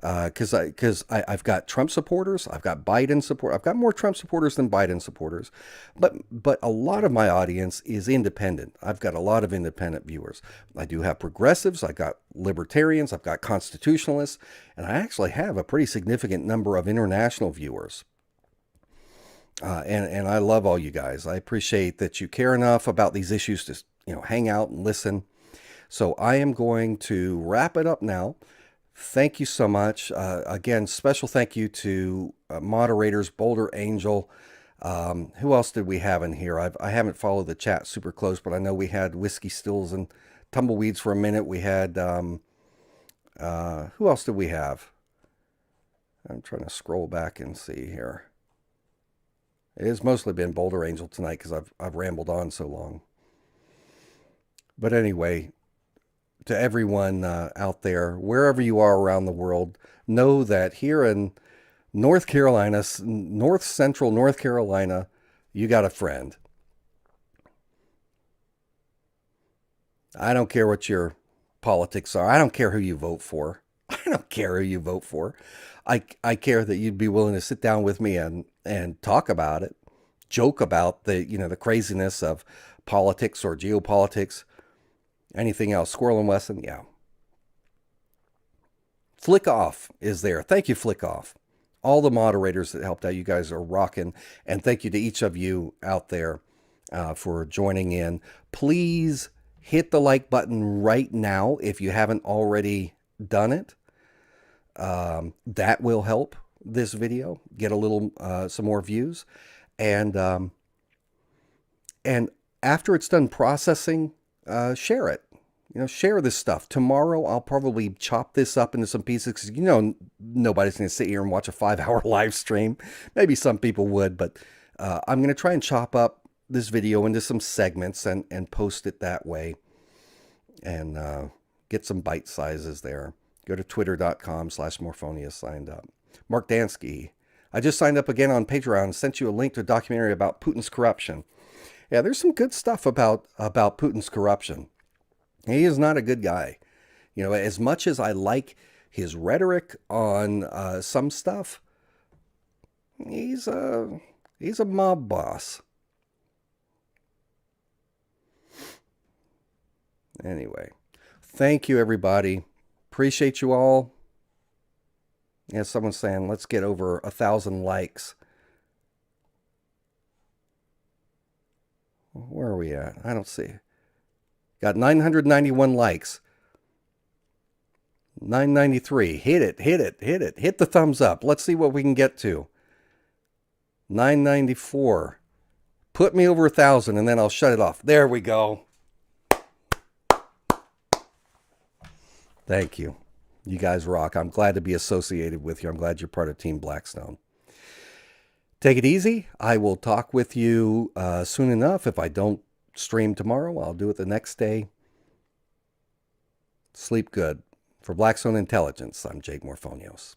because I've got Trump supporters, I've got Biden support, I've got more Trump supporters than Biden supporters, but a lot of my audience is independent. I've got a lot of independent viewers. I do have progressives, I've got libertarians, I've got constitutionalists, and I actually have a pretty significant number of international viewers. And I love all you guys. I appreciate that you care enough about these issues to hang out and listen. So I am going to wrap it up now. Thank you so much. Again, special thank you to moderators, Boulder Angel. Who else did we have in here? I haven't followed the chat super close, but I know we had Whiskey Stills and Tumbleweeds for a minute. We had, who else did we have? I'm trying to scroll back and see here. It has mostly been Boulder Angel tonight because I've rambled on so long. But anyway, to everyone out there, wherever you are around the world, know that here in North Carolina, north central North Carolina, you got a friend. I don't care what your politics are. I don't care who you vote for. I don't care who you vote for. I care that you'd be willing to sit down with me and talk about it, joke about the craziness of politics or geopolitics, anything else. Squirrel and Wesson, yeah. Flick Off is there. Thank you, Flick Off. All the moderators that helped out, you guys are rocking. And thank you to each of you out there for joining in. Please hit the like button right now if you haven't already done it. That will help this video get a little some more views, and after it's done processing, share it. Share this stuff. Tomorrow I'll probably chop this up into some pieces because nobody's going to sit here and watch a 5-hour live stream. Maybe some people would, but I'm going to try and chop up this video into some segments and post it that way, and get some bite sizes there. Go to twitter.com/Morphonios, signed up. Mark Dansky. I just signed up again on Patreon and sent you a link to a documentary about Putin's corruption. Yeah, there's some good stuff about Putin's corruption. He is not a good guy. As much as I like his rhetoric on some stuff, he's a mob boss. Anyway, thank you, everybody. Appreciate you all. Yeah, someone's saying, let's get over 1,000 likes. Where are we at? I don't see. Got 991 likes. 993. Hit it. Hit the thumbs up. Let's see what we can get to. 994. Put me over 1,000 and then I'll shut it off. There we go. Thank you. You guys rock. I'm glad to be associated with you. I'm glad you're part of Team Blackstone. Take it easy. I will talk with you soon enough. If I don't stream tomorrow, I'll do it the next day. Sleep good. For Blackstone Intelligence, I'm Jake Morphonios.